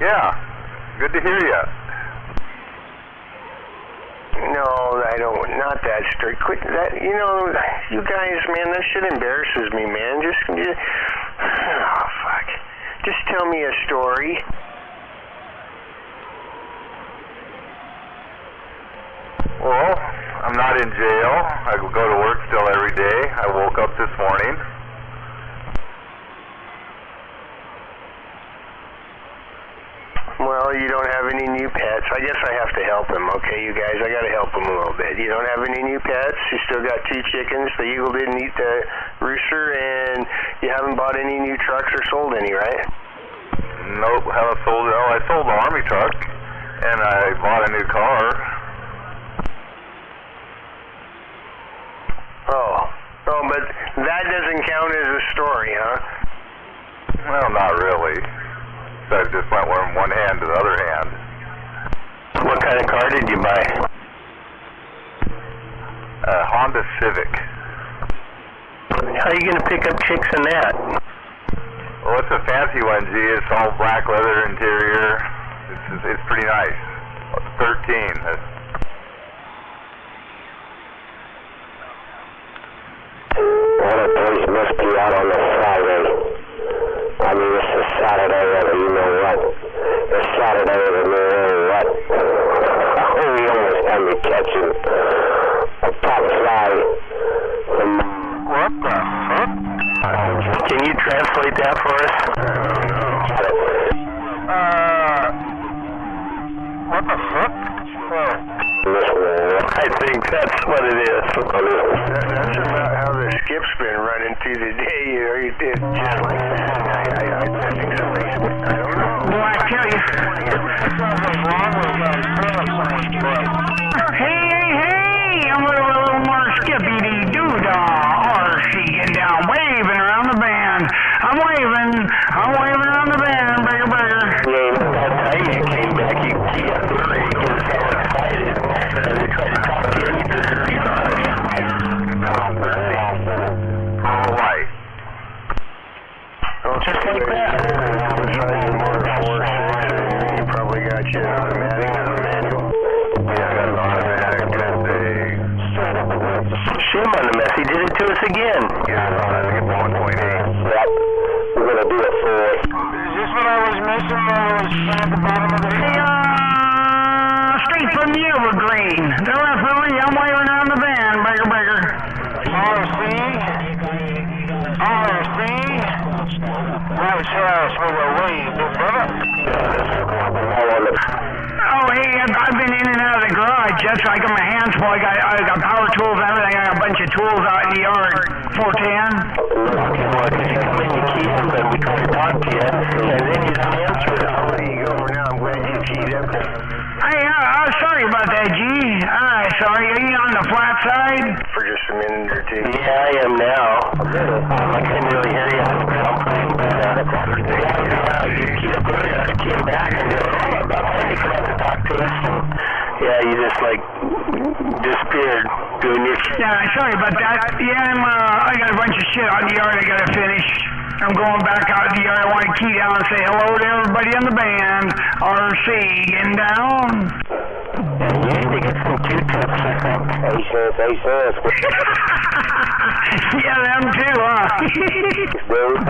Yeah, good to hear you. No, I don't. Not that strict. Quit that. You know, you guys, man, that shit embarrasses me, man. Just oh fuck. Just tell me a story. Well, I'm not in jail. I go to work still every day. I woke up this morning. Well, you don't have any new pets. I guess I have to help him, okay, you guys? I gotta help him a little bit. You don't have any new pets. You still got 2 chickens. The eagle didn't eat the rooster, and you haven't bought any new trucks or sold any, right? Nope, haven't sold it. Oh, I sold the Army truck, and I bought a new car. Oh, but that doesn't count as a story, huh? Well, not really. So I just went from one hand to the other hand. What kind of car did you buy? A Honda Civic. How are you going to pick up chicks in that? Well, it's a fancy one, G. It's all black leather interior. It's pretty nice. 13. One of those must be out on the Friday. I mean, it's a Saturday, whether you know what. It's Saturday, whether you know what. We almost had me catching a top fly from... What the fuck? Can you translate that for us? What the fuck? I think that's what it is. That's about how the skip's been running through the day. You know, you did just like that. I think somebody, I don't know. Well, I tell you. Hey, I'm a little more skippy-dee-doo-dah. RC getting down, waving around the band. I'm waving around the band, bigger. That time you came back, you got really so excited. And they tried to talk to you. All right. Well, just like that. You probably got you an automatic or a manual. Yeah, I got an automatic today. Shame on the mess. He did it to us again. Yeah, I think it's 1.8. Yep. We're going to do it for... Is this what I was missing? At the bottom of the straight from the Evergreen. The referee, I'm waving around the band, bigger. RC. Right house with a wave, brother. Oh, hey, I've been in and out of the garage. That's why I got my hands full. I got power tools and everything. I got a bunch of tools out in the yard. 410. Well, because you come in, you key up, and we try to talk to you, and then you don't answer it. I'll let you go for now. I'm glad you keyed up. Hey, sorry about that, G. Alright, sorry. Are you on the flat side? For just a minute or two. Yeah, I am now. I couldn't really hear you. You came back and about 20 minutes to talk to us. Yeah, you just like disappeared doing your shit. Yeah, sorry about that. Yeah, I got a bunch of shit out in the yard I gotta finish. I'm going back out in the yard. I want to key down and say hello to everybody on the band. RC, getting down. You need to get some Q-tips, I think. Hey, sis. Yeah, them too, huh? Dude.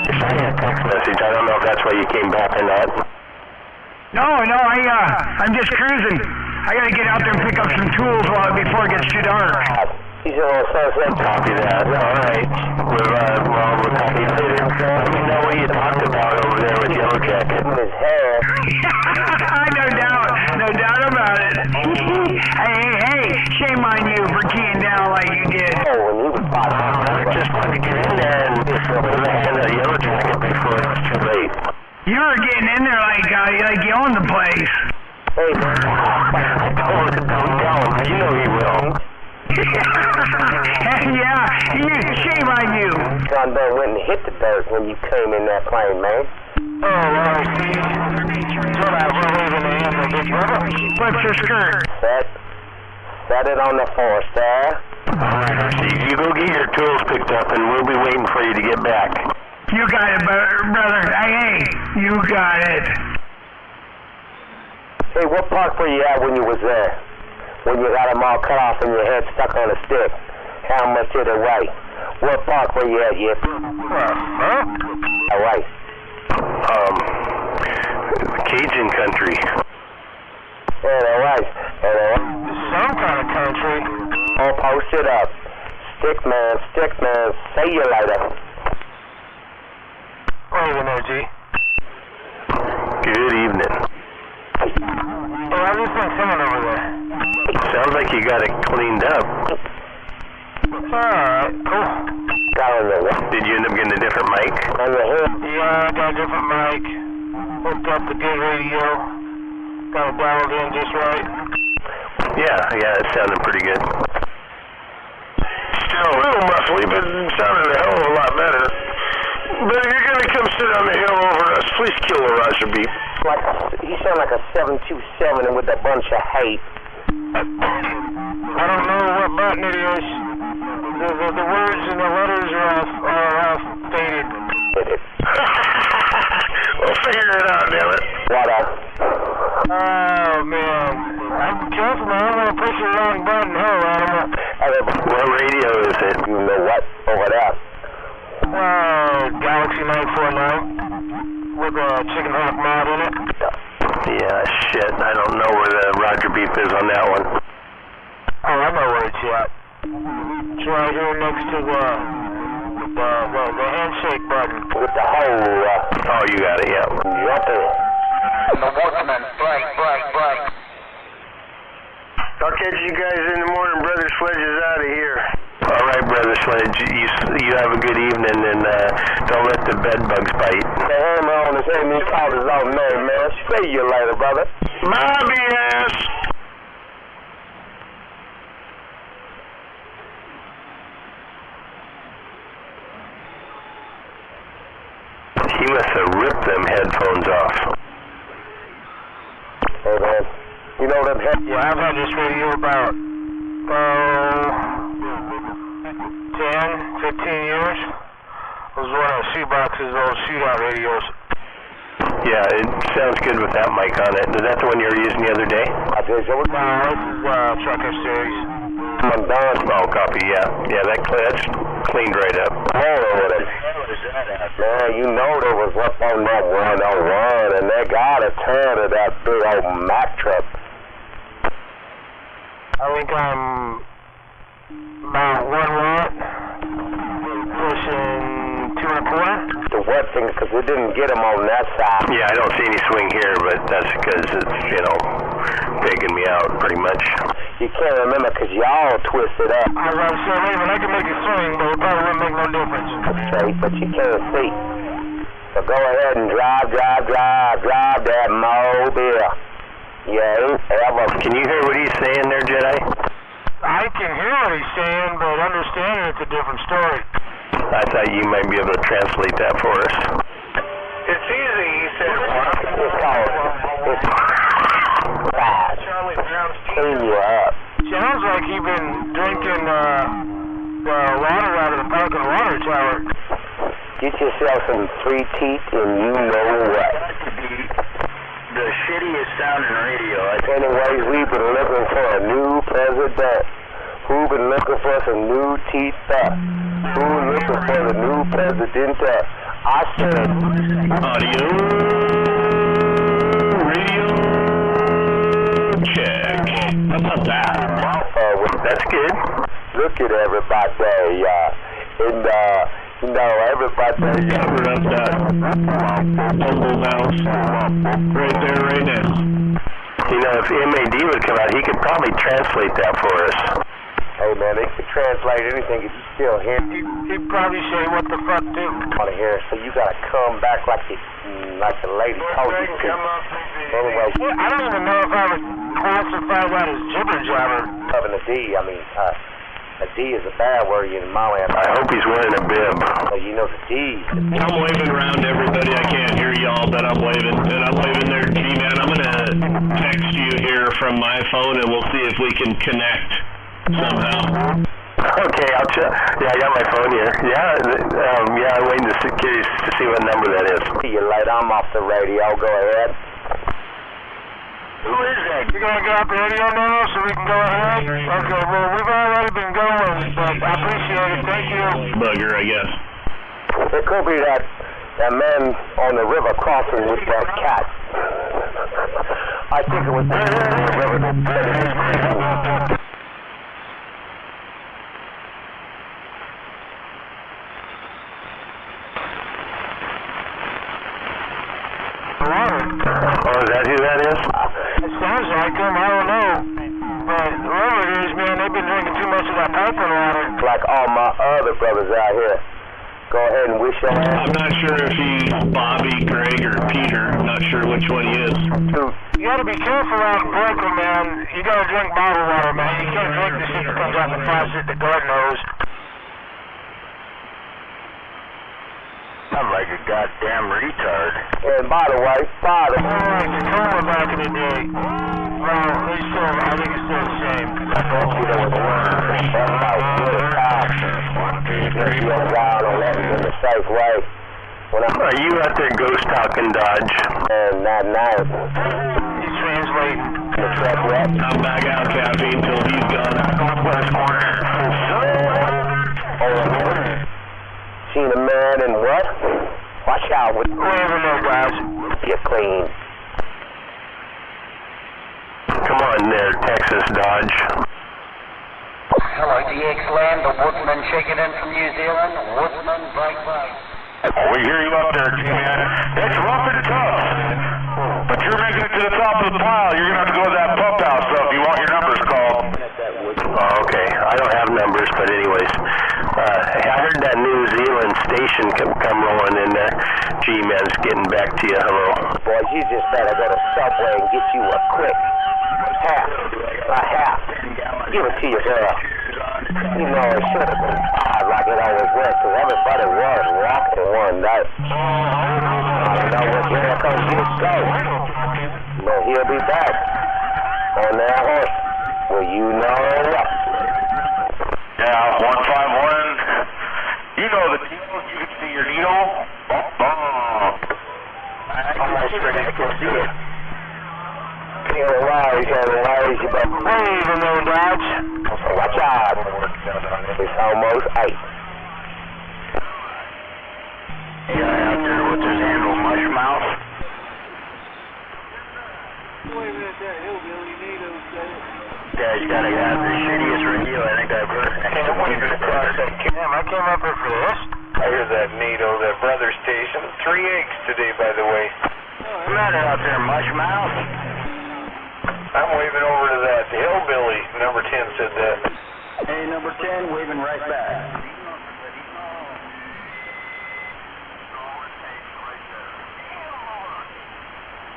Just send me a text message. I don't know if that's why you came back or not. No, I'm just cruising. I gotta get out there and pick up some tools before it gets too dark. He's a little sunset. Copy that. All right. We'll copy later. Let me know what you talked about over there with Yellow Jacket. His hair. No doubt about it. Hey, shame on you for keying down like you did. Oh, when he was hot. I just wanted to get in there and put my hand on Yellow Jacket before it was too late. You were getting in there like you own the place. Hey, I told him, don't tell him. You know he will. Yeah, shame on you. John Doe went and hit the dirt when you came in that plane, man. Oh, well, see. What's your skirt? Set it on the force there. Alright, RC, you go get your tools picked up and we'll be waiting for you to get back. You got it, brother. Hey, you got it. Hey, what park were you at when you was there? When you got them all cut off and your head stuck on a stick? How much did it weigh? What park were you at, Yip? All right. Cajun country. All right. Some kind of country. Oh, post it up. Stickman, see you later. What do you know, G? Good evening. Hey, I just found someone over there. Sounds like you got it cleaned up. Alright, cool. Did you end up getting a different mic? Yeah, I got a different mic. Hooked up the good radio. Got it dialed in just right. Yeah, it sounded pretty good. Still a little muffly, but it sounded a hell of a lot better. But if you're gonna come sit on the hill over us, please kill a Roger beep. He sound like a 727 with a bunch of hate. I don't know what button it is. The words and the letters are off stated. We'll figure it out, damn it. What Oh, man. I'm careful, man. I'm gonna push the wrong button. Hell, animal. What radio is it? You know what? Over there. Galaxy 949 with a chicken hawk mod in it. Yeah, shit. I don't know where the Roger beep is on that one. Oh, I know where it's at. It's right here next to the handshake button. With the whole, Oh, you got it, yeah. jumping. The workman, break. I'll catch you guys in the morning. Brother Sledge is out of here. All right, Brother Sledge. You have a good evening, and don't let the bed bugs bite. The hammer on his head and he called his own name, man. See you later, brother. My BS! He must have ripped them headphones off. Hey, man. You know them head... Yeah, I've had this radio about 10, 15 years. It was one of Shoebox's old shootout radios. Yeah, it sounds good with that mic on it. Is that the one you were using the other day? I did. So No, this is Trucker Series. I'm done. Oh, copy, yeah. Yeah, that's cleaned right up. With it. Man, you know there was up on that 101, and they got a ton of that big old Mack truck. I think I'm about 1 watt, pushing 2 1/4. The wet thing, because we didn't get them on that side. Yeah, I don't see any swing here, but that's because it's, taking me out pretty much. You can't remember because y'all twisted up. I was about to say, wait a minute, I can make it swing, but it probably wouldn't make no difference. Okay, but you can't see. So go ahead and drive that mobile. You ain't ever... Can you hear what he's saying there, Jedi? I can hear what he's saying, but understanding it's a different story. I thought you might be able to translate that for us. It's easy, he said. It's called... Charlie Brown's clean you up. Sounds like you've been drinking the water out of the Pelican water tower. Get yourself some 3 teeth and you know what. The shittiest sounding radio. Anyways, we've been looking for a new president. Who been looking for some new teeth? Who looking for the new president? I said... Audio. Radio. Check. How about that? That's good. Look at everybody, everybody... Cover up that mobile mouse right there, right now. If MAD would come out, he could probably translate that for us. Hey, man, they can translate anything if you still hear. He'd probably say, what the fuck, too? Want to hear, so you gotta come back like the lady told you to. Anyway, I don't even know if I would classify that as jibber jabber. having a D, a D is a bad word in my land. I hope he's wearing a bib. So you know the D. I'm waving around to everybody. I can't hear y'all, but I'm waving. And I'm waving there, G-Man. I'm going to text you here from my phone, and we'll see if we can connect somehow. Okay, I'll check. Yeah, I got my phone here. Yeah, I'm waiting to see what number that is. See you later. I'm off the radio. Go ahead. Who is that? You gonna get off the radio now so we can go ahead? Okay, well, we've already been going, but I appreciate it. Thank you. Bugger, I guess. It could be that man on the river crossing with that cat. I think it was the river. Oh, is that who that is? It sounds like him. I don't know. But whoever it is, man, they've been drinking too much of that piping water. Like all my other brothers out here. Go ahead and wish your ass. I'm not sure if he's Bobby, Greg, or Peter. I'm not sure which one he is. You gotta be careful out in Brooklyn, man. You gotta drink bottled water, man. You can't drink the shit that comes out the faucet that God knows. I'm like a goddamn retard. And by the way, Father. Oh, like Tacoma back in the day. Well, they still, I think it's still the same. I thought you there was one. That's how good you know, wild and let in the safe way. When Are you out there ghost talking, Dodge? and that night, He's translating. the truck wreck. I'm back out, Cappy, until he's gone. Northwest corner. Seen a man and what? Watch out with Whatever, no, guys. you clean. Come on there, Texas Dodge. Hello, DX Land, the Woodsman checking in from New Zealand. Woodsman, break. We hear you up there, G-Man. It's rough and tough, but you're making it to the top of the pile. You're going to have to go to that pump house, though, if you want your numbers called. Oh, okay. I don't have numbers, but anyways. I heard that New Zealand station come rolling in there. G-Man's getting back to you. Hello. Boys, you just better go to Subway and get you a quick half. Give it to your girl. You know, it should have been five like it always was, because everybody was rocking one night. I don't know what here comes you go. But he'll be back on that horse. Well, you know what? Yeah, 151. You know the deal. You can see your needle. Almost ready to go see it. Can't rise, you better Wave him, no, Dodge. watch out. It's almost 8. Guy out there with his handle mush mouth. Guy's got to have the shittiest radio I think I've heard. Damn, I came up here for this. I hear that NATO, that brother station. 3 eggs today, by the way. Come on out there, mush mouth. I'm waving over to that. The hillbilly, number 10, said that. Hey, number 10, waving right back.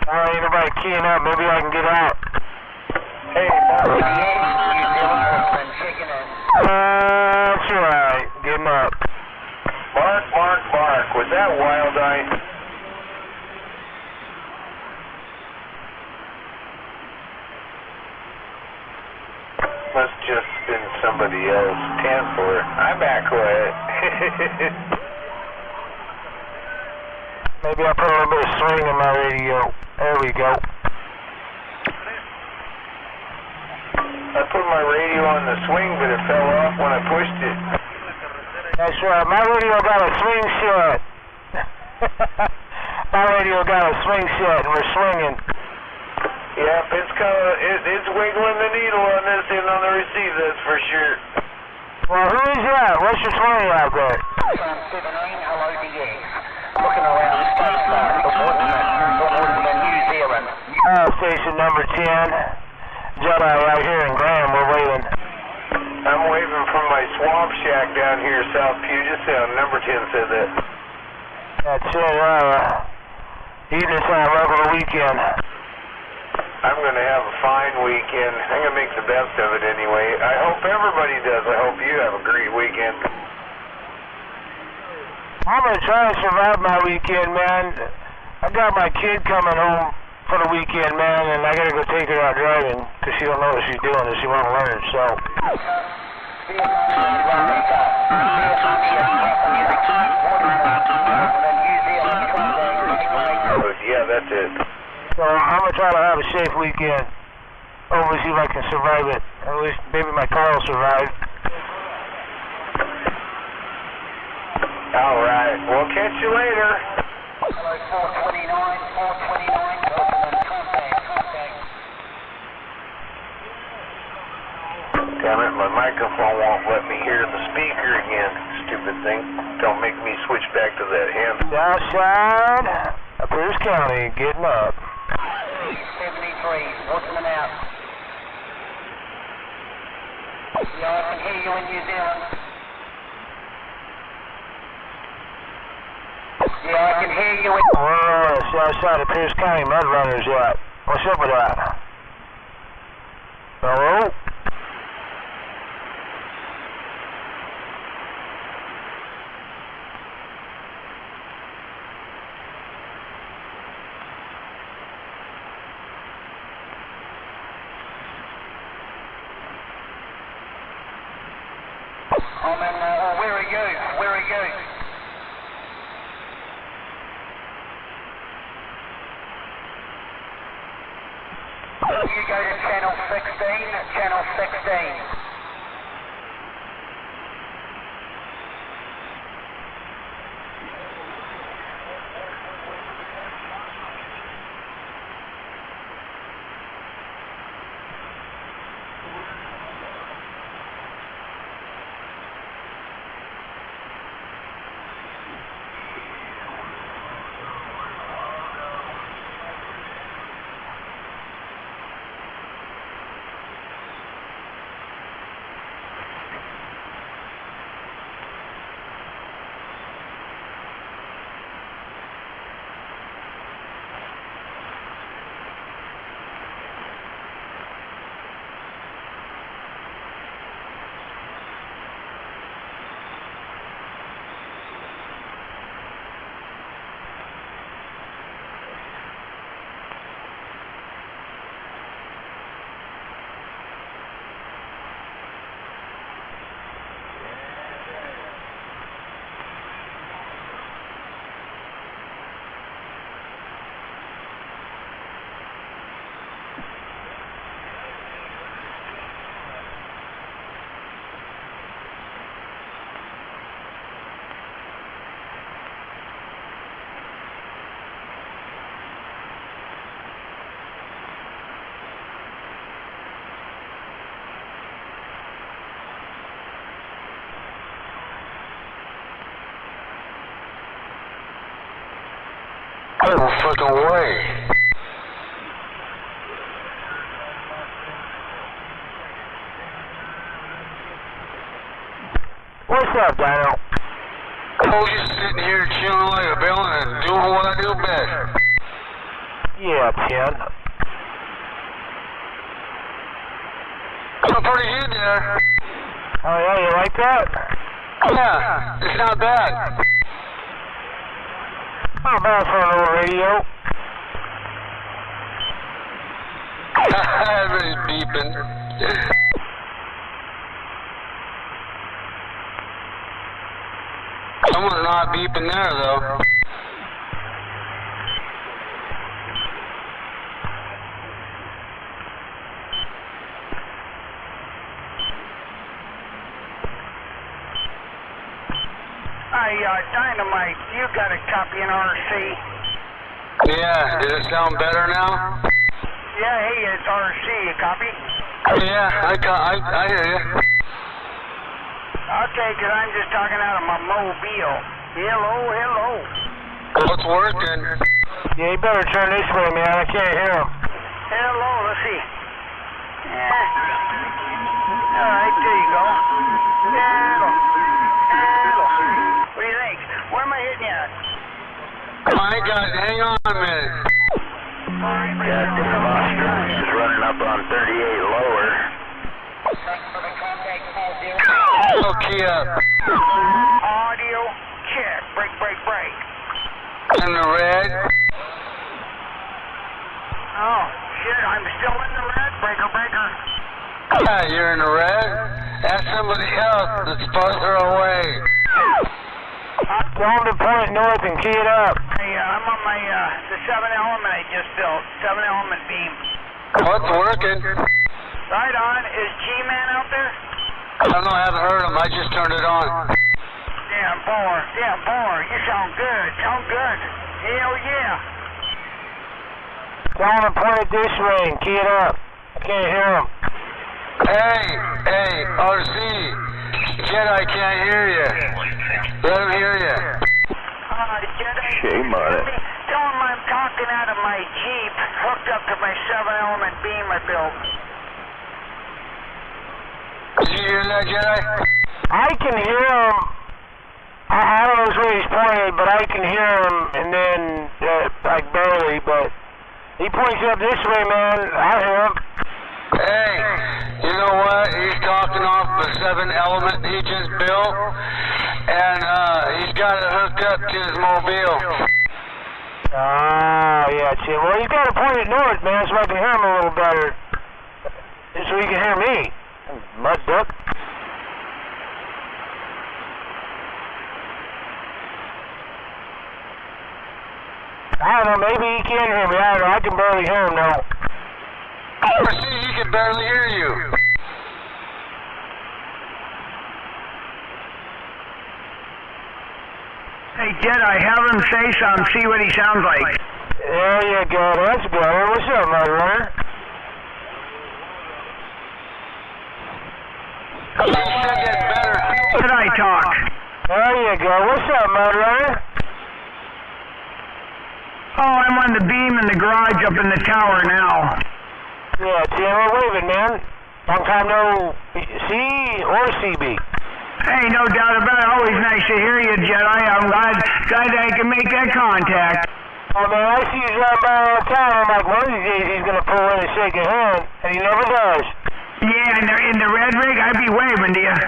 Ain't nobody keying up. Maybe I can get out. Hey, New Zealand, Woodsman checking in. That's right. Get him up. Mark. Was that Wild Eye? Must just been somebody else. 10-4. I'm back quiet. Maybe I put a little bit of swing in my radio. There we go. I put my radio on the swing, but it fell off when I pushed it. That's right. My radio got a swing set. My radio got a swing set, and we're swinging. Yep, it's wiggling the needle on this end on the receive, that's for sure. Well, who is that? What's your 20 out there? Sound 17, hello, DX. Looking around stateside, the Woodsman, New Zealand. Station number 10. Jedi right here in Graham. We're waiting. I'm waving from my swamp shack down here, South Puget Sound. Number 10 said that. That's it. Evening time, regular weekend. I'm going to have a fine weekend. I'm going to make the best of it anyway. I hope everybody does. I hope you have a great weekend. I'm going to try to survive my weekend, man. I got my kid coming home for the weekend, man, and I got to go take her out driving because she don't know what she's doing and she won't learn, so. Yeah, that's it. So I'm going to try to have a safe weekend. Hopefully see if I can survive it. At least maybe my car will survive. All right. We'll catch you later. Hello, 429, contact. Damn it, my microphone won't let me hear the speaker again. Stupid thing. Don't make me switch back to that hand. Southside, Pierce County, getting up. 73, Waterman out. Yeah, I can hear you in New Zealand. Yeah, I can hear you in... Where are the Southside of Pierce County mud runners at? What's up with that? Hello? I'm in, where are you? Where are you? You go to channel 16, channel 16. No fucking way. What's up, Dino? Oh, just sitting here chilling like a villain and doing what I do best. Yeah, Ken. I'm pretty good there. Oh, yeah, you like that? Yeah, it's not bad. Not bad for a little radio. Everybody's beeping. Someone's not beeping there, though. Hey, Dynamite, you got a copy in RC? Yeah, does it sound better now? Yeah, hey, it's RC, a copy? Yeah, I hear you. Okay, 'cause I'm just talking out of my mobile. Hello. What's working? Yeah, you better turn this way, man. I can't hear him. Hello, let's see. Yeah. All right, there you go. Hello. What do you think? Where am I hitting you at? I got, hang on a minute. Yeah, Dave Oster is running up on 38 lower. Thanks for the contact, 40. Okay, Audio check. Break. in the red. Oh, shit, I'm still in the red. Breaker. Yeah, you're in the red. That's somebody else that's farther away. Tell him to point north and key it up. Hey, I'm on my, the 7 element I just built. 7 element beam. Oh, it's working. Right on. Is G-Man out there? I don't know, I haven't heard him. I just turned it on. Damn, boy. Damn, boy. You sound good. Sound good. Hell yeah. Tell him to point it this way and key it up. I can't hear him. Hey, RC. Jedi can't hear you. Let him hear you. Jedi. Shame on it. Tell him I'm talking out of my Jeep, hooked up to my 7 element beam I built. Did you hear that, Jedi? I can hear him. I don't know which way he's pointed, but I can hear him, and then, like barely, but he points up this way, man. I hear him. Hey, you know what? He's talking off the 7 element he just built, and he's got it hooked up to his mobile. Ah, yeah, see. Well, he's got to point it north, man, so I can hear him a little better. So he can hear me. Mud duck. I don't know, maybe he can hear me. I don't know. I can barely hear him now. RC, he can barely hear you. Hey, Jedi, have him say something, see what he sounds like. There you go. That's better. What's up, Mud Runner? He should get better. Jedi talk. There you go. What's up, Mud Runner? Oh, I'm on the beam in the garage up in the tower now. Yeah, Tim, we're waving, man. Long time no C or CB. Hey, no doubt about it. Always nice to hear you, Jedi. I'm glad I can make that contact. Oh, man, I see you driving by all the time. I'm like, one of these days he's going to pull in and shake a hand, and he never does. Yeah, in the red rig, I'd be waving to you.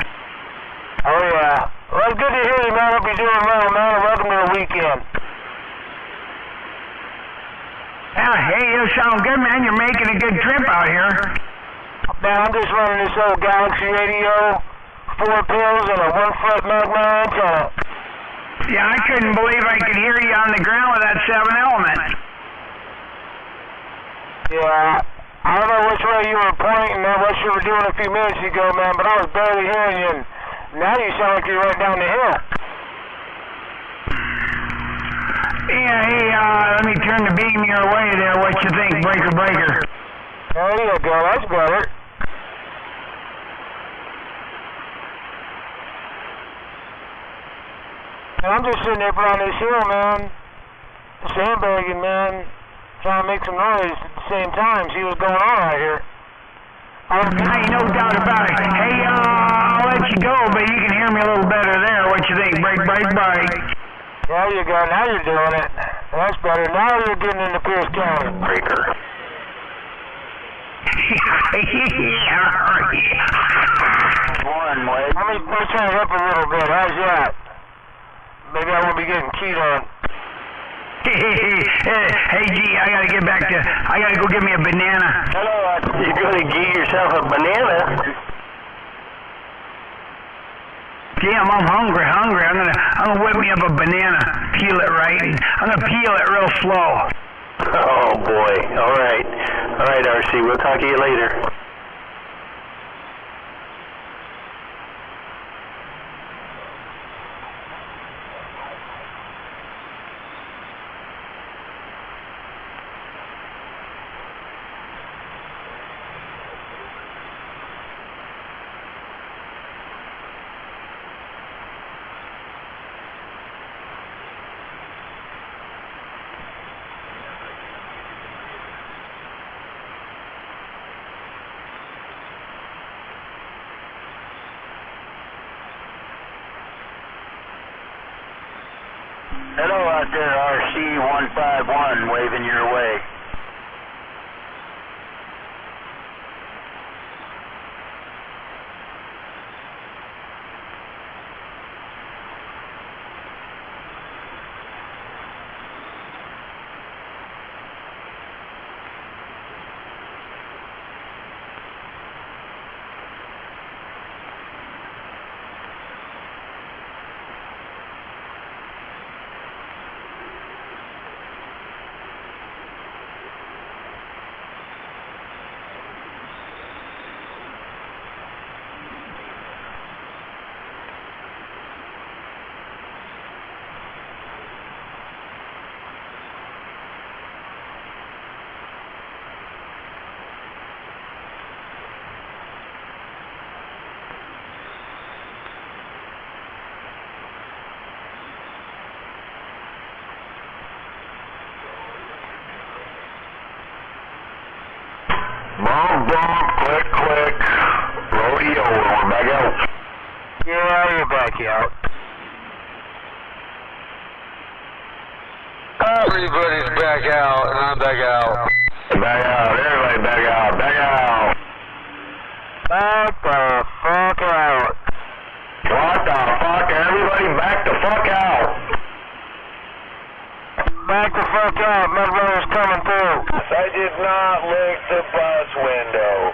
Oh, yeah. Well, it's good to hear you, man. Hope you're doing well, man, and welcome to the weekend. Yeah, hey, you sound good, man. You're making a good trip out here. Man, I'm just running this old Galaxy radio, 4 pills, and a 1-foot Magma antenna. Yeah, I couldn't believe I could hear you on the ground with that 7 element. Yeah, I don't know which way you were pointing and what you were doing a few minutes ago, man, but I was barely hearing you, and now you sound like you're right down the hill. Yeah, hey, let me turn the beam your way there. What you think, breaker? There you go, that's better. I'm just sitting there on this hill, man, sandbagging, man, trying to make some noise at the same time, see what's going on out here. Hey, no doubt about it. Hey, I'll let you go, but you can hear me a little better there. What you think? Break. There you go, now you're doing it. That's better. Now you're getting into Pierce County. Breaker. One, Wade. Let me turn it up a little bit. How's that? Maybe I won't be getting keyed on. Hey, G, I gotta go get me a banana. Hello, you're gonna get yourself a banana? Damn, I'm hungry. I'm gonna whip me up a banana, peel it right, and I'm gonna peel it real slow. Oh boy. All right, RC. We'll talk to you later. Hello out there, RC-151, waving your way. Bump, bump, click, click. Rodeo, we're back out. Yeah, you're back out. Everybody's back out, and I'm back out. Back out, everybody back out, back out. Back the fuck out. What the fuck? Everybody back the fuck out. Back the fuck out. My brother's coming through. I did not lick the bus window.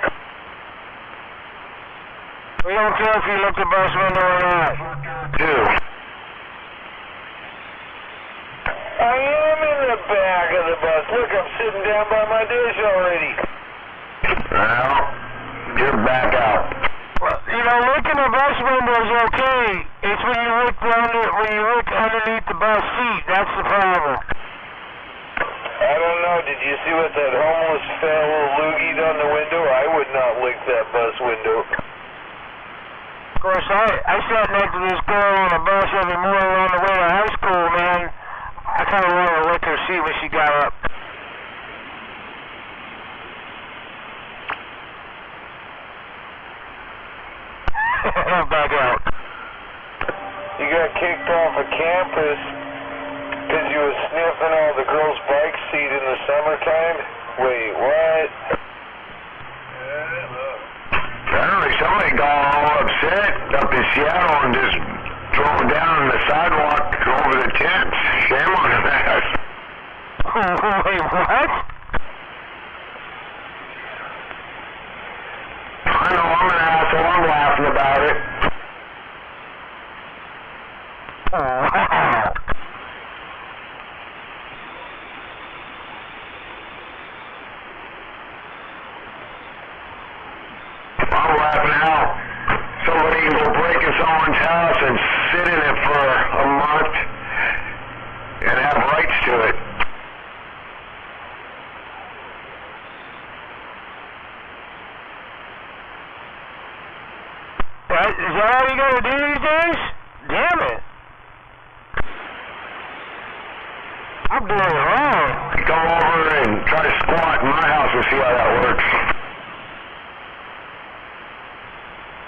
We don't care if you lick the bus window or not. Dude. I am in the back of the bus. Look, I'm sitting down by my dish already. Well, you're back out. Well, you know, licking the bus window is okay. It's when you look underneath the bus seat. That's the problem. I don't know. Did you see what that homeless fellow loogied on the window? I would not lick that bus window. Of course, I sat next to this girl on the bus every morning on the way to high school, man. I kind of wanted to lick her seat when she got up. Back out. You got kicked off of campus because you was sniffing all the girls' bike seat in the summertime? Wait, what? Apparently somebody got all upset up in Seattle and just drove down the sidewalk over the tents. Shame on his ass. Wait, what? I know, I'm an asshole. I'm laughing about it. Oh, wow. I'm laughing out. Somebody can go break in someone's house and sit in it for a month and have rights to it. Is that all you gotta do these days? Damn it. I'm doing it wrong. Come over and try to squat in my house and see how that works.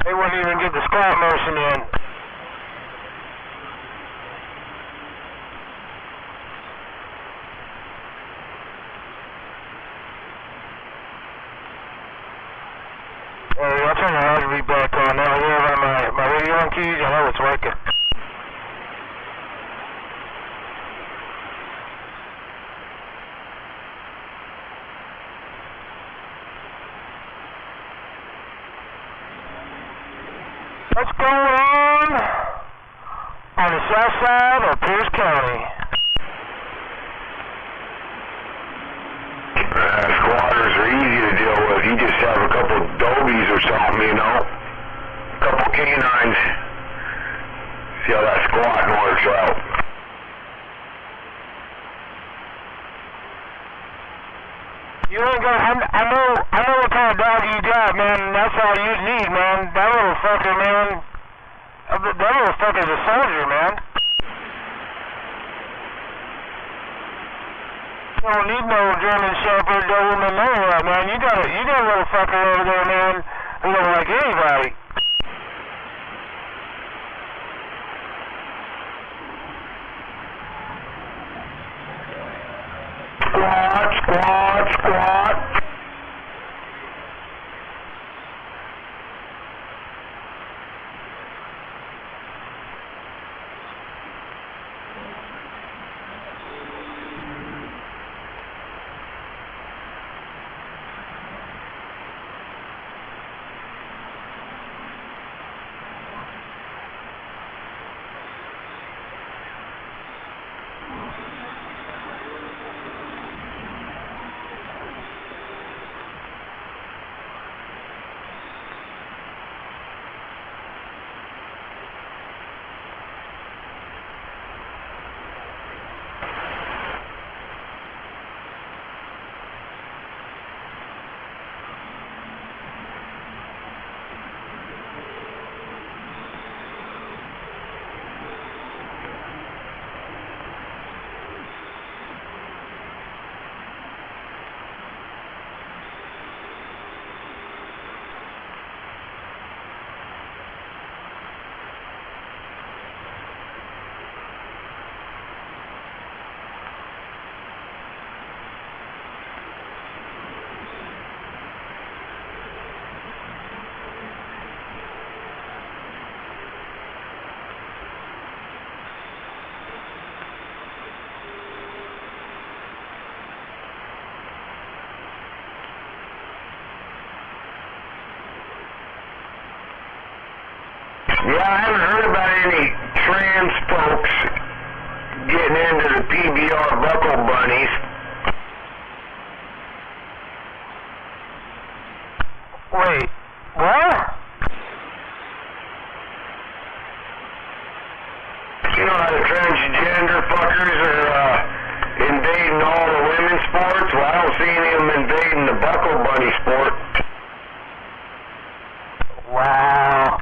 They wouldn't even get the squat motion in. I'll turn the audio back on now. Here on my radio on keys, I know it's working. What's going on the south side of Pierce County? Squatters are easy to deal with. You just have a couple dobies or something, you know? A couple canines. See how that squatting works out. You ain't gonna, I know what kind of dog you got, man. That's all you need, man. That little fucker, man. That little fucker's a soldier, man. You don't need no German Shepherd, Doberman, none of that, man. You got a little fucker over there, man, who don't like anybody. Squat, squat, squat. Yeah, I haven't heard about any trans folks getting into the PBR buckle bunnies. Wait, what? You know how the transgender fuckers are invading all the women's sports? Well, I don't see any of them invading the buckle bunny sport. Wow.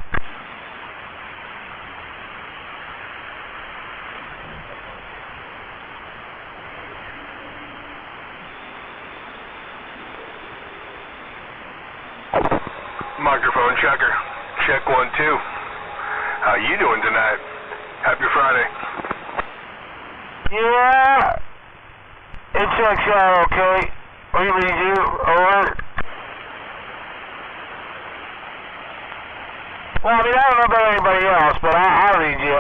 Microphone checker. Check 1, 2. How you doing tonight? Happy Friday. Yeah. It checks out okay. We read you. Over. Well, I mean, I don't know about anybody else, but I'll read you.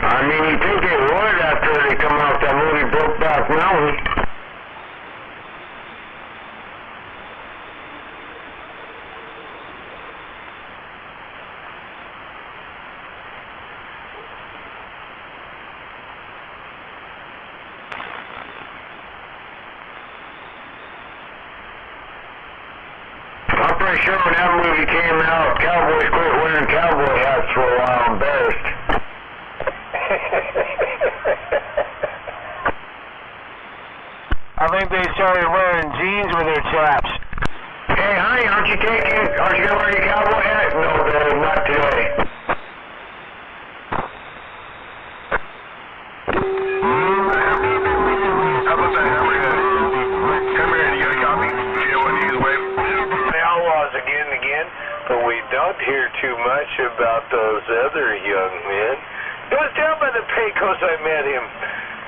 I mean, you think they would after they come off that movie Brokeback Mountain. I'm pretty sure when that movie came out, cowboys quit wearing cowboy hats for a while, embarrassed. I think they started wearing jeans with their chaps. Hey, honey, aren't you gonna wear your cowboy hat? No, babe, not today. How about that? Come here and you got a copy. You know what needs wave? Outlaws again and again, but we don't hear too much about those other young men. It was down by the Pecos I met him.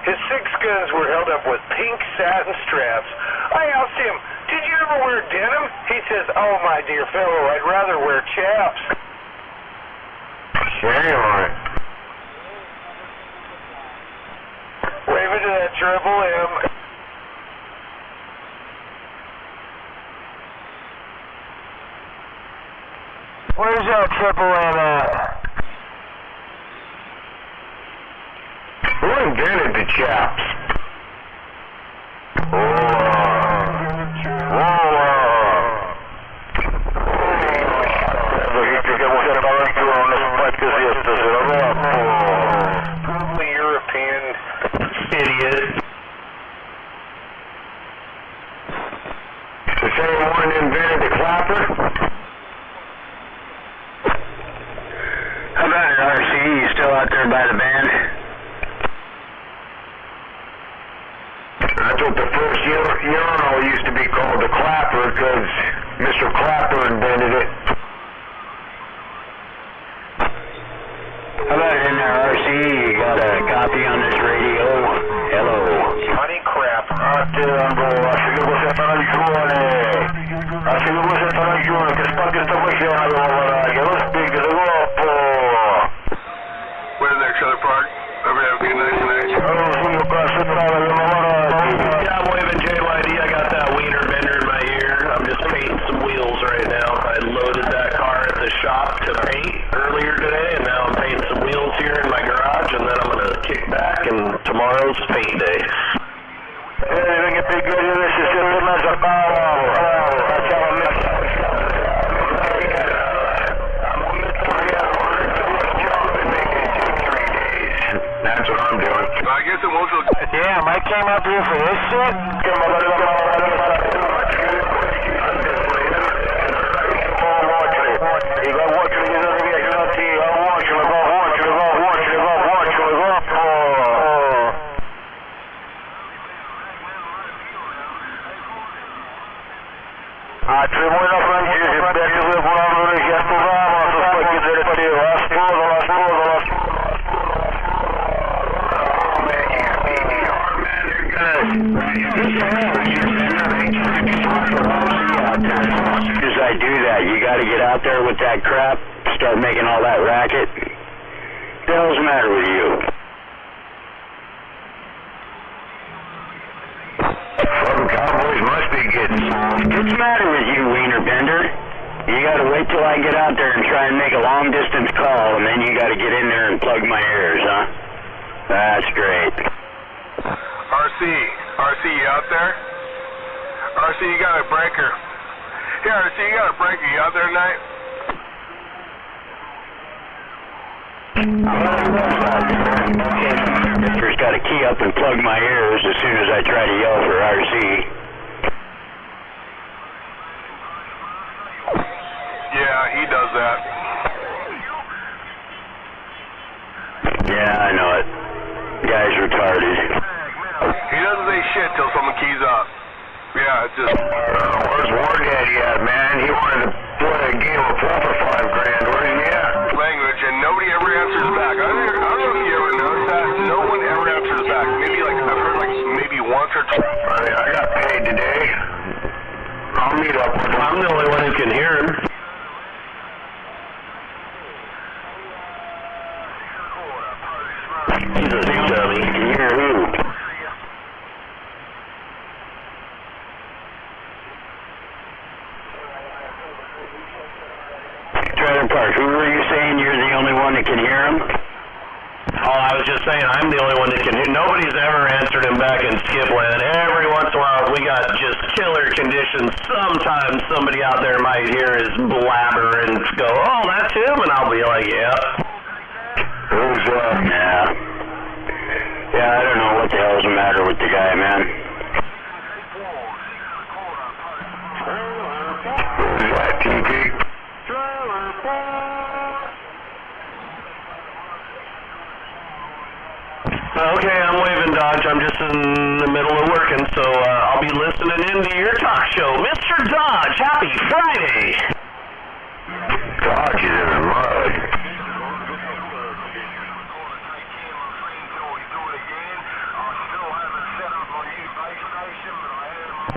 His 6 guns were held up with pink satin straps. I asked him, did you ever wear denim? He says, oh, my dear fellow, I'd rather wear chaps. Shame on it. Waving to that Triple M. Where's that Triple M at? Who invented the chaps? Probably European. Idiot. The same one invented the clapper? How about it, RC? You still out there by the band? That's what the first urinal used to be called, the clapper, because Mr. Clapper invented it. How about it in there, RC? You got a copy on this radio? Hello. Honey crap. Where in there, Trailer Park? Over there, be nice tonight. Yeah, I'm waving JYD. I got that wiener bender in my ear. I'm just painting some wheels right now. I loaded that car at the shop to paint earlier today, and now I'm painting some wheels here in my garage, and then I'm going to kick back, and tomorrow's paint day. That's what I'm doing. I guess it won't look. Yeah, Mike came up here for this shit? As I do that, you got to get out there with that crap, start making all that racket. What the hell's the matter with you? Fucking cowboys must be getting soft. What's the matter with you, Wiener Bender? You gotta wait till I get out there and try and make a long distance call, and then you gotta get in there and plug my ears, huh? That's great. RC, you out there? RC, you got a breaker. Yeah, RC, you got a breaker. You out there tonight? Okay, first gotta key up and plug my ears as soon as I try to yell for RC. Yeah, he does that. Yeah, I know it. Guy's retarded. He doesn't say shit till someone keys up. Yeah, it's just... Where's War Daddy at, man? He wanted to play a game of pool for $5,000. Where's he at? Language, and nobody ever answers back. I don't know if you ever noticed that. No one ever answers back. Maybe like, I've heard like maybe once or twice. I got paid today. I'll meet up with him. I'm the only one who can hear him. He's a dummy. Can you hear who? Trailer Park, who were you saying you're the only one that can hear him? Oh, I was just saying, I'm the only one that can hear. Nobody's ever answered him back in Skipland. Every once in a while, if we got just killer conditions, sometimes somebody out there might hear his blabber and go, oh, that's him? And I'll be like, yeah. Who's yeah. Yeah, I don't know what the hell's the matter with the guy, man. Who's that, TP? Okay, I'm waving, Dodge. I'm just in the middle of working, so I'll be listening in to your talk show. Mr. Dodge, happy Friday! Dodge is in the mud.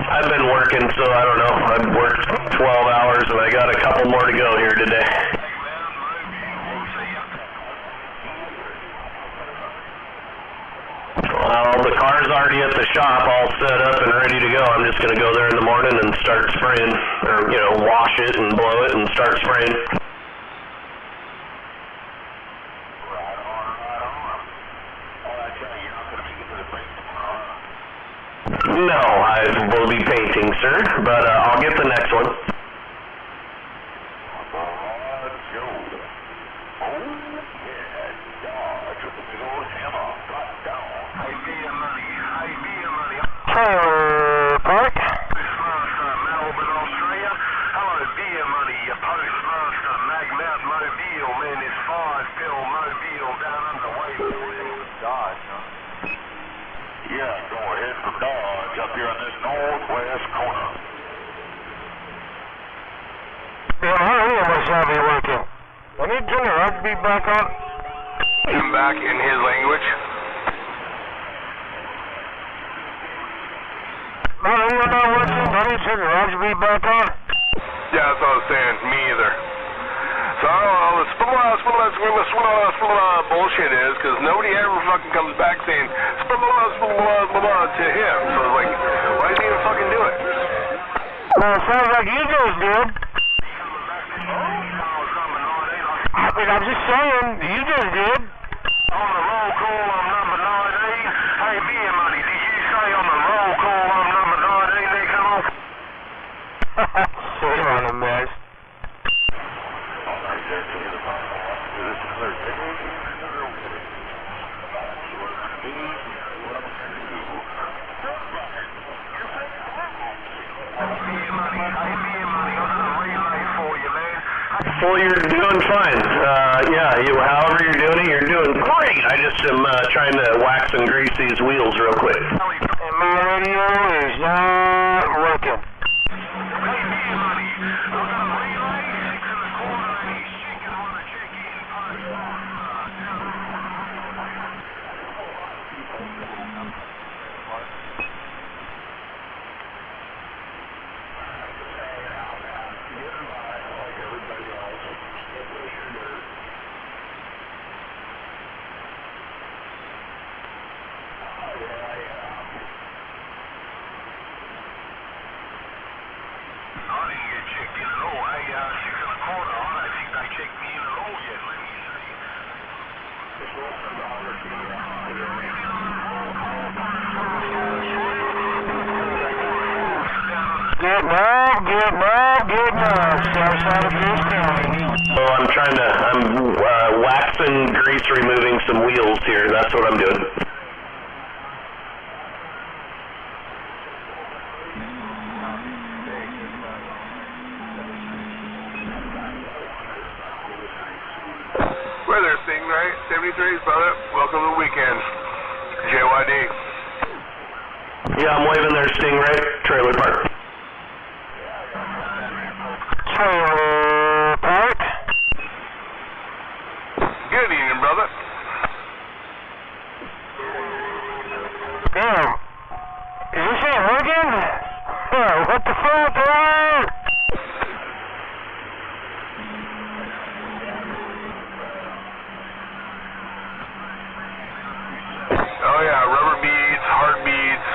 I've been working, so I don't know. I've worked 12 hours, and I got a couple more to go here today. Well, the car's already at the shop, all set up and ready to go. I'm just going to go there in the morning and start spraying, or, you know, wash it and blow it and start spraying. No, I will be painting, sir, but I'll get the next one. Trailer Park. Melbourne, Australia. Hello, Beer Money, your postmaster, Magmount Mobile, man, it's 5 Bill Mobile down underway. Dodge, huh? Yeah, go ahead for Dodge up here on this northwest corner. Yeah, I really must not be working. I need Junior Rugby back on. Him back in his language. No, you're not working. I need Junior Rugby back on. Yeah, that's what I was saying. Me either. So I don't know, bullshit is, because nobody ever fucking comes back saying to him. So it's like, why didn't he even fucking do it? Well, it sounds like you guys did. I mean, I'm just saying, you just did. On the roll call, I'm number 19. Hey, Beer Money, did you say on the roll call I'm number 19 there, come on? You're on a mess. Well, you're doing fine. Yeah, however you're doing it, you're doing great. I just am trying to wax and grease these wheels real quick. And my radio is not working. Getting up. Southside of Pierce County. Well, I'm waxing, grease, removing some wheels here. That's what I'm doing. Weather Stingray, 73, brother. Welcome to the weekend. JYD. Yeah, I'm waving there, Stingray. Trailer park. Trailer park. Good evening, brother. Damn. Is this thing working? Yeah, what the fuck, bro? Oh yeah, rubber beads, hard beads,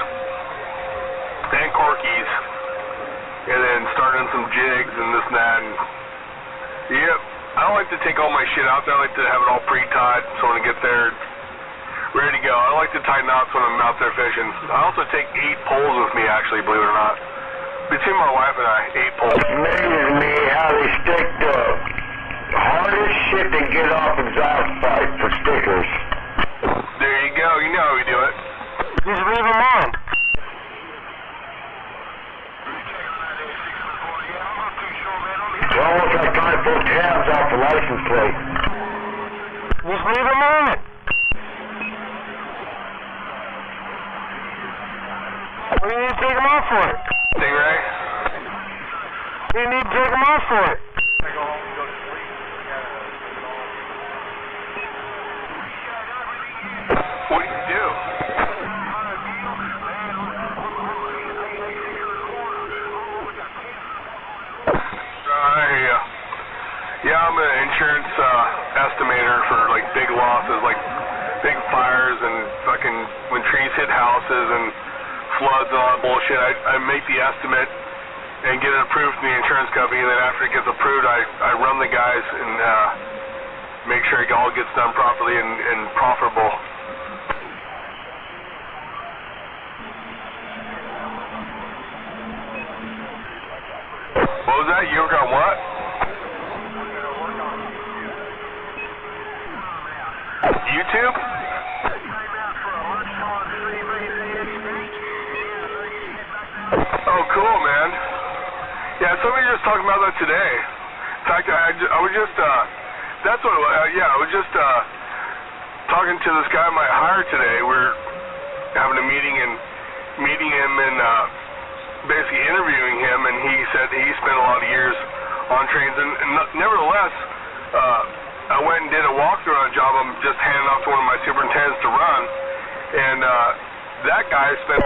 and corkies. And then starting some jigs and this and that. And yep, I don't like to take all my shit out there. I like to have it all pre-tied so when I get there, it's ready to go. I like to tie knots when I'm out there fishing. I also take 8 poles with me, actually, believe it or not. Between my wife and I, 8 poles. Amazes me how they stick the hardest shit to get off exhaust pipe for stickers. There you go. You know how we do it. Just leave them on. It's almost like trying to pull tabs off the license plate. Just leave them on. What do you need to take them off for? Stingray? What do you need to take them off for? What do you do? I hear ya. Yeah, I'm an insurance estimator for like big losses, like big fires and fucking when trees hit houses and floods and all that bullshit. I make the estimate and get it approved from the insurance company, and then after it gets approved, I run the guys and make sure it all gets done properly and profitable. What was that? You work on what? YouTube? Oh, cool, man. Yeah, somebody just talking about that today. In fact, I was just, that's what, I was just talking to this guy I might hire today. We're having a meeting and meeting him and basically interviewing him, and he said he spent a lot of years on trains, and nevertheless, I went and did a walkthrough on a job I'm just handing off to one of my superintendents to run, and that guy spent...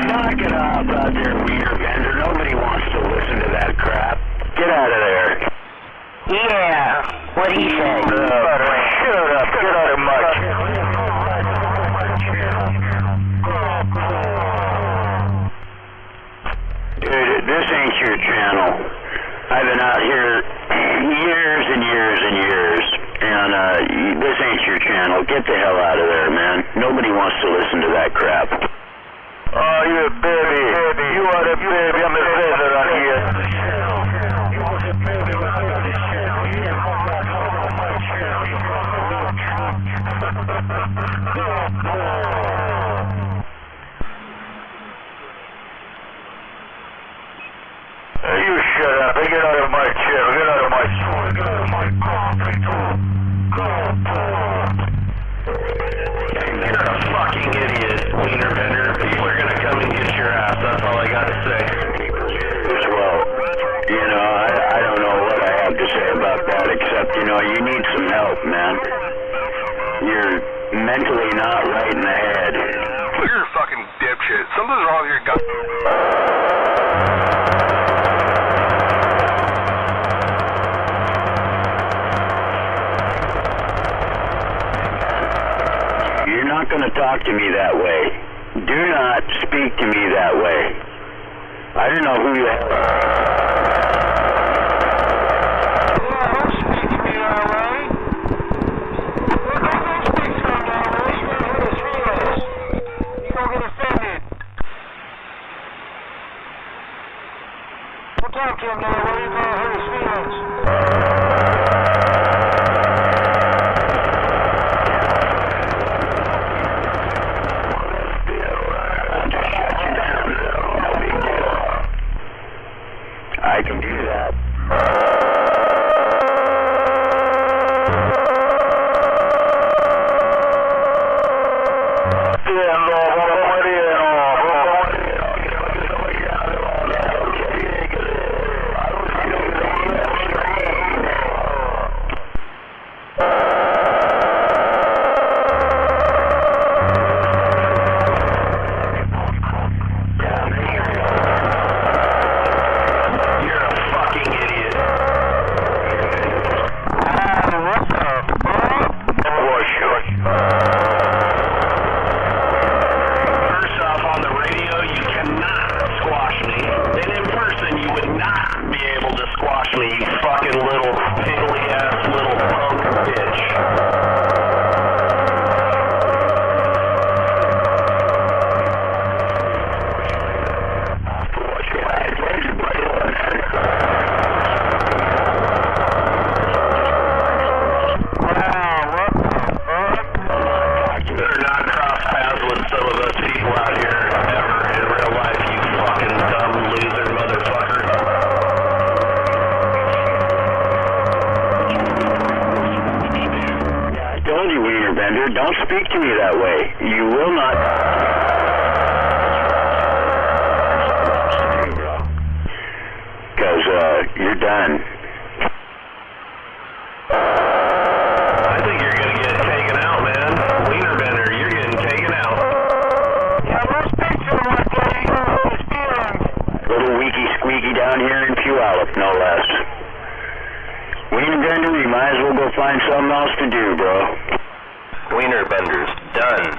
Knock it off out there, Wiener Bender. Nobody wants to listen to that crap. Get out of there. Yeah. What do you say? Shut up. Get out of my... Dude, this ain't your channel. I've been out here years and years and years, and this ain't your channel. Get the hell out of there, man. Nobody wants to listen to that crap. Oh, you a baby. You are a baby. I'm a feather on here. You shut up. Get out of my chair. Get out of my chair. You're a fucking idiot, wiener bender. People are gonna come and get your ass. That's all I gotta say. Well, you know, I don't know what I have to say about that, except, you know, you need some help, man. You're mentally not right in the head. You're a fucking dipshit. Something's wrong with your gut. You're not going to talk to me that way. Do not speak to me that way. I don't know who you are. Yeah, don't speak to me that way. Don't speak to him that way. You're going to hurt his feelings. You're going to get offended. Don't talk to him that way. You're going to hurt his feelings. I can do that. Don't speak to me that way. You will not. Because you're done. I think you're gonna get taken out, man. Wiener bender, you're getting taken out. Yeah, don't speak to him like that. You're going to hurt his feelings. Little weaky squeaky down here in Puyallup, no less. Wiener bender, you might as well go find something else to do, bro. Wiener benders, done.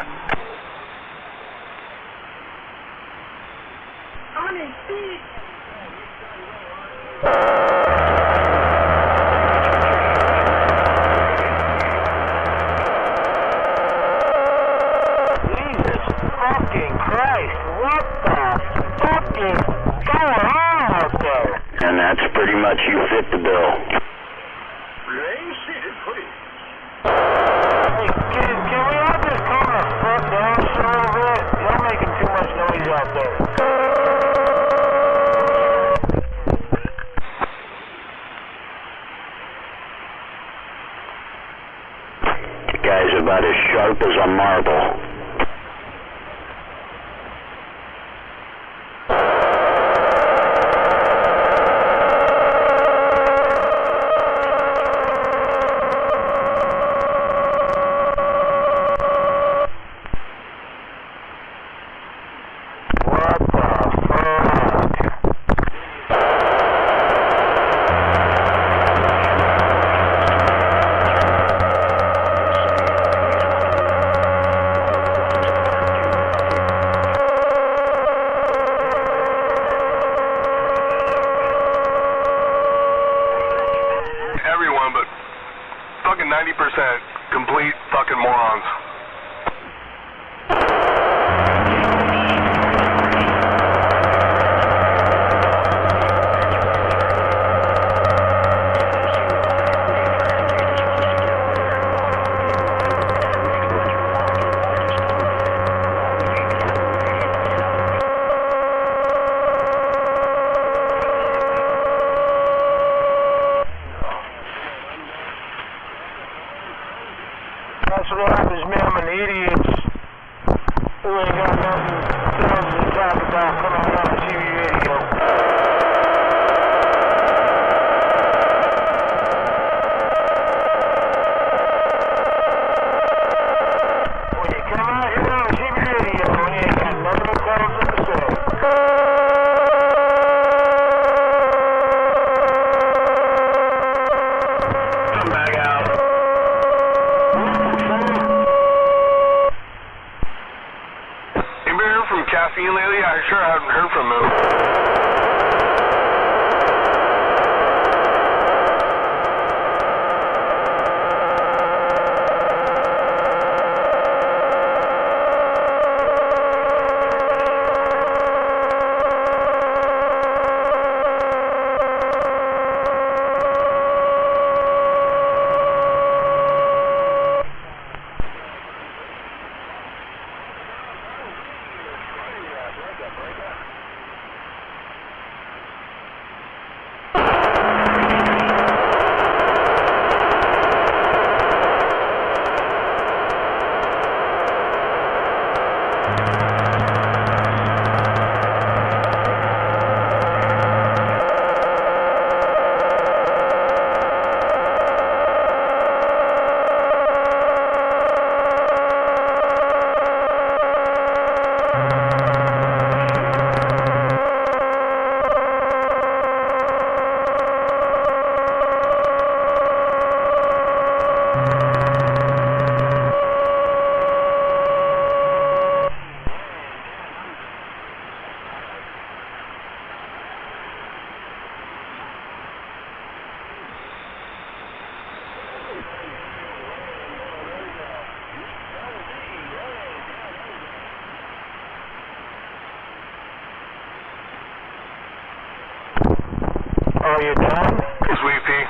On his feet. Jesus fucking Christ, what the fuck is going on out there? And that's pretty much you fit the bill. Can we all just calm the fuck down just a little bit? You're making too much noise out there. The guy's about as sharp as a marble. fucking morons. That's what happens, man, when the idiots who ain't got nothing else to talk about coming on the TV radio. When you come out here on TV radio, you ain't got nothing to say. Come back out. Anybody heard from Caffeine lately? I sure haven't heard from him. Oh, you done? Sweet pea.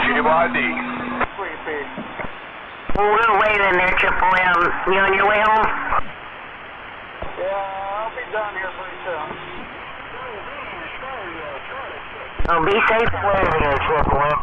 GYD. We're waiting there, Triple M. You on your way home? Yeah, I'll be done here pretty soon. Oh, be safe. Wait over there, Triple M.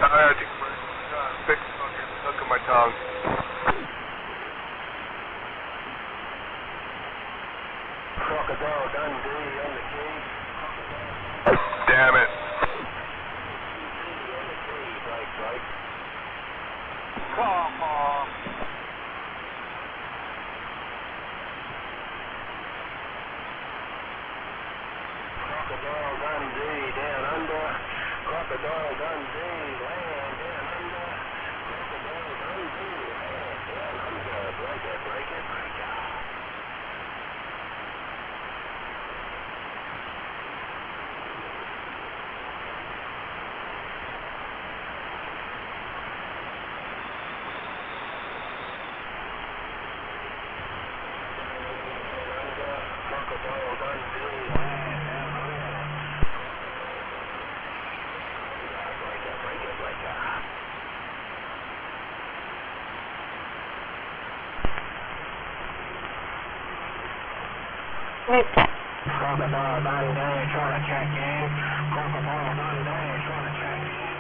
I think I'm fixing fucking hook in my tongue. Crocodile Dundee on the cage. Damn it. Come on. Crocodile Dundee down under. Crocodile Dundee land down under. Crocodile Dundee land down under. Break it, break it, break it.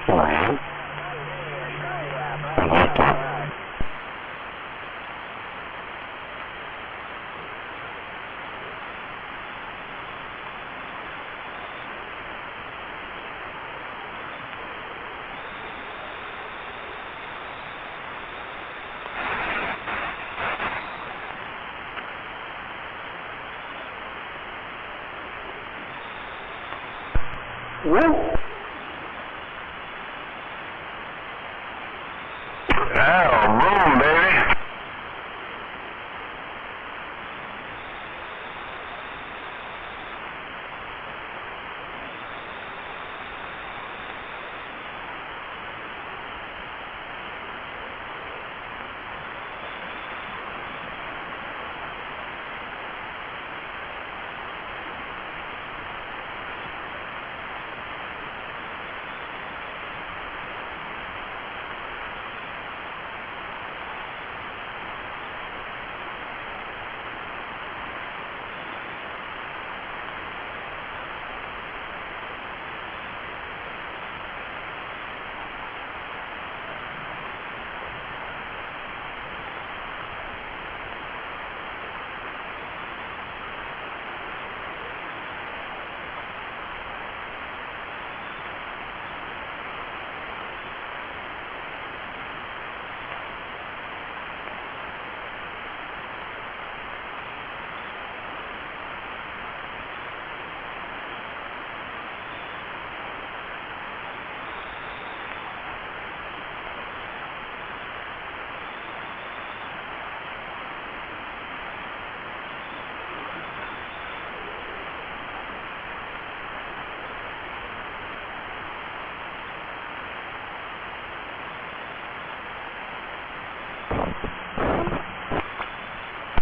Wow. I like that. Woo! Oh, boom, baby.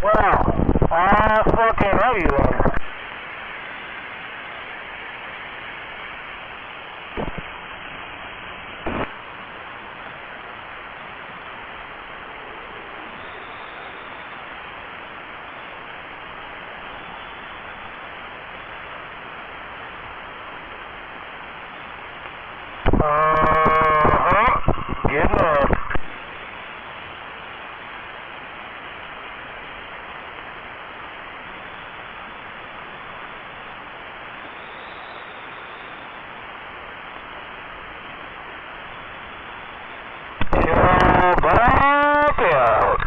Wow. I fucking love you then. Getting up. Back out.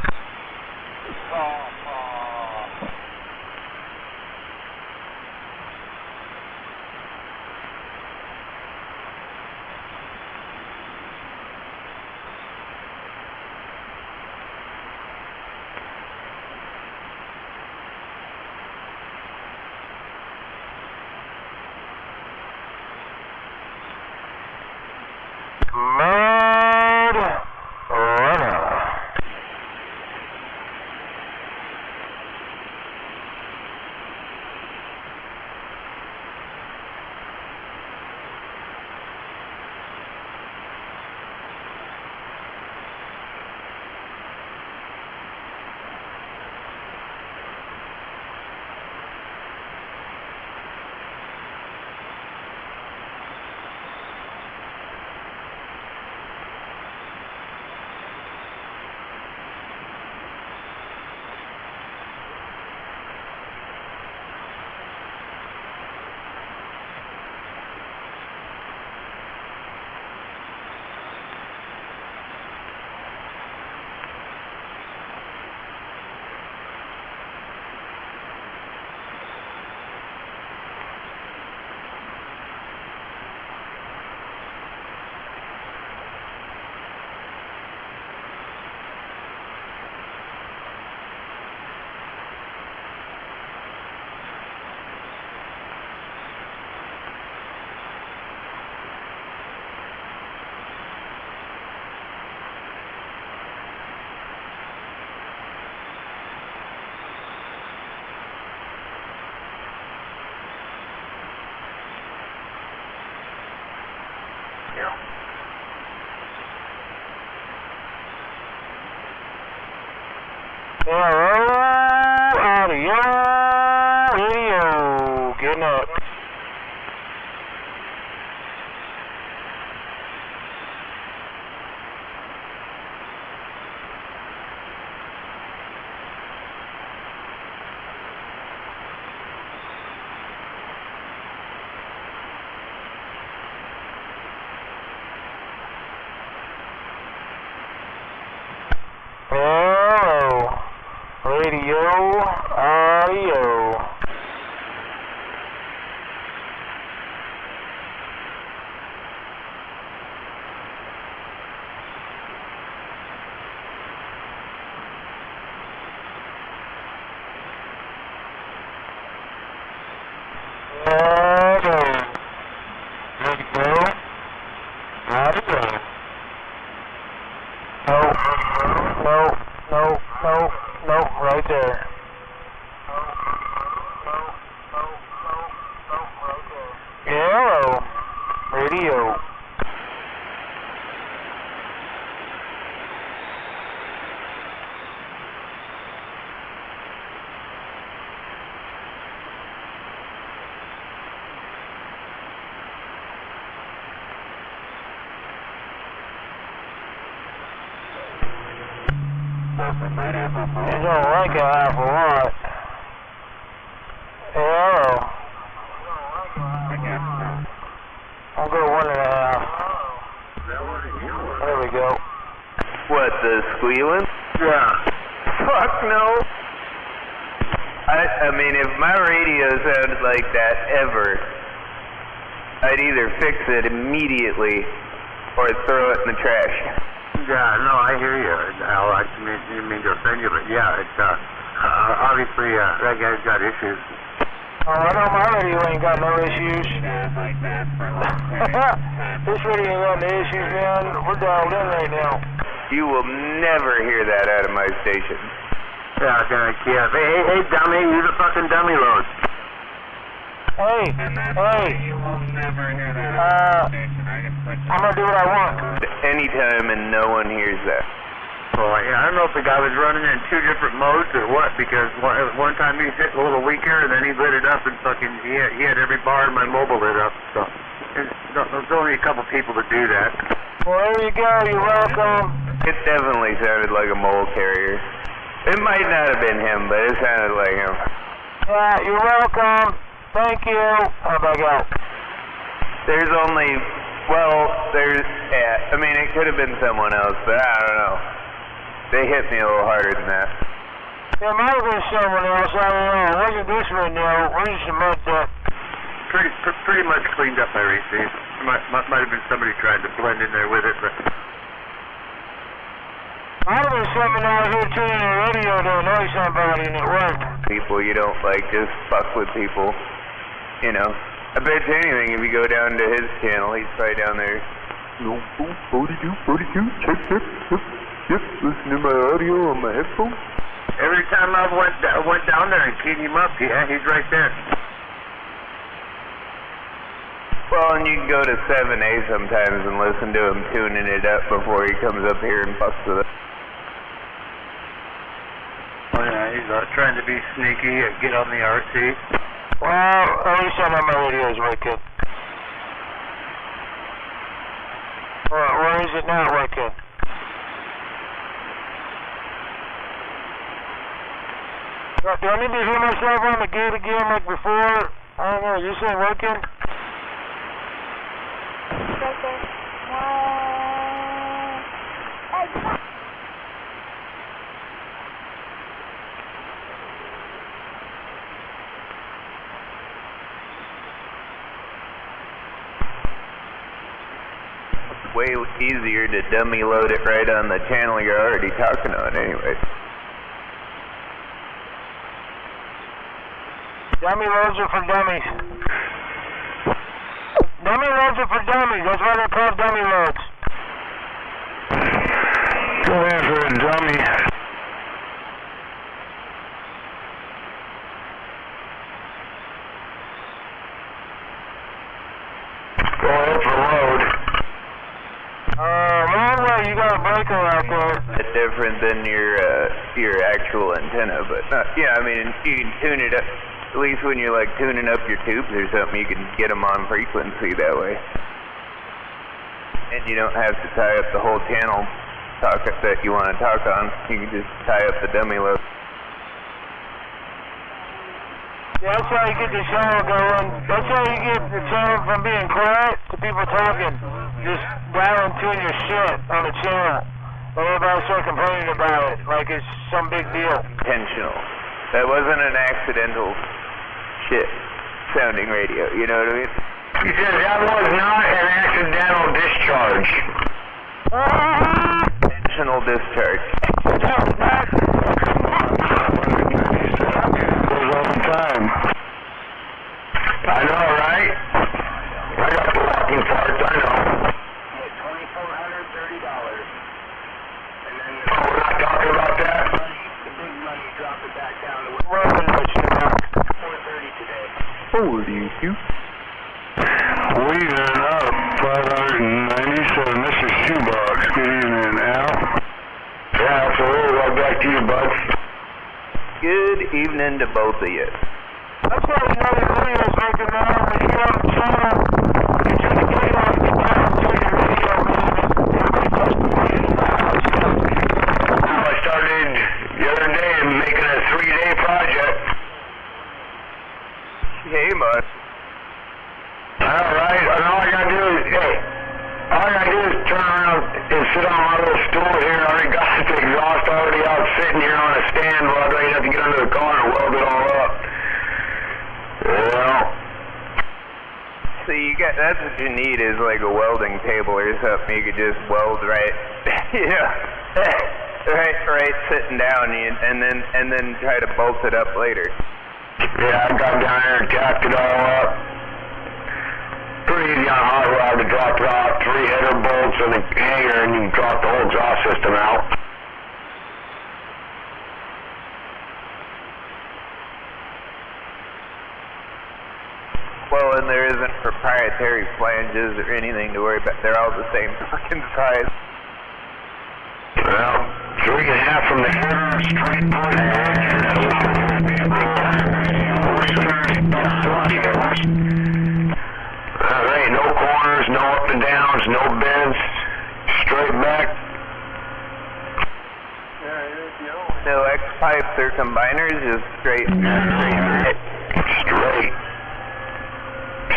Mad runner. Out of your idiot. Hello. Radio, audio. No, right there. Hello, radio. You don't like a half a lot. Hello. I'll go 1.5. There we go. What, the squealing? Yeah. Fuck no. I mean, if my radio sounded like that ever, I'd either fix it immediately or throw it in the trash. Yeah, no, I hear you, Al. I didn't mean to offend you, but yeah, it's obviously that guy's got issues. Oh, I know my radio ain't got no issues. This radio ain't got no issues, man. We're dialed in right now. You will never hear that out of my station. Yeah, yeah. Hey, dummy, use a fucking dummy load. Hey. I'm gonna do what I want. Anytime and no one hears that. Well, yeah, I don't know if the guy was running in 2 different modes or what, because one time he hit a little weaker and then he lit it up and fucking, he had every bar in my mobile lit up, so. There's only a couple people that do that. Well, there you go, you're welcome. It definitely sounded like a mole carrier. It might not have been him, but it sounded like him. Yeah, you're welcome. Thank you. How about that? There's only, I mean, it could have been someone else, but I don't know. They hit me a little harder than that. It might have been someone else, I don't know. It wasn't this one, though. We just admit that. Pretty much cleaned up, I receive. Might have been somebody trying to blend in there with it, but. Might have been someone out here tuning the radio to annoy somebody and it worked. People you don't like, just fuck with people. You know. I bet you anything, if you go down to his channel, he's probably down there. Yo, 42, check. Yep, listen to my audio on my headphones. Every time I went down there and keyed him up, yeah, he's right there. Well, and you can go to 7A sometimes and listen to him tuning it up before he comes up here and fucks with it. Oh yeah, he's trying to be sneaky and get on the RC. Well, at least I know my radio is working. Where is it not working? Do I need to hear myself on the gate again like before? I don't know, this ain't working? Way easier to dummy load it right on the channel you're already talking on anyway. Dummy loads are for dummies. Dummy loads are for dummies. That's why they're called dummy loads. Go after a dummy. Go after a load. Wrong way. You got a breaker out there. It's different than your actual antenna, but yeah, I mean, you can tune it up. At least when you're like tuning up your tubes or something, you can get them on frequency that way. And you don't have to tie up the whole channel that you want to talk on. You can just tie up the dummy load. Yeah, that's how you get the channel going. That's how you get the channel from being quiet to people talking. Just dial and tune your shit on the channel. Well, everybody start complaining about it like it's some big deal. Intentional. That wasn't an accidental shit sounding radio, you know what I mean? He says that was not an accidental discharge. Intentional discharge. Goes all the time. I know, right? I got the walking parts, I know. $2,430. And then we're not talking about that? The big money dropped it back down to $430 today. Forward, you. We are up 597. This is Shoebox. Good evening, Al. Yeah, absolutely. Right back to you, bud. Good evening to both of you. I saw another video making now. When you get on the channel, you take the plate off the top, take your video, I started the other day making a 3-day project. Hey, bud. Alright, and all I gotta do is turn around and sit on my little stool here. I already got the exhaust already out sitting here on a stand, but I don't have to get under the car and weld it all up. Well, see, that's what you need is like a welding table or something. You could just weld right, right sitting down, and then try to bolt it up later. Yeah, I got down there and tacked it all up. Pretty easy on hot rod to drop it off. 3 header bolts and a hanger, and you can drop the whole exhaust system out. Well, and there isn't proprietary flanges or anything to worry about. They're all the same fucking size. Well, 3.5 from the header, straight point. There ain't no corners, no up and downs, no bends, straight back. No X-pipes or combiners, just straight.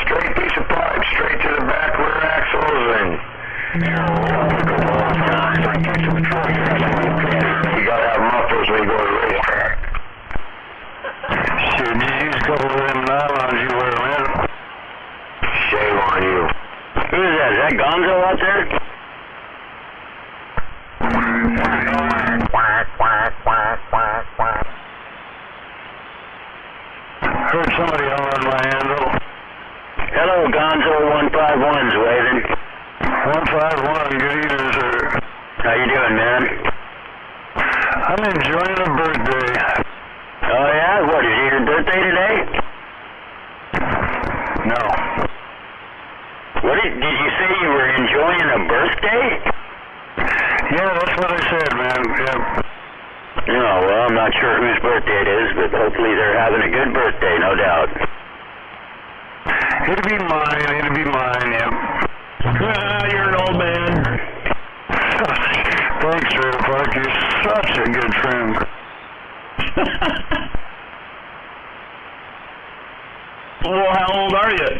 Straight piece of pipe, straight to the back rear axles, and you gotta have mufflers when you go to the racetrack. Shit, did you use a couple of them nylons you wear, man? Shame on you. Who is that? Is that Gonzo out there? Heard somebody on my handle. Hello, Gonzo 151's waving. 151, good evening, sir. How you doing, man? I'm enjoying a birthday. Oh, yeah? What, is it your birthday today? No. What did you say you were enjoying a birthday? Yeah, that's what I said, man. Yeah. Oh, well, I'm not sure whose birthday it is, but hopefully they're having a good birthday, no doubt. It'll be mine, yep. You're an old man. Thanks, Trailer Park. You're such a good friend. Well, how old are you?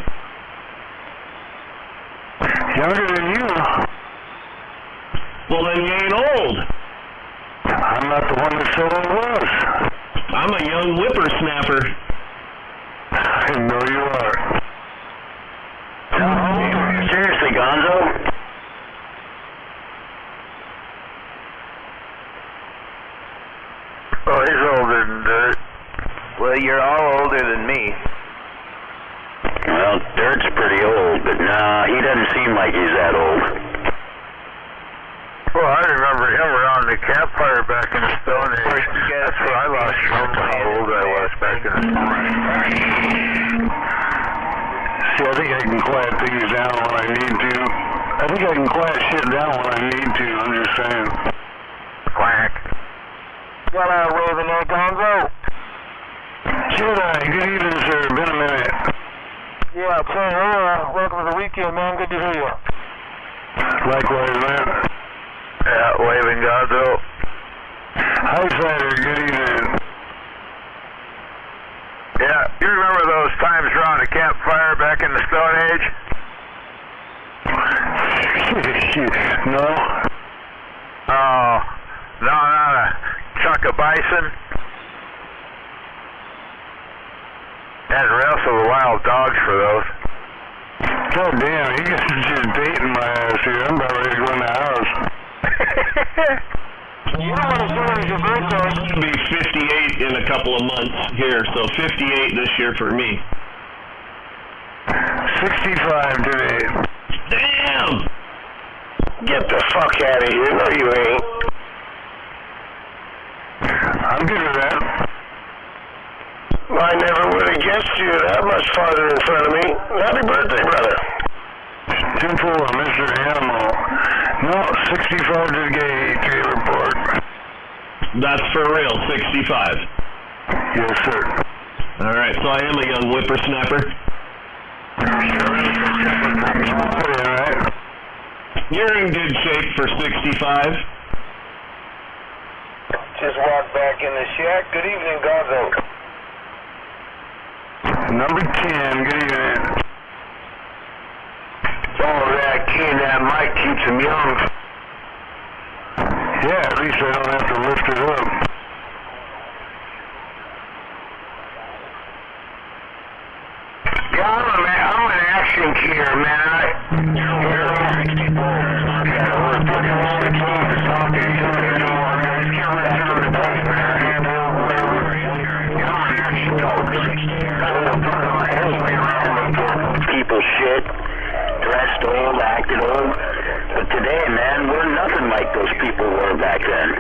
Younger than you. Well, then you ain't old. I'm not the one that said I was. I'm a young whippersnapper. I know you are. Seriously, Gonzo? Oh, he's older than Dirt. Well, you're all older than me. Well, Dirt's pretty old, but nah, he doesn't seem like he's that old. Well, I remember him around the campfire back in the Stone Age. That's where I lost track of how old I was back in the Stone Age. See, I think I can quiet things down when I need to. I think I can quiet shit down when I need to, I'm just saying. Quack. Got a waving there, Gonzo. Jedi, good evening, sir. Been a minute. Yeah, Tim, welcome to the weekend, man. Good to hear you. Likewise, man. Yeah, waving Gonzo. Hi, Slider. Good evening. Yeah, you remember those times around the campfire back in the Stone Age? No. Oh, buck of bison and wrestle the wild dogs for those. God damn, you guys are just baiting my ass here. I'm about ready to go in the house. You don't want to say your birthday. I'll be 58 in a couple of months here, so 58 this year for me. 65 today. Damn! Get the fuck out of here. No, you ain't. I'm good with that. I never would have guessed you that much farther in front of me. Happy birthday, brother. 10-4, Mr. Animal. No, 65 today, report. That's for real, 65. Yes, sir. Alright, so I am a young whippersnapper. Alright. You're in good shape for 65. Just walked back in the shack. Good evening, Gonzo. Number 10, good evening. Oh, that key and that mic keeps him young. Yeah, at least I don't have to lift it up. Yeah, I'm an action keyer, man. People shit, dressed old, acted old. But today, man, we're nothing like those people were back then.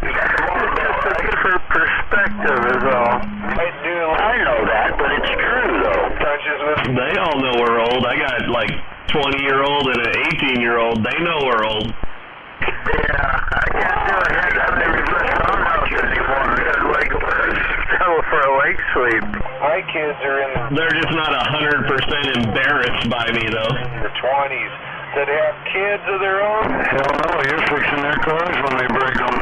Just a different perspective is all. I know that, but it's true, though. They all know we're old. I got like 20-year-old and an 18-year-old. They know we're old. Yeah, I can't do it. I've never listened on my kids anymore. Like, settle for a lake sweep. My kids are in They're just not 100% embarrassed by me, though. the 20s that have kids of their own. Hell no, you're fixing their cars when they break them.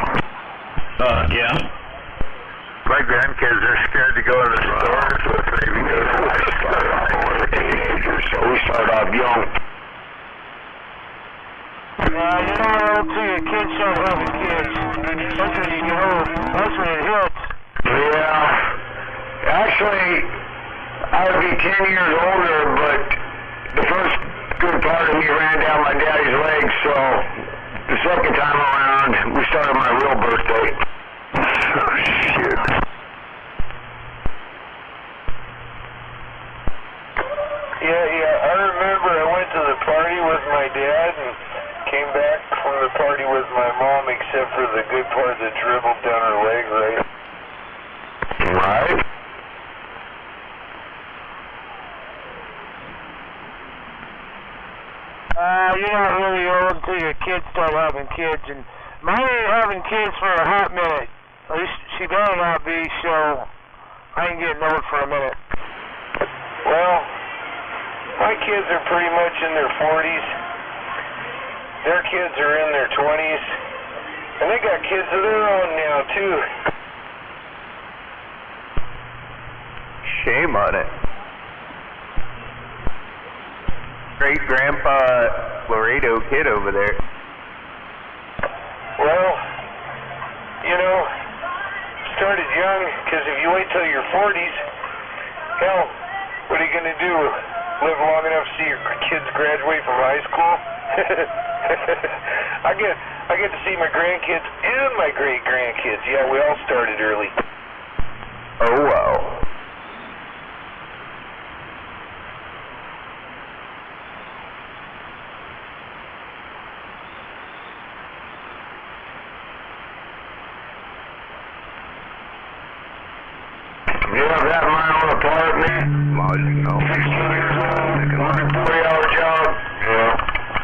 Yeah. My grandkids are scared to go to the stores with me because we start off young. You don't see your kids start having kids. That's when you get old. That's when it hits. Yeah. Actually, I would be 10 years older, but the first good part of me ran down my daddy's legs, so the second time around, we started my real birthday. Oh, shit. Yeah, I remember I went to the party with my dad and came back from the party with my mom, except for the good part that dribbled down her leg, right? Right? You're not really old until your kids start having kids, and mine ain't having kids for a hot minute. At least she better not be, so I ain't getting old for a minute. Well, my kids are pretty much in their 40s. Their kids are in their 20s. And they got kids of their own now, too. Shame on it. Great Grandpa Laredo kid over there. Well, you know, started young, because if you wait till your 40s, hell, what are you going to do? Live long enough to see your kids graduate from high school? I get to see my grandkids and my great-grandkids. Yeah, we all started early. Oh, wow. Yeah, that mile apart, man. Logic, no. 16 years old, working 40-hour job. Yeah,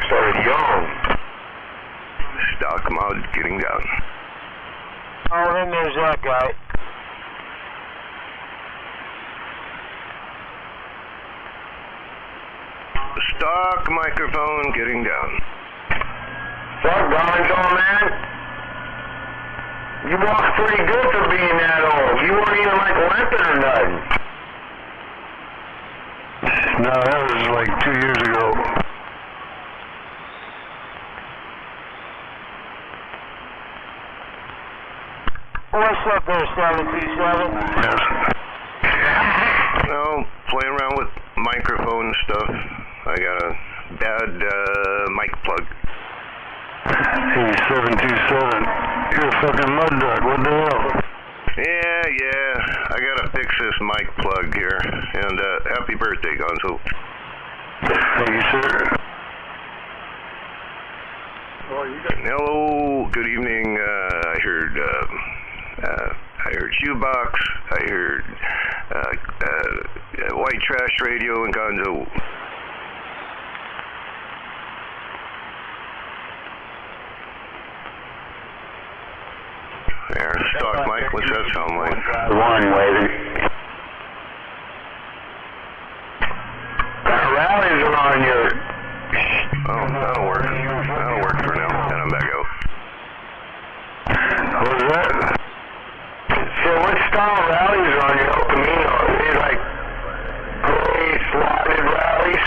started young. Stock mode getting down. Oh, then there's that guy. Stock microphone getting down. What's up, Gonzo, man? You walk pretty good for being that old. You weren't even like limping or nothing. No, that was like 2 years ago. What's up there, 727? Yes. Well, playing around with microphone stuff. I got a bad mic plug. Hey, 727. You're a fucking mud duck. What the hell? Yeah. I gotta fix this mic plug here. And happy birthday, Gonzo. Thank you, sir. Hello, good evening. I heard Shoebox. I heard White Trash Radio and Gonzo. There, stock mic. What's that sound like? One waving. Rallies are on your... Oh, that'll work. That'll work for now. And I'm back out. What was that? So what style rallies are on your El Camino? Are they like gray slotted rallies?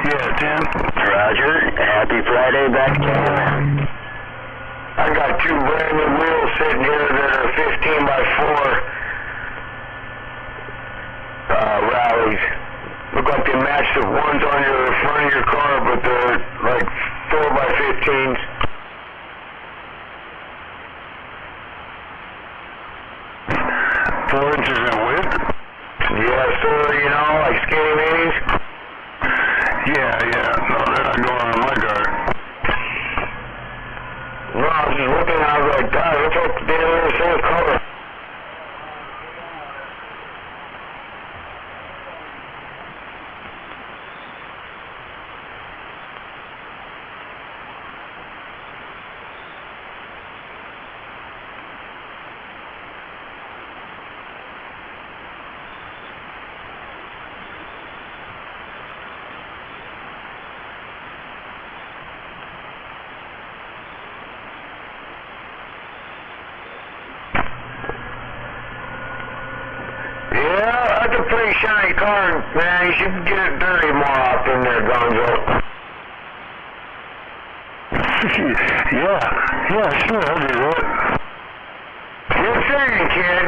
Yeah, Tim. Roger. Happy Friday back to you, man. I got two brand new wheels sitting here that are 15 by 4 rallies. Look like they match the ones on your front of your car, but they're like 4 by 15s. Four inches in width? Yeah, so, you know, like skinny minis? Yeah. No, they're not going on my car. No, I was just looking and I was like, God, looks like they're the same color. Pretty shiny car, man. You should get it dirty more often there, Gonzo. yeah, sure, I'll do that. You're saying, kid?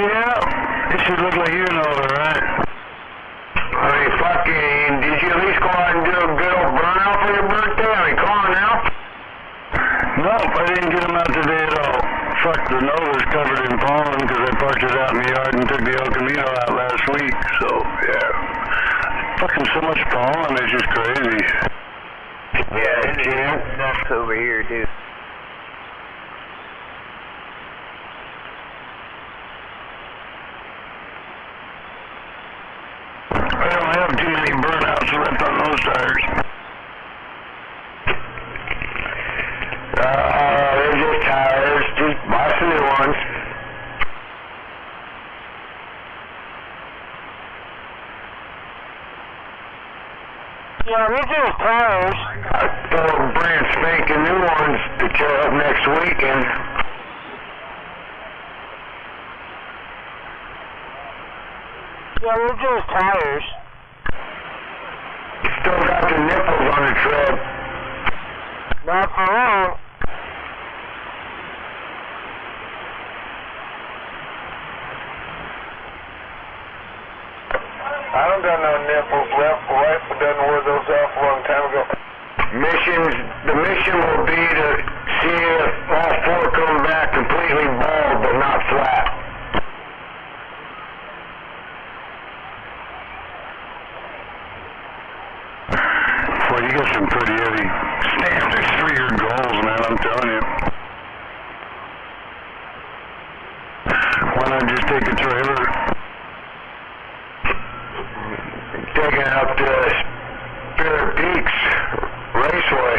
Yeah, it should look like you know it, right? I mean, fucking, did you at least go out and do a good old burnout for your birthday? I mean, come on now. Nope, I didn't get them out today at all. Fuck, the Nova's covered in pollen because I parked it out in the yard and took the El Camino out last week, so, yeah. Fucking so much pollen, it's just crazy. Yeah, Jim. That's over here, dude. I don't have too many burnouts left on those tires. They're just tires. Just buy some new ones. Yeah, they're just tires. I throw brand spanking new ones to tear up next weekend. Yeah, they're just tires. Still got the nipples on the tread. Not for long. I don't got no nipples left. My wife done wore those off a long time ago. The mission will be to see if all four come back completely bald but not flat. Well, you got some pretty heavy standards for your goals, man, I'm telling you. Why not just take a trailer? Taking it up to Spirit Peaks Raceway.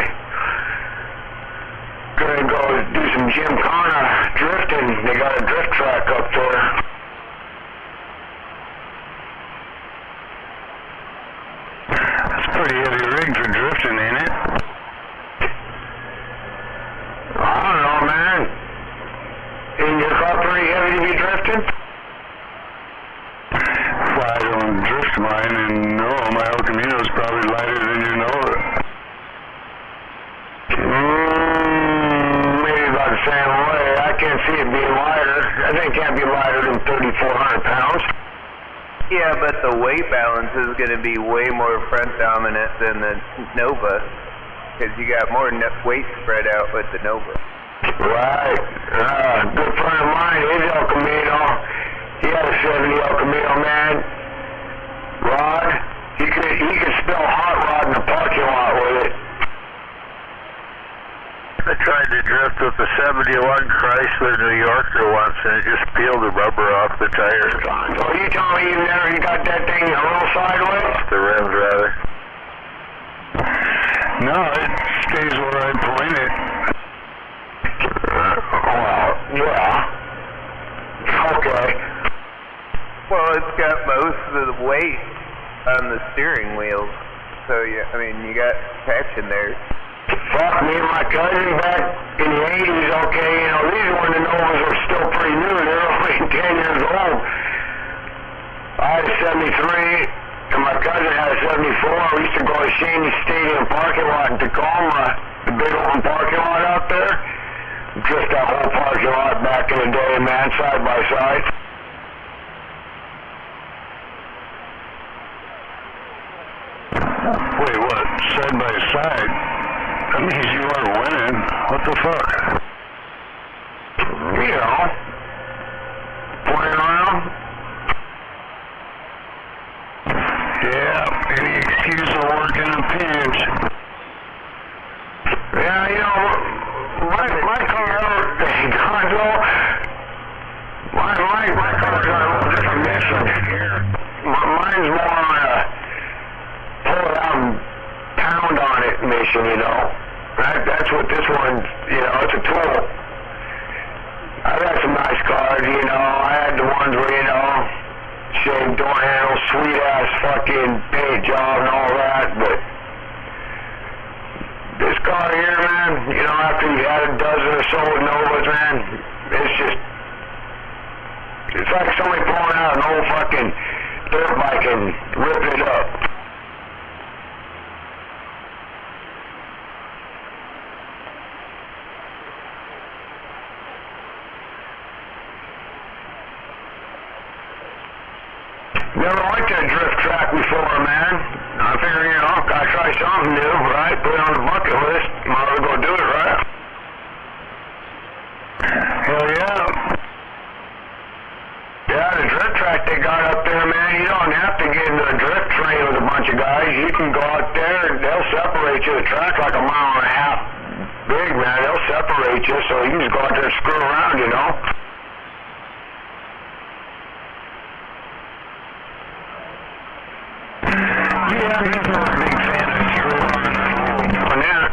Gonna go do some Gymkhana drifting. They got a drift track up there. That's a pretty heavy rig for drifting, ain't it? I don't know, man. Isn't your car pretty heavy to be drifting? Well, I don't drift mine, and no, my El Camino's probably lighter than you know it. same way. I can't see it being lighter. I think it can't be lighter than 3,400 pounds. Yeah, but the weight balance is going to be way more front dominant than the Nova, because you got more weight spread out with the Nova. Right. Good friend of mine, his El Camino. He had a 70 El Camino, man. Rod, he could spell hot rod in the parking lot with it. I tried to drift with the 71 Chrysler New Yorker once, and it just peeled the rubber off the tires. So you tell me you got that thing a little sideways? The rims, rather. No, it stays where I point it. Well, yeah. Okay. Well, it's got most of the weight on the steering wheels, so I mean, you got traction there. Fuck, me and my cousin back in the 80s, okay, you know, these when the Novas were still pretty new, they were only 10 years old. I had a 73, and my cousin had a 74. We used to go to Shaney Stadium parking lot in Tacoma, the big open parking lot out there. Just that whole parking lot back in the day, man, side by side. Wait, what? Side by side? That means you weren't winning. What the fuck? You know, playing around. Yeah, any excuse to work in a pinch. Yeah, you know, my car, Gonzo, my car's got a little different mission. Mine's more on a pull it out and pound on it mission, you know. That's what this one, you know, it's a tool. I've had some nice cars, you know. I had the ones where, you know, shaved door handles, sweet ass fucking paint job and all that, but this car here, man, you know, after you had a dozen or so with Novas, man, it's like somebody pulling out an old fucking dirt bike and ripping it up. Never went to a drift track before, man. I figure, you know, gotta try something new, right? Put it on the bucket list. Might as well go do it, right? Hell yeah. Yeah, the drift track they got up there, man, you don't have to get into a drift train with a bunch of guys. You can go out there and they'll separate you. The track's like a mile and a half big, man. They'll separate you, so you can just go out there and screw around, you know? Yeah, I'm just not a big fan of screwing on that.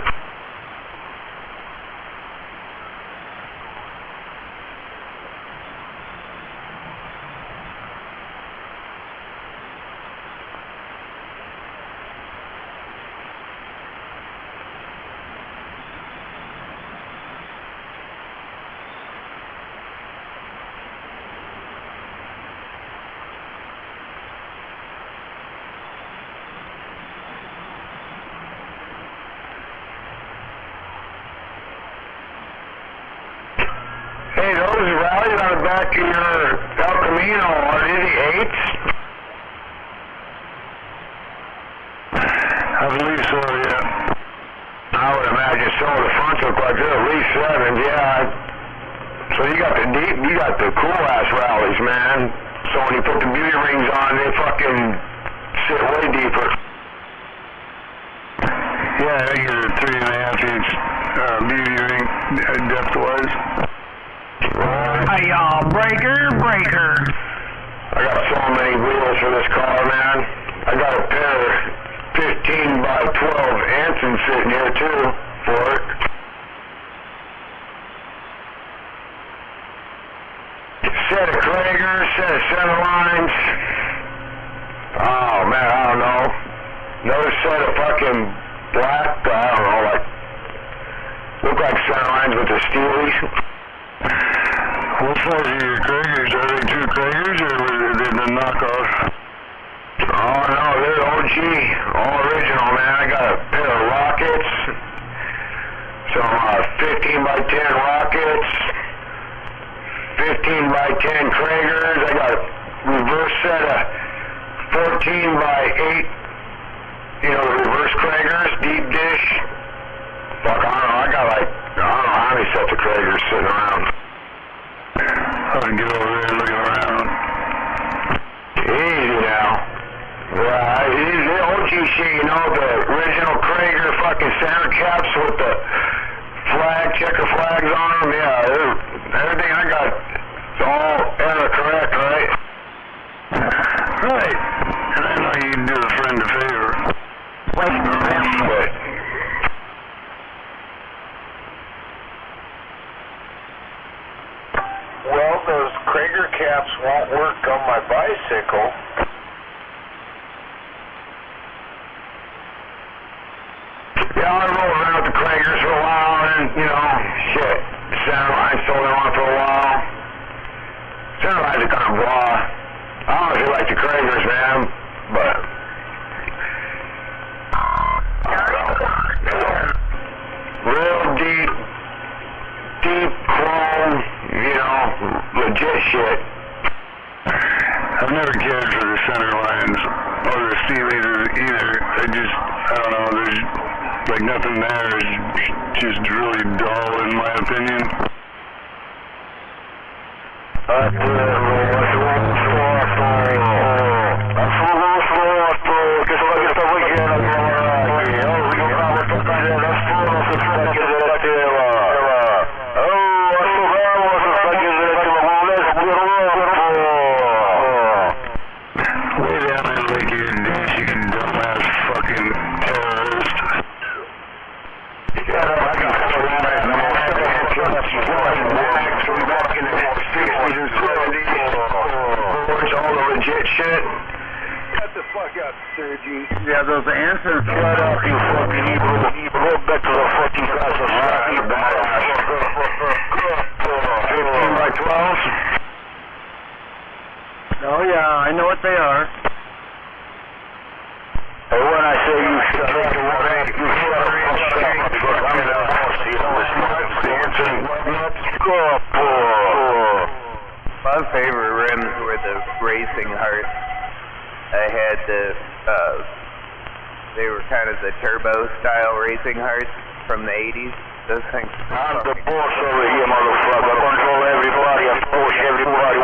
Hey, those rallies on the back of your El Camino, are they the 8s? I believe so, yeah. I would imagine so. The fronts look like they're at least 7s, yeah. So you got the cool ass rallies, man. So when you put the beauty rings on, they fucking sit way deeper. Yeah, I think it's a 3.5 inch beauty ring depth-wise. Hey, breaker. I got so many wheels for this car, man. I got a pair of 15 by 12 Ansons sitting here, too, for it. Set of Kragers, set of center lines. Oh, man, I don't know. Another set of fucking black, I don't know, like, look like center lines with the Steelies. What size are your Kragers? Are they 2 Kragers or are they the knockoff? Oh no, they're OG, all original, man. I got a pair of Rockets, some 15 by 10 Rockets, fucking Kragers. I got a reverse set of 14 by 8, you know, the reverse Kragers, deep dish. Fuck, I don't know, I got like, I don't know how many sets of Kragers sitting around. I can get over there looking around. Easy now. Right, these the OG shit, you know, the original Krager fucking center caps with the checker flags on them. Yeah, everything I got is all error correct, right? Right. And I know you can do a friend a favor. Wait. Well, those Krager caps won't work on my bicycle. Yeah, I rolled around with the Kragers for a while, and, you know, shit, Centerline sold them on for a while. Centerlines are kind of blah. I don't know if you like the Kragers, man, but... real deep chrome, you know, legit shit. I've never cared for the Centerlines or the Steelers either. I don't know, there's like nothing there. It's just really dull in my opinion. Yeah, those answers. Shut up, you fucking evil. Go back to the fucking class of 15 by 12. Oh yeah, I know what they are. And when I say you shut up, you shut up because I'm the boss. You know, the answer. My favorite rims were the Racing Heart. I had they were kind of the turbo style Racing Hearts from the 80s. Those things. I'm the boss over here, motherfucker. I control everybody. I push everybody.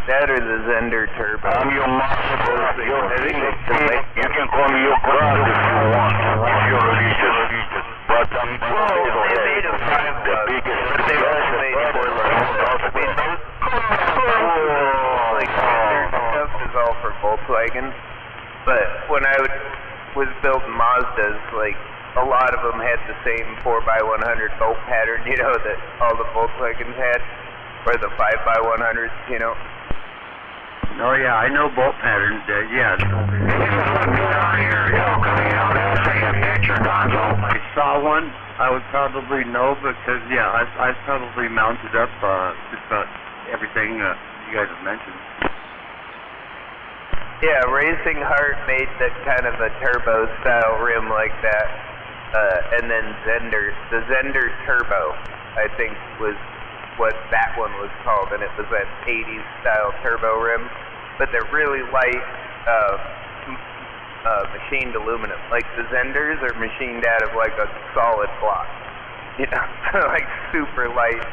That or the Zender Turbo. I'm your master. You can call me your God if you want. If you're religious. But I'm they made a five the biggest. But they also made it for like stuff is all for Volkswagen. But when I was building Mazdas, like a lot of them had the same 4x100 bolt pattern, you know, that all the Volkswagens had, or the 5x100s, you know. Oh yeah, I know bolt patterns. Yeah. I saw one. I would probably know because yeah, I probably mounted up just about everything you guys have mentioned. Yeah, Racing Heart made that kind of a turbo style rim like that, and then the Zender Turbo, I think was what that one was called, and it was that 80s style turbo rim, but they're really light, machined aluminum. Like the Zenders are machined out of like a solid block, you know, like super light.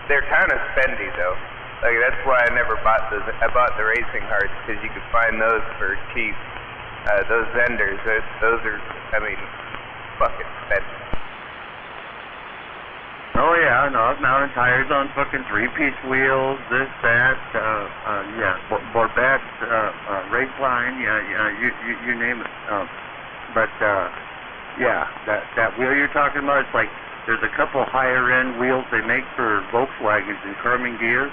They're kind of spendy though. Like that's why I never bought those. I bought the Racing Hearts because you could find those for cheap. Those Zenders, those are, I mean, fucking spendy. Oh yeah, no, I've mounted tires on fucking 3-piece wheels, this, that, yeah, Borbette, Raceline, yeah, you name it. But yeah, that wheel you're talking about, it's like there's a couple higher end wheels they make for Volkswagens and Karmann gears,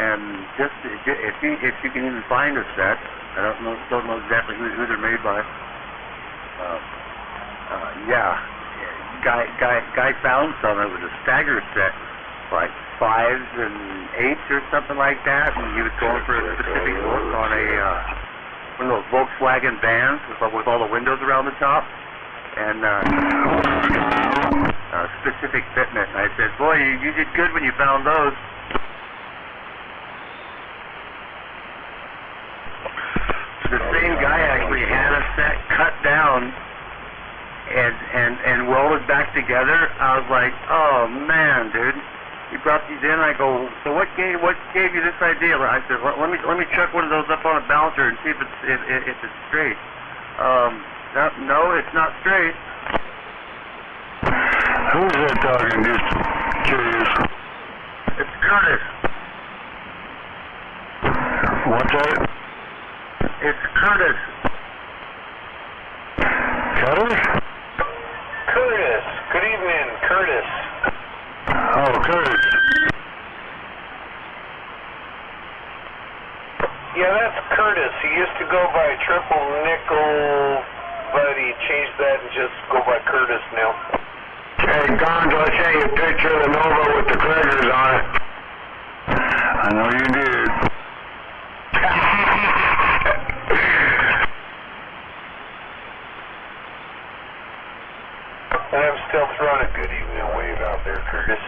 and just if you can even find a set, I don't know exactly who they're made by. Yeah. Guy found some. It was a stagger set, like 5s and 8s or something like that, and he was going for a specific look on one of those Volkswagen vans with all the windows around the top, and specific fitment. And I said, boy, you did good when you found those. The same guy actually had a set cut down and welded back together. I was like, oh man, dude, you brought these in. I go, so what gave you this idea? I said, let me chuck one of those up on a balancer and see if it's straight. No, it's not straight. Who's that talking? Just curious. It's Curtis. What's that? It's Curtis. Curtis? Curtis. Good evening, Curtis. Oh, Curtis. Yeah, that's Curtis. He used to go by Triple Nickel, but he changed that and just go by Curtis now. Hey, Gonzo, I sent you a picture of the Nova with the critters on it. I know you did. And I'm still throwing a good evening wave out there, Curtis.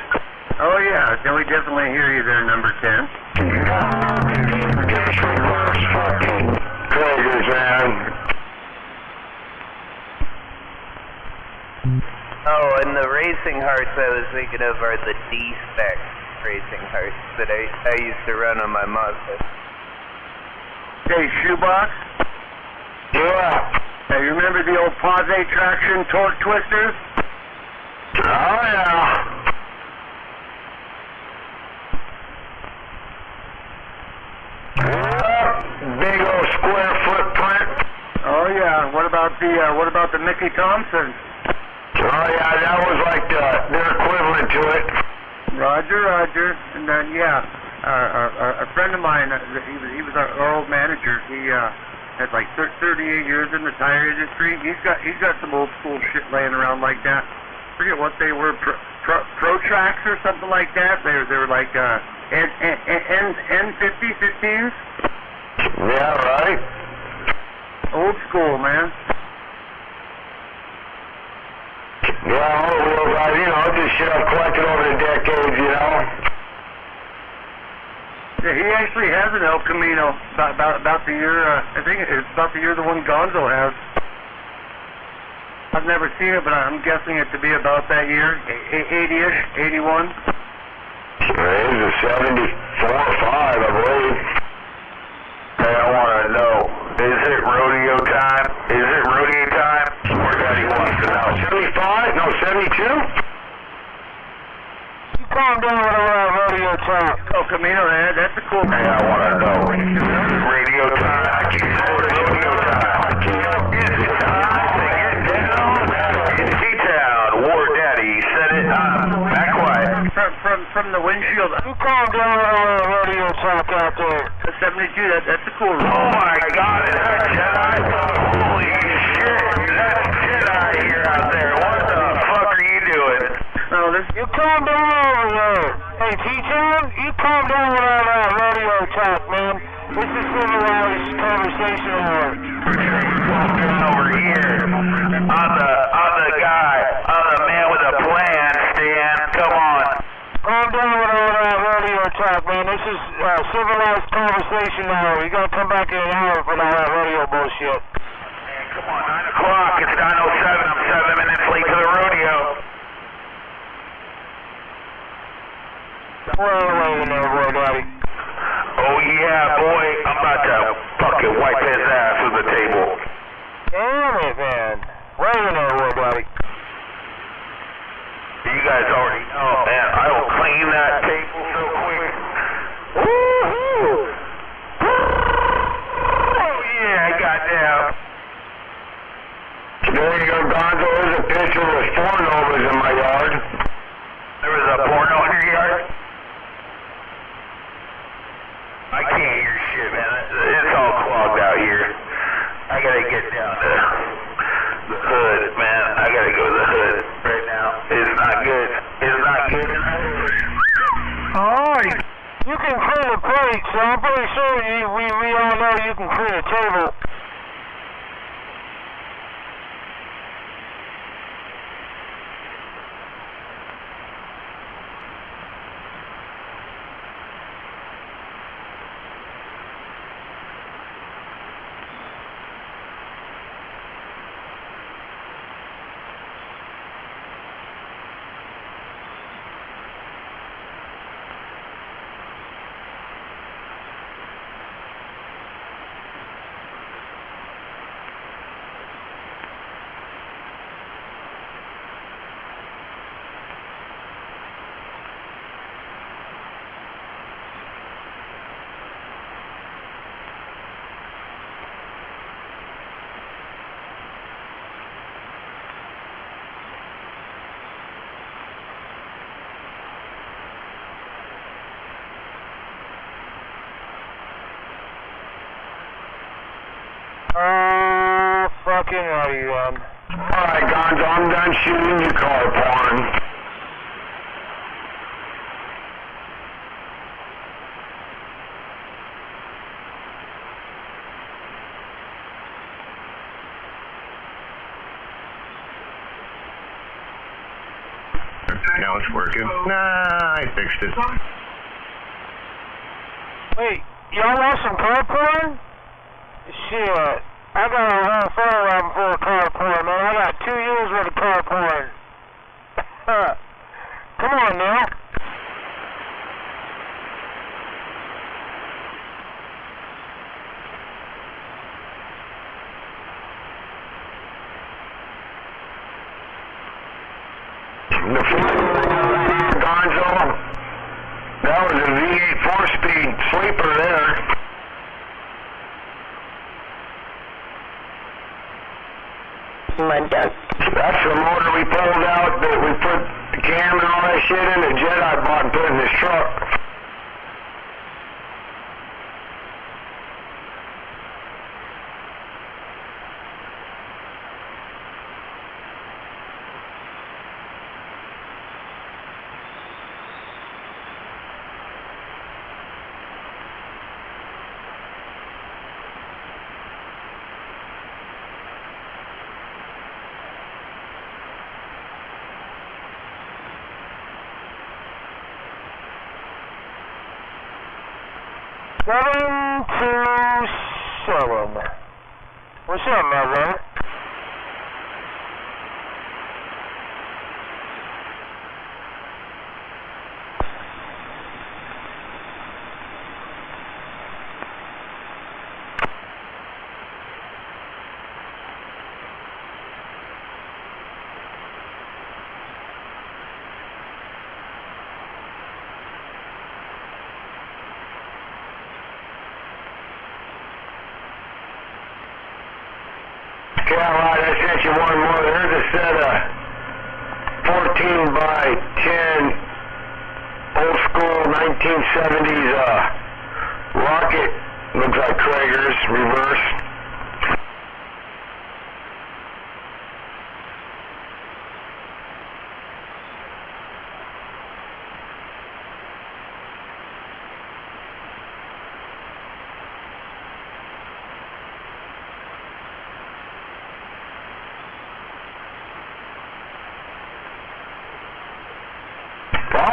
Oh yeah, can we definitely hear you there, number 10. Critters, man. Oh, and the racing hearts I was thinking of are the D-spec racing hearts that I used to run on my Mazda. Hey, Shoebox? Yeah. Hey, you remember the old Pause traction torque twisters? Oh, yeah. Big old square footprint. Oh yeah. What about the Mickey Thompson? Oh yeah, that was like their equivalent to it. Roger. And then a friend of mine, he was our old manager. He had like 38 years in the tire industry. He's got some old school shit laying around like that. Forget what they were, Pro Tracks or something like that. They were like N50 15s. Yeah, right. Old school, man. Yeah, just shit I've collected over the decades, you know. Yeah, he actually has an El Camino about the year. I think it's about the year the one Gonzo has. I've never seen it, but I'm guessing it to be about that year, 80-ish, 81. It was a 74 or 5, I believe. Hey, I want to know, is it rodeo time? Is it rodeo time? Or Daddy wants to know. 75? No, 72? You calm down with a rodeo time. Oh, Camino, that's a cool Hey, I want to know, is it radio time? I can't know it's rodeo time. Is it time to get down? In T-Town, War Daddy said it, back quiet. From the windshield. You calm down with a rodeo talk out there. 72, that's a cool road. Oh my God, is that Jedi? Holy shit, that's Jedi here out there. What the fuck are you doing? No, you calm down over there. Hey, T-Town, you calm down with all that rodeo talk, man. This is civilized conversation hour. Over here, on the man with a plan, Stan, come on. Calm down with all that rodeo talk, man. This is civilized conversation hour. You gotta come back in an hour for all that rodeo bullshit. Come on, 9 o'clock. It's 9:07. I'm 7 minutes late to the rodeo. Well, in there, boy, daddy. Oh yeah, boy. I'm about to fucking wipe his ass with the table. Damn it, man. Well, in there, boy, daddy. You guys already know, man. I will clean that table so quick. Woo-hoo! Oh yeah, goddamn. There you go, Gonzo. There's a picture with 4 Novas in my yard. There was a porno in your yard? I can't hear shit, man. It's all clogged out here. I gotta get down to the hood, man. I gotta go to the hood right now. It's not good. It's not good. Oh, Wait, so I'm pretty sure we all know you can clean a table. Fucking are you, Alright, Gonzo, I'm done shooting your car porn. Now it's working. Nah, I fixed it. Wait, y'all want some car porn? Shit. I got a whole phone album full of car porn, man. I got 2 years worth of car porn. Come on now. The Gonzo, that was a V8 4-speed sleeper there. That's the motor we pulled out that we put the cam and all that shit in, the jet I bought and put in this truck. What's up, my brother? Yeah, right, I sent you one more. There's a set of 14 by 10 old school 1970s rocket. Looks like Traeger's reverse.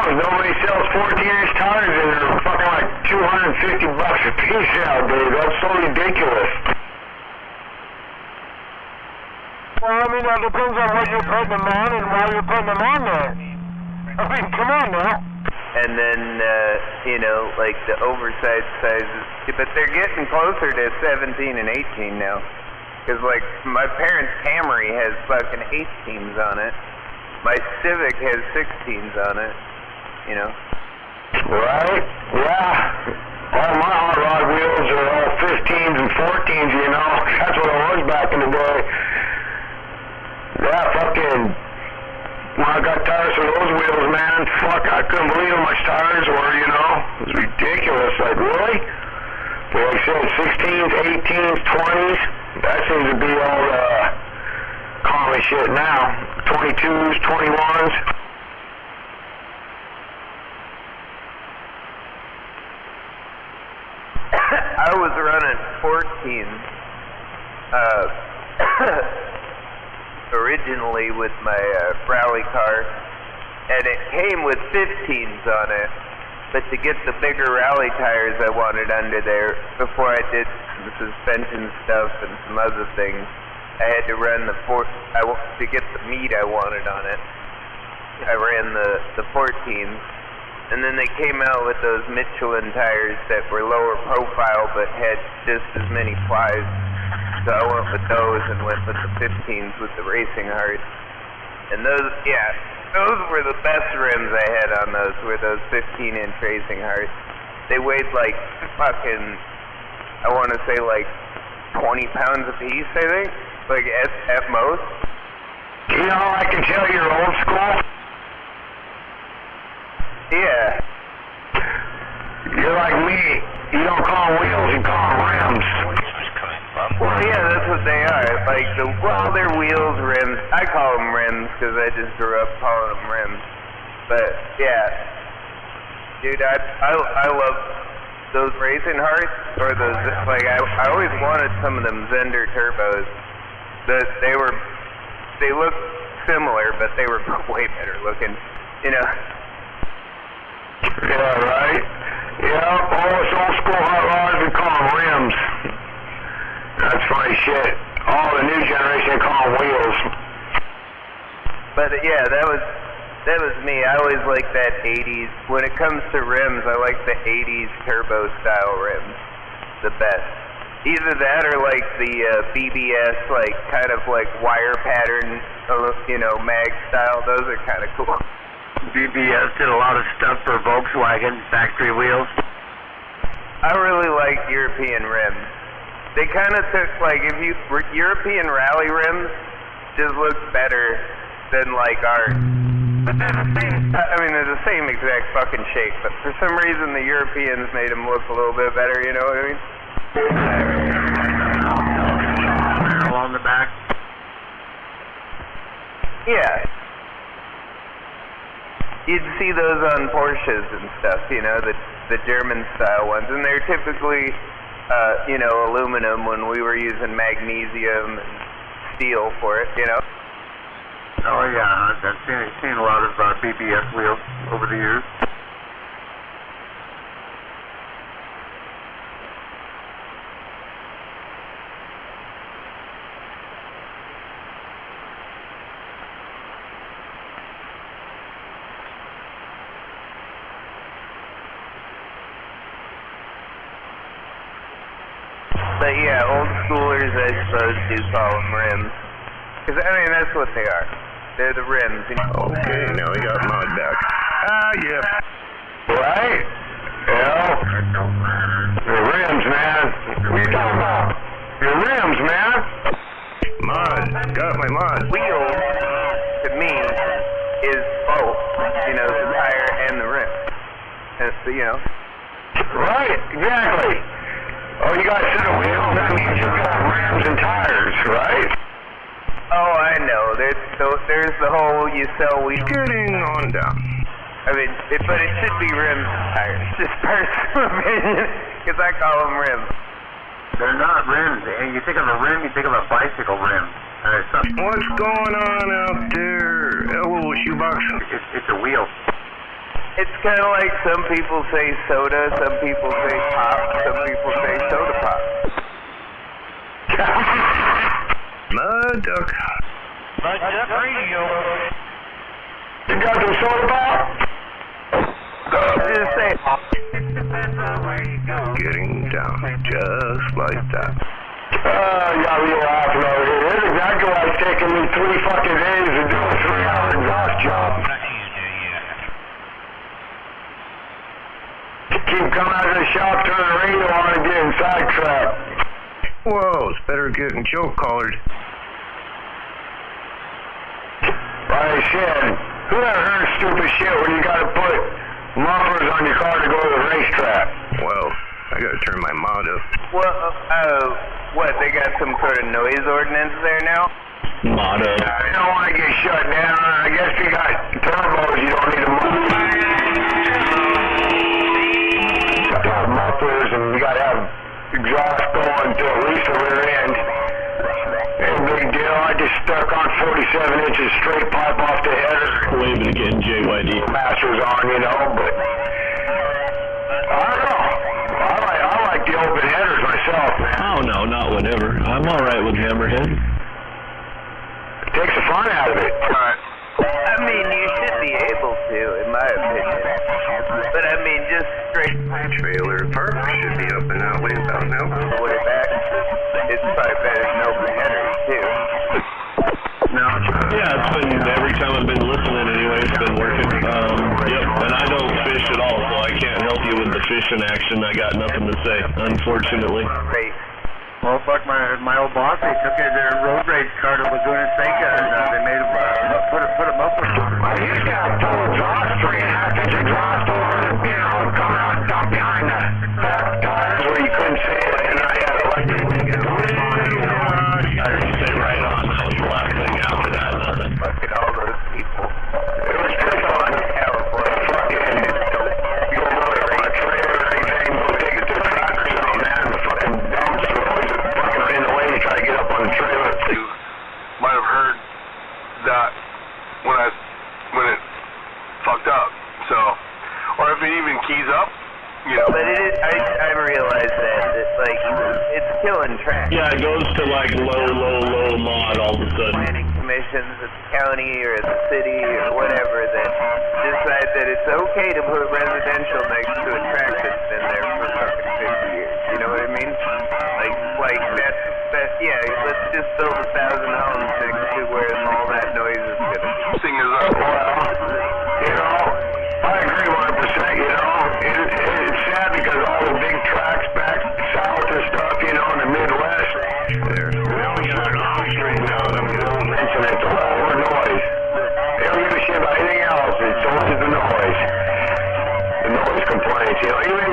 Nobody sells 14-inch tires and they're fucking like $250 a piece nowadays. That's so ridiculous. Well, I mean, that depends on what you're putting them on and why you're putting them on there. I mean, come on now. And then, you know, like the oversized sizes. But they're getting closer to 17 and 18 now. Because, like, my parents' Camry has fucking 18s on it. My Civic has 16s on it. You know? Right? Yeah. All my hot rod wheels are all 15s and 14s, you know? That's what it was back in the day. Yeah, fucking... When I got tires for those wheels, man, fuck, I couldn't believe how much tires were, you know? It was ridiculous. Like, really? But like I said, 16s, 18s, 20s, that seems to be all common shit now. 22s, 21s. 14s originally with my rally car, and it came with 15s on it. But to get the bigger rally tires I wanted under there, before I did some suspension stuff and some other things, I had to run to get the meat I wanted on it. I ran the 14s, and then they came out with those Michelin tires that were lower profile but had just as many plies. So I went with those and went with the 15s with the racing heart. And those were the best rims I had on those, were those 15-inch racing hearts. They weighed like fucking, I want to say like 20 pounds a piece, I think, like at most. You know, I can tell you're old school. Yeah. You're like me. You don't call them wheels, you call them rims. Well, yeah, that's what they are. Like, they're wheels, rims. I call them rims because I just grew up calling them rims. But, yeah. Dude, I love those racing hearts, or those, like, I always wanted some of them Zender turbos. They look similar, but they were way better looking, you know. Yeah, right? Yeah, all us old school hot rods, we call them rims. That's funny shit. All the new generation call them wheels. But yeah, that was me. I always like that 80s. When it comes to rims, I like the 80s turbo style rims the best. Either that or like the BBS, like kind of like wire pattern, you know, mag style. Those are kind of cool. BBS did a lot of stuff for Volkswagen factory wheels. I really like European rims. They kind of took, like, European rally rims just look better than like ours. I mean, they're the same exact fucking shape, but for some reason the Europeans made them look a little bit better, you know what I mean? Along the back? Yeah. You'd see those on Porsches and stuff, you know, the German style ones, and they're typically, you know, aluminum when we were using magnesium and steel for it, you know. Oh yeah, I've seen a lot of BBS wheels over the years. But yeah, old schoolers, I suppose, do call them rims. Because, I mean, that's what they are. They're the rims. You know? Okay, now we got Mod back. Yeah. Right? Yeah. Your rims, man. What are you talking about? Your rims, man. Mod. Got my mod. Wheels, to me, is both. You know, the tire and the rim. That's, you know. Right, exactly. Oh, you got a set of wheels? That means you got rims and tires, right? Oh, I know. There's the whole you sell wheels. Getting on down. I mean, but it should be rims and tires. Just personal opinion, because I call them rims. They're not rims. And you think of a rim, you think of a bicycle rim. What's going on out there? Oh, shoebox. It's a wheel. It's kind of like some people say soda, some people say pop, some people say soda pop. Mud Duck. Mud Duck Radio. You got some soda pop? Just say. Getting down just like that. You got me laughing over here. This is exactly why it's taking me 3 fucking days to do a 3-hour exhaust job. Keep coming out of the shop, turn the radio on and getting sidetracked. Whoa, it's better getting choke collared. Like I said, who ever heard stupid shit when you gotta put mufflers on your car to go to the racetrack? Well, I gotta turn my mod up. Well, what, they got some sort of noise ordinance there now? Mod up. I don't want to get shut down. I guess if you got turbos, you don't need a muffler. Mufflers, and you gotta have exhaust going to 7 inches straight pipe off the header. Waving again, JYD. Masters on, you know, but I don't know. I like the open headers myself, man. Oh, no, not whatever. I'm all right with Hammerhead. It takes the fun out of it. Alright. I mean, you should be able to, in my opinion. But I mean, just straight Trailer park should be open that way about now. the way back. It's probably better than open headers, too. No. Yeah, it's been, every time I've been listening anyway, it's been working. Yep, and I don't fish at all, so I can't help you with the fishing action. I got nothing to say, unfortunately. Great. Well, fuck, my old boss, they took their road rage car to Laguna Seca, and they made him put him up with it. He's got full exhaust, 3.5 inch exhaust on, you know, coming out and dump behind the back tires where you couldn't see it, and I had electric windows on it, you know. I heard you say right on. That was the last thing after that. Nothing. Fucking all those people. It was pretty fun. California. Fucking, you go over there on a trailer or anything, go take it to the track or something, man. The fucking dumps are always fucking in the way to try to get up on the trailer. You might have heard that when it fucked up. So, or if it even keys up, you know. But it is, I realize that, like, it's killing tracks. Yeah, it goes to like low mod all of a sudden. Planning commissions at the county or at the city or whatever that decide that it's okay to put residential next to a track that's been there for fucking 50 years. You know what I mean? Like that, yeah, let's just build 1,000 homes next to where all that noise is gonna be. Thing is up. You know, I agree 100%, you know. It's sad because all the big tracks back south and stuff, you know, in the Midwest, we only got an on-stream now, them mention it's all over noise. They don't give a shit about anything else, it's only the noise. The noise complaints, you know, even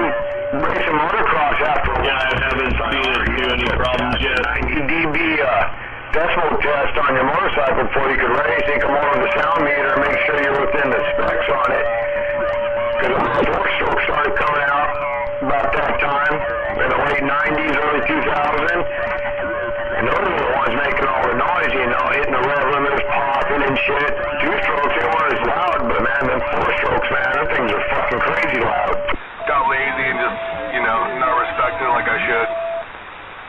racing motocross after a while. Yeah, I haven't seen it do any problems yet. 90 dB decimal test on your motorcycle before you could race. You come over the sound meter and make sure you're within the specs on it. Because the four-stroke started coming out about that time, in the late 90s, early 2000. And those are the ones making all the noise, you know, hitting the rev limiters, popping and shit. Two-strokes, they weren't as loud, but man, them four-strokes, man, them things are fucking crazy loud. Got lazy and just, you know, not respecting it like I should.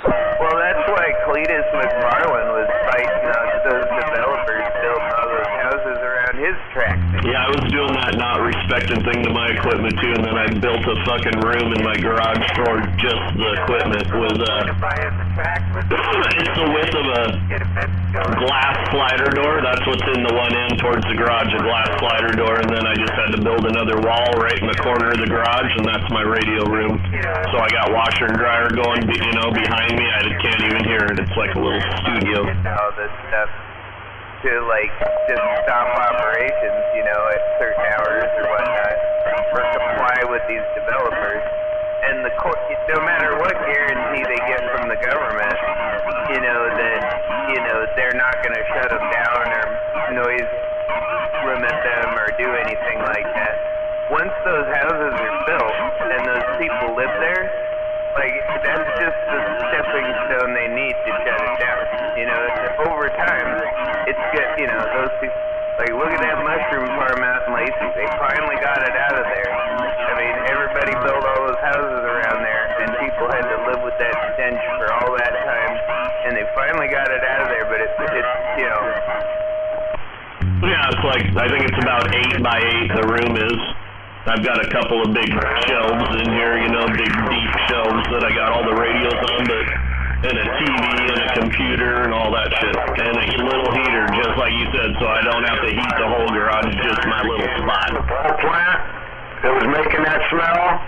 Well, that's why Cletus McFarland was fighting on those developers building all those houses around his track. Yeah, I was doing that not respecting thing to my equipment too, and then I built a fucking room in my garage for just the equipment with it's the width of a glass slider door. That's what's in the one end towards the garage, a glass slider door, and then I just had to build another wall right in the corner of the garage, and that's my radio room. So I got washer and dryer going, you know, behind me. I can't even hear it. It's like a little studio. All this stuff to, like, just stop operations, you know, at certain hours or whatnot, or comply with these developers. And the court, no matter what guarantee they get from the government, you know, that, you know, they're not going to shut them down or noise limit them or do anything like that. Once those houses are built and those people live there, like, that's just the stepping stone they need to shut it down. You know, over time, it's good, you know, those people, like, look at that mushroom farm out in Lacey. They finally got it out of there. I mean, everybody built all those houses around there, and people had to live with that stench for all that time, and they finally got it out of there, but it's you know. Yeah, it's like, I think it's about 8 by 8 the room is. I've got a couple of big shelves in here, you know, big deep shelves that I got all the radios on, but and a TV and a computer and all that shit. And a little heater, just like you said, so I don't have to heat the whole garage, just my little spot. The plant that was making that smell,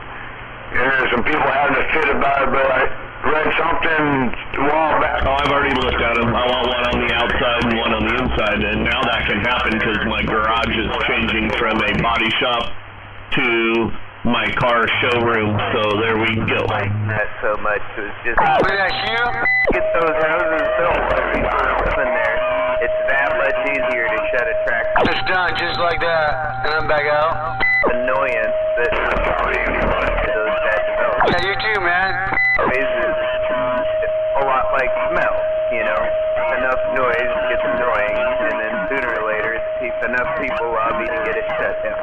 and there's some people having a fit about it, but I read something a while back. Oh, I've already looked at them. I want one on the outside and one on the inside, and now that can happen because my garage is changing from a body shop to my car showroom, so there we go. Not so much, it was just you? Get those houses built where people are living there. It's that much easier to shut a track. It's done just like that, and I'm back out. Annoyance that those bad developers. Yeah, you too, man. Noise is a lot like smell, you know. Enough noise gets annoying, and then if enough people lobby to get it shut down.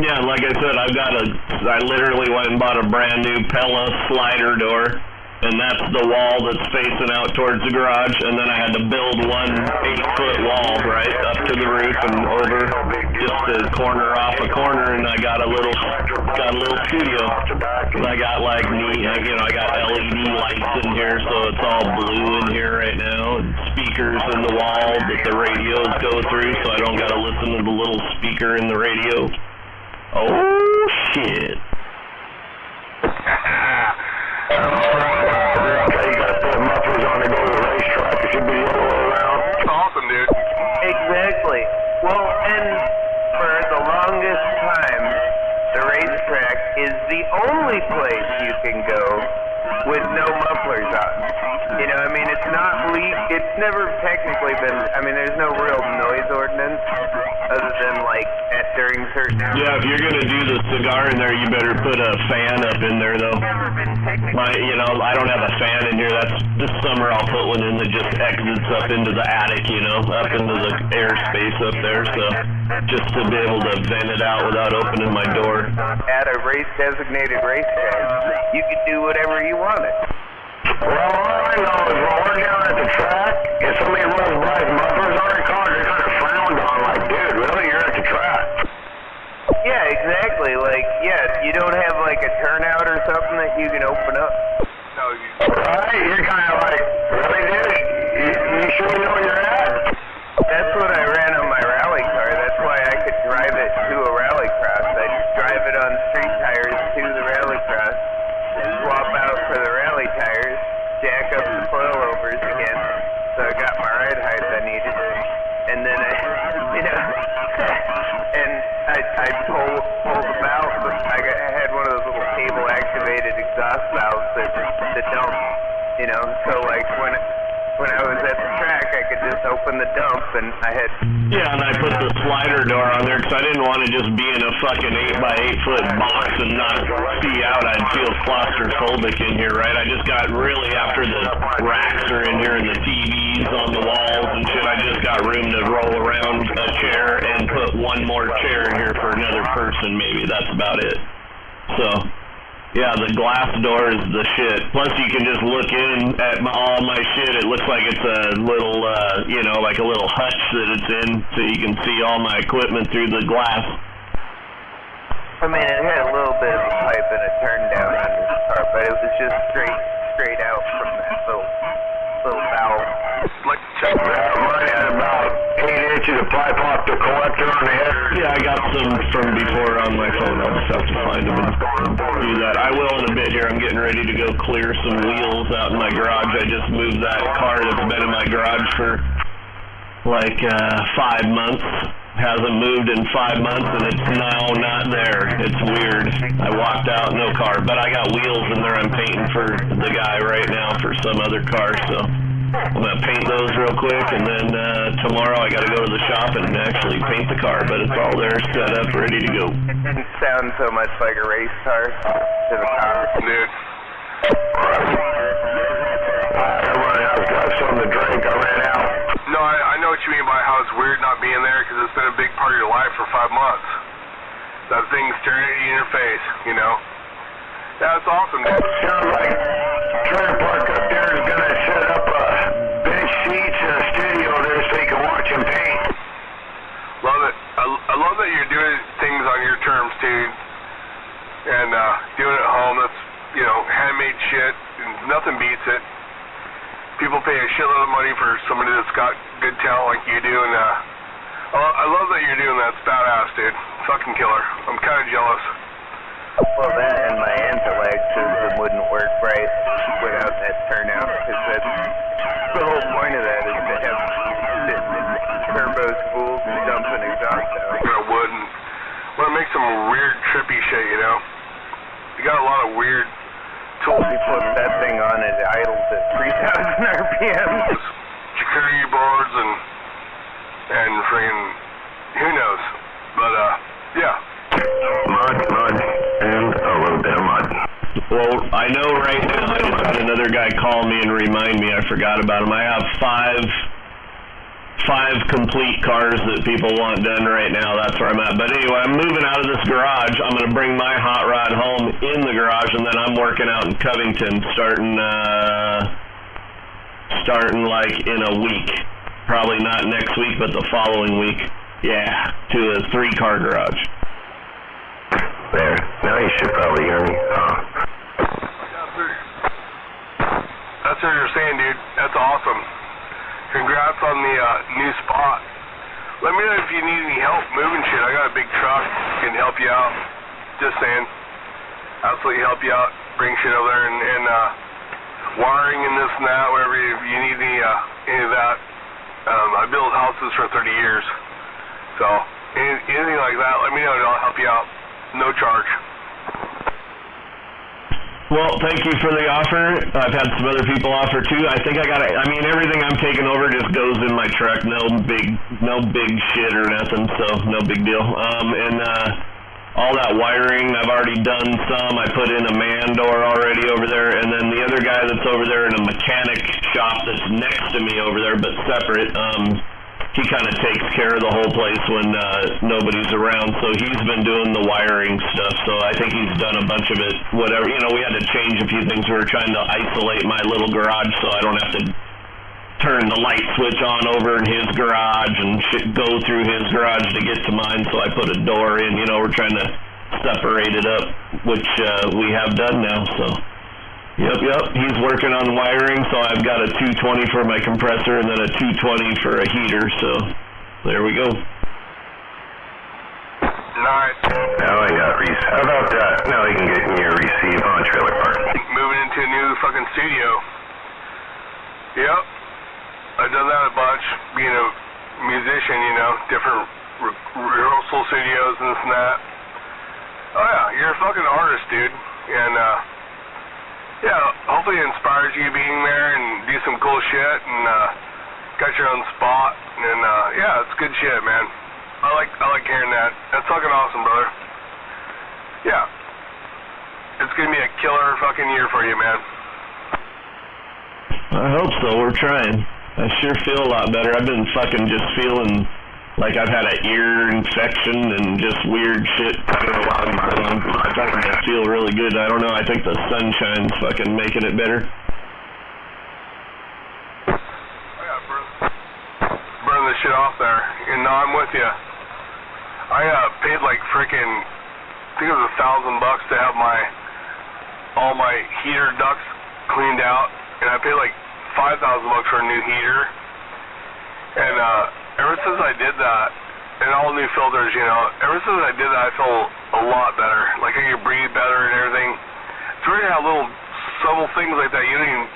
Yeah, like I said, I literally went and bought a brand new Pella slider door, and that's the wall that's facing out towards the garage, and then I had to build one 8-foot wall right up to the roof and over just to corner off a corner, and I got a little studio. And I got like I got LED lights in here, so it's all blue in here right now, and speakers in the wall that the radios go through, so I don't gotta listen to the little speaker in the radio. Oh shit. Awesome, dude. Exactly. Well, and for the longest time, the racetrack is the only place you can go with no mufflers on. You know, I mean, it's not it's never technically been, I mean, there's no real noise ordinance other than, like, during certain hours. Yeah, if you're gonna do the cigar in there, you better put a fan up in there, though. I don't have a fan in here. This summer I'll put one in that just exits up into the attic, up into the airspace up there, so just to be able to vent it out without opening my door. At a designated racetrack, you could do whatever you wanted. Well, all I know is when we're down at the track, if somebody runs by mufflers on their car, they're kind of frowned on, like, dude, really? You're at the track. Yeah, exactly. Like, yeah, you don't have, like, a turnout or something that you can open up. Right? You're kind of like, really, dude? You sure you know where you're at? That's what I ran on my rally car. That's why I could drive it to a rallycross. I drive it on street tires to the rallycross, swap out for the rally tires, jack up the coilovers again, so I got my ride height I needed, and then I pull the valve. I had one of those little cable-activated exhaust valves that dump, so like when I was at the track, I could just open the dump, and I had... Yeah, and I put the slider door on there because I didn't want to just be in a fucking 8x8-foot box and not see out. I'd feel claustrophobic in here, right? I just got really, after the racks are in here and the TVs on the walls and shit, I just got room to roll around a chair and put one more chair in here for another person, maybe. That's about it. So... yeah, the glass door is the shit. Plus, you can just look in at all my shit. It looks like it's a little, like a little hutch that it's in, so you can see all my equipment through the glass. I mean, it had a little bit of a pipe and a turn down under the car, but it was just straight out from that little valve. Like, check that. Mine had about 8 inches of pipe off the collector on the header. Yeah, I got some from before on my phone. I'll just have to find them and do that. I will in a bit here. I'm getting ready to go clear some wheels out in my garage. I just moved that car that's been in my garage for like 5 months. Hasn't moved in 5 months, and it's now not there. It's weird. I walked out, no car, but I got wheels in there. I'm painting for the guy right now for some other car, so I'm going to paint those real quick, and then tomorrow I got to go to the shop and actually paint the car, but it's all there set up, ready to go. It didn't sound so much like a race car to the car. Dude. I've got something to drink. I ran out. No, I know what you mean by how it's weird not being there because it's been a big part of your life for 5 months. That thing staring at you in your face, Yeah, it's awesome, dude. Sounds like Trailer Park up there is going to set up bench seats and a studio there so you can watch him paint. Love it. I love that you're doing things on your terms, dude. And doing it at home, that's, handmade shit. Nothing beats it. People pay a shitload of money for somebody that's got good talent like you do, and I love that you're doing that. It's badass, dude. Fucking killer. I'm kind of jealous. Well, that and my intellect system wouldn't work right without that turnout, because that's the whole point of that is to have turbo spools and dump an exhaust out. I would, and want to make some weird, trippy shit, You got a lot of weird tools. You put that thing on, it idles at 3,000 RPM. Security boards and friggin' who knows. But, yeah. Mud, and a little bit of mud. Well, I know right now I just had another guy call me and remind me I forgot about him. I have 5 complete cars that people want done right now. That's where I'm at. But anyway, I'm moving out of this garage. I'm going to bring my hot rod home in the garage, and then I'm working out in Covington starting like in a week. Probably not next week, but the following week. Yeah, to a 3-car garage. There. Now you should probably hear me. That's what you're saying, dude. That's awesome. Congrats on the new spot. Let me know if you need any help moving shit. I got a big truck. Can help you out. Just saying. Absolutely help you out. Bring shit over there and wiring and this and that, whatever you need any of that. I built houses for 30 years. So anything like that, let me know and I'll help you out. No charge. Well, thank you for the offer. I've had some other people offer too. I think everything I'm taking over just goes in my truck. No big shit or nothing, so no big deal. All that wiring, I've already done some. I put in a man door already over there, and then the other guy that's over there in a mechanic shop that's next to me over there, but separate, he kind of takes care of the whole place when nobody's around, so he's been doing the wiring stuff, so I think he's done a bunch of it, whatever. You know, we had to change a few things. We were trying to isolate my little garage so I don't have to turn the light switch on over in his garage and go through his garage to get to mine, so I put a door in. You know, we're trying to separate it up, which we have done now, so... Yep, he's working on wiring, so I've got a 220 for my compressor and then a 220 for a heater, so there we go. Nice. Now I got receive. How about that? Now you can get me a receive on trailer park. Moving into a new fucking studio. Yep. I've done that a bunch, being a musician, you know, different rehearsal studios and this and that. Oh yeah, you're a fucking artist, dude. And yeah, hopefully it inspires you being there and do some cool shit and got your own spot and yeah, it's good shit, man. I like hearing that. That's fucking awesome, brother. Yeah. It's gonna be a killer fucking year for you, man. I hope so. We're trying. I sure feel a lot better. I've been fucking just feeling like I've had an ear infection and just weird shit. I'm starting to feel really good. I don't know. I think the sunshine's fucking making it better. Burn the shit off there. And no, I'm with you. I paid like freaking, I think it was $1,000 to have all my heater ducts cleaned out, and I paid like $5,000 for a new heater. And ever since I did that, and all new filters, you know, ever since I did that, I feel a lot better. Like I can breathe better and everything. It's weird how little subtle things like that you don't even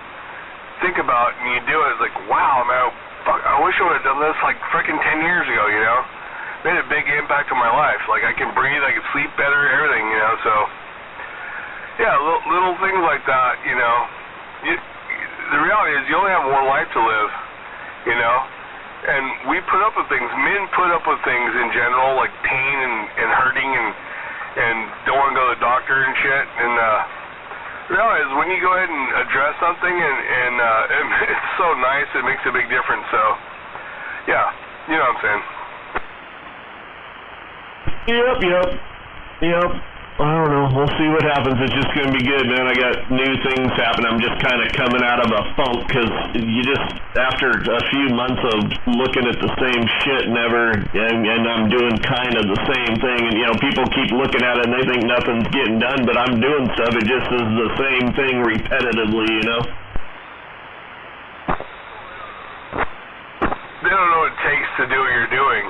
think about, and you do it. It's like, wow, man, fuck, I wish I would have done this like freaking 10 years ago, you know? Made a big impact on my life. Like I can breathe, I can sleep better, everything, you know, so. Yeah, little things like that, you know. The reality is you only have one life to live, you know? And we put up with things. Men put up with things in general, like pain and hurting and don't want to go to the doctor and shit. And the reality is when you go ahead and address something and it's so nice, it makes a big difference. So, yeah, you know what I'm saying. Yep. I don't know. We'll see what happens. It's just going to be good, man. I got new things happening. I'm just kind of coming out of a funk because you just, after a few months of looking at the same shit and I'm doing kind of the same thing. And, you know, people keep looking at it and they think nothing's getting done, but I'm doing stuff. It just is the same thing repetitively, you know? They don't know what it takes to do what you're doing,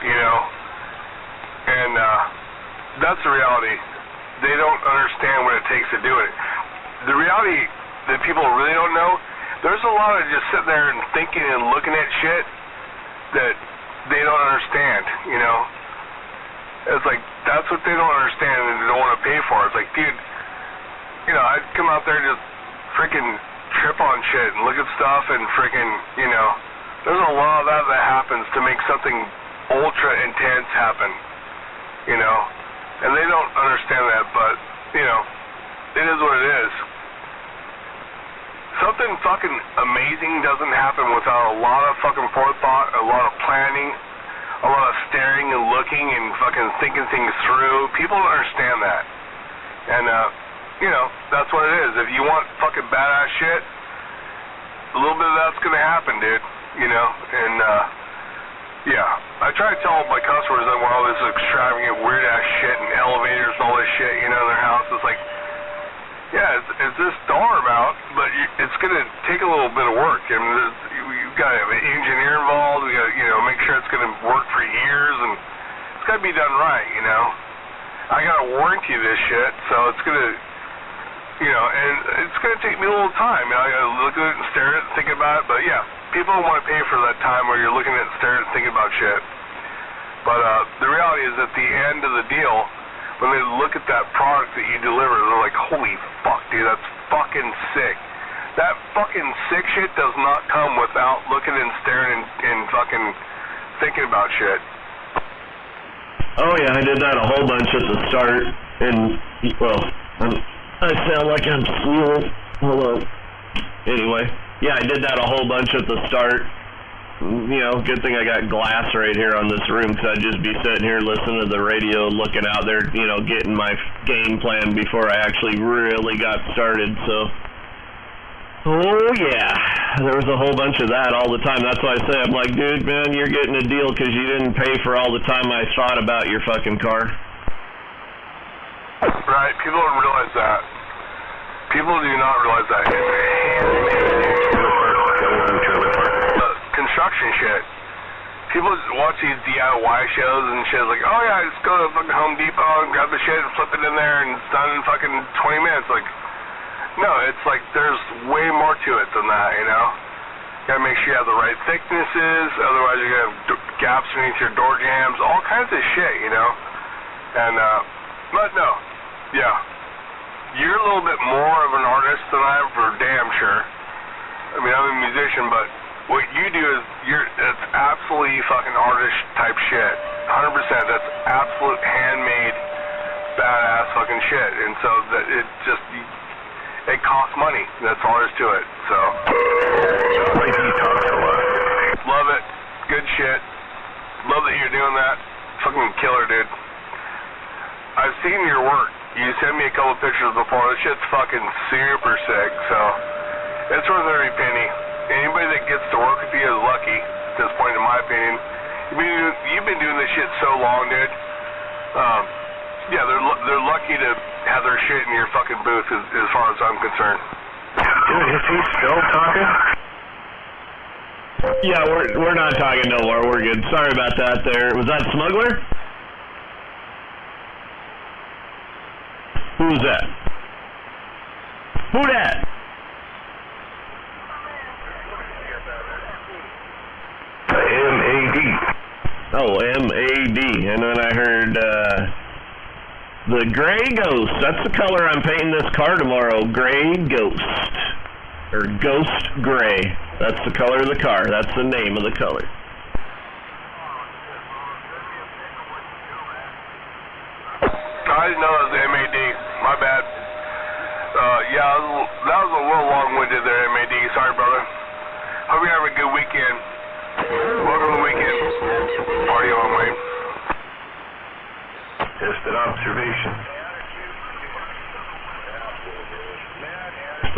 you know? And, that's the reality. They don't understand what it takes to do it. The reality that people really don't know, there's a lot of just sitting there and thinking and looking at shit that they don't understand, you know? It's like, that's what they don't understand and they don't want to pay for. It's like, dude, you know, I'd come out there and just freaking trip on shit and look at stuff and freaking, you know, there's a lot of that happens to make something ultra intense happen, you know? And they don't understand that, but, you know, it is what it is. something fucking amazing doesn't happen without a lot of fucking forethought, a lot of planning, a lot of staring and looking and fucking thinking things through. People don't understand that. And, you know, that's what it is. If you want fucking badass shit, a little bit of that's gonna happen, dude. You know? And, yeah. I try to tell my customers that when all this extravagant, weird-ass shit and elevators and all this shit, you know, in their house, it's like, yeah, it's this dollar amount, but it's going to take a little bit of work. I mean, you've got to have an engineer involved. We got to, you know, make sure it's going to work for years, and it's got to be done right, you know. I got to warranty this shit, so it's going to, you know, and it's going to take me a little time. You know, I got to look at it and stare at it and think about it, but yeah, people don't want to pay for that time where you're looking at it and staring and thinking about shit. But the reality is at the end of the deal, when they look at that product that you deliver, they're like, holy fuck, dude, that's fucking sick. That fucking sick shit does not come without looking and staring and fucking thinking about shit. Oh yeah, I did that a whole bunch at the start, and, well, I sound like I'm slow. Hello. Anyway, yeah, I did that a whole bunch at the start. You know, good thing I got glass right here on this room, because I'd just be sitting here listening to the radio, looking out there, you know, getting my game plan before I actually really got started, so. Oh, yeah. There was a whole bunch of that all the time. That's why I say, I'm like, dude, man, you're getting a deal because you didn't pay for all the time I thought about your fucking car. Right, people don't realize that. People do not realize that. Construction shit. People watch these DIY shows and shit like, oh yeah, just go to fucking Home Depot and grab the shit and flip it in there and it's done in fucking 20 minutes. Like, no, it's like there's way more to it than that, you know? You gotta make sure you have the right thicknesses, otherwise you're gonna have gaps beneath your door jambs, all kinds of shit, you know? And, but no, yeah. You're a little bit more of an artist than I am, for damn sure. I mean, I'm a musician, but what you do is it's absolutely fucking artist type shit. 100%. That's absolute handmade, badass fucking shit. And so that it costs money. That's all there is to it. So. Love it. Good shit. Love that you're doing that. Fucking killer, dude. I've seen your work. You sent me a couple pictures before. This shit's fucking super sick. So it's worth every penny. Anybody that gets to work with you is lucky at this point, in my opinion. You've been doing this shit so long, dude. Yeah, they're lucky to have their shit in your fucking booth, as far as I'm concerned. Dude, is he still talking? Yeah, we're not talking no more. We're good. Sorry about that there. Was that Smuggler? Who's that? Who that? M-A-D. Oh, M-A-D. And then I heard, the Gray Ghost. That's the color I'm painting this car tomorrow. Gray Ghost. Or Ghost Gray. That's the color of the car. That's the name of the color. I didn't know it was M-A-D. My bad. Yeah, that was a little long-winded there, M-A-D. Sorry, brother. Hope you have a good weekend. Welcome to the weekend. Party on, Wayne. Just an observation.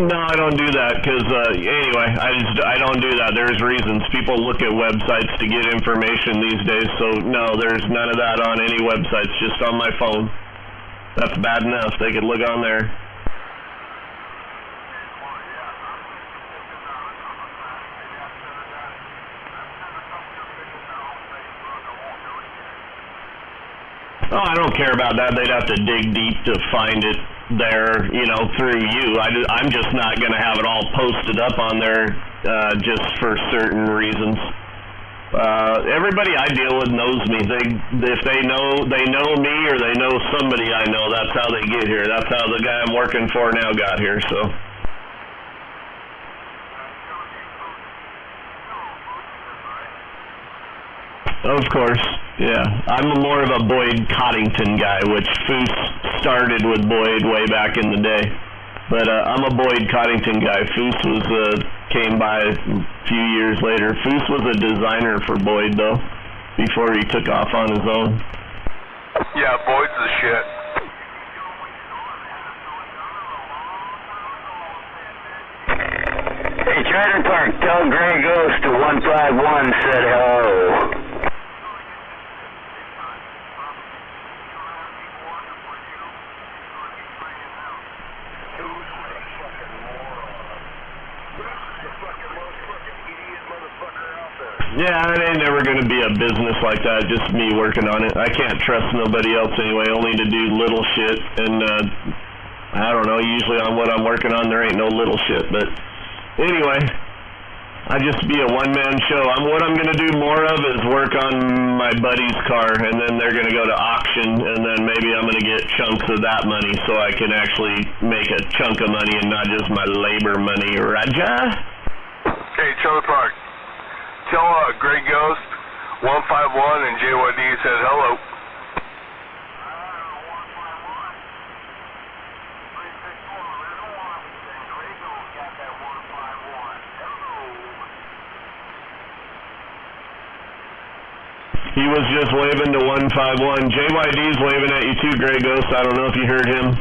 No, I don't do that because, anyway, I don't do that. There's reasons. People look at websites to get information these days, so no, there's none of that on any websites, just on my phone. That's bad enough. They could look on there. Oh, I don't care about that. They'd have to dig deep to find it there, you know, through you. I'm just not going to have it all posted up on there just for certain reasons. Everybody I deal with knows me. If they know me or they know somebody I know, that's how they get here. That's how the guy I'm working for now got here, so. Of course, yeah. I'm more of a Boyd Coddington guy, which Foose started with Boyd way back in the day. But I'm a Boyd Coddington guy. Foose was came by a few years later. Foose was a designer for Boyd though, before he took off on his own. Yeah, Boyd's the shit. Hey, Trailer Park, tell Grey Ghost to 151 said hello. Yeah, it ain't never going to be a business like that, just me working on it. I can't trust nobody else anyway, only to do little shit. And I don't know, usually on what I'm working on, there ain't no little shit. But anyway, I just be a one-man show. What I'm going to do more of is work on my buddy's car, and then they're going to go to auction, and then maybe I'm going to get chunks of that money so I can actually make a chunk of money and not just my labor money. Raja? Hey, Trailer Park. Tell Grey Ghost 151 and JYD says hello. He was just waving to 151. JYD's waving at you too, Grey Ghost. I don't know if you heard him.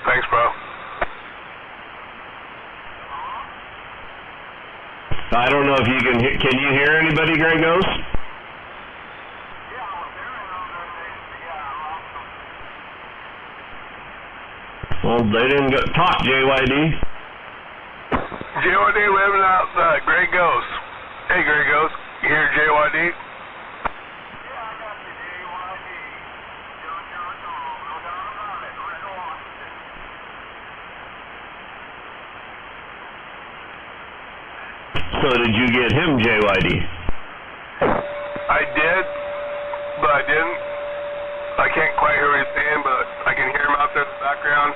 Thanks, bro. I don't know if you can you hear anybody, Grey Ghost? Well, they didn't talk, JYD. JYD living out Grey Ghost. Hey, Grey Ghost. You hear JYD? So did you get him, JYD? I did, but I didn't. I can't quite hear what he's saying, but I can hear him out there in the background.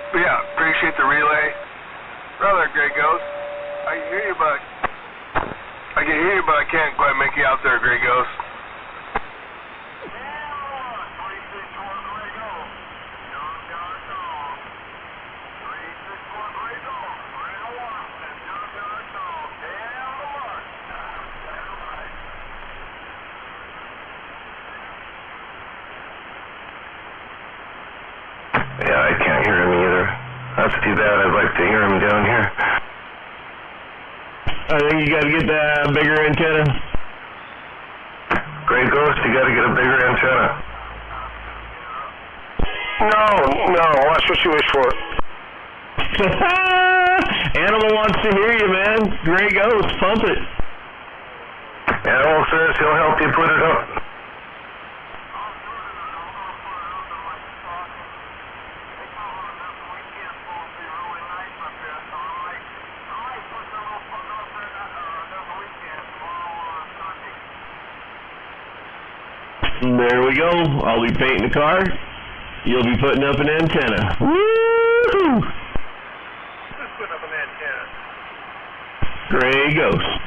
But yeah, appreciate the relay. Brother, Grey Ghost. I can hear you, but I can't quite make you out there, Grey Ghost. Yeah, I can't hear him either. That's too bad. I'd like to hear him down here. I think you got to get the bigger antenna. Grey Ghost, you got to get a bigger antenna. No, watch what you wish for. Animal wants to hear you, man. Grey Ghost, pump it. Animal says he'll help you put it up. There we go. I'll be painting the car. You'll be putting up an antenna. Woo-hoo! Who's putting up an antenna? Grey Ghost.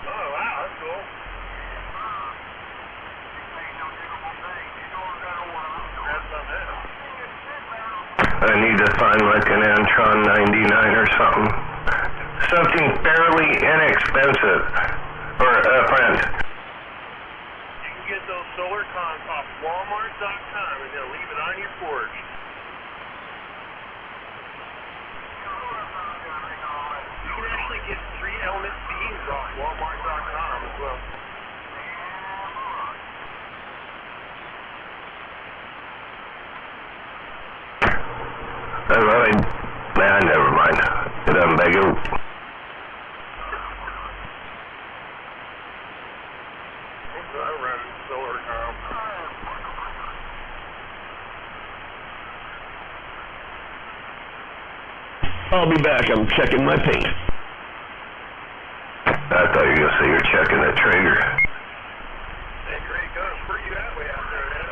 Oh, wow, that's cool. I need to find like an Antron 99 or something. Something fairly inexpensive. Or, friend. Get those solar cons off Walmart.com and they'll leave it on your porch. You can actually get 3-element beams off Walmart.com as well. Never mind. It doesn't beg you. I'll be back. I'm checking my paint. I thought you were going to say you're checking the Traeger. Hey, Grey Ghost, where you at way out there, man?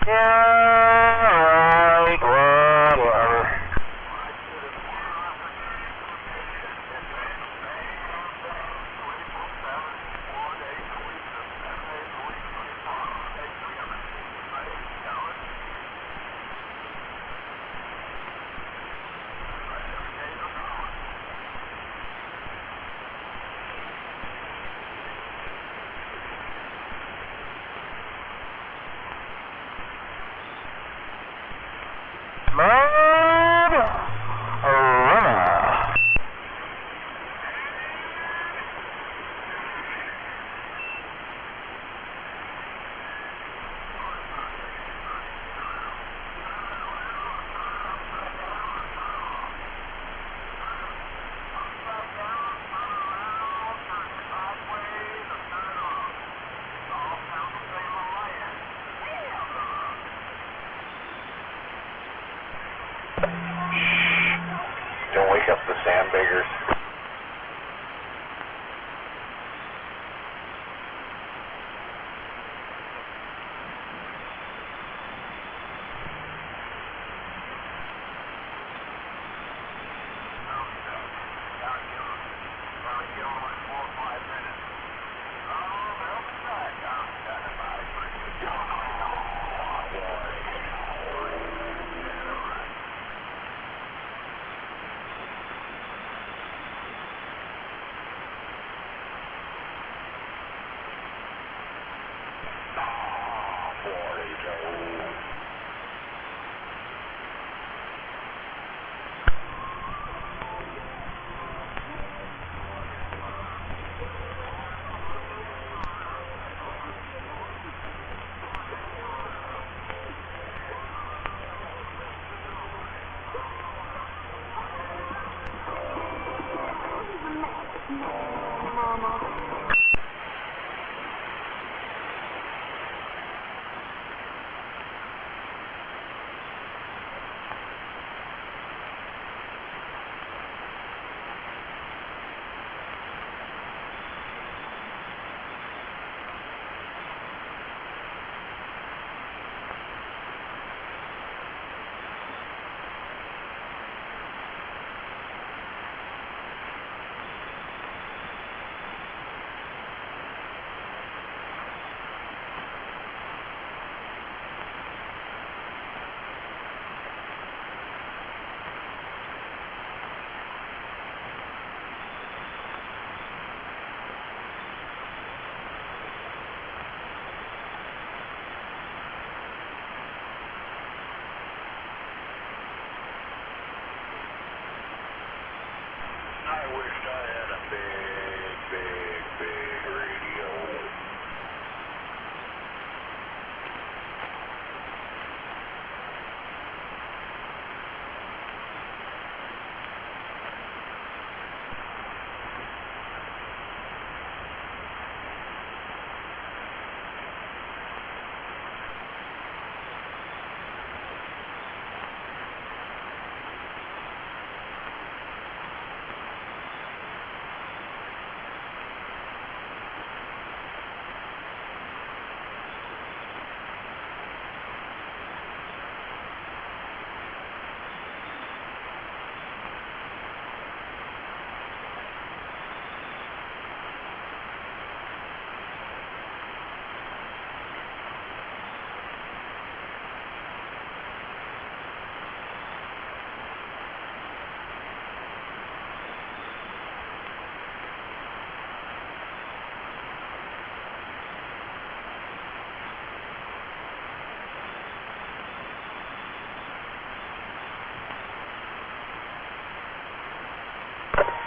alright, whatever. Don't wake up the sandbaggers. I wished I had a big radio.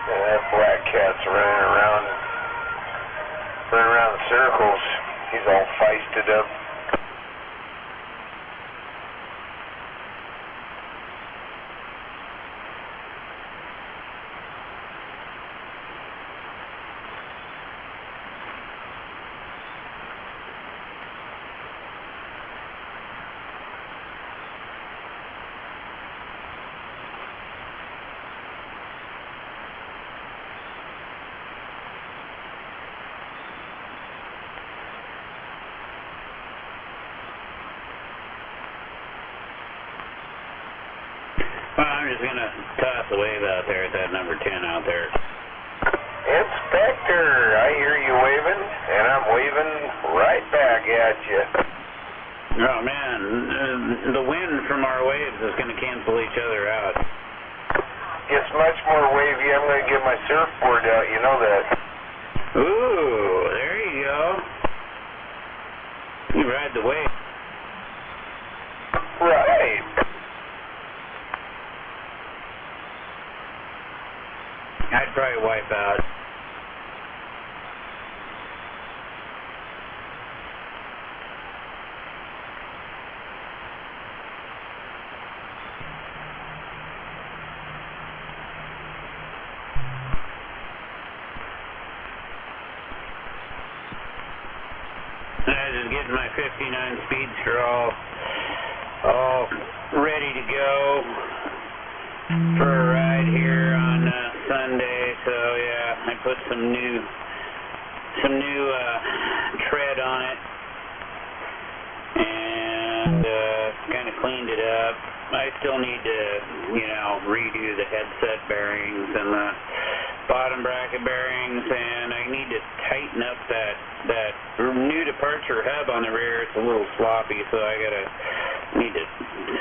That black cat's running around in circles. He's all feisted up. just gonna toss a wave out there at that number 10 out there. Inspector, I hear you waving, and I'm waving right back at you. Oh man, the wind from our waves is gonna cancel each other out. Gets much more wavy. I'm gonna get my surfboard out. You know that. Ooh, there you go. You ride the wave. Right. I'd probably wipe out. Just getting my 59 Speedster all ready to go for a ride here on Sunday. So yeah, I put some new tread on it and kind of cleaned it up. I still need to, redo the headset bearings and the bottom bracket bearings, and I need to tighten up that new departure hub on the rear. It's a little sloppy, so I need to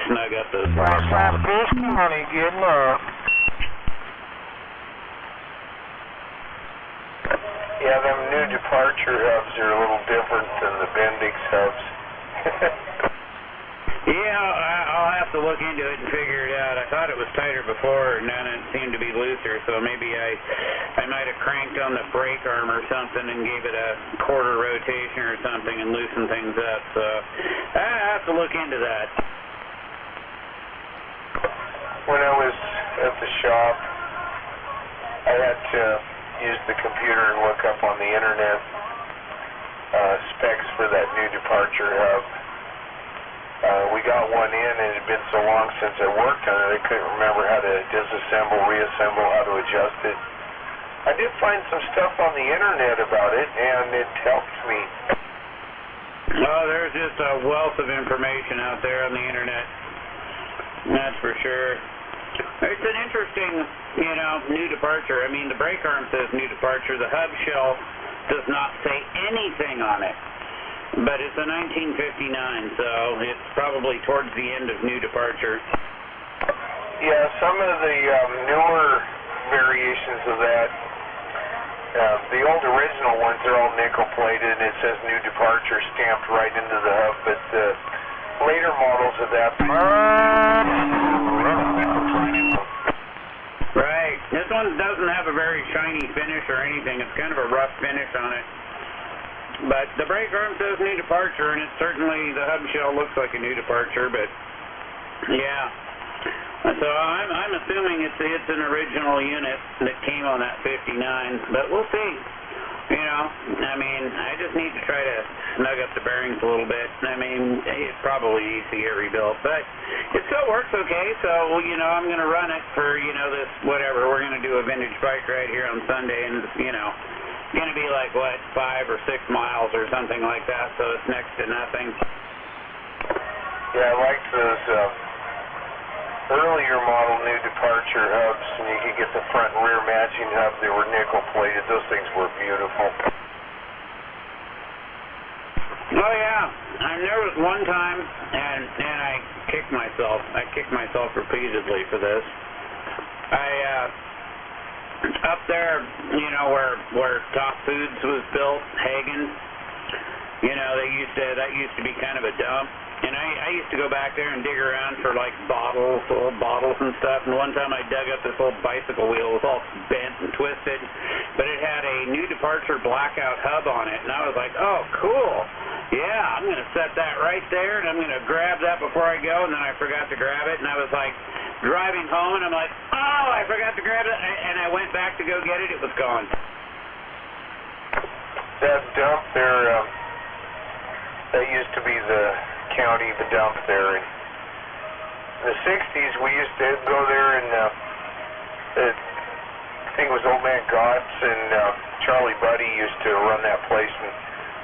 snug up those. Honey, good enough. Yeah, them new departure hubs are a little different than the Bendix hubs. Yeah, I'll have to look into it and figure it out. I thought it was tighter before, and then it seemed to be looser, so maybe I might have cranked on the brake arm or something and gave it a quarter rotation or something and loosened things up. So I have to look into that. When I was at the shop, I had to use the computer and look up on the internet specs for that new departure hub. We got one in, and it had been so long since I worked on it, I couldn't remember how to disassemble, reassemble, how to adjust it. I did find some stuff on the internet about it, and it helped me. Oh, there's just a wealth of information out there on the internet. That's for sure. It's an interesting, new departure. I mean, the brake arm says new departure. The hub shell does not say anything on it. But it's a 1959, so it's probably towards the end of new departure. Yeah, some of the newer variations of that, the old original ones are all nickel-plated, and it says new departure stamped right into the hub, but the later models of that... Right. This one doesn't have a very shiny finish or anything. It's kind of a rough finish on it. But the brake arm says new departure, and it certainly, the hub shell looks like a new departure, but yeah. So I'm assuming it's an original unit that came on that 59, but we'll see. I just need to try to snug up the bearings a little bit. It probably needs to get rebuilt, but it still works okay, so, I'm going to run it for, this, whatever. We're going to do a vintage bike ride here on Sunday, and, going to be like, 5 or 6 miles or something like that, so it's next to nothing. Yeah, I liked those earlier model new departure hubs, and you could get the front and rear matching hubs. They were nickel-plated. Those things were beautiful. Oh, yeah. There was one time, and I kicked myself. I kicked myself repeatedly for this. Up there, where Top Foods was built, Hagen, that used to be kind of a dump. And I used to go back there and dig around for like old bottles and stuff. And one time I dug up this old bicycle wheel. It was all bent and twisted, but it had a new departure blackout hub on it. And I was like, oh, cool. Yeah, I'm going to set that right there, and I'm going to grab that before I go. And then I forgot to grab it, and I was like driving home, and I'm like, oh, I forgot to grab it. And I went back to go get it. It was gone. That dump there, that used to be the county, the dump there. In the 60s, we used to go there, and I think it was Old Man Gotts and Charlie Buddy used to run that place. And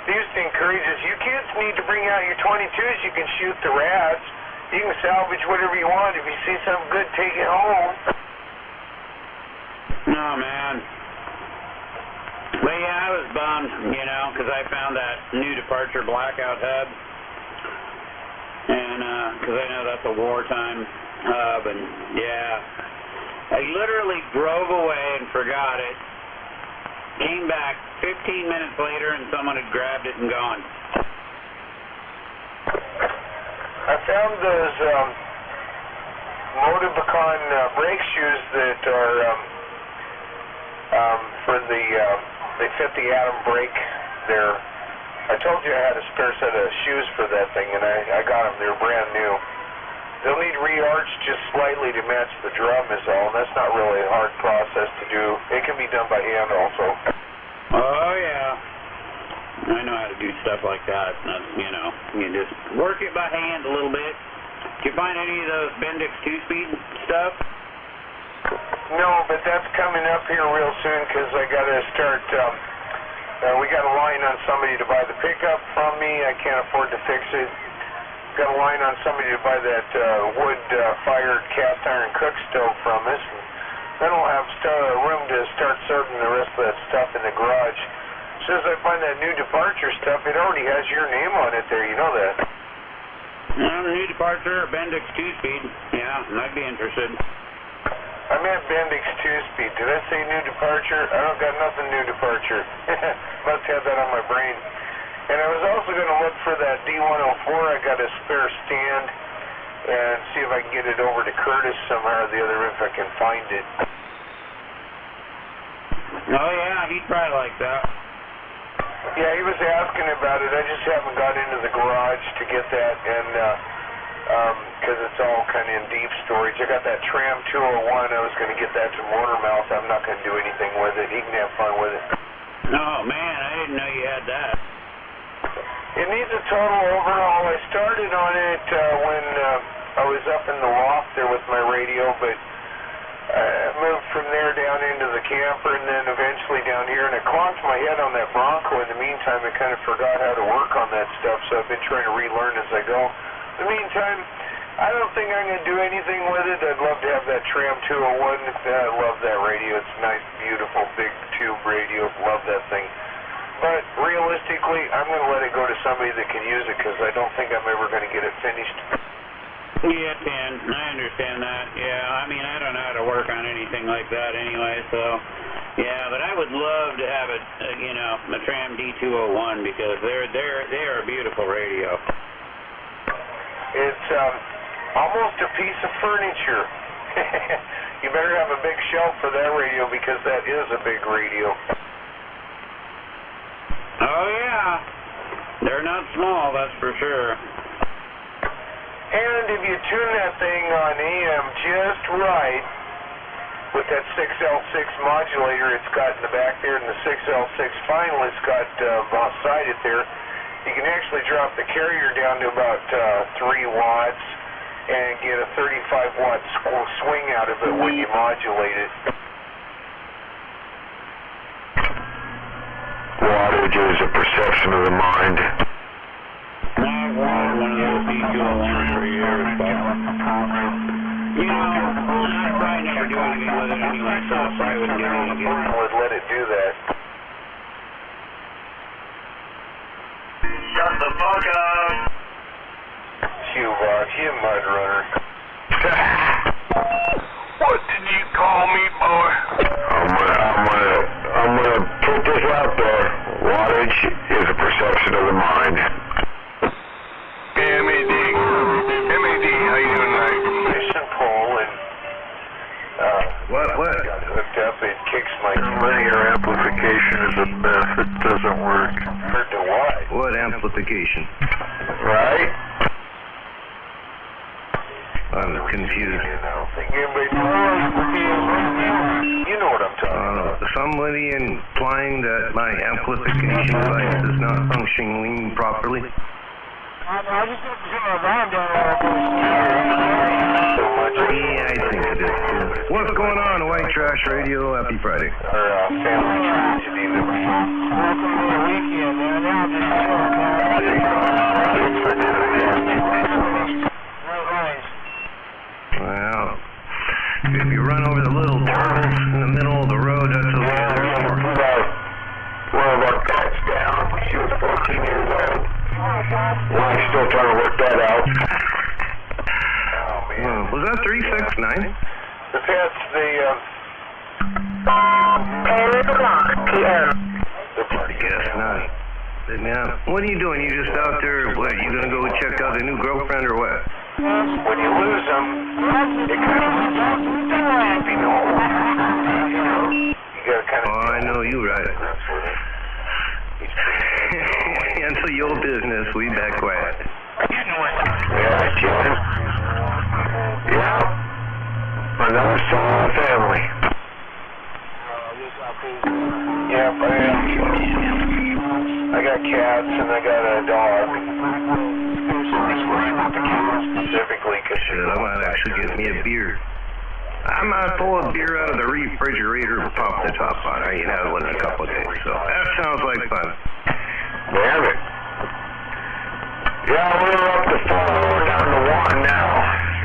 they used to encourage us, you kids need to bring out your 22s, you can shoot the rats. You can salvage whatever you want. If you see something good, take it home. No, man. But yeah, I was bummed, you know, because I found that new departure blackout hub. And, because I know that's a wartime hub, and yeah. I literally drove away and forgot it. Came back 15 minutes later and someone had grabbed it and gone. I found those Motorbacan brake shoes that are for the they fit the Atom brake. I told you I had a spare set of shoes for that thing, and I got them. They're brand new. They'll need re-arched just slightly to match the drum is all, and that's not really a hard process to do. It can be done by hand also. Oh, yeah. I know how to do stuff like that. You know, you just work it by hand a little bit. Did you find any of those Bendix 2-speed stuff? No, but that's coming up here real soon because I got to start. We got a line on somebody to buy the pickup from me. I can't afford to fix it. Got a line on somebody to buy that wood-fired cast iron cook stove from us. And then we'll have room to start serving the rest of that stuff in the garage. As soon as I find that new departure stuff, it already has your name on it there. You know that. New departure, Bendix 2-speed. Yeah, I'd be interested. I meant Bendix 2-speed. Did I say new departure? I don't got nothing new departure. Must have that on my brain. And I was also going to look for that D104. I got a spare stand and see if I can get it over to Curtis somehow or the other if I can find it. Oh, yeah, he'd probably like that. Yeah, he was asking about it. I just haven't got into the garage to get that, and because it's all kind of in deep storage. I got that Tram 201. I was going to get that to Motormouth. I'm not going to do anything with it. He can have fun with it. Oh, man, I didn't know you had that. It needs a total overhaul. I started on it when I was up in the loft there with my radio, but I moved from there down into the camper and then eventually down here, and I clonked my head on that Bronco. In the meantime, I kind of forgot how to work on that stuff, so I've been trying to relearn as I go. In the meantime, I don't think I'm going to do anything with it. I'd love to have that Tram 201. I love that radio. It's a nice, beautiful, big tube radio. Love that thing. But realistically, I'm going to let it go to somebody that can use it because I don't think I'm ever going to get it finished. Yeah, Dan, I understand that. Yeah, I mean, I don't know how to work on anything like that anyway, so... Yeah, but I would love to have a you know, a Tram D201 because they are a beautiful radio. It's almost a piece of furniture. You better have a big shelf for that radio because that is a big radio. Oh, yeah. They're not small, that's for sure. And if you tune that thing on AM just right, with that 6L6 modulator it's got in the back there, and the 6L6 final it's got beside it there, you can actually drop the carrier down to about 3 watts and get a 35-watt swing out of it when you modulate it. Wattage is a perception of the mind. I've wanted one of those D201s for years, but, you know, I'd probably never do anything with it anyway, so I probably wouldn't do it again. I would let it do that. Shut the fuck up! Shoebox, you mud runner. What did you call me, boy? I'm gonna put this out there. Wattage is a perception of the mind. M.A.D. M.A.D., how you doing tonight? Mission pole and What? got hooked up. It kicks my Linear amplification is a myth. It doesn't work. Heard to what? What amplification? Right? I'm confused. You know what I'm talking about. Somebody implying that my amplification device is not functioning properly. I just have to get my van down there. Yeah, I think it is. What's going on, White Trash Radio? Happy Friday. Our family tragedy that we Welcome to the weekend, man. Now I'm just I'm still trying to work that out. Was that 369? That's the, 10 o'clock p.m. I guess not. But now, what are you doing? You just out there, what, you gonna go check out a new girlfriend or what? when you lose them, it kind of you gotta kind of... Oh, I know you right. Until your business, we back quiet. Yeah, Jim. Yeah. Another son of the family. Yeah, I got cats and I got a dog. Specifically because I might actually get me a beer. I might pull a beer out of the refrigerator and pop the top on. I ain't had one in a couple of days, so that sounds like fun. Damn it. Yeah, we're up to 4, we're down to 1 now.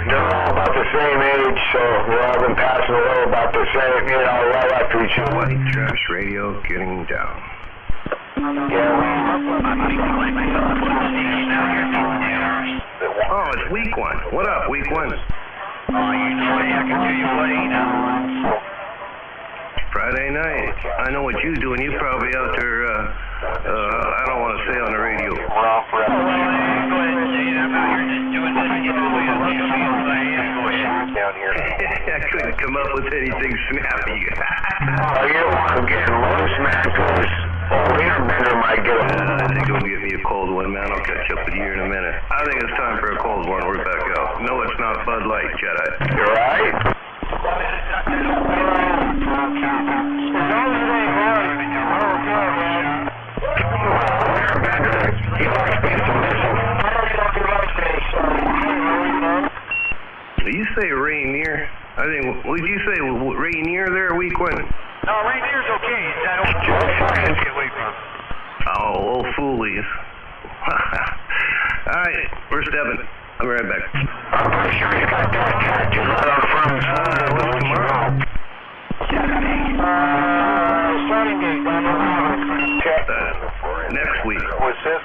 They're all about the same age, so we're all been passing away about the same, right after each other. White trash radio getting down. Oh, it's week 1. What up, week 1? Friday night. I know what you're doing. You're probably out there, I don't want to say on the radio. Down here. I couldn't come up with anything snappy. I'm getting loose, man, because Wiener Bender might get I think go get me a cold one, man. I'll catch up with you in a minute. I think it's time for a cold one. We're back out. No, it's not Bud Light, Jedi. You're right. You say Rainier? I think, would you say Rainier there, week 1? No, Rainier's okay. I don't get away from. Oh, old foolies. Alright, we're stepping. I'll be right back. I'm pretty sure you got that cat just right on the front of the what's tomorrow? Starting date, next week. Was this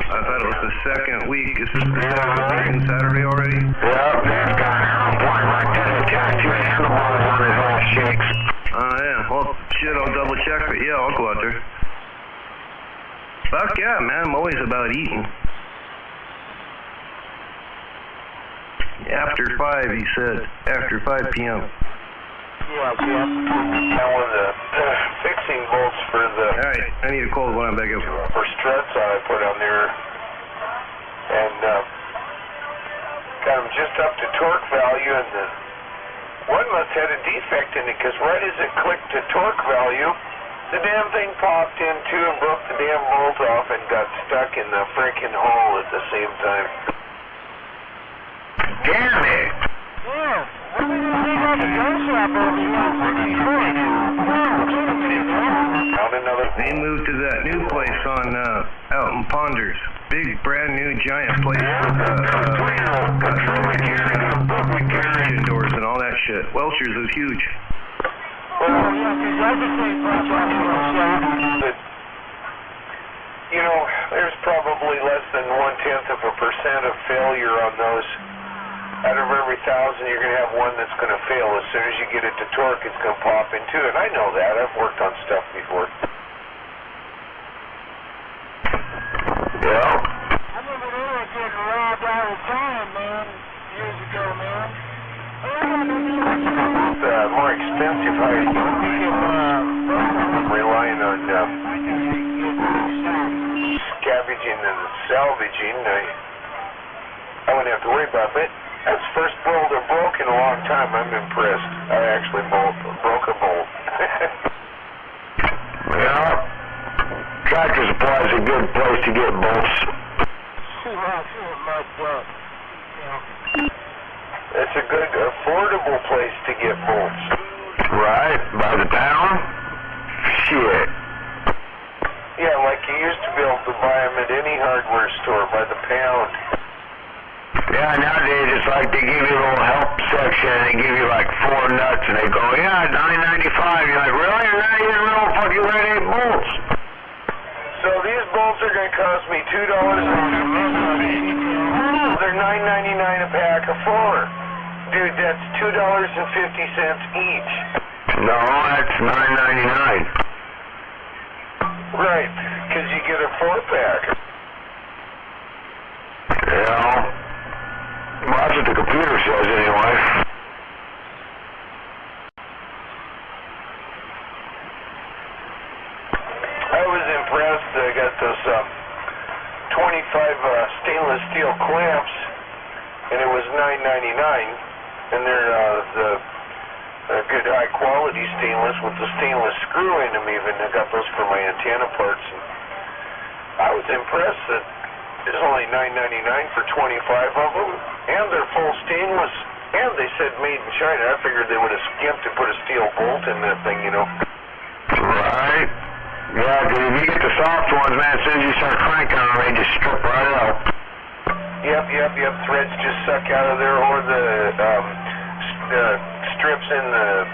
I thought it was the second week. Is this the second week in Saturday already? Yeah, that guy point like that attacked your handlebars on his ass shakes. Yeah. Well, shit, I'll double check, but yeah, I'll go out there. Fuck yeah, man. I'm always about eating. After 5, he said. After 5 p.m. That was fixing bolts for the... Alright, I need a cold one. I'm back up. For struts I put on there. And got them just up to torque value, and the one must have had a defect in it, because right as it clicked to torque value, the damn thing popped in two and broke the damn bolt off and got stuck in the freaking hole at the same time. Damn it! Yeah. They moved to that new place on out in Ponders. Big, brand new, giant place with doors and all that shit. Welch's is huge. You know, there's probably less than 0.1% of failure on those. Out of every 1,000, you're going to have one that's going to fail. As soon as you get it to torque, it's going to pop into it. I know that. I've worked on stuff before. Yeah. I remember they were getting robbed all the time, man, years ago, man. It's more expensive. Relying on scavenging and salvaging. I wouldn't have to worry about it. That's the first bolt I broke in a long time. I'm impressed. I actually broke a bolt. Yeah. Tractor Supply is a good place to get bolts. It's a good, affordable place to get bolts. Right? By the pound? Shit. Yeah, like you used to be able to buy them at any hardware store by the pound. Yeah, nowadays it's like they give you a little help section and they give you like 4 nuts and they go, yeah, $9.95. You're like, really? You're not even real fucking ready bolts. So these bolts are going to cost me $2.50. They're $9.99 a pack of 4. Dude, that's $2.50 each. No, that's $9.99. Right, because you get a 4-pack. Yeah, well, that's what the computer says anyway. I was impressed. I got those 25 stainless steel clamps, and it was $9.99, and they're good high quality stainless with the stainless screw in them even. I got those for my antenna parts. And I was impressed that it's only $9.99 for 25 of them, and they're full stainless, and they said made in China. I figured they would have skimped and put a steel bolt in that thing, you know. Right. Yeah, because if you get the soft ones, man, as soon as you start cranking on them, they just strip right out. Yep. Threads just suck out of there, or the strips in the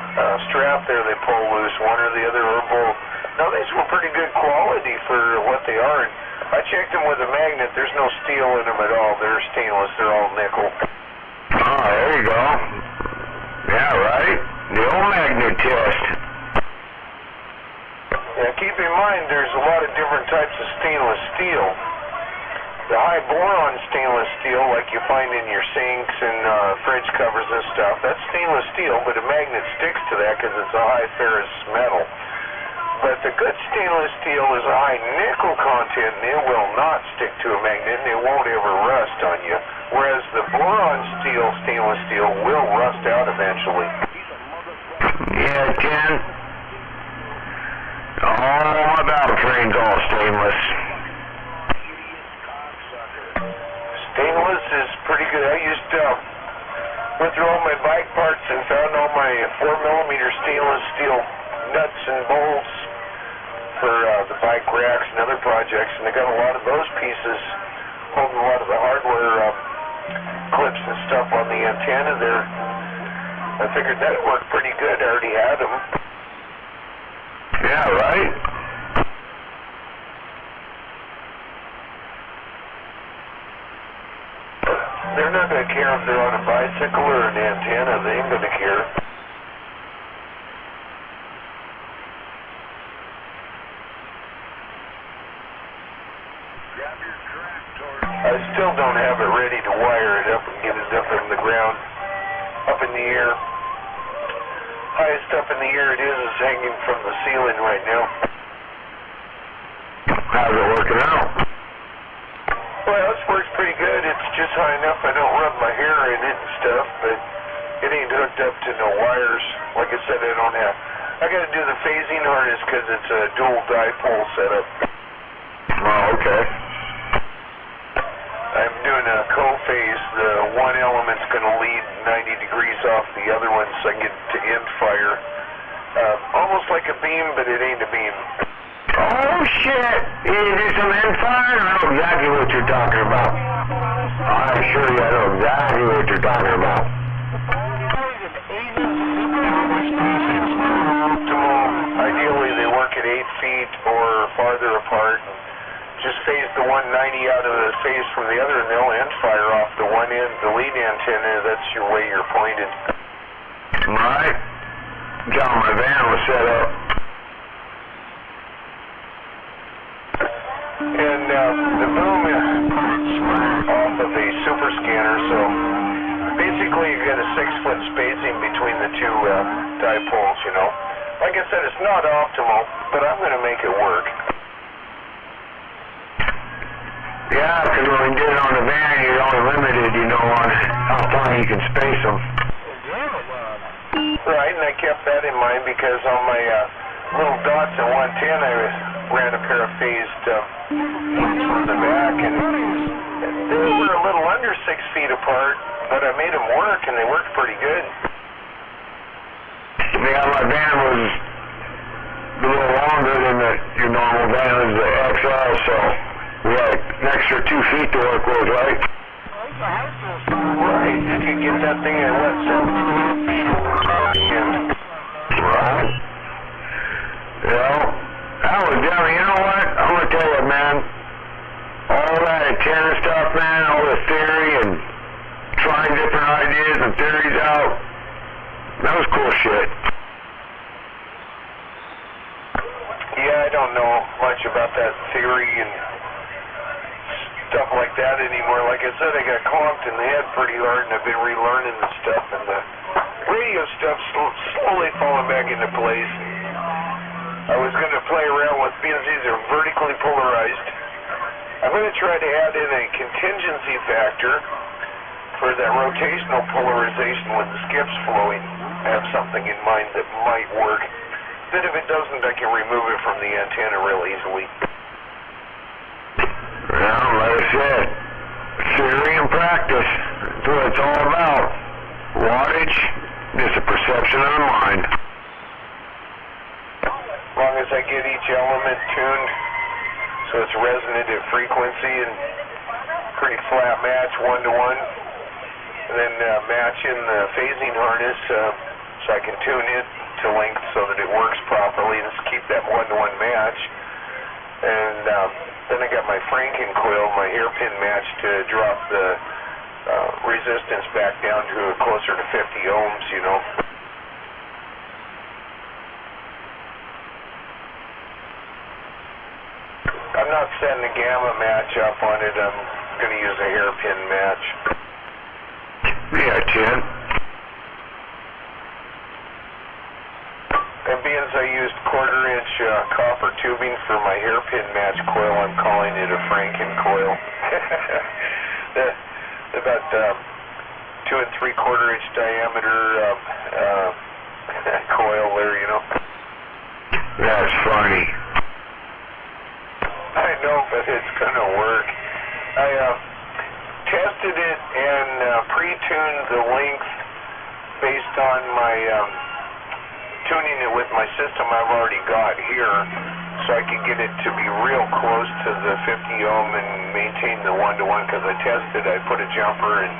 strap there, they pull loose, one or the other, or both. Now, these were pretty good quality for what they are. And I checked them with a magnet. There's no steel in them at all. They're stainless. They're all nickel. Oh, there you go. Yeah, right. The old magnet test. Yeah, keep in mind there's a lot of different types of stainless steel. The high boron stainless steel, like you find in your sinks and fridge covers and stuff, that's stainless steel, but a magnet sticks to that because it's a high ferrous metal. But the good stainless steel is a high nickel content, and it will not stick to a magnet, and it won't ever rust on you. Whereas the boron steel, stainless steel, will rust out eventually. Yeah, Ken. All my battle train's all stainless. Stainless is pretty good. I used went through all my bike parts and found all my 4mm stainless steel nuts and bolts for the bike racks and other projects, and I got a lot of those pieces holding a lot of the hardware clips and stuff on the antenna there. I figured that worked pretty good. I already had them. Yeah, right? They're not going to care if they're on a bicycle or an antenna. They ain't going to care. I still don't have it ready to wire it up and get it up in the ground, up in the air. Highest up in the air it is hanging from the ceiling right now. How's it working out? Well, this works pretty good. It's just high enough I don't rub my hair in it and stuff, but it ain't hooked up to no wires. Like I said, I got to do the phasing harness because it's a dual dipole setup. Oh, okay. I'm doing a co-phase. The one element's going to lead 90 degrees off the other one so I can get to end fire. Almost like a beam, but it ain't a beam. Oh, shit! You do some end fire? I know exactly what you're talking about. I'm sure you know exactly what you're talking about. Ideally, they work at 8 feet or farther apart. Just phase the 190 out of the phase from the other, and they'll end fire off the one end, the lead antenna. That's your way you're pointed. Right. John, my van was set up. And the boom is off of a super scanner, so basically you got a 6-foot spacing between the two dipoles, you know. Like I said, it's not optimal, but I'm going to make it work. Yeah, because when we did it on the van, you're only limited, you know, on how far you can space them. Right, and I kept that in mind because on my little dots at 110, I ran a pair of phased on the back, and they were a little under 6 feet apart, but I made them work, and they worked pretty good. Yeah, my van was a little longer than your normal van is the XL, so we had an extra 2 feet to work with, right? Right, you could get that thing at what, 17 feet? Right. Well, that was, you know what? I'm going to tell you, man, antenna stuff, man, all the theory and trying different ideas and theories out. That was cool shit. Yeah, I don't know much about that theory and stuff like that anymore. Like I said, I got clonked in the head pretty hard, and I've been relearning the stuff, and the radio stuff slowly falling back into place. I was going to play around with, being these are vertically polarized, I'm going to try to add in a contingency factor for that rotational polarization when the skip's flowing. I have something in mind that might work. Then if it doesn't, I can remove it from the antenna real easily. Well, like I said, theory and practice. That's what it's all about. Wattage is a perception of the mind. As long as I get each element tuned so it's resonant at frequency and pretty flat match, 1-to-1, and then match in the phasing harness so I can tune it to length so that it works properly and keep that 1-to-1 match. And then I got my Franken coil, my hairpin match to drop the resistance back down to closer to 50 ohms, you know. I'm not setting a gamma match up on it. I'm going to use a hairpin match. Yeah, Chen. And being as I used quarter-inch copper tubing for my hairpin match coil, I'm calling it a Franken coil. About 2 3/4-inch diameter coil there, you know. That's funny. I know, but it's going to work. I tested it and pre-tuned the length based on my tuning it with my system I've already got here, so I could get it to be real close to the 50 ohm and maintain the 1-to-1, because I tested, I put a jumper and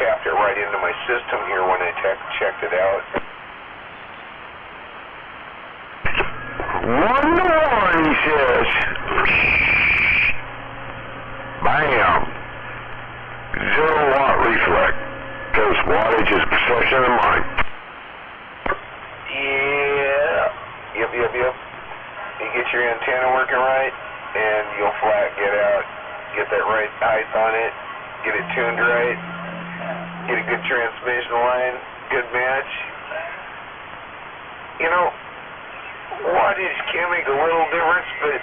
tapped it right into my system here when I checked it out. 1-to-1, he says. Bam. 0-watt reflect. Because wattage is perception of the mind. Yeah. Yep. You get your antenna working right, and you'll flat get out. Get that right height on it. Get it tuned right. Get a good transmission line. Good match. You know, wattage can make a little difference, but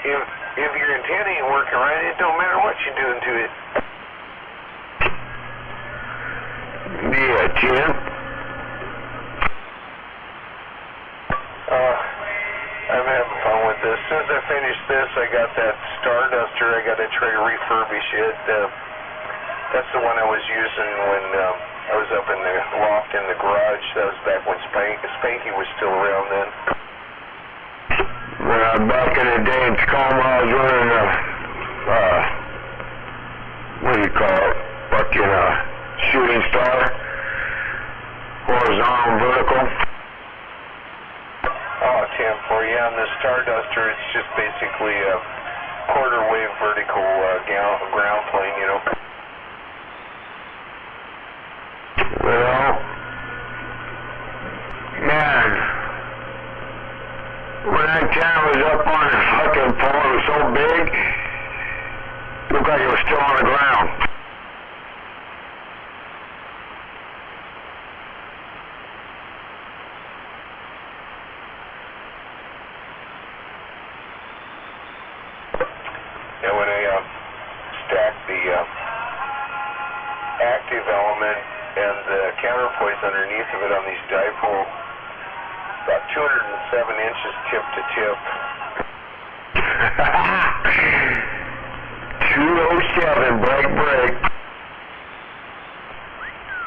if your antenna ain't working right, it don't matter what you're doing to it. Yeah, Jim. I'm having fun with this. As soon as I finish this, I got that Starduster. I got to try to refurbish it. That's the one I was using when I was up in the loft in the garage. That was back when Spanky was still around then. Back in the day in Tacoma, I was running what do you call it? Fucking shooting star. Horizontal, vertical. Oh, 10-4, yeah, on the Starduster, it's just basically a quarter wave vertical ground plane, you know. Well, man, when that antenna was up on the fucking pole, it was so big, it looked like it was still on the ground. And when I stacked the active element and the counterpoise underneath of it on these dipoles, about 207 inches tip to tip. 207, break.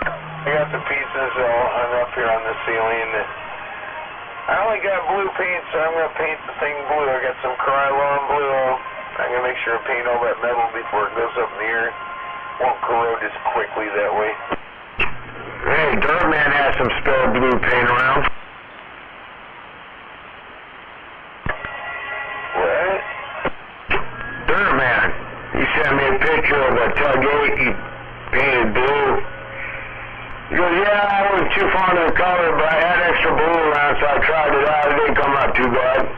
I got the pieces all hung up here on the ceiling. I only got blue paint, so I'm going to paint the thing blue. I got some Krylon blue. I'm going to make sure I paint all that metal before it goes up in the air. Won't corrode as quickly that way. Hey, Dirtman has some spilled blue paint around. What? Dirtman. He sent me a picture of a Tug 8 he painted blue. He goes, yeah, I wasn't too fond of the color, but I had extra blue around, so I tried it out. It didn't come out too bad.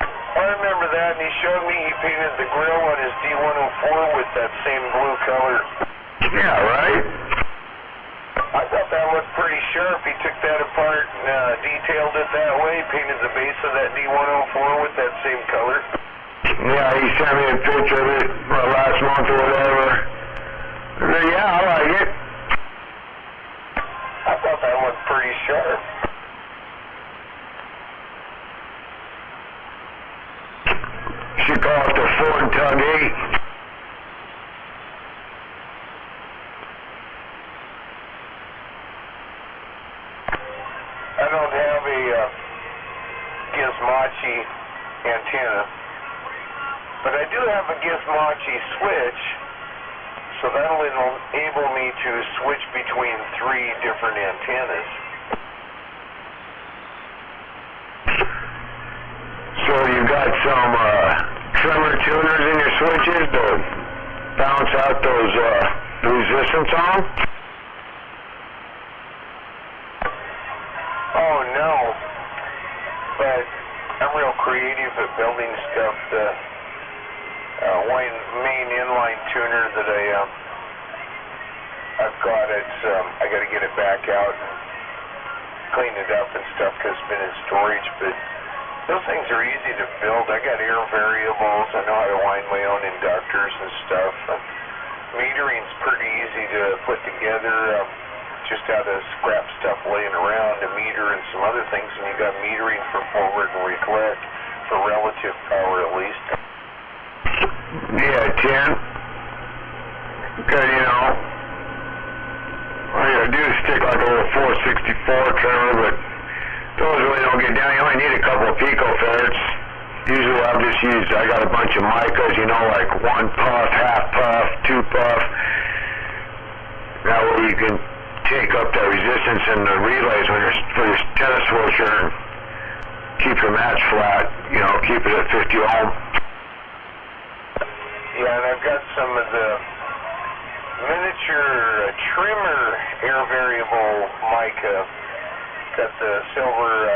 I remember that, and he showed me he painted the grill on his D104 with that same blue color. Yeah, right? I thought that looked pretty sharp. He took that apart and detailed it that way, painted the base of that D104 with that same color. Yeah, he sent me a picture of it last month or whatever. I said, yeah, I like it. I thought that looked pretty sharp. She called it the Ford Tug 8. I don't have a Gizmochi antenna, but I do have a Gizmochi switch, so that'll enable me to switch between 3 different antennas. So you got some trimmer tuners in your switches to bounce out those resistance on? Oh no, but I'm real creative at building stuff. The main inline tuner that I've got, I got to get it back out and clean it up and stuff because it's been in storage, but those things are easy to build. I got air variables. I know how to wind my own inductors and stuff. Metering's pretty easy to put together. Just out of scrap stuff laying around, a meter and some other things, and you got metering for forward and reflect, for relative power at least. Yeah, 10. Because, you know, all you gotta do is stick like a little 464 trimmer, but those really don't get down. You only need a couple of picofards. Usually I'll just use, I got a bunch of micas, you know, like 1 puff, half puff, 2 puff. That way you can take up that resistance in the relays when you're, for your tennis switcher and keep your match flat, you know, keep it at 50 ohm. Yeah, and I've got some of the miniature trimmer air variable mica. Got the silver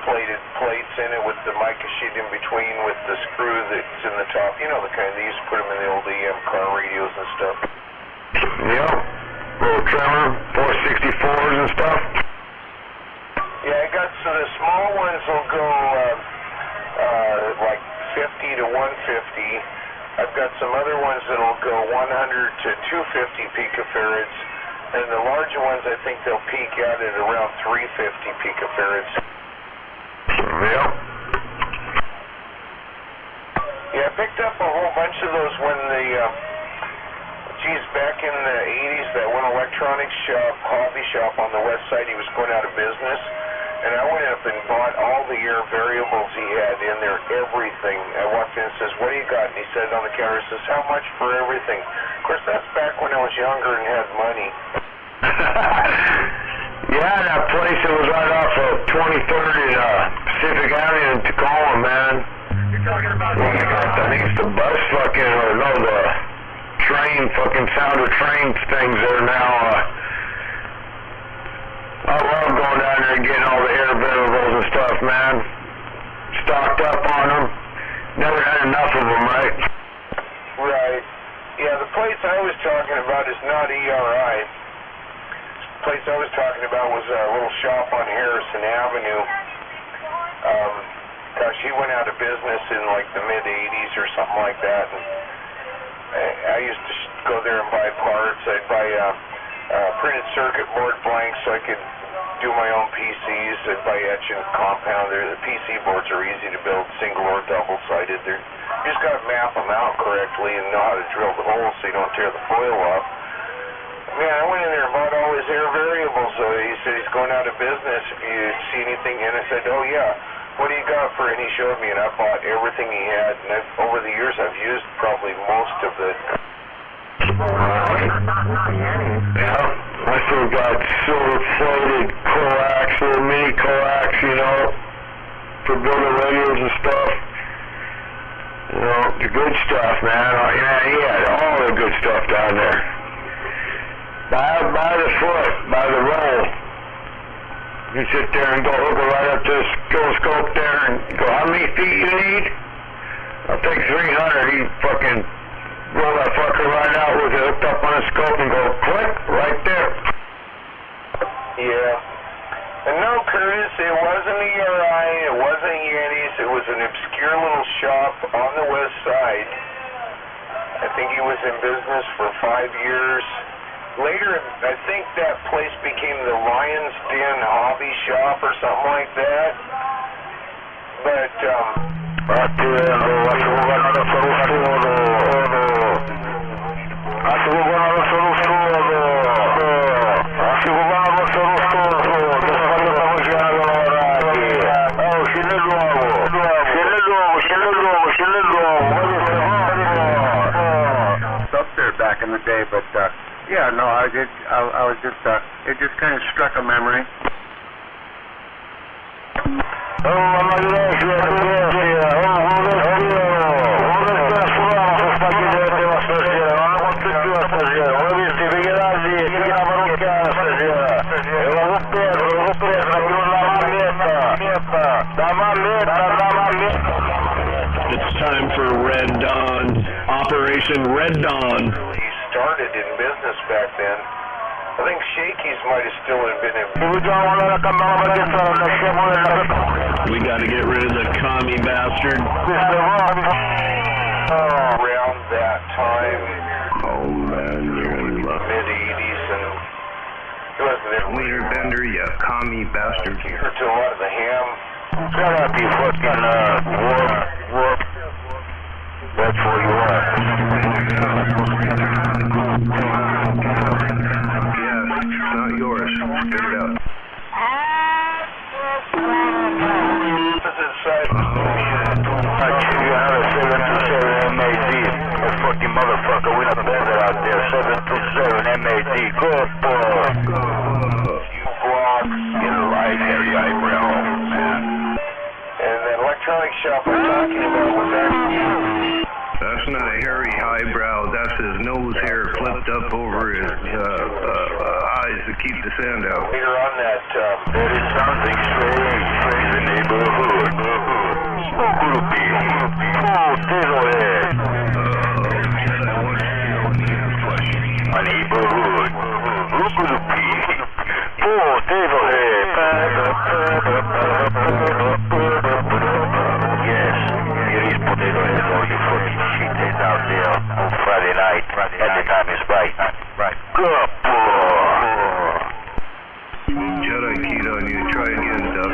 plated plates in it with the mica sheet in between with the screw that's in the top. You know the kind they used to put them in the old EM car radios and stuff. Yep. Little trimmer, 464s and stuff. Yeah, I got, so the small ones will go like 50 to 150. I've got some other ones that'll go 100 to 250 picofarads, and the larger ones I think they'll peak out at around 350 picofarads. Yep. Yeah, I picked up a whole bunch of those when the back in the 80s, that one electronics shop, hobby shop on the west side, he was going out of business, and I went up and bought all the air variables he had in there, everything. I walked in and says, what do you got? And he said on the counter, he says, how much for everything? Of course, that's back when I was younger and had money. Yeah, that place that was right off of 23rd and Pacific Avenue in Tacoma, man. You're talking about I think it's the bus fucking, or no, the train, fucking sounder train things there now. I love going down there and getting all the air variables and stuff, man. Stocked up on them. Never had enough of them, right? Right. Yeah, the place I was talking about is not ERI. The place I was talking about was a little shop on Harrison Avenue. Gosh, he went out of business in like the mid-80s or something like that. And I used to go there and buy parts. I'd buy printed circuit board blanks so I could do my own PCs. I'd buy etch and compound. The PC boards are easy to build, single or double-sided. You just got to map them out correctly and know how to drill the holes so you don't tear the foil off. Man, I went in there and bought all his air variables. So he said he's going out of business. If you see anything, and I said, oh yeah. What do you got for it? And he showed me, and I bought everything he had. And over the years, I've used probably most of it. Yeah, I still got silver-plated coax, little mini coax, you know, for building radios and stuff. You know, of good stuff, man. Yeah, he had all the good stuff down there. By the foot, by the roll. You sit there and go hook it right up to the scope there and go, how many feet you need? I'll take 300. He fucking roll that fucker right out with it hooked up on a scope and go click right there. Yeah. And no, Curtis, it wasn't ERI, it wasn't Yenny's, it was an obscure little shop on the west side. I think he was in business for 5 years. Later, I think that place became the Lion's Den Hobby Shop or something like that. But, up there back in the day, but, yeah, no, I was just, it just kind of struck a memory. It's time for Red Dawn, Operation Red Dawn. he started in business back then. I think Shakey's might have still been in. We got to get rid of the commie bastard. Around that time, Oh man, you're in luck. mid-80s, and he wasn't in. Wiener Bender, you commie bastard. You heard to a lot of the ham. Shut up, you fucking, warp. That's what you are. Yeah, it's not yours. Spit it out. This is side. You have a 727 MAD. That fucking motherfucker with a bender out there. 727 MAD. Good boy. Get a right here, you eyebrow, man. And that electronic shop I'm talking about was actually. That's not a hairy highbrow. That's his nose hair flipped up over his eyes to keep the sand out. Later on that, there is something strange in the neighborhood. Groupie. Oh, Dizzlehead. A neighborhood. Groupie. Oh, Dizzlehead. Yes, here is Potato Head, all you fucking shitheads out there on Friday night, and the time is right. Good boy. Jedi keyed on you. Try again, Duff.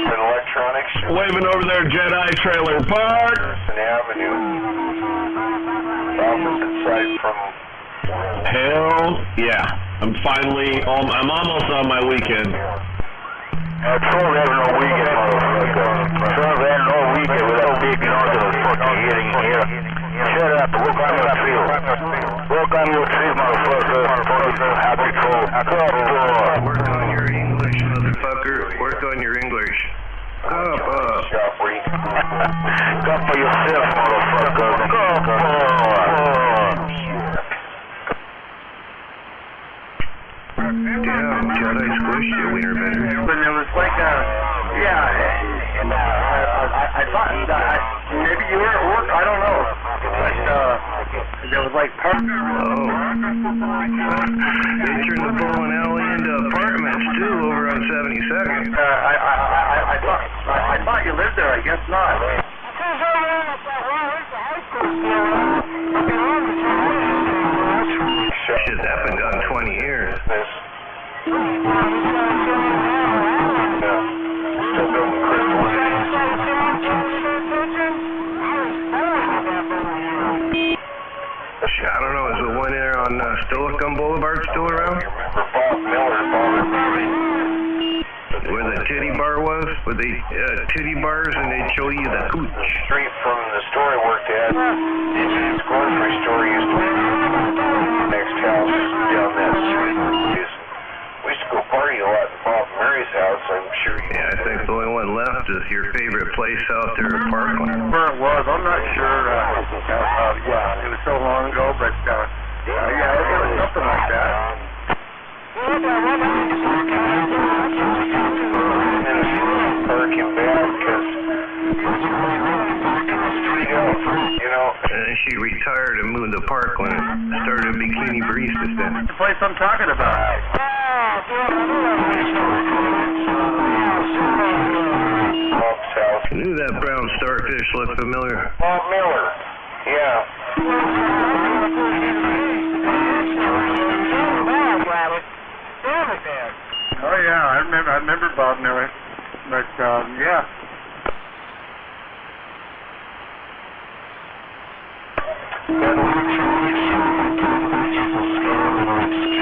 an electronics shop. Waving over there, Jedi Trailer Park. An avenue. Opposite side from. Hell yeah. I'm almost on my weekend. Trump has no weekend, motherfucker. Trump has no weekend without taking on to the fucking hearing here. Shut up. Work on your field. Work on your feet, motherfucker. Fucking happy troll. Good boy. Work on your English, motherfucker. Work on your English. Up. Come for yourself, motherfucker. Good boy. Damn, Jedi squished you, Wiener Bender. But there was like and I thought maybe you were at work, I don't know. But there was like Oh. They turned the bowling alley into apartments too over on 72nd. I thought you lived there, I guess not. Shit's happened on 20 years. I don't know, is the one there on Steilacoom Boulevard still around? Bob Miller, Where the titty bar was? Where they titty bars and they'd show you the cooch. Street from the store I worked at. His grocery store used to be next house down that street. We used to go party a lot at Bob Mary's house, I'm sure. Yeah, I think the only one left your favorite place out there at Parkland? Where it was, I'm not sure. Yeah, it was so long ago, but yeah, it was something like that. Parking bad because, you know. And she retired and moved to Parkland and started a bikini barista stand. The place I'm talking about. I knew that brown starfish looked familiar. Bob Miller, yeah. Oh yeah, I remember Bob Miller, but yeah.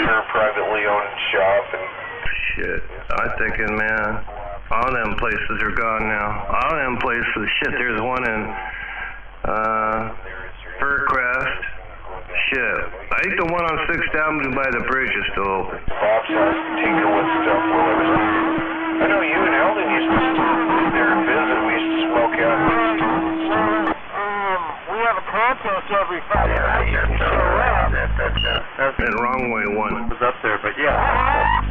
Sure, privately owned shop and shit. I'm thinking, man, all them places are gone now. All them places, shit. There's one in Faircrest. Shit. I think the one on 6th Avenue by the bridge is still open. Bob's house to tinker with stuff. I know you and Eldon used to sit there and visit. We used to smoke out. We have a contest every Friday night. That's the wrong way one. Was up there, but yeah,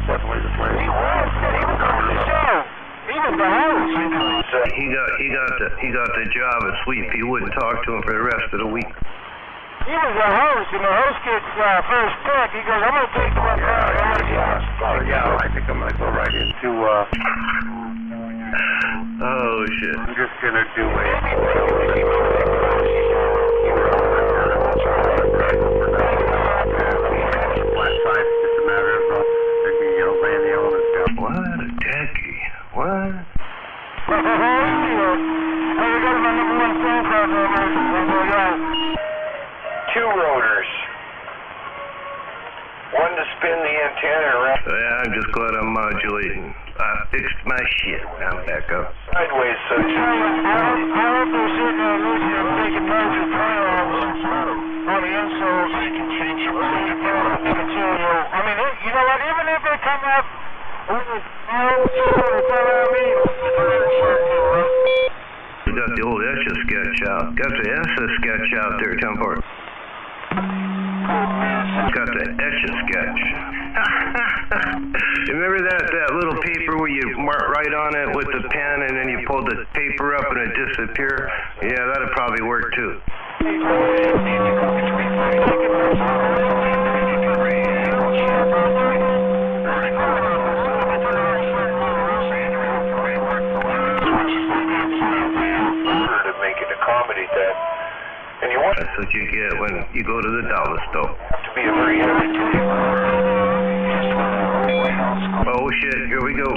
definitely the place. He was on the show. Even the host. He got the job at Sweep. He wouldn't talk to him for the rest of the week. He was the host, and the host gets first pick. He goes, I'm going to take the one Yeah, I think I'm going to go right into, oh, shit. I'm just going to do it. Just a matter of, laying the elements down. What a decky. What? Hey, we got my number one phone call, Two rotors. One to spin the antenna around. Yeah, I'm just glad I'm modulating. I fixed my shit. I'm back up. Sideways, so I hope they're sitting there listening and taking notes of playoffs on the insoles. I mean, you know what? Even if they come up with we got the old Etch-a-Sketch out. Got the Etch-a-Sketch out there, Tempor. Got the Etch-a-Sketch. Remember that little paper where you write on it with the pen and then you pull the paper up and it disappears? Yeah, that'd probably work too. to make it accommodate that. And you want That's what you get when you go to the dollar store. to be a very heavy duty. Oh shit, here we go.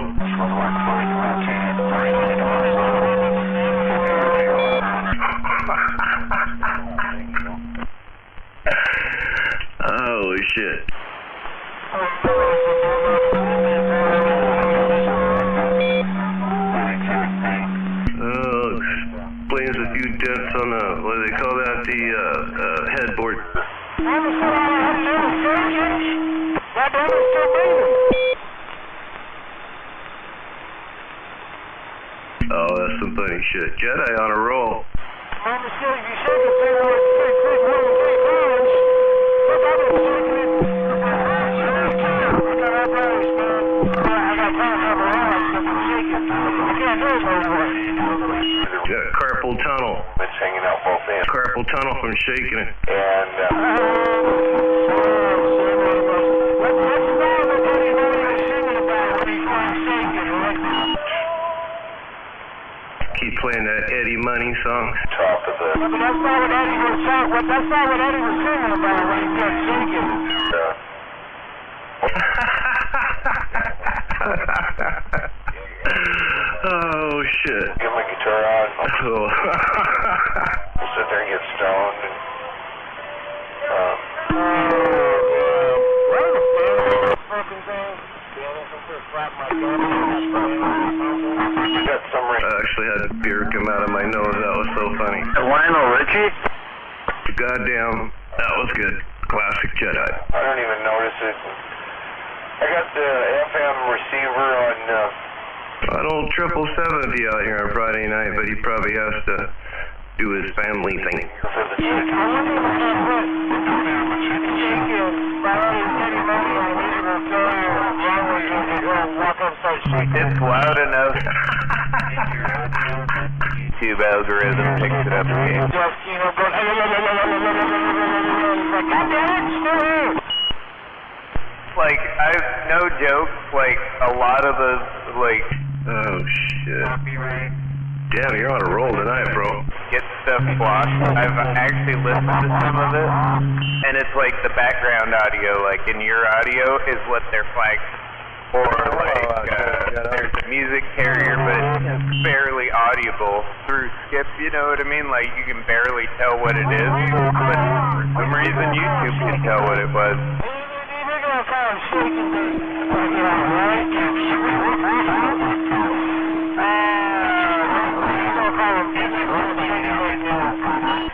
Oh shit. Explains a few dents on the, what do they call that, the headboard. Oh, that's some funny shit. Jedi on a roll. Yeah, carpal tunnel. It's hanging out both ends. Carpal tunnel from shaking it. And Keep playing that Eddie Money song. top of the. But that's not what Eddie was saying. That's not what Eddie was singing about when he kept shaking. Oh shit. Get my guitar out. Cool. We'll sit there and get stoned. And, got some I actually had beer come out of my nose. That was so funny. Lionel Richie? Goddamn, that was good. Classic Jedi. I don't even notice it. I got the FM receiver on An old 777 be out here on Friday night, but he probably has to do his family thing. It's loud enough. YouTube algorithm picks it up again. Like, no joke, like, a lot of the, like... Oh, shit. Damn, you're on a roll tonight, bro. Get stuff blocked. I've actually listened to some of it, and it's like the background audio, like, in your audio is what they're flagged. Or, like, there's a music carrier, but it's barely audible through Skip, you know what I mean? Like, you can barely tell what it is, but for some reason YouTube can tell what it was.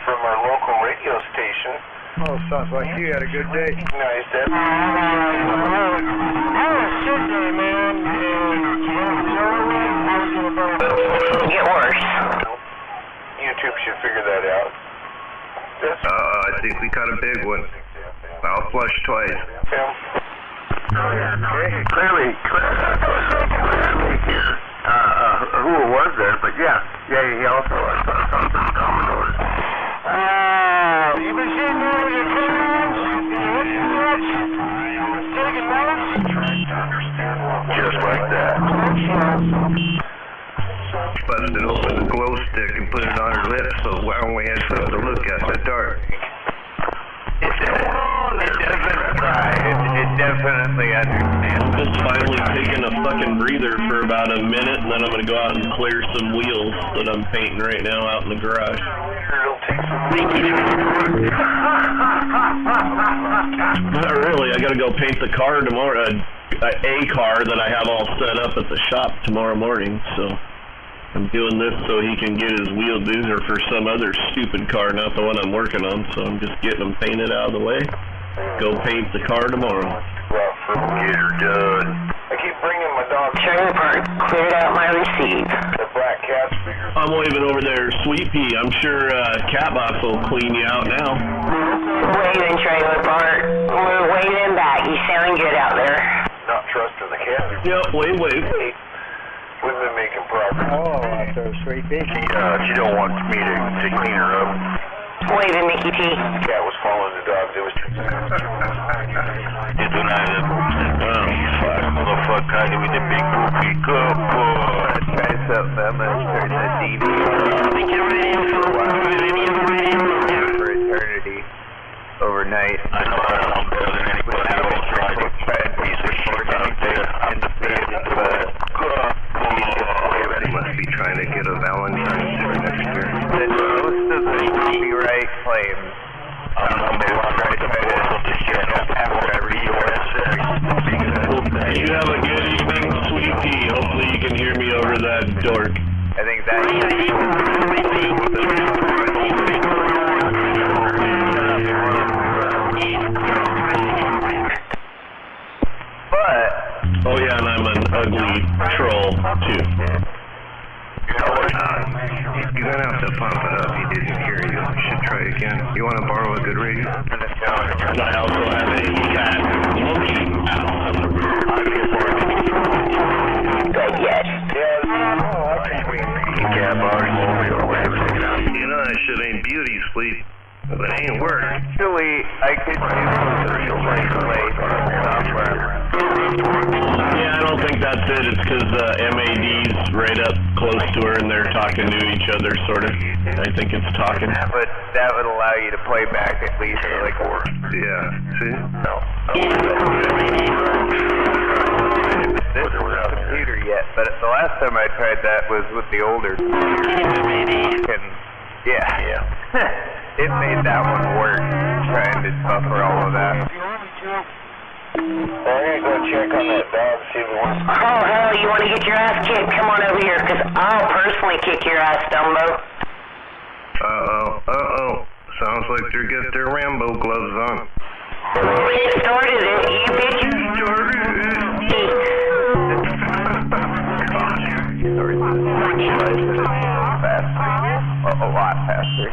From our local radio station. Oh, sounds like you had a good day. Nice, Deb. Get worse. YouTube should figure that out. I think we caught a big one. I'll flush twice. Clearly here. Who was there, but yeah, he also saw something Commodore. You been seeing more of your friends? Taking notes? Just like that. Busted open the glow stick and put it on her lips, so when we had something to look at in the dark. It definitely understands. I'm just finally taking a fucking breather for about a minute, and then I'm gonna go out and clear some wheels that I'm painting right now out in the garage. Not really. I gotta go paint the car tomorrow. A car that I have all set up at the shop tomorrow morning. So I'm doing this so he can get his wheel doozer for some other stupid car, not the one I'm working on. So I'm just getting them painted out of the way. Go paint the car tomorrow. Get her done. I keep bringing my dog. Trailer park cleared out my receipt. The black cat's bigger. I'm waving over there, Sweet Pea. I'm sure Catbox will clean you out now. Waving, trailer park. We're waving back. You sound good out there. Not trusting the cat. Yep, wave. We've been making progress. Oh, out there, Sweet Pea. She don't want me to clean her up. Waving, Mickey T. Cat was following the dog. It was. You do not. Oh, fuck. Motherfucker, with the big goofy cup. Try something. I'm gonna turn the DVD for eternity. Overnight. I know I'm better than anybody else. Bad piece of shit out there. I'm the best. They must be trying to get a Valentine's Day next year. Most of the copyright claims. I'm number one right there. This shit after every USX. You have a good evening, Sweet Pea. Hopefully you can hear me over that dork. I think that. But. Oh yeah, and I'm an ugly troll too. You're gonna have to pump it up. He didn't hear you. You should try again. You want to borrow a good radio? I also have a cat. Yes. You know that shit ain't beauty sleep, but it ain't work. Actually, I could do software. Yeah, I don't think that's it. It's because MAD's right up close to her and they're talking to each other, sort of. I think it's talking. But that would allow you to play back at least like Yeah, see? No. This is a computer yet, but the last time I tried that was with the older and it made that one work, trying to buffer all of that. I'm gonna go check on that dog, see if it wants. Oh, hell, you want to get your ass kicked? Come on over here, because I'll personally kick your ass, Dumbo. Sounds like they're getting their Rambo gloves on. We started it, you bitch. Started it. a lot faster.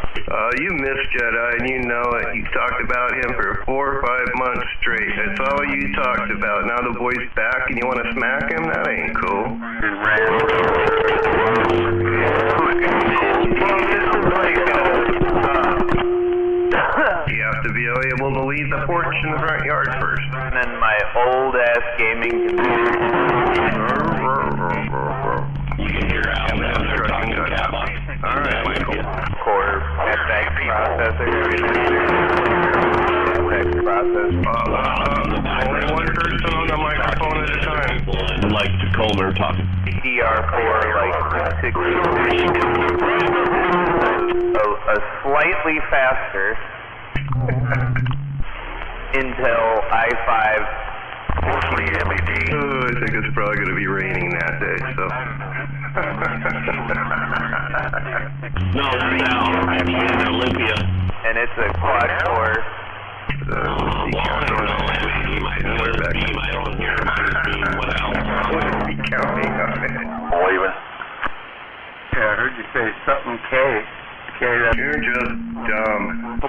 You missed Jedi, and you know it. You talked about him for 4 or 5 months straight. That's all you talked about. Now the boy's back, and you want to smack him? That ain't cool. You have to be able to leave the porch in the front yard first. And then my old ass gaming computer. You can hear out there. They're talking about. Alright, Michael. Core FX processor. FX processor. Only one person on the microphone at a time. Like Tacoma talking. DDR4, like 60. A slightly faster Intel i5 MAD. Oh, I think it's probably going to be raining that day, so. No, it's now. Actually, in Olympia. And it's a quad core. Yeah, I heard you say something K. You're just dumb.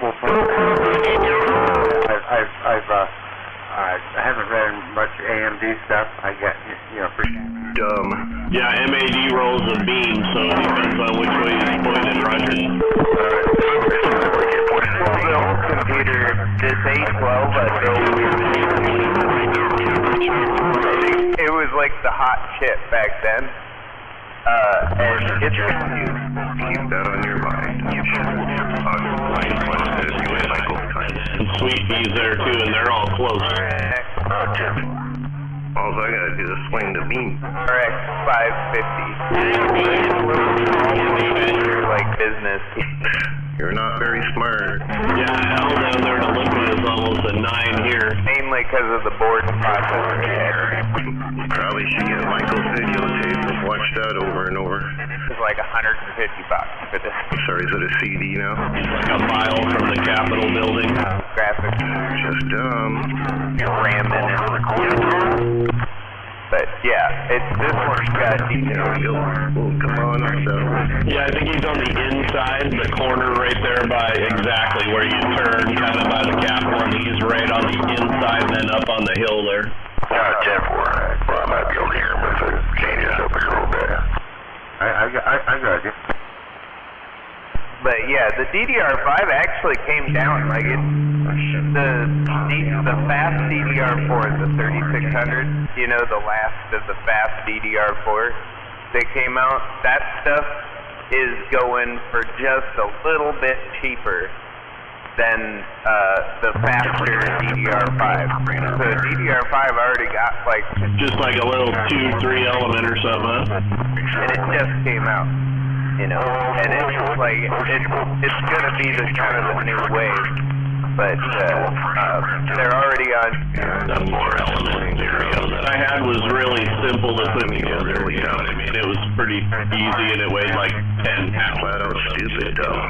I haven't read much AMD stuff. I got, for dumb. Yeah, MAD rolls a beam, so it depends on which way you point it, Roger. The old computer, this A12, it was like the hot shit back then. And it's confused. Keep that on your mind. And Sweet Pea's there too, and they're all close. All I gotta do is swing the beam. RX 550. Like business. You're not very smart. Yeah, L down there in Olympia is almost a 9 here. Mainly because of the board processor. Probably should get Michael's videotape and watch that over and over. It's like $150 for this. Sorry, is it a CD now? Like a file from the Capitol building. Graphics. Just dumb. RAM in it. But yeah, this one's got details. Come on up though. Yeah, I think he's on the inside, the corner right there by exactly where you turn, kind of by the Capitol, and he's right on the inside and then up on the hill there. 10-4. Well, I might be able to hear him if I change this up here a little bit. I got you. But yeah, the DDR5 actually came down. Like the fast DDR4, the 3600. You know, the last of the fast DDR4 that came out. That stuff is going for just a little bit cheaper than the faster DDR5. So DDR5 already got like just like a little 2-3 element or something, huh? And it just came out. You know, and it's like it's gonna be the kind of the new wave, but they're already on. The more element stereo that I had was really simple to put together. You know what I mean? It was pretty easy, and it weighed like 10 pounds. Flat out stupid though.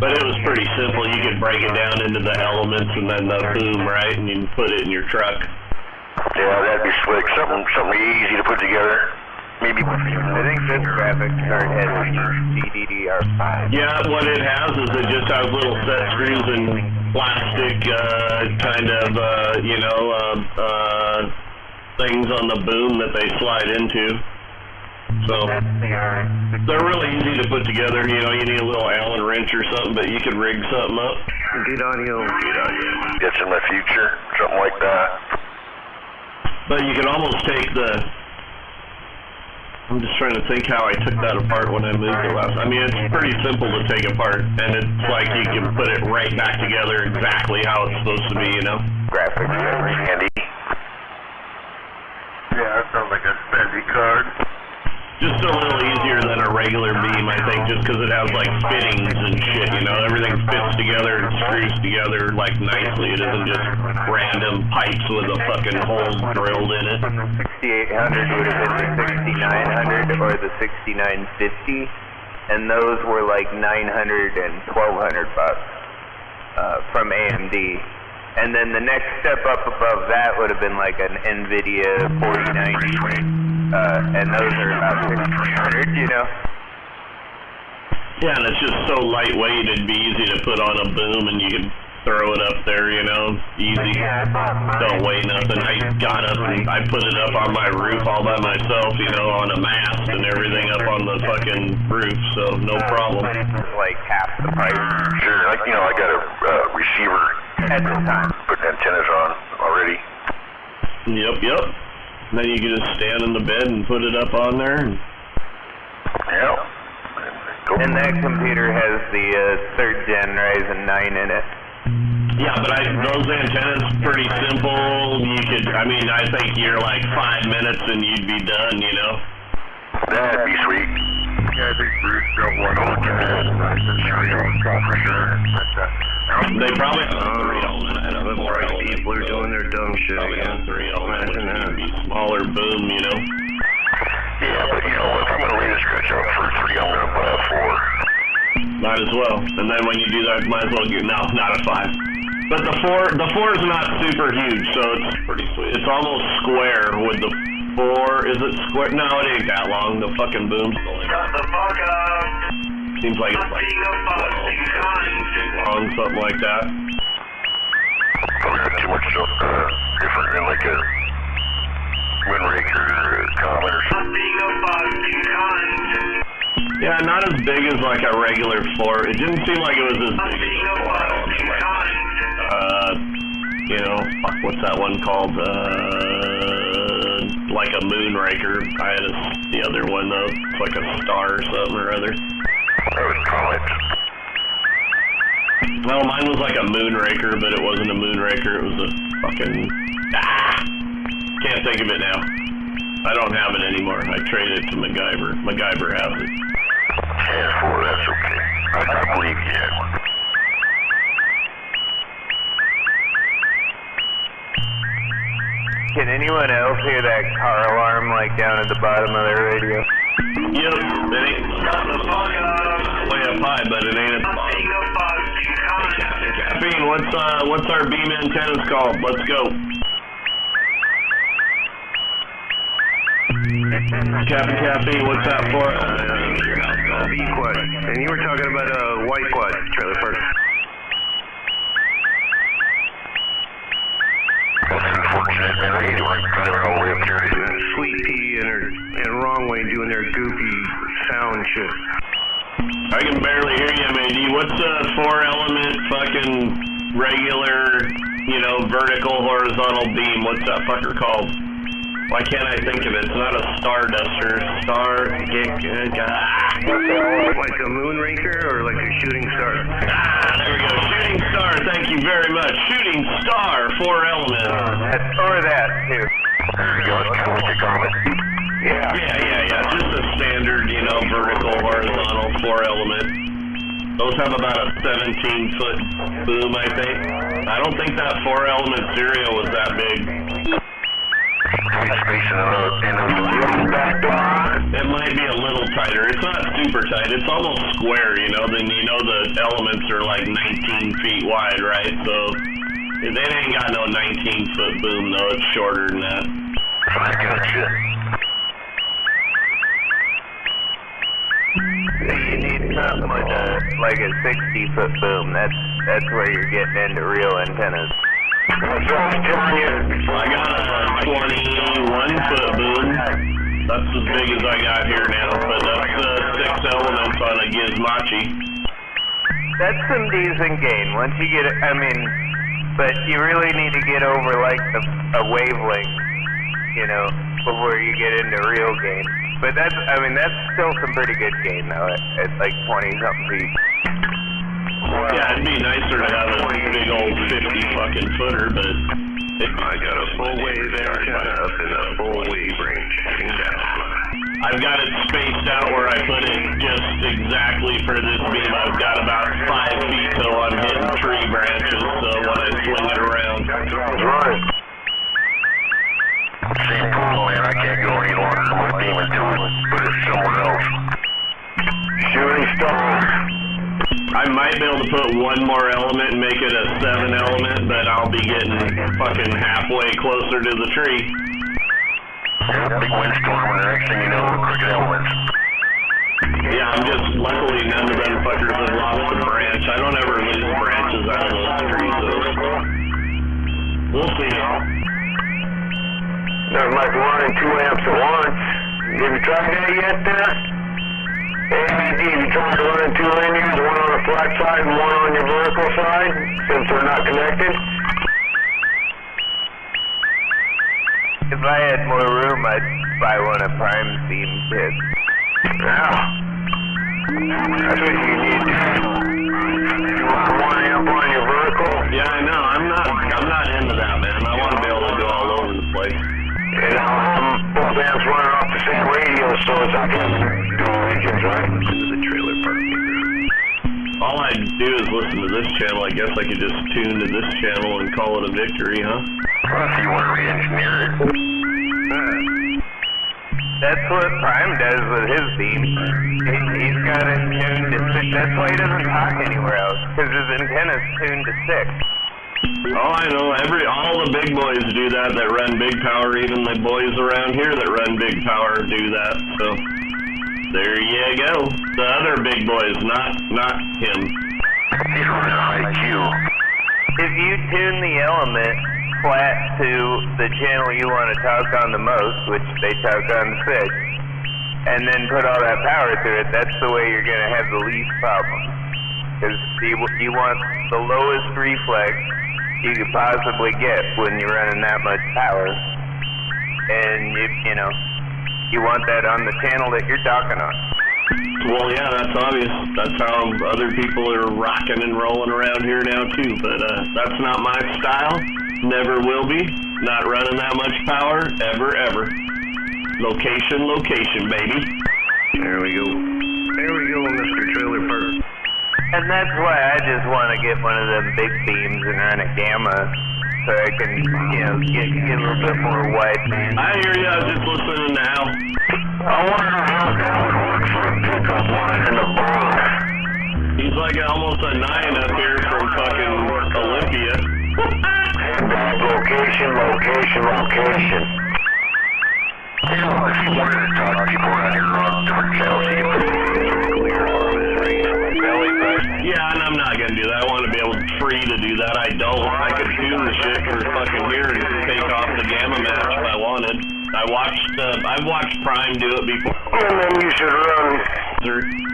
But it was pretty simple. You could break it down into the elements and then the boom, right? And you can put it in your truck. Yeah, that'd be slick. Something easy to put together. Maybe. I think this graphics card has GDDR5. Yeah, what it has is it just has little set screws and plastic kind of, things on the boom that they slide into. So they're really easy to put together. You know, you need a little Allen wrench or something, but you could rig something up. Good audio. It's in the future, something like that. But you could almost take the... I'm just trying to think how I took that apart when I moved it last. I mean, it's pretty simple to take apart, and it's like you can put it right back together exactly how it's supposed to be, you know? Graphics handy. Yeah, that sounds like a spendy card. Just a little easier than a regular beam, I think, just because it has like fittings and shit, you know? Everything fits together and screws together like nicely. It isn't just random pipes with a fucking hole drilled in it. 6800 would have been the 6900 or the 6950, and those were like $900 and $1,200 from AMD. And then the next step up above that would have been like an NVIDIA 4090, and those are about $600, you know? Yeah, and it's just so lightweight, it'd be easy to put on a boom and you could throw it up there, you know, easy. Don't weigh nothing. I got up and I put it up on my roof all by myself, you know, on a mast and everything up on the fucking roof, so no problem. Like half the price. Sure, like, you know, I got a receiver at this time. Put antennas on already. Yep. And then you can just stand in the bed and put it up on there. And And that computer has the 3rd gen Ryzen 9 in it. Yeah, but those antennas pretty simple. You could, I mean, I think you're like 5 minutes and you'd be done, you know? That'd be sweet. Yeah, I think Bruce built one on for sure. They probably have 3 element. People are doing their dumb shit again. 3 element would be smaller boom, you know? Yeah, but you know, if I'm going to lay the scratch out for 3, I'm going to buy a 4. Might as well. And then when you do that, might as well get, no, not a 5. But the 4 is not super huge, so it's pretty sweet. It's almost square with the 4. Is it square? No, it ain't that long. The fucking boom's only. Shut the fuck up! Seems like it's like 12 feet long, something like that. Probably not too much different than like a Windbreaker or Comet or something. Yeah, not as big as like a regular 4. It didn't seem like it was as big as a 4 element. Like, you know, what's that one called? Like a Moonraker. I had the other one though. It's like a star or something or other. That was Comet. Well, mine was like a Moonraker, but it wasn't a Moonraker. It was a fucking... Can't think of it now. I don't have it anymore. I traded it to MacGyver. MacGyver has it. Yeah, 4, that's okay. I believe you had one. Can anyone else hear that car alarm like down at the bottom of their radio? Yep, it ain't way up high, but it ain't at the bottom. Caffeine, what's our beam antennas called? Let's go. Captain Caffeine, what's that for? B-Quad. And you were talking about a white quad trailer park. That's unfortunate, man. I hate it when I'm driving all the way up here. Sweet Pea and Wrong Way doing their goofy sound shit. I can barely hear you, MAD. What's a 4-element fucking regular, you know, vertical horizontal beam? What's that fucker called? Why can't I think of it? It's not a star duster. Like a Moonraker or like a Shooting Star? There we go. Shooting Star, thank you very much. Shooting Star, 4-element. Or that, too. There you go. It's kind of like a Comet. Yeah. Just a standard, you know, vertical, horizontal, 4-element. Those have about a 17-foot boom, I think. I don't think that 4-element serial was that big. It might be a little tighter. It's not super tight. It's almost square, you know. Then you know the elements are like 19 feet wide, right? So they ain't got no 19-foot boom, though. It's shorter than that. I gotcha. You need something like a 60-foot boom. That's where you're getting into real antennas. I got a 21-foot boom. That's as big as I got here now, but that's 6 elements on a Gizmochi. That's some decent gain. Once you get it, I mean, but you really need to get over like a wavelength, you know, before you get into real gain. But that's still some pretty good gain though, at like 20-something feet. Yeah, it'd be nicer to have a big old 50 fucking footer, but I got a full wave antenna up in the full wave range. I've got it spaced out where I put it just exactly for this beam. I've got about 5 feet till I'm hitting tree branches, so when I swing it around. Right. Same problem, man. I can't go any longer with my beam into it. Put it somewhere else. Shooting Star. I might be able to put one more element and make it a 7-element, but I'll be getting fucking halfway closer to the tree. Yeah, big windstorm, and the next thing you know, crooked elements. Yeah, I'm just, luckily none of them fuckers have lost a branch. I don't ever lose branches out of those trees, so we'll see. There's like 1 and 2 amps at once. Have you tried that yet there? ABD, have you tried running 2 linears, one on the flat side and one on your vertical side, since they're not connected? If I had more room, I'd buy one of Prime's beam kits. Yeah. That's what you need. You want 1 amp on your vertical? Yeah, I know. I'm not into that, man. I want to be able to go all over the place. And both amps running off the same radio, so it's not going to do regions, right? This is a trailer park maker. All I do is listen to this channel. I guess I could just tune to this channel and call it a victory, huh? Well, if you want to re-engineer it. That's what Prime does with his beam. He's got it tuned to 6. That's why he doesn't talk anywhere else, because his antenna's tuned to 6. Oh, I know. All the big boys do that run big power. Even the boys around here that run big power do that. So there you go. The other big boys, not him. He's running high Q. If you tune the element flat to the channel you want to talk on the most, which they talk on 6, and then put all that power through it, that's the way you're going to have the least problem. Because you want the lowest reflex you could possibly get when you're running that much power. And you want that on the channel that you're talking on. Well, yeah, that's obvious. That's how other people are rocking and rolling around here now, too. But that's not my style. Never will be. Not running that much power. Ever. Location, baby. There we go. There we go, Mr. Trailer Park. And that's why I just want to get one of them big beams and run a gamma, so I can, get a little bit more wideband. I hear you. I was just listening now. I wonder how that would work for a pickup line in the bar. He's like almost a 9 up here from fucking Olympia. Location. You know, if you wanted to talk to people around here on different channels, you can clear all of his range on my belly, but... Yeah, and I'm not gonna do that. I want to be able free to do that. I don't. I could tune the shit for fucking here and take off the gamma match if I wanted. I've watched Prime do it before. And then you should run.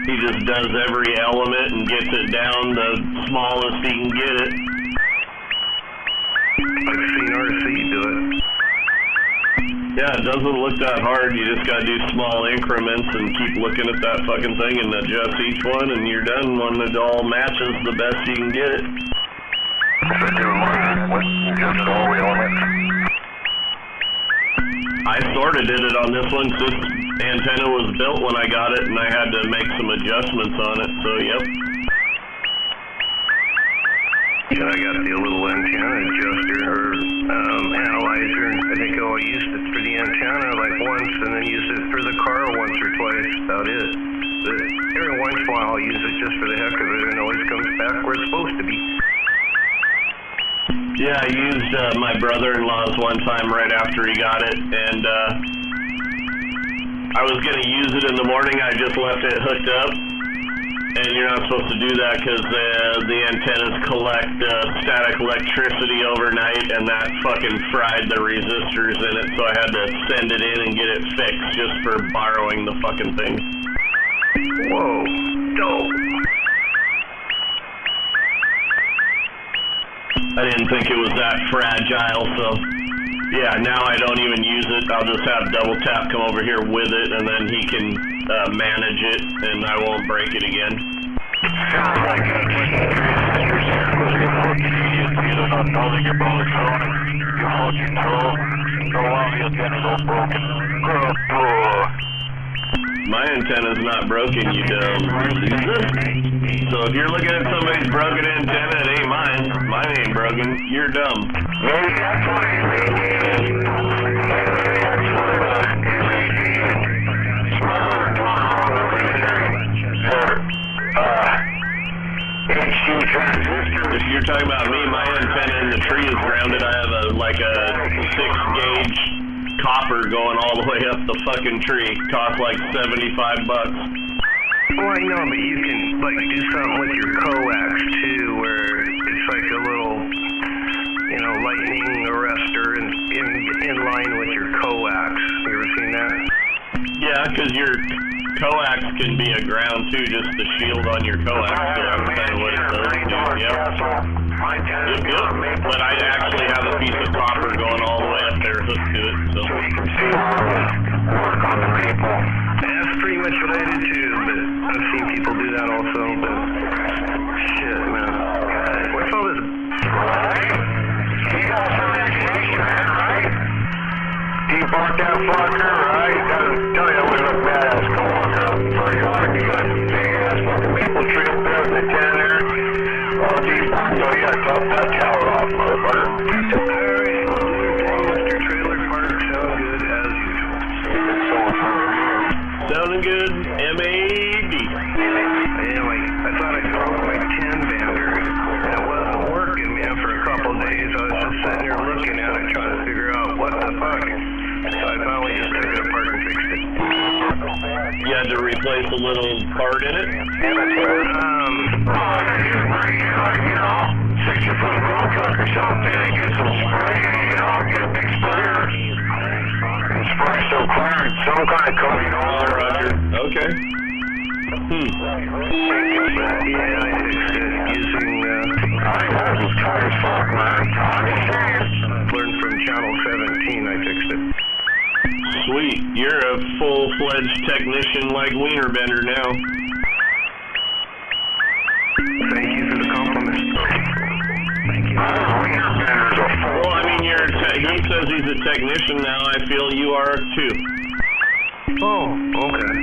He just does every element and gets it down the smallest he can get it. I've seen RC do it. Yeah, it doesn't look that hard. You just gotta do small increments and keep looking at that fucking thing and adjust each one, and you're done when it all matches the best you can get it. So do just all the elements? I sort of did it on this one. This antenna was built when I got it, and I had to make some adjustments on it, so yep. Yeah, I got the little antenna adjuster or analyzer. I think I used it for the antenna like once, and then used it for the car once or twice. About it. But every once in a while, I'll use it just for the heck of it, and it always comes back where it's supposed to be. Yeah, I used my brother-in-law's one time right after he got it, and I was going to use it in the morning. I just left it hooked up. And you're not supposed to do that because the antennas collect static electricity overnight, and that fucking fried the resistors in it, so I had to send it in and get it fixed just for borrowing the fucking thing. Whoa, dope. I didn't think it was that fragile, so yeah, now I don't even use it. I'll just have Double Tap come over here with it, and then he can manage it, and I won't break it again. Sounds like you don't know that your brother's on it. You hold your toe, go on, the antenna's all broken. My antenna's not broken, you dumb loser. So if you're looking at somebody's broken antenna, it ain't mine. Mine ain't broken. You're dumb. Maybe that's what if you're talking about me, my antenna in the tree is grounded. I have a 6-gauge copper going all the way up the fucking tree. Cost like $75. Well, I know, but you can, like, do something with your coax, too, where it's like a little, you know, lightning arrestor in line with your coax. You ever seen that? Yeah, because your coax can be a ground, too, just the shield on your coax. So that's kind of what it does, too. Yep. Yep. But I actually have a piece of copper going all the way up there hooked to it, so. Work on the maple. That's pretty much what I do, too, but I've seen people do that also, but shit, man. What's all this? You got some education, man, right? He bought that fucker, right? Doesn't tell you what a badass going up for you. Big ass fucking maple tree up there in the tent there. Oh, geez, so you gotta top that tower off, motherfucker. Mr. Trailer Park, sound good as usual. Sounding good, M-A-D. Anyway, I thought I found my 10-bander, and it wasn't working, man, for a couple days. I was just sitting there looking at it, trying to figure out what the fuck. So I finally just took it apart and fixed it. You had to replace a little part in it? You know, 60-foot road truck or something, get some spray, you know, get a big sprayer. And spray so clear, some kind of coating on there, Roger. Okay. Yeah, I fixed it using, I was tired as fuck, man. Learned from Channel 17, I fixed it. Sweet. You're a full-fledged technician like Wiener Bender now. Thank you for the compliment. Thank you. Well, I mean, he says he's a technician now. I feel you are too. Oh, okay.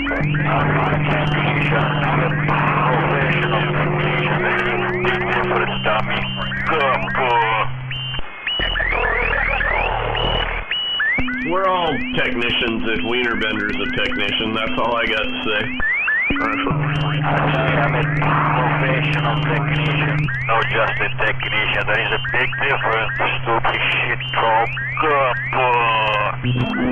We're all technicians if Wiener Bender's a technician. That's all I got to say. I'm a professional technician, not just a technician. There is a big difference. Stupid shit called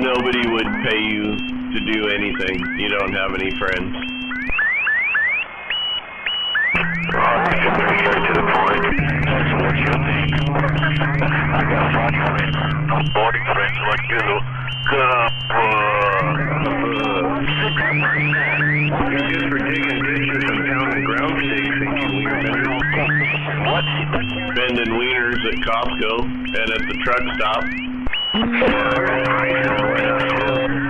Nobody would pay you to do anything. You don't have any friends. Straight to the point. That's what you think. I got friends, no boarding friends like you. You're good for digging ditches and pounding ground stakes, ain't you, Wiener Bender? What? Bending wieners at Costco and at the truck stop.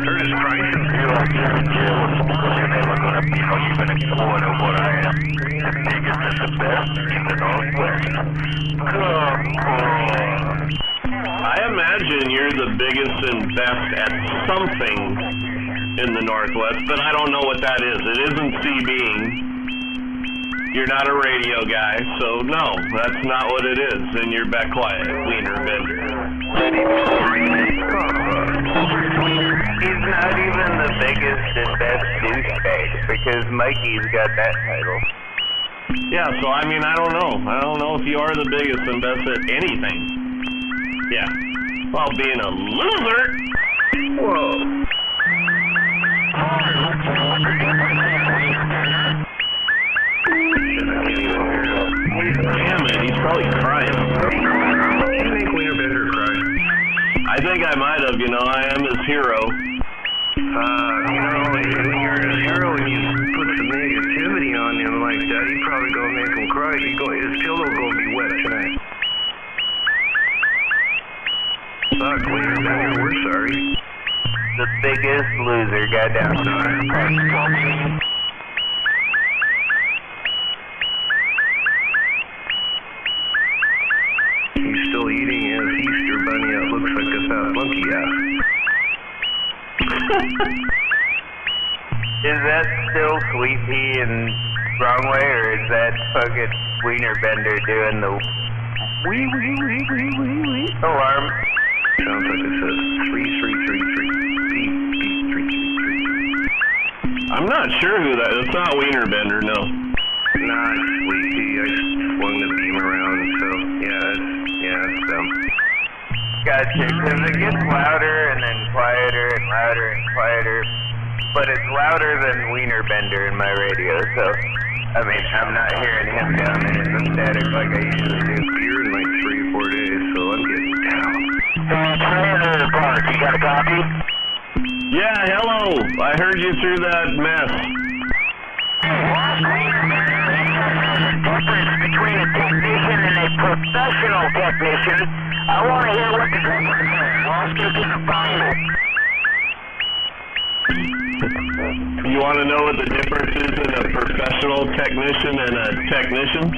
Curtis Price. You are in jail because you're never going to be even a quarter of what I am. The biggest and the best in the Northwest. I imagine you're the biggest and best at something in the Northwest, but I don't know what that is. It isn't CBing. You're not a radio guy, so no, that's not what it is. And you're back quiet, Wiener Bender. He's not even the biggest and best douchebag, because Mikey's got that title. Yeah, so I mean, I don't know. I don't know if you are the biggest and best at anything. Yeah. While being a loser. Whoa. Damn it, he's probably crying. You think Wiener Bender cried? I think I might have, you know, I am his hero. You know, when you're his hero and you put some negativity on him like that, you probably gonna make him cry. His pillow gonna be wet tonight. Fuck, Wiener Bender, we're sorry. The biggest loser got down. He's still eating his Easter bunny that looks like a fat monkey ass. Is that still Sweet Pea and Wrong Way, or is that fucking Wiener Bender doing the wee alarm? Sounds like it says 3333. Beep, beep, 3333. I'm not sure who that is. It's not Wiener Bender, no. Nah, it's Sweet Pea. I swung the beam around, so yeah, it's them. Gotcha, because it gets louder and then quieter and louder and quieter. but it's louder than Wiener Bender in my radio, so, I mean, I'm not hearing him down there in the static like I usually do. You're in like 3 or 4 days, so I'm getting down. Hey, Tyler Park, you got a copy? Yeah, hello. I heard you through that mess. Difference between a technician and a professional technician. I want to hear what the difference is. I'll stick in the final. You want to know what the difference is in a professional technician and a technician?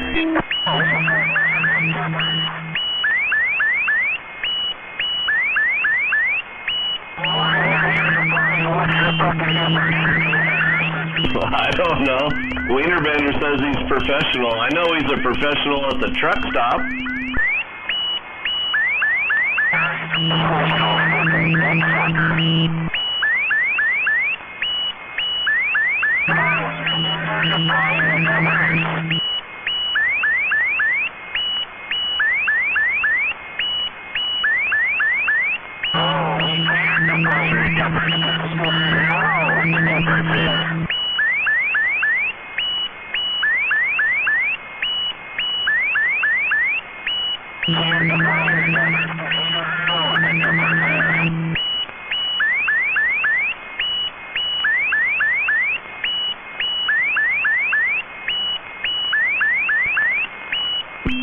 I don't know. Wienerbender says he's professional. I know he's a professional at the truck stop.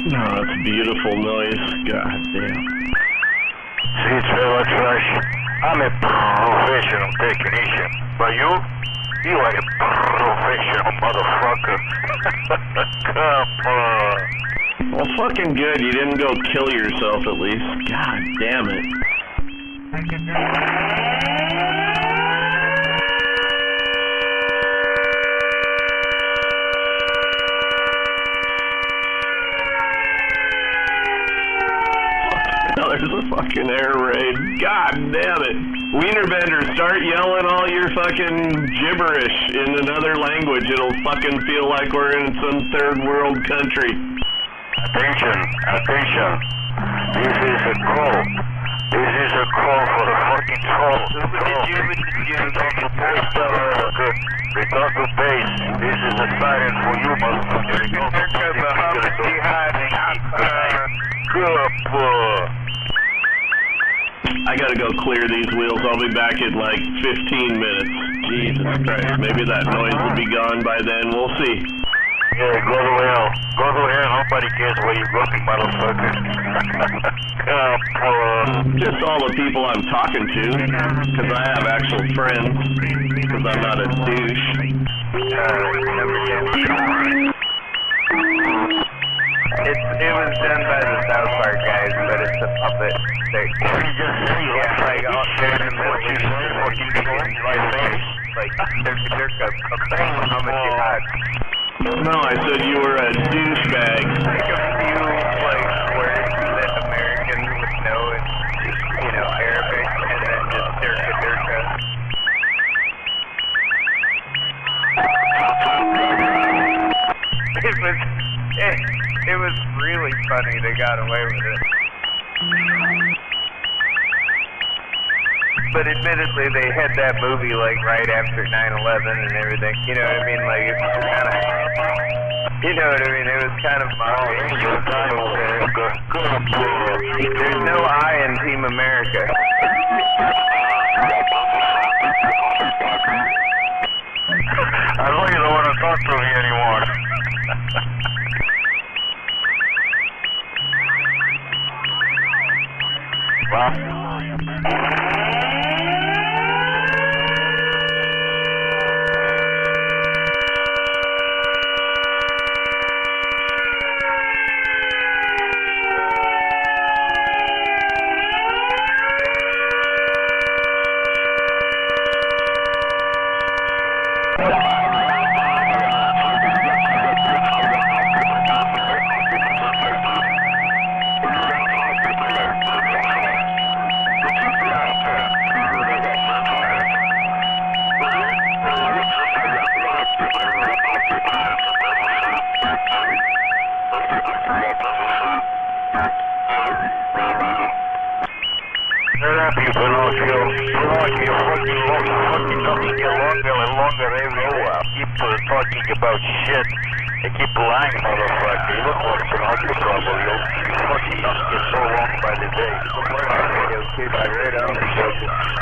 Oh, that's beautiful noise. God damn. See, it's Felix Rush. I'm a professional technician. But you are a professional motherfucker. Come on. Well, fucking good. You didn't go kill yourself at least. God damn it. There's a fucking air raid. God damn it. Wienerbender, start yelling all your fucking gibberish in another language. It'll fucking feel like we're in some third world country. Attention, attention. This is a call. This is a call for the fucking troll. Return to base, return to base. This is a siren for you, motherfucker. I gotta go clear these wheels. I'll be back in like 15 minutes. Jesus Christ. Maybe that noise will be gone by then. We'll see. Yeah, go to hell. Go to hell. Nobody cares where you're going, motherfucker. Just all the people I'm talking to. Because I have actual friends. Because I'm not a douche. It was done by the South Park guys, but it's a puppet. Like they're how much you had. No, I said you were a douchebag. Like a few words that Americans would know in, Arabic, and then just dirka. It was really funny. They got away with it. But admittedly, they had that movie right after 9/11 and everything. You know what I mean? Like it was kind of, you know what I mean? It was kind of there's no I in Team America. I know you don't want to talk to me anymore. Shut up, you Pinocchio. Pinocchio, fucking nothing get longer and longer every hour. Keep talking about shit. You keep lying, motherfucker. You look like Pinocchio trouble. You fucking nothing get so long by the day. You'll keep my right on the shoulder.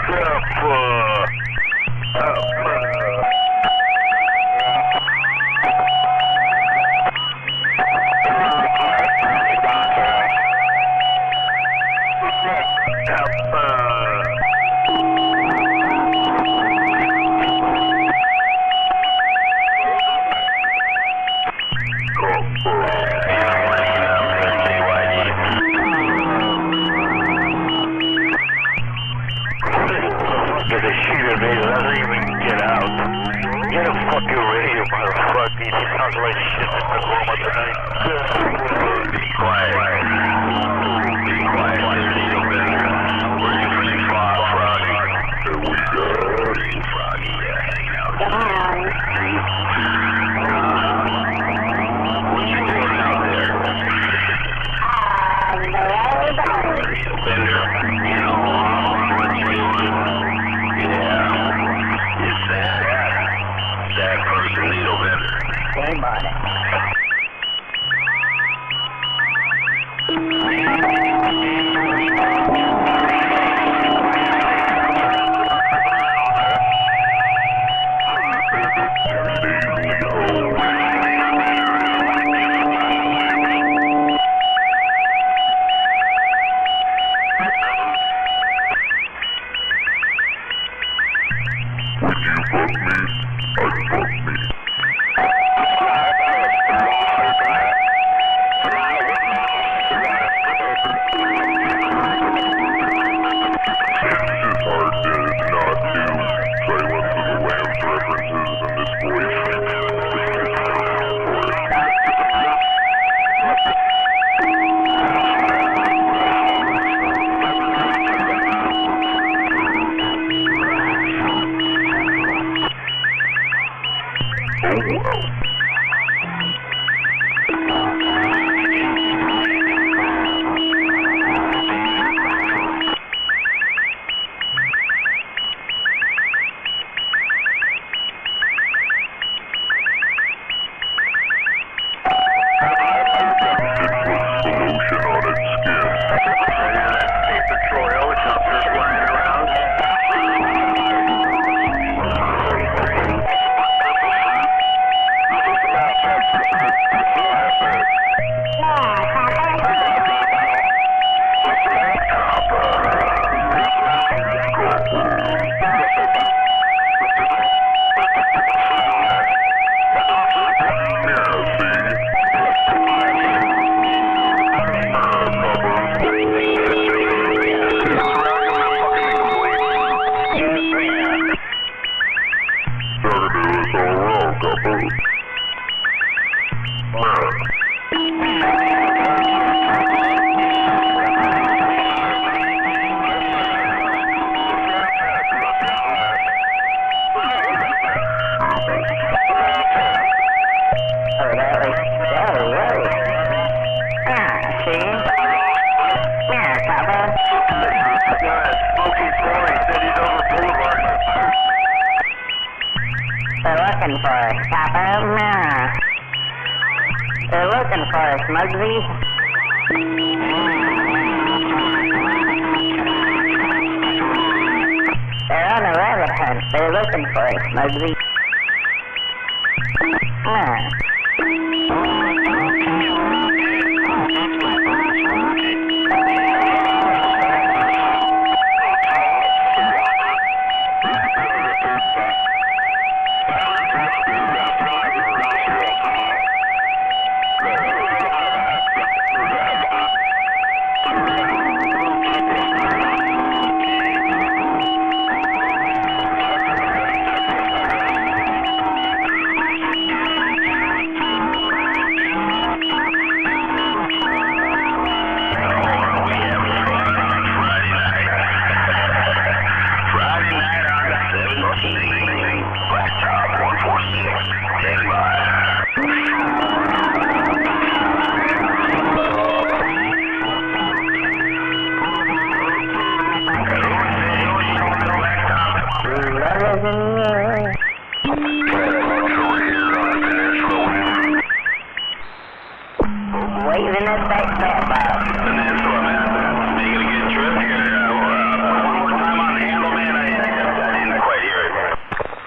waving that back cat box. Peninsula, man. Making a good trip here. One more time on the handle, man. I didn't quite hear it.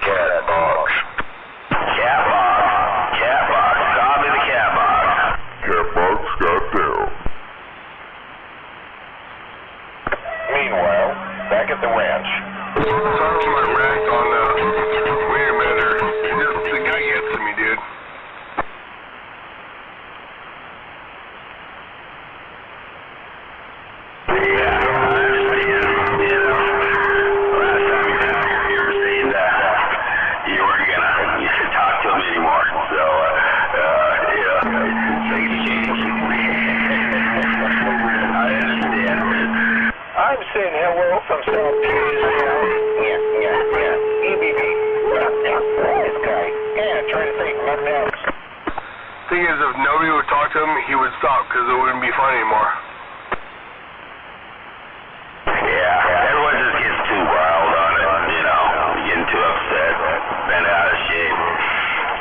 Cat box. Cat box. Cat box. Copy the cat box. Cat box got down. Meanwhile, back at the ranch. Talk to my rack on Wiener Bender. The guy gets to me, dude. I'm saying hello from South Jersey. EBB. This guy. Yeah, trying to think nothing else. Thing is, if nobody would talk to him, he would stop because it wouldn't be fun anymore. Yeah, everyone just gets too wild on it, you know, getting too upset, bent out of shape.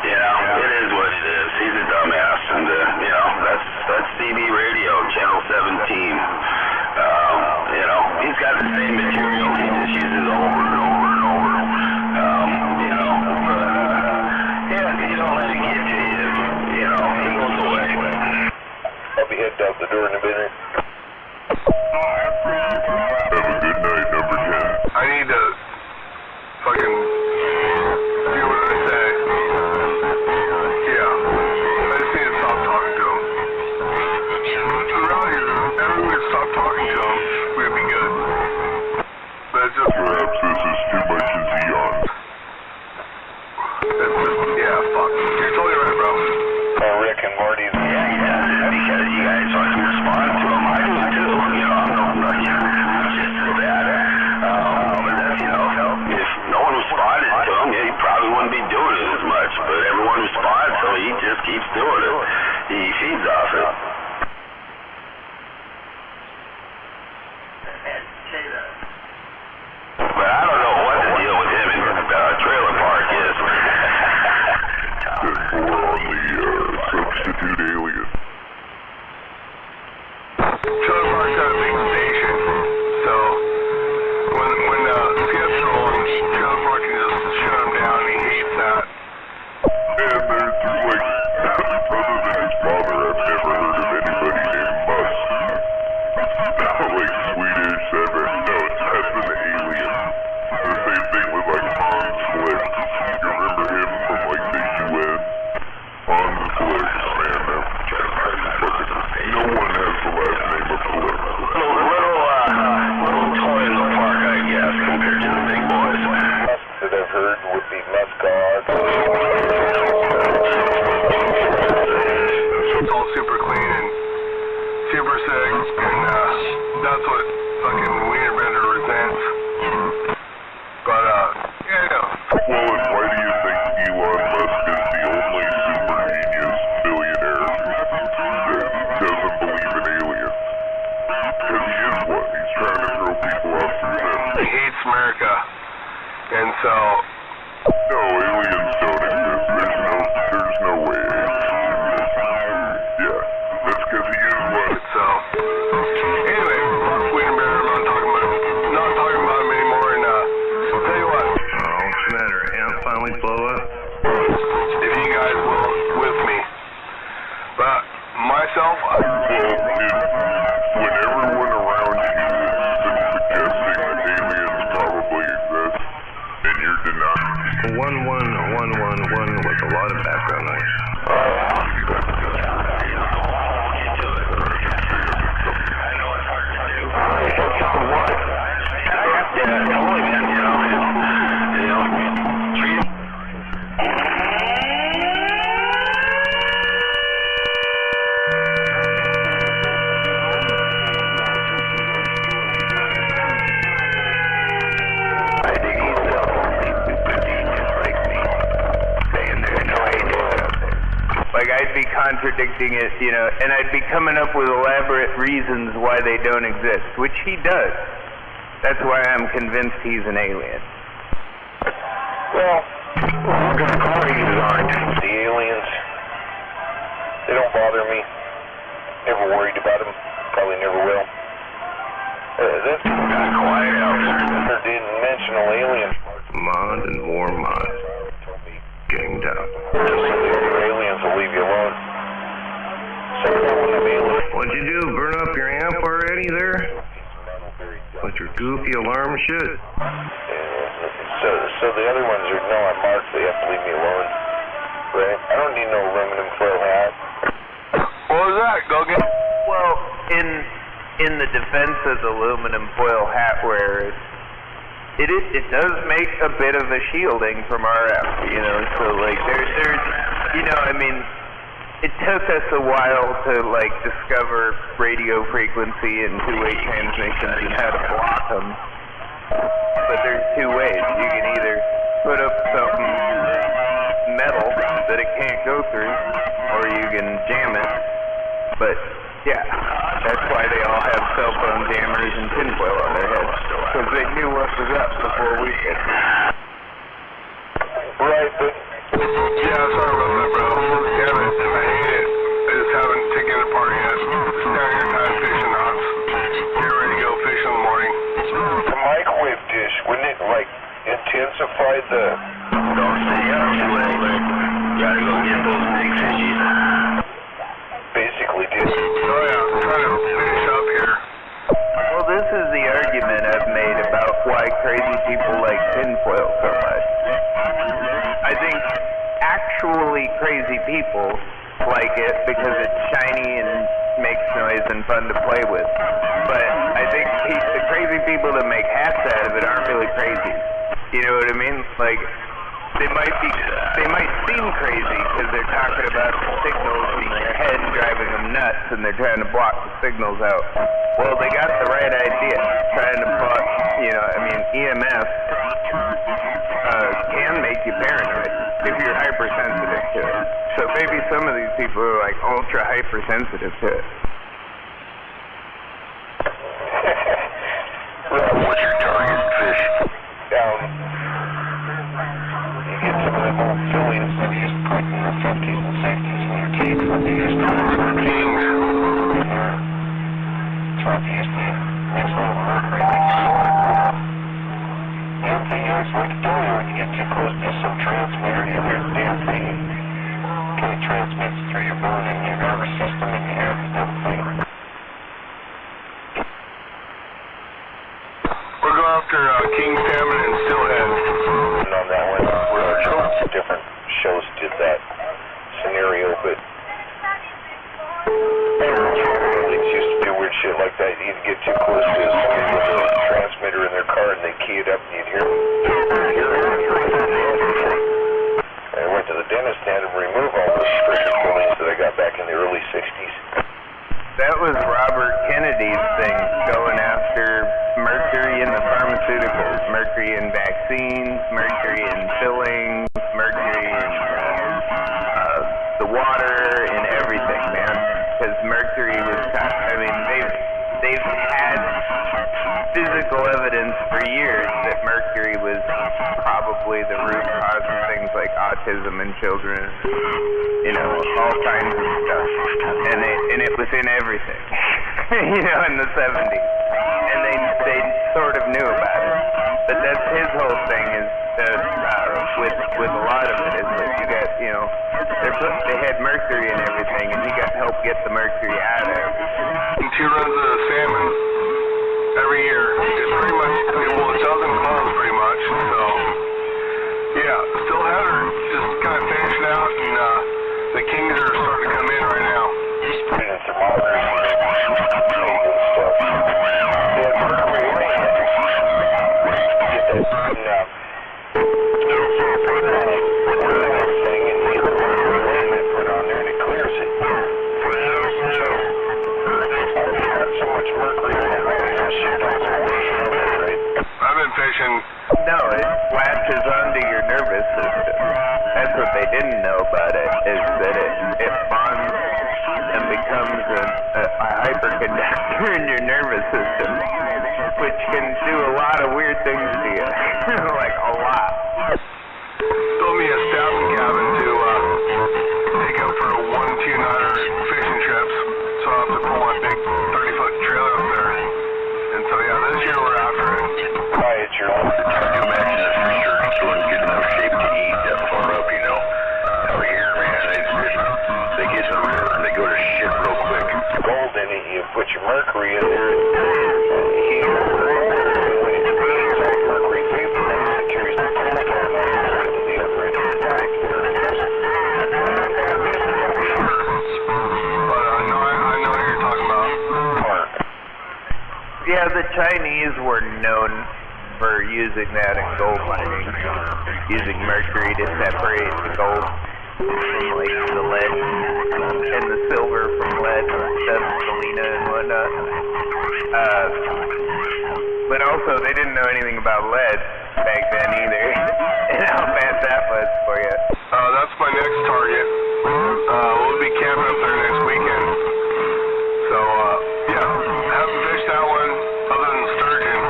You know, it is what it is. He's a dumbass, and, you know, that's CB Radio, Channel 17. You know, he's got the same material, he just uses over and over and over. You know, yeah, you don't let it get to you, you know, he goes away. I'll be headed out the door in a minute. Have a good night, number 10. I need to fucking do what I say. Yeah. I just need to stop talking to him. Around here, everyone would stop talking to him, we'd be good. But it's just... Perhaps this is too much in Xeons. It's just, yeah, fuck. You're totally right, bro. Rick and Marty. Yeah, because you guys aren't responding to him. I do too. You know, I'm just so bad. But that's, you know, if no one responded to him, yeah, he probably wouldn't be doing it as much. But everyone responds, so he just keeps doing it. He feeds off it. But I don't know what the deal with him in Trailer Park is. Then more on the substitute alien. Trailer Park's got a big station, so when the skits are on, Trailer Park can just shut him down, and he hates that. And there's like, other than his father, I've never heard of anybody named Musk. Like Swedish, Seven, no, that's an alien. The same thing with like Hans Flick. You remember him from like the UN? Hans Flick, man, no one has the last name of Flick. Little toy in the park, I guess, compared to the big boys. That I've heard would be Muscard. It's all super clean and super sick, and that's what fucking Wiener Bender resents. But, yeah, Well, and why do you think Elon Musk is the only super genius billionaire that doesn't believe in aliens? Because he is one. He's trying to throw people off the cliff. he hates America, and so... No, aliens don't exist. There's no way aliens exist. Yeah, that's because he is one. So, anyway, fuck Wiener Bender. I'm not talking about him anymore, and, tell you what. What's the matter? Amp finally blow up? If you guys will, with me. But, myself, Well, when everyone around you has been suggesting that aliens probably exist, and you're denying 1111 with a lot of background noise. Like, I'd be contradicting it, you know, and I'd be coming up with elaborate reasons why they don't exist, which he does. That's why I'm convinced he's an alien. Well, what kind of car he designed? The aliens. They don't bother me. Never worried about them. Probably never will. That's kind of quiet out there. Interdimensional aliens. Mod and more mod. Gang down. Just some of the other aliens will leave you alone. What'd you do? Burn up your amp already there? With your goofy alarm shit? So the other ones are, no, I'm marked, they have to leave me alone. Right? I don't need no aluminum foil hat. What was that? Go get. Well, in the defense of the aluminum foil hat wearers, it does make a bit of a shielding from RF, you know, so like there's you know, I mean, it took us a while to like discover radio frequency and two-way transmissions and how to block them. But there's two ways. You can either put up something metal that it can't go through, or you can jam it. But yeah, that's why they all have cell phone jammers and tinfoil on their heads, because they knew what was up before we did. Right, but Yeah, sorry about that, bro. Damn it. I hate it. I just haven't taken it apart yet. Stereotype fishing knots. Get ready to go fish in the morning. the microwave dish, wouldn't it like intensify the... Don't stay up too late. Gotta go get those big fishies. Basically did. Oh yeah, I'm trying to finish up here. Well, this is the argument I've made about why crazy people like tinfoil so much. I think actually crazy people like it because it's shiny and makes noise and fun to play with. But I think the crazy people that make hats out of it aren't really crazy. You know what I mean? Like, they might seem crazy because they're talking about signals in their head driving them nuts and they're trying to block the signals out. Well, they got the right idea, trying to block, you know, I mean, EMF can make you paranoid if you're hypersensitive to it. So maybe some of these people are like ultra hypersensitive to it. What's your target fish? You get some of them old fillings that you used to put in the 50s and 60s in your teeth when you used to kings. That's what you used to mix a little mercury like soda. The other thing you always like to do when you get too close to some transmitter, you hear the damn thing. It transmits through your bone and your nervous system and your hair and everything. We're going after king salmon and steelhead. On that one, lots of different shows did that scenario, but aliens used to do weird shit like that. You'd get too close to somebody with a transmitter in their car and they'd key it up and you'd hear them. I went to the dentist and had them remove all those freaking fillings that I got back in the early 60s. That was Robert Kennedy's thing, going after mercury in the pharmaceuticals, mercury in vaccines, mercury in fillings, mercury in the water, in everything, man. Because mercury was, I mean, they've had physical evidence for years that mercury was probably the root cause of things like autism in children, you know, all kinds of stuff. And it was in everything, you know, in the 70s. And they sort of knew about it. But that's his whole thing is with a lot of it is that you got, you know, they had mercury in everything and he got help get the mercury out of it. 2 runs of salmon every year. It's pretty much, well, it doesn't close pretty much, so yeah, still have her just kind of finishing out, and the kings are starting to come in right now. Just put it in thermometers and stuff. Yeah, mercury, get that straightened out. Fishing. No, it latches onto your nervous system. That's what they didn't know about it, is that it bonds and becomes a hyperconductor in your nervous system, which can do a lot of weird things to you. Like a lot. Told me a staffing cabin to take up for a 1-2-nighter fishing trips, so I'll have to my big 30-foot trailer up there. And so, yeah, this year we're after it. Hi, it's your old new match in for sure, so in good enough shape to eat that far up, you know. Out here, man, they get some, they go to shit real quick. Gold in it, you put your mercury in there, when it's clean, it's like mercury vapor, and it carries the chemical to the upper end of the tank. Yeah, the Chinese were known for using that in gold mining, using mercury to separate the gold from like the lead and the silver from lead, stuff, galena and whatnot. But also, they didn't know anything about lead back then either, and how bad that was for you. That's my next target. We'll be camping up there next weekend. So, yeah, haven't fished that one other than sturgeon.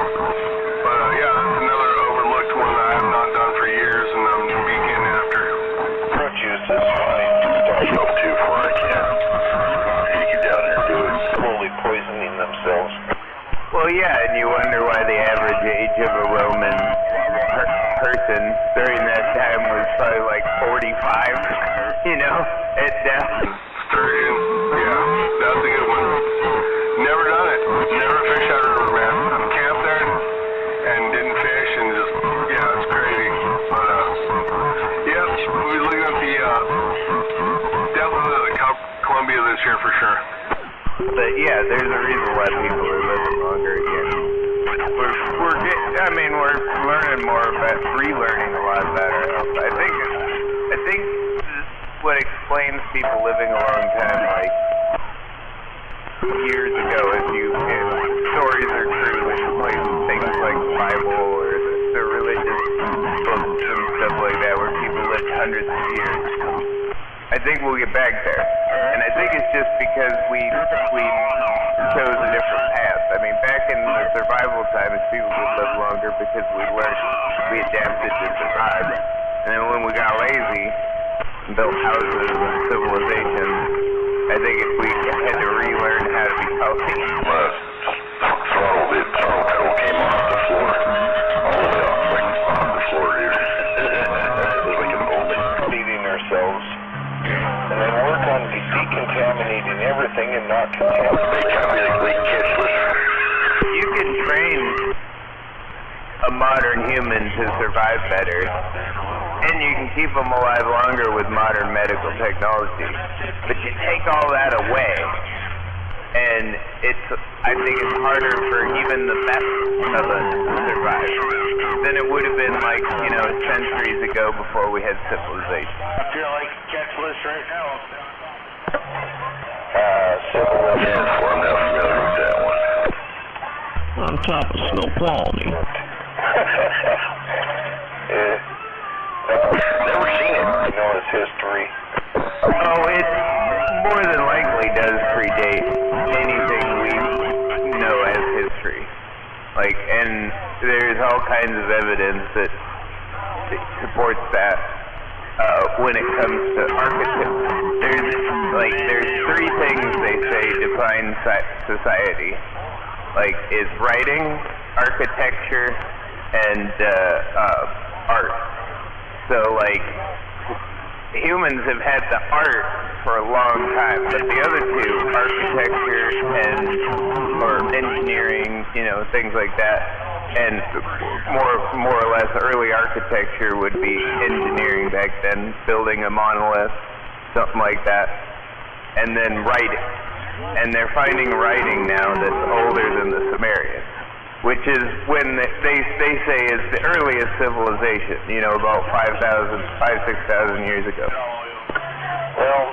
But, yeah, that's another overlooked one that I have not done for years, and I'm going to be getting after. Fruit juice is fine. Start up too far I can. You get down there and do it. Slowly poisoning themselves. Well, yeah, and you wonder why the average age of a Roman person during that time was probably like 45, you know, at death. Sturgeon, yeah, that's a good one. Never done it. Never fished that river, man. Camped there and didn't fish and just, yeah, it's crazy. But, yeah, we'll be looking at the, definitely the Columbia this year for sure. But yeah, there's a reason why people are living longer again. We're learning more about, relearning a lot about our health. I think what explains people living a long time, like years ago, if stories are true, like things like the Bible or the religious books and stuff like that, where people lived hundreds of years. I think we'll get back there, and I think it's just because we chose a different path. I mean, back in the survival times, people would live longer because we adapted to survive. And then when we got lazy and built houses and civilization, I think we had to relearn how to be healthy. Throttle pedal came off the floor. All the way off the floor, dude. It was like an omen. Feeding ourselves. And then work on decontaminating everything and not contaminating catchless. You can train a modern human to survive better, and you can keep them alive longer with modern medical technology. But you take all that away, and I think it's harder for even the best of us to survive than it would have been like, centuries ago before we had civilization. I feel like catchless right now. Civilization, I'm not familiar with that one. On top of Snoqualmie. Never seen it. I know its history. Oh, it more than likely does predate anything we know as history. And there's all kinds of evidence that supports that. When it comes to architecture, there's three things they say define society. Is writing, architecture, and art. So, humans have had the art for a long time, but the other two, architecture or engineering, things like that, and more or less early architecture would be engineering back then, building a monolith, something like that, and then writing. And they're finding writing now that's older than the Sumerians, which is when they say is the earliest civilization, about 6,000 years ago. Well,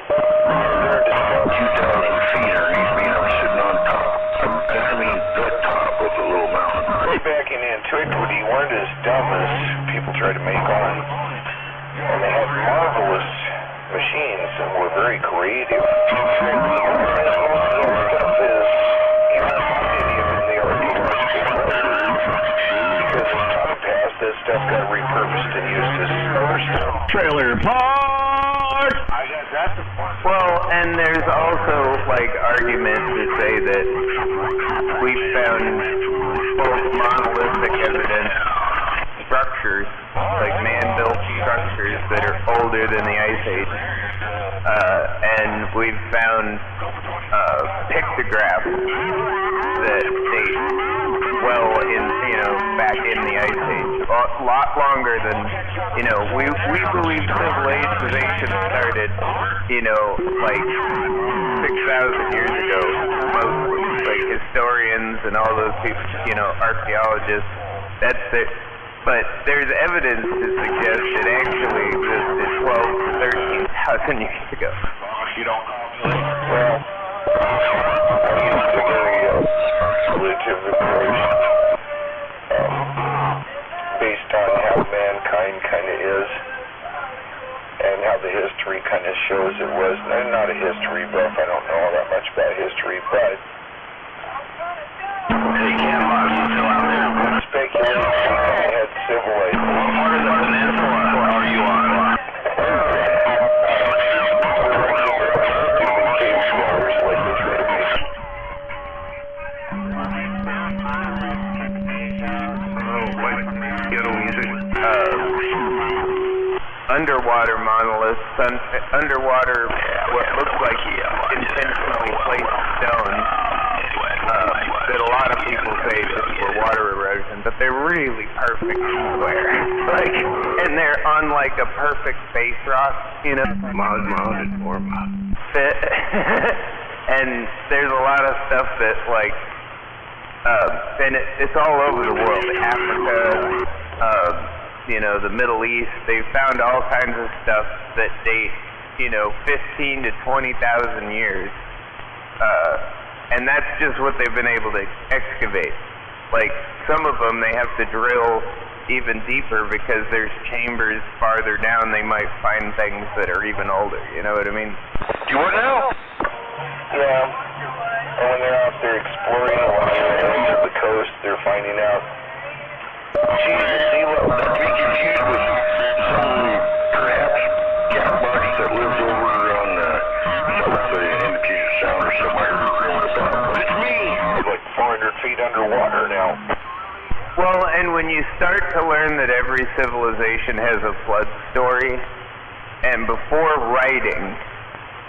they're just about 2,000 feet underneath me, and I'm sitting on top. The top of a little mountain. Way back in antiquity, weren't as dumb as people try to make on. And they had marvelous machines and were very creative. This stuff got repurposed and used as other stuff. Trailer park! That's a fun Well, and there's also like arguments to say that we found both monolithic evidence structures, like man-built structures that are older than the Ice Age, and we've found pictographs that date well in, back in the Ice Age, a lot longer than, we believe civilization started, like 6,000 years ago, mostly, like historians and all those people, archaeologists, that's it. But there's evidence to suggest it actually existed 12 to 13,000 years ago. You don't well, it's a very speculative approach based on how mankind kind of is and how the history kind of shows it was. I'm not a history buff, I don't know all that much about history, but speculation had civilization. What part of the peninsula are you on? Underwater monoliths, underwater, what looks like intentionally placed stones that a lot of people say just for water erosion, but they're really perfect square. And they're on like a perfect face rock, mounted form. And there's a lot of stuff that and it's all over the world, Africa, the Middle East. They found all kinds of stuff that date, 15 to 20,000 years. And that's just what they've been able to excavate. Like, some of them they have to drill even deeper because there's chambers farther down. They might find things that are even older, you know what I mean? Do you know? Yeah. And when they're out there exploring along the edge of the coast, they're finding out sea level not to be confused with some perhaps catbox that lives over on south in Puget Sound or somewhere. But it's me! Like 400 feet underwater now. Well, and when you start to learn that every civilization has a flood story, and before writing,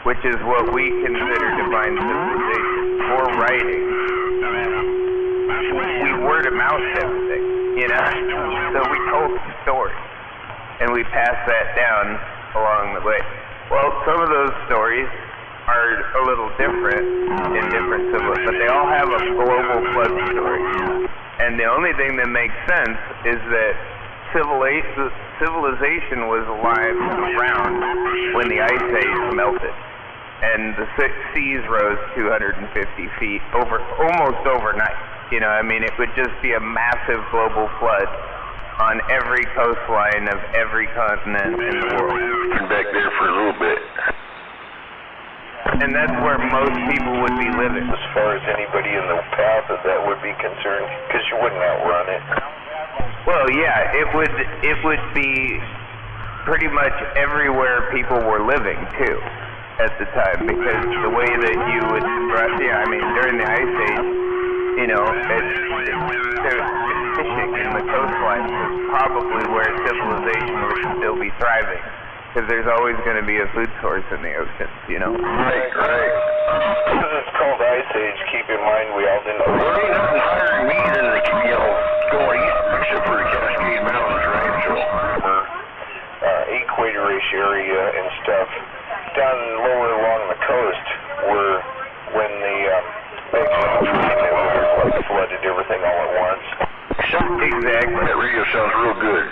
which is what we consider divine civilization, before writing, we word of mouth everything, So we told the story, and we passed that down along the way. Well, some of those stories are a little different in different civilizations, but they all have a global flood story. And the only thing that makes sense is that civilization was alive and around when the Ice Age melted. And the seas rose 250 feet almost overnight. It would just be a massive global flood on every coastline of every continent in the world. Been back there for a little bit. And that's where most people would be living. As far as anybody in the path of that would be concerned, because you wouldn't outrun it. Well, yeah, it would be pretty much everywhere people were living, too, at the time, because the way that you would, during the Ice Age, fishing in the coastline was probably where civilization would still be thriving, because there's always going to be a food source in the oceans, Right. Because it's called Ice Age, keep in mind we all didn't know. There ain't nothing higher than me than going east, except for the Cascade Mountains, right? So, equator-ish area and stuff. Down lower along the coast were when the big flooded everything all at once. Exactly. That radio sounds real good.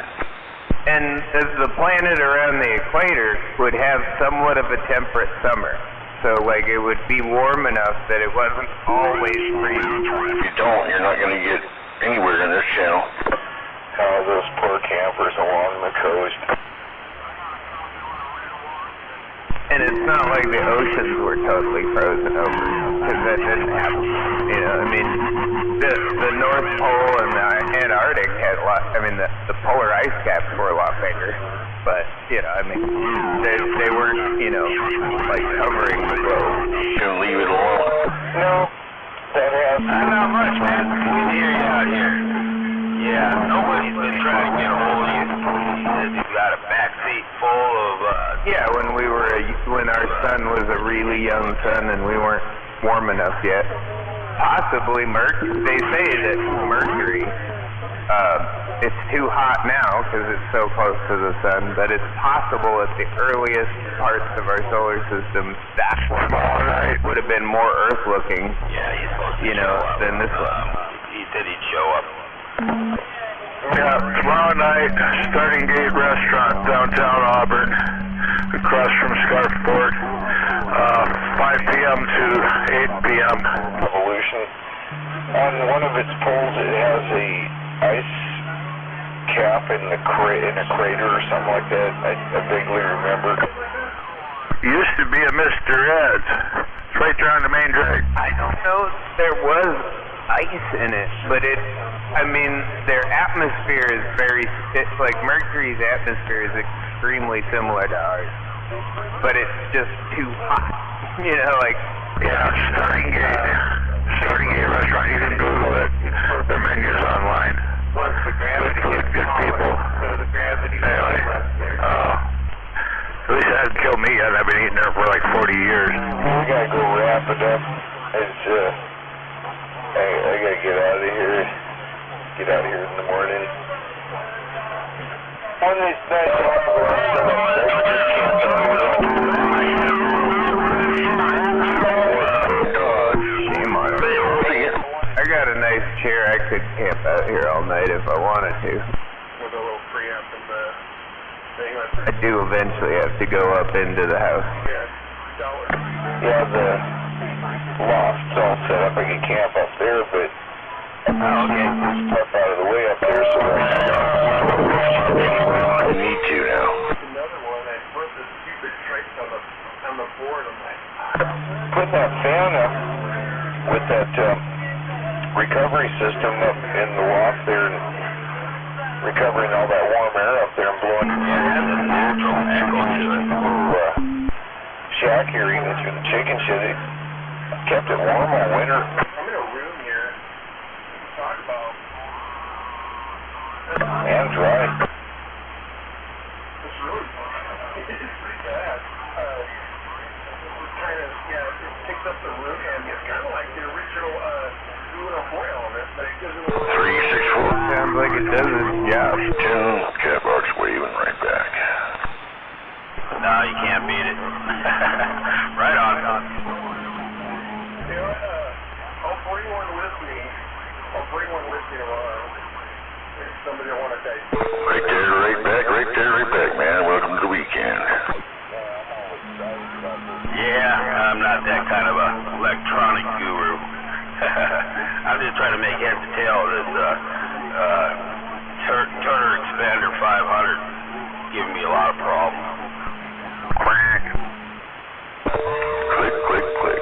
And the planet around the equator would have somewhat of a temperate summer. So, it would be warm enough that it wasn't always freezing. If you don't, you're not going to get anywhere in this channel. Those poor campers along the coast. And it's not like the oceans were totally frozen over, because that didn't happen. The North Pole and the Antarctic had a lot, the polar ice caps were a lot bigger. But, you know, I mean, they weren't, you know, like covering the globe. Gonna leave it alone. No, that has Not much, man. We hear you out here. Yeah, nobody's been trying to get a hold of you. He says he's got a back seat full of, Yeah, when our son was a really young son and we weren't warm enough yet. Possibly Mercury. They say that Mercury, it's too hot now because it's so close to the sun, but it's possible at the earliest parts of our solar system that one would have been more Earth-looking, yeah, he's supposed to you know, than this one. He said he'd show up. Yeah, tomorrow night, Starting Gate Restaurant, downtown Auburn, across from Scarfport, 5 p.m. to 8 p.m. Evolution. On one of its poles, it has a ice cap in a crater or something like that. I vaguely remember. Used to be a Mr. Ed's. It's right there on the main drag. I don't know if there was ice in it, but I mean, their atmosphere is it's like Mercury's atmosphere is extremely similar to ours, but it's just too hot, you know, like. Yeah, Starting Gate Restaurant, you can Google it. Their menu's online. What's the gravity? Good people. Anyway, at least it hasn't killed me yet. I've been eating there for like 40 years. We gotta go wrap it up. It's, I gotta get out of here. Get out of here in the morning. One of these nights, I got a nice chair. I could camp out here all night if I wanted to. With a little preamp in the thing. I do eventually have to go up into the house. Yeah, the loft's all set up. I can camp up there, but it's tough out of the way up there, so I need to now. Another one, I put the stupid stripes on the board. I'm like, Put that fan up with that recovery system up in the loft there and recovering all that warm air up there and blowing. Yeah, it has a natural echo to it. Shack here eating through the chicken shit. It kept it warm all winter. I'm in a room here. Talk about. And dry. It's really fun. It's pretty bad. It picks up the room and it's kind of like the original aluminum foil on it, but it gives it a little. 364. Sounds like it does its job. Cat box waving right back. No, you can't beat it. Right on. You know what? I'll bring one with me. Tomorrow. If somebody will want to take. Right there, right back, man. Welcome to the weekend. Yeah, I'm not that kind of a electronic guru. I'm just trying to make heads or tail of this Turner Expander 500 giving me a lot of problems. Quack. Click, click, click.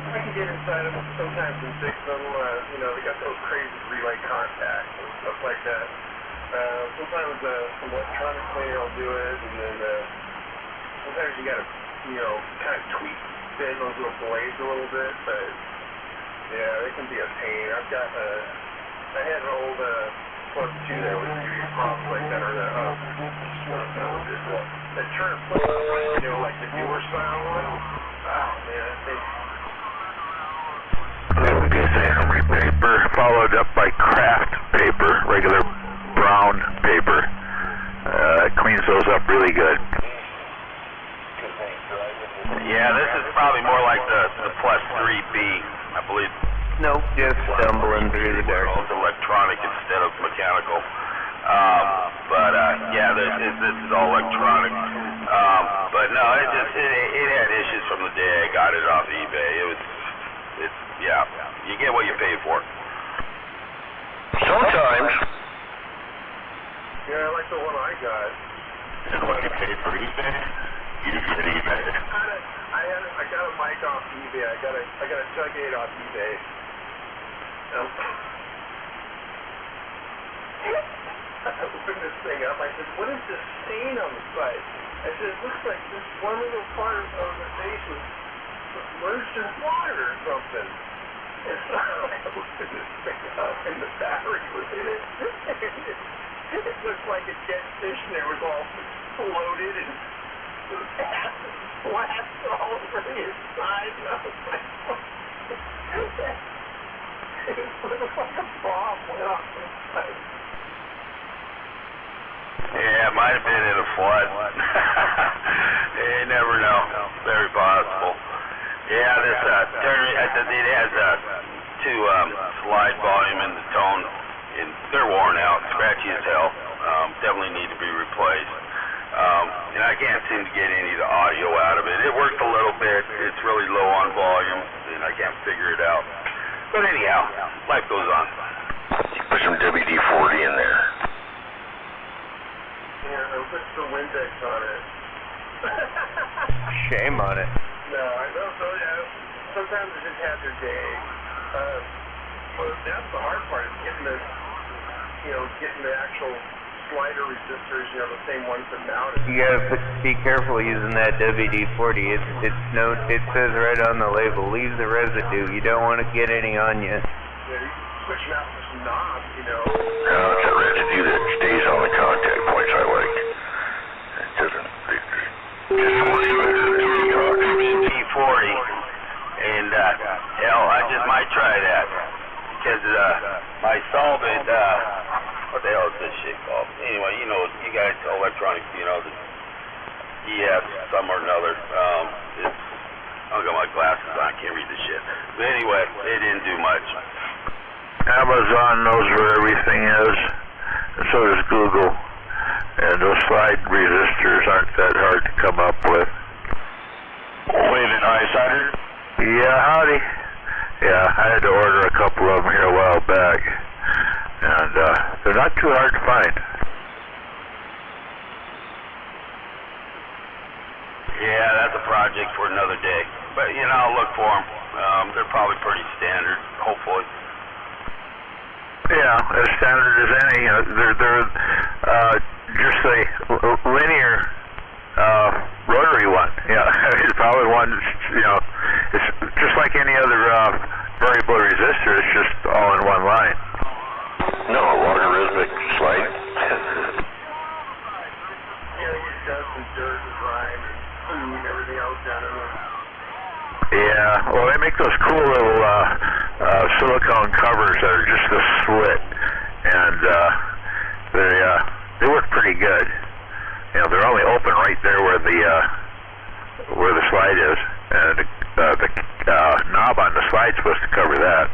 I can get inside of them sometimes and fix them. They got those crazy relay contacts and stuff like that. Sometimes some electronic cleaner will do it, and then sometimes you got to, kind of tweak, bend those little blades a little bit, but yeah, it can be a pain. I had an old Plus 2 that would give you problems like that, or that Turner Plus, like the newer style one. Oh man, Emery paper, followed up by Kraft paper, regular brown paper. Cleans those up really good. Yeah, this is probably more like the Plus 3B, I believe. Nope, just stumbling through the dirt. It's electronic instead of mechanical. This is all electronic. But no, it had issues from the day I got it off eBay. You get what you pay for. Sometimes. Yeah, I like the one I got. And what you pay for eBay? You get eBay. I got a mic off eBay. I got a Chug 8 off eBay. I opened this thing up. I said, what is this stain on the side? I said, it looks like this one little part of the face was submerged in water or something. And so I opened this thing up, and the battery was in it. It looked like a dead fish, and it was all floated and acid splashed all over the inside. And I was like, it was like a bomb went off inside. Yeah, it might have been in a flood. You never know. Very possible. Yeah, this it has two slide volume and the tone, and they're worn out, scratchy as hell. Definitely need to be replaced. And I can't seem to get any of the audio out of it. It works a little bit. It's really low on volume, and I can't figure it out. But anyhow, life goes on. Put some WD-40 in there. Yeah, put some Windex on it. Shame on it. No, I know. So yeah, sometimes they just have their day. Well, that's the hard part, is getting the actual slider resistors, the same ones that mount it. You gotta be careful using that WD-40. It says right on the label, leave the residue. You don't want to get any on you. Yeah, you can switch them out with some knobs, No, it's that residue that stays on the contact points I like. It doesn't. Just works better than T40, and hell, I just might try that because my solvent. What the hell is this shit called? Anyway, you guys electronics, the EF, some or another. I don't got my glasses on, I can't read this shit. But anyway, it didn't do much. Amazon knows where everything is, and so does Google. And those slide resistors aren't that hard to come up with. Waving Hi-Sider? Yeah, howdy. Yeah, I had to order a couple of them here a while back. And they're not too hard to find. Yeah, that's a project for another day. But, I'll look for them. They're probably pretty standard, hopefully. Yeah, as standard as any. They're just a linear rotary one. Yeah, it's probably one, it's just like any other variable resistor. It's just all in one line. No, logarithmic slide. It does some dirt and grime and food and everything else down in there. Yeah, well, they make those cool little silicone covers that are just a slit, and they work pretty good. They're only open right there where the slide is, and the knob on the slide is supposed to cover that.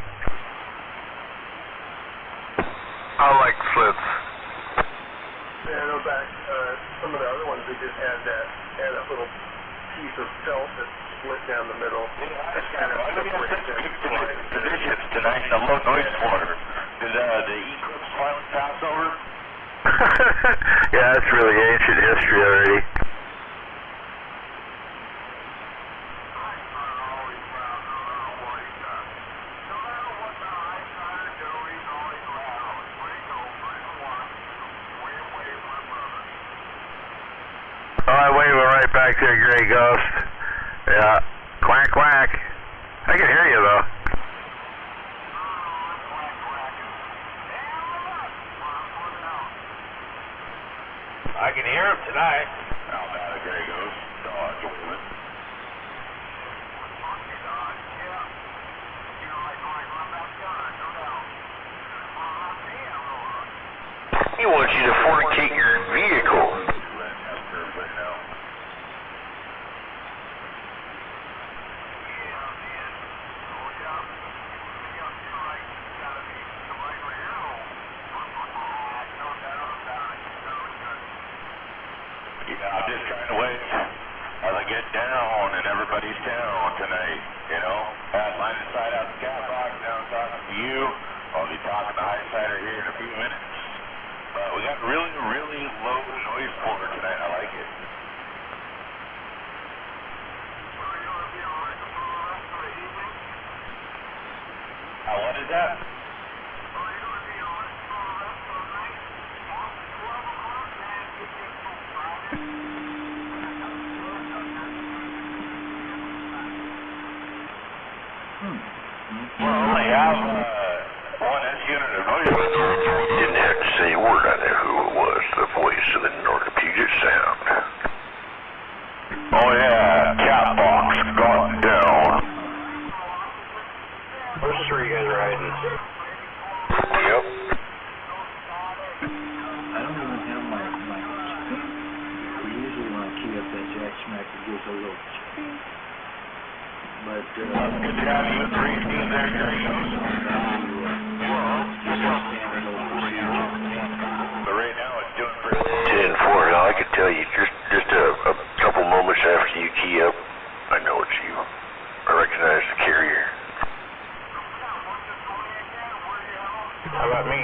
I like slits. Yeah, I know back some of the other ones, they just had that little piece of felt that split down the middle. Positions tonight in the low noise floor. Did the Eclipse finally pass over? Yeah, that's really ancient history already. Oh, I'm waving right back there, Gray Ghost. Yeah, quack, quack. I can hear you, though. I can hear him tonight. How bad a Gray Ghost? Dodge with it. He wants you to fornicate your vehicle. I'm just trying to wave as I get down in everybody's town tonight, Had line of sight out the cat box, now I'm talking to you. I'll be talking to Hi-Sider here in a few minutes. But we got really, really low noise floor tonight. I like it. What is that? only have one S-unit of noise. Didn't have to say a word. I knew who it was. The voice of the Northern Puget Sound. Oh yeah, cat box got down. Which three you guys riding? Yep. I don't even have my usually when I key up that jack smack it gives a little but good to have you 3 there, Gary. But right now it's doing pretty 10-4. Now I can tell you just a couple moments after you key up, I know it's you. I recognize the carrier. How about me?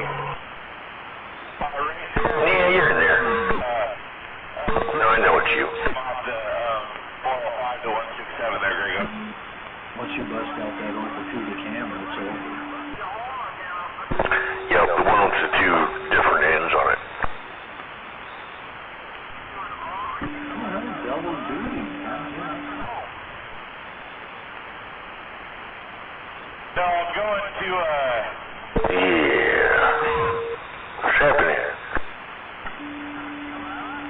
Yeah, you're in there. No, I know it's you. 405 to 167 there, Grego. once you bust out that orthopedic hammer, it's over. Yep, the one with the 2 different ends on it. Well, double duty, man. No, I'm going to, yeah. What's happening?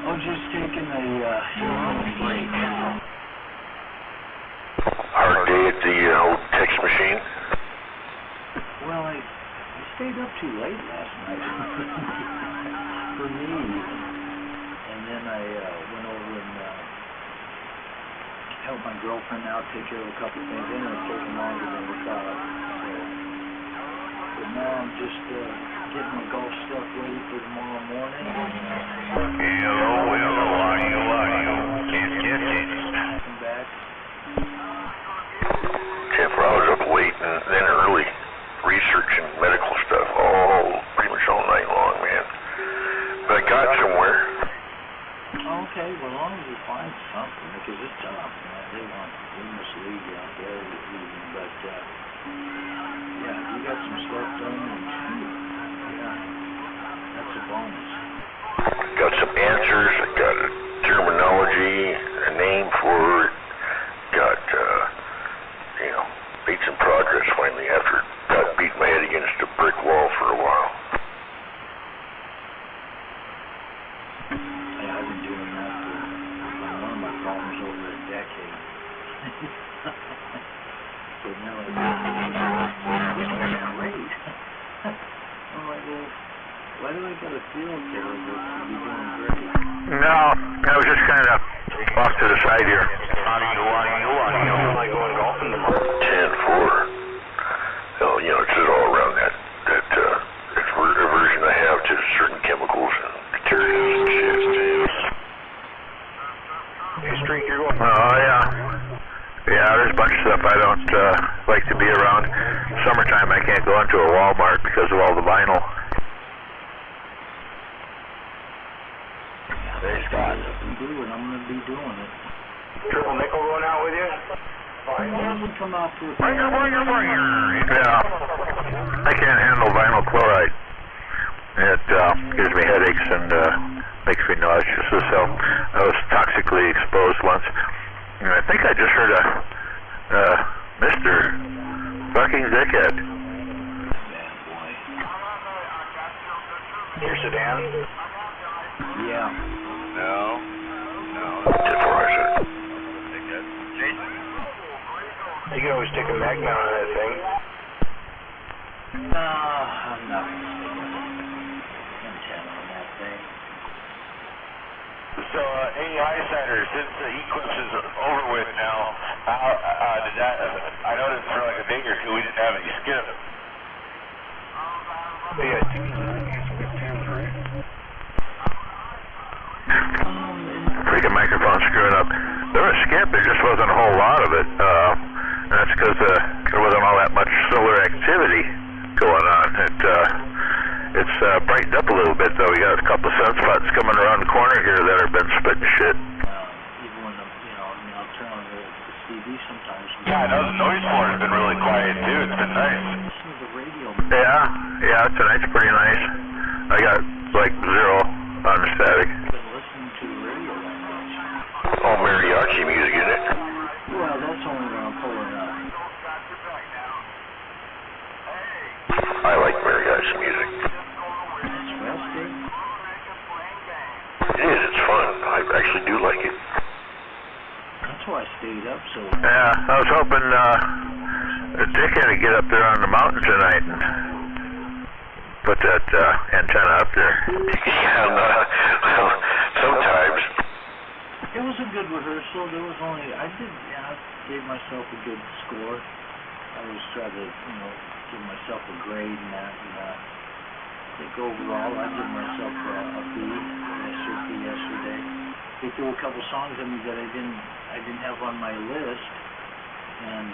Oh, just taking a, break. Hard day at the old text machine? Well, I stayed up too late last night for me. And then I went over and helped my girlfriend out, take care of a couple things. It ended up taking longer than we thought. So, but now I'm just getting my golf stuff ready for tomorrow morning. Hello, can't get it. Come back. Jennifer, I was up late and then early, researching medical stuff pretty much all night long, man. But I got somewhere. Okay, well, as long as you find something, because it's tough, man. They mislead you out there with reading, but, yeah, you got some stuff done, and, yeah, that's a bonus. Got some answers, I got a terminology, a name for it, got, made some progress finally after got beat my head against a brick wall for a while. Yeah, I've been doing that for one of my problems over a decade. So now I great. I'm like, well, why do I gotta feel terrible to be doing great? No, I was just kind of off to the side here. Like going golfing tomorrow. 10-4. Well, it's just all around that aversion I have to certain chemicals and detergents and shit. Hey, Streak, you're going. Oh, yeah. Yeah, there's a bunch of stuff I don't like to be around. Summertime, I can't go into a Walmart because of all the vinyl. Hey, Scott. I'm going to be doing it. Triple nickel going out with you? Come out for Yeah. I can't handle vinyl chloride. It gives me headaches and makes me nauseous. So I was toxically exposed once. And I think I just heard a Mr. fucking dickhead. Your sedan? Yeah. No. You can always take a mag mount on that thing. No, I'm not content on that thing. So, hey, Highsider, since the Eclipse is over with now, how did that, I noticed for like a day or two we didn't have any skip. Freaking microphone screwing up. There was skip, there just wasn't a whole lot of it. And that's because there wasn't all that much solar activity going on. It's brightened up a little bit, though. We got a couple of sunspots coming around the corner here that have been spitting shit. Even when I'll turn on the CD sometimes. Yeah, I know the noise floor has been really quiet, too. It's been nice. Listen to the radio. Yeah, tonight's pretty nice. I got, 0 on the static. I've been listening to the radio that much. All mariachi music, isn't it? Well, that's only when I'm pulling up. So. Yeah, I was hoping Dick had to get up there on the mountain tonight and put that antenna up there. Yeah, well, sometimes. It was a good rehearsal. There was only, I gave myself a good score. I always try to, give myself a grade and that. And, I think overall I gave myself a B, yesterday. They threw a couple songs at me that I didn't have on my list, and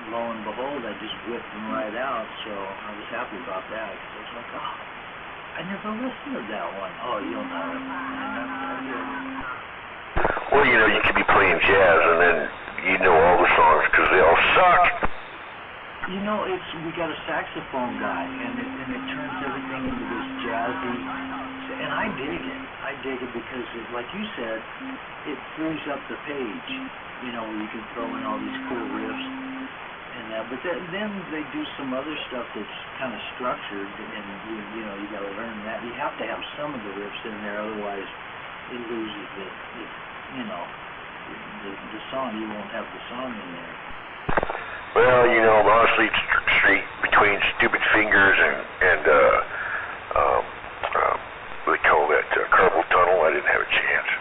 lo and behold, I just whipped them right out. So I was happy about that. I was like, oh, I never listened to that one. Oh, you'll know it. Well, you could be playing jazz and then you know all the songs because they all suck. We got a saxophone guy, and it turns everything into this jazzy, and I dig it because, like you said, it frees up the page, where you can throw in all these cool riffs and that, but then they do some other stuff that's kind of structured, and you got to learn that. You have to have some of the riffs in there, otherwise it loses the song. You won't have the song in there. Well, honestly, straight between Stupid Fingers and what do they call that, Carpal Tunnel, I didn't have a chance.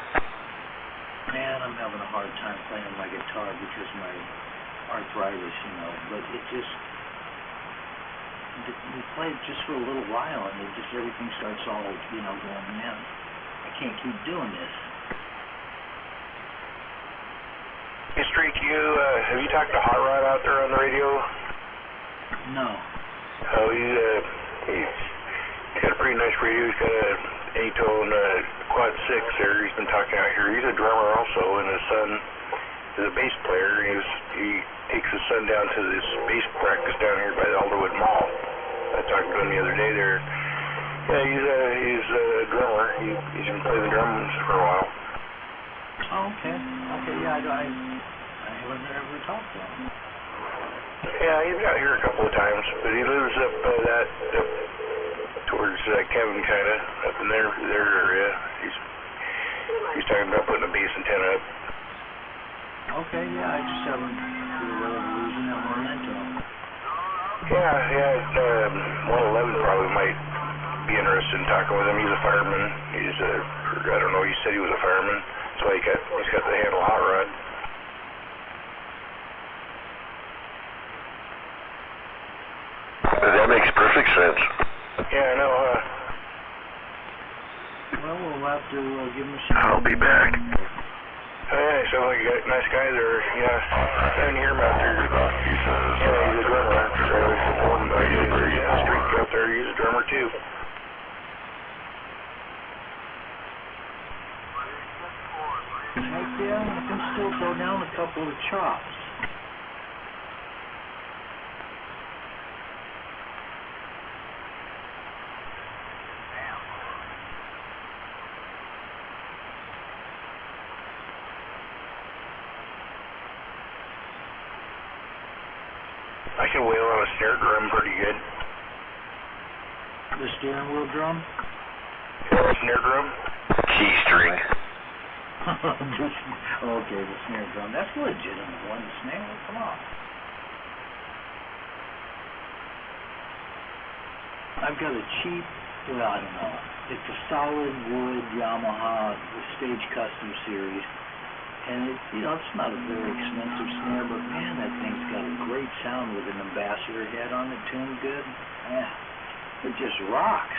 Man, I'm having a hard time playing my guitar because of my arthritis, but it just, we play it just for a little while, and everything starts all, going, man, I can't keep doing this. Hey, Streak, have you talked to Hot Rod out there on the radio? No. Oh, he's got a pretty nice radio. He's got a Atone Quad 6 there. He's been talking out here. He's a drummer also, and his son is a bass player. He takes his son down to this bass practice down here by the Alderwood Mall. I talked to him the other day there. Yeah, he's a drummer. He's been playing the drums for a while. Oh, okay. Yeah, I haven't ever talked to him. Yeah, he's got here a couple of times, but he lives up towards Kevin, kind of up in their area. He's talking about putting a bass antenna up. Okay, yeah, I just haven't, for whatever reason, haven't run into him. Yeah, 111 probably might be interested in talking with him. He's a fireman. I don't know, he said he was a fireman. That's why he's got the handle Hot Rod. That makes perfect sense. Yeah, I know, Well, we'll have to give him a shot. I'll be back. Oh, yeah, he sounds like a nice guy there. Yeah, I didn't hear him out there. Yeah, he's a drummer. Streak out there, he's a drummer too. Heck yeah, I can still throw down a couple of chops. I can wail on a snare drum pretty good. The steering wheel drum? Yeah, snare drum. Key string. Okay, the snare drum. That's a legitimate one. The snare, come on. I've got a cheap, well, I don't know. It's a solid wood Yamaha, the Stage Custom Series. And it's not a very expensive snare, but man, that thing's got a great sound with an ambassador head on it, tuned good. Yeah, it just rocks.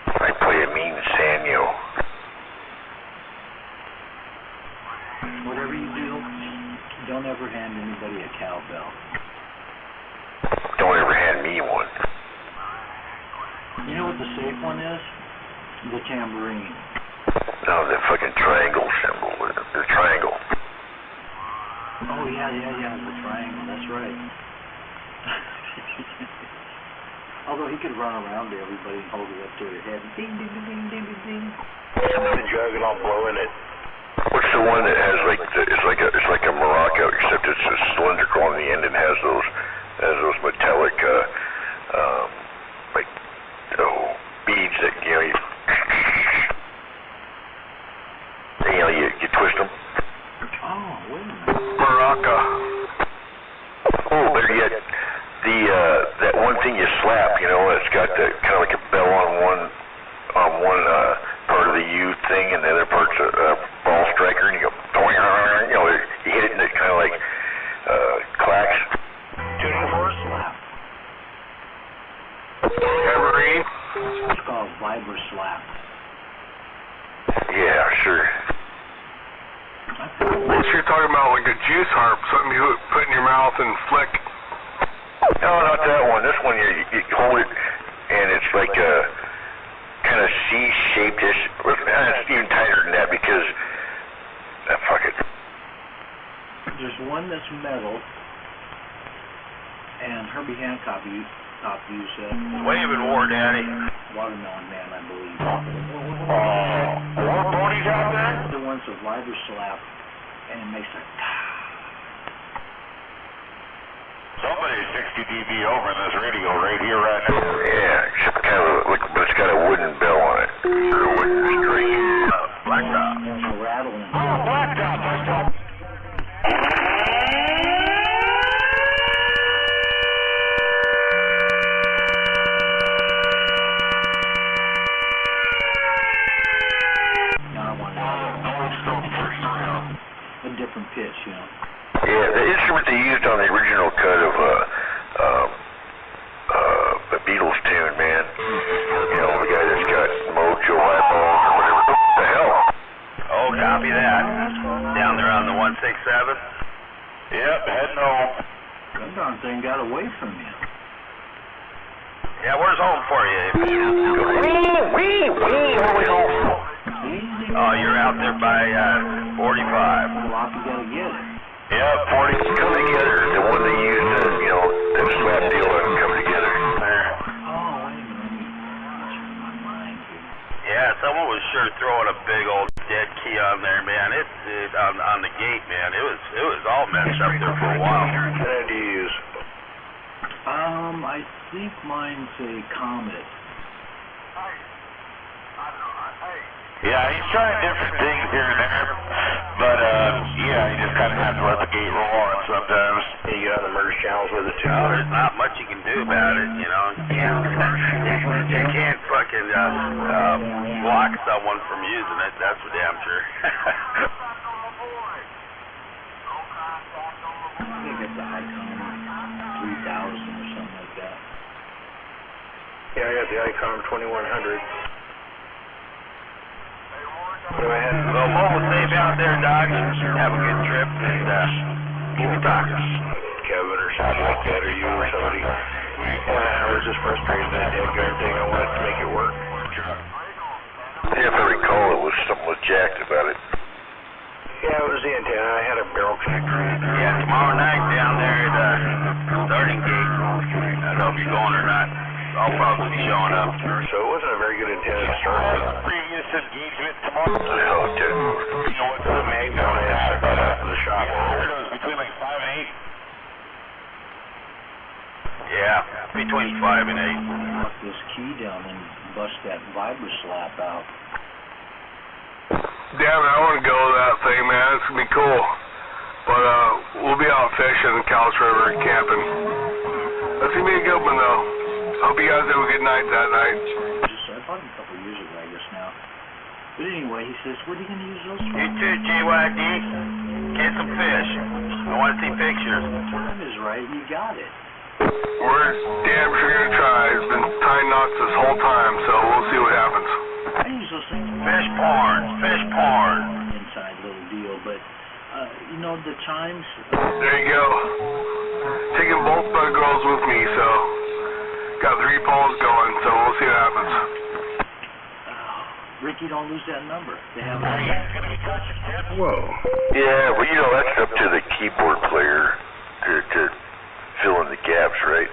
I play a mean Sanyo. Whatever you do, don't ever hand anybody a cowbell. Don't ever hand me one. You know what the safe one is? The tambourine. No, the fucking triangle symbol. The triangle. Oh, yeah, the triangle. That's right. Although he could run around to everybody and hold it up to their head. Ding, ding, ding, ding, ding, ding. The jug and I'll blow in it. What's the one that has it's like a maraca, except it's a cylindrical on the end and has those metallic beads that you thing you slap, you know, it's got the kind of like a bell on one part of the U thing, and the other part's a ball striker, and you go, you know, you hit it and it kind of like clacks. Tuning force. Slap. Evergreen. It's called vibra slap. Yeah, sure. What you're talking about, like a juice harp, something you put in your mouth and flick. No, not that one. This one, you hold it, and it's like a kind of C-shaped-ish. It's even tighter than that because, fuck it. There's one that's metal, and Herbie Hancock used Waving War, Daddy. Watermelon Man, I believe. War ponies out there? The one's a vibra slap, and it makes a Somebody's 60 dB over this radio right here, right now. Yeah, except kind of like, but it's got a wooden bell on it. Or a wooden string. Blacktop. There's a rattling. Oh, blacktop. A different pitch, you know. Yeah, the instrument they used on the original cut of the Beatles tune, man. You know, the guy that's got mojo eyeballs or whatever. What the hell? Oh, copy that. Down there on the 167? Yep, heading home. That darn thing got away from you. Yeah, where's home for you? Where's home? Oh, you're out there by 45. Well, off you gotta get it. Yeah, 40 come together. The one they used to, you know, that slap deal and come together. There. Oh, wait a minute. My mind here. Yeah, someone was sure throwing a big old dead key on there, man. It on the gate, man. It was all messed up there for a while. What do you use? I think mine's a Comet. Yeah, he's trying different things here and there, but yeah, you just kind of have to let the gate roll on sometimes. You get on the merge channels with it too. No, there's not much you can do about it, you know. You can't fucking block someone from using it. That's for damn sure. I think it's the Icon 3000 or something like that. Yeah, I got the Icon 2100. Well, mobile safe out there, Doc. Have a good trip, and keep it talking. Kevin or something like that, or you or somebody. I was just frustrated with that dead guard thing. I wanted to make it work. If I recall, it was something was jacked about it. Yeah, it was the antenna. I had a barrel connector in it. Yeah, tomorrow night down there at the starting gate. I don't know if you're going or not. I'll probably be showing up. So it wasn't a very good antenna to start with. Previous engagement tomorrow. No, it didn't. You know what's The magnet on it I got out of the shop. I heard it was between like 5 and 8. Yeah, between 5 and 8. Lock this key down and bust that vibra slap out. Damn it, I want to go to that thing, man. It's going to be cool. But we'll be out fishing in Cowles River, camping. That's going to be a good one, though. Hope you guys have a good night that night. I bought him a couple of years ago, I guess now. But anyway, he says, what are you going to use those for? You too, JYD. Get some fish. I want to see pictures. The time is right, you got it. We're damn sure going to try. It's been tying knots this whole time, so we'll see what happens. I use those things. Fish porn. Fish porn. Inside little deal, but, you know, the chimes. There you go. Taking both my girls with me, so got 3 poles going, so we'll see what happens. Ricky, don't lose that number. They have Whoa. Yeah, well, you know, that's up to the keyboard player to fill in the gaps, right?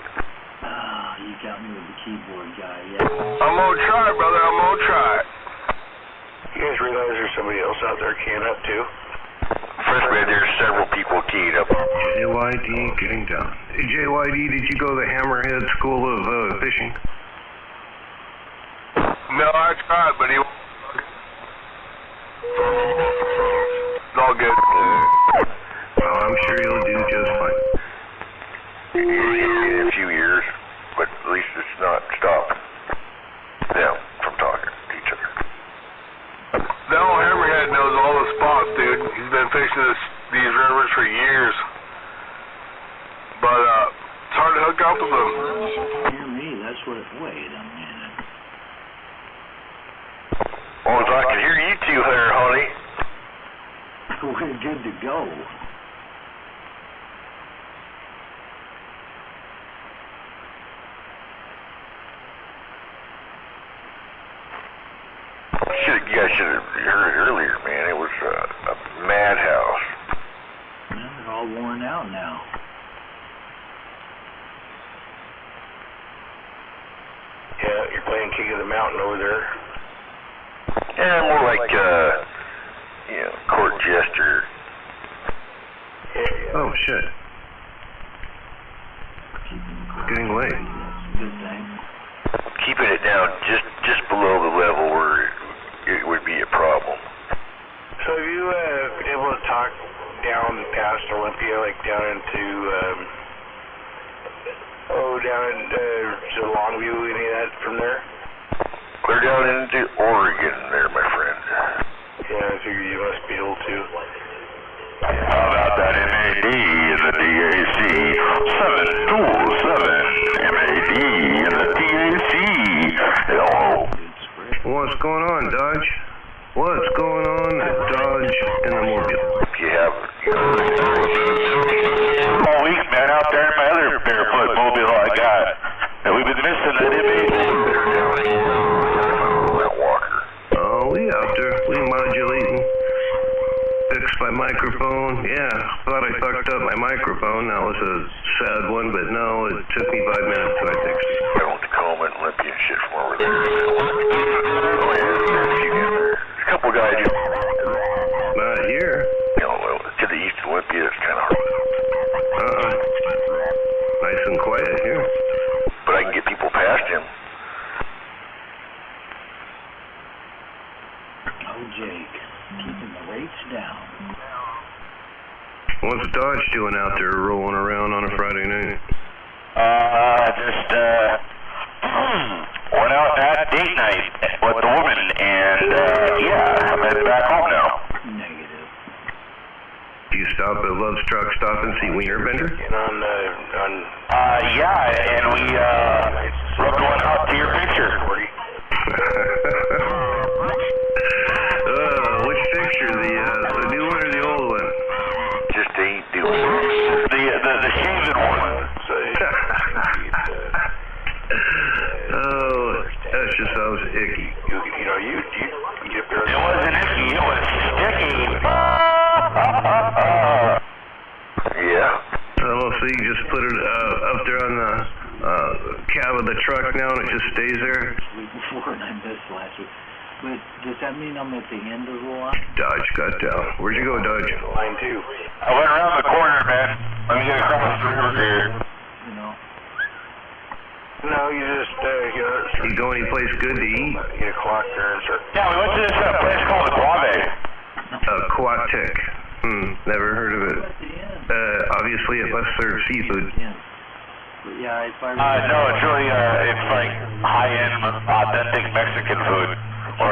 You got me with the keyboard guy, yeah. I'm gonna try, brother. I'm gonna try. You guys realize there's somebody else out there keying up, too? First, man, there's several people keyed up. JYD getting down. Hey, JYD, did you go to the Hammerhead School of Fishing? No, I tried, but he... It's all good. Well, I'm sure you'll do just fine. In a few years, but fishing these rivers for years. But it's hard to hook up with them. Hear me, that's what it wait a minute. Well, as I can hear you two there, honey. We're good to go. You guys should have heard it earlier, man. It was a madhouse. Man, they're all worn out now. Yeah, you're playing King of the Mountain over there. Yeah, more like, court jester. Oh, shit. It's getting late. Good thing. Keeping it down just below the level where it would be a problem. So have you been able to talk down past Olympia, like down into, down to Longview, any of that from there? Clear down into Oregon there, my friend. Yeah, I figured you must be able to. How about that MAD in the DAC? 727 MAD in the DAC. Hello. What's going on, Dodge? What's going on at Dodge in the Mobile? You have all week, man, out there in my other barefoot mobile I got. And we've been missing that MAD. Walker. Oh, we out there. We modulating. Fixed my microphone. Yeah, thought I fucked up my microphone. That was a sad one, but no, it took me 5 minutes to fix it. I went to Tacoma and Olympia and shit from over there. Oh, yeah, there's a couple guys. Not here. Well, to the east of Olympia, it's kind of hard. Nice and quiet here. But I can get people past him. Oh, Jake, keeping the rates down. What's Dodge doing out there rolling around on a Friday night? Just went out at date night with the woman, and I'm headed back home now. Negative. Do you stop at Love's Truck Stop and see Wiener Bender? And we rubbed one out to your picture. Which picture? The new one or the old one? Just ain't doing the shaven one. Oh, that just sounds icky. It wasn't icky, it was sticky. Yeah. Oh, so you just put it up there on the cab of the truck now and it just stays there? Week before, and I missed last week. But does that mean I'm at the end of the line? Dodge got down. Where'd you go, Dodge? Line 2. I went around the corner, man. Let me get across the river here. You know? No, you just, You go any place good to eat? Get a clock there and start. Yeah, we went to this place called the Guave. Quatic. Never heard of it. Obviously it must serve seafood. Yeah, if I no, it's really, it's like high-end, authentic Mexican food. Or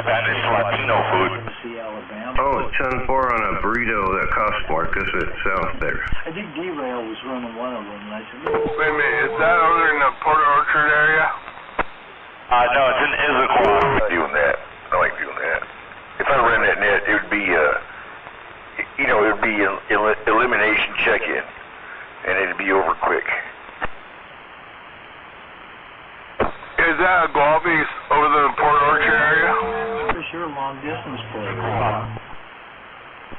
Spanish Latino food. Oh, it's 10-4 on a burrito that costs more because it sounds better. I think D-Rail was running one of them, and I said, Wait a minute, is that over in the Port Orchard area? No, it's in Issaquah. I like doing that. I like doing that. If I ran that net, it would be, it would be elimination check-in. And it'd be over quick. Is that a Guavi's over the Port Orchard area? for sure long distance play.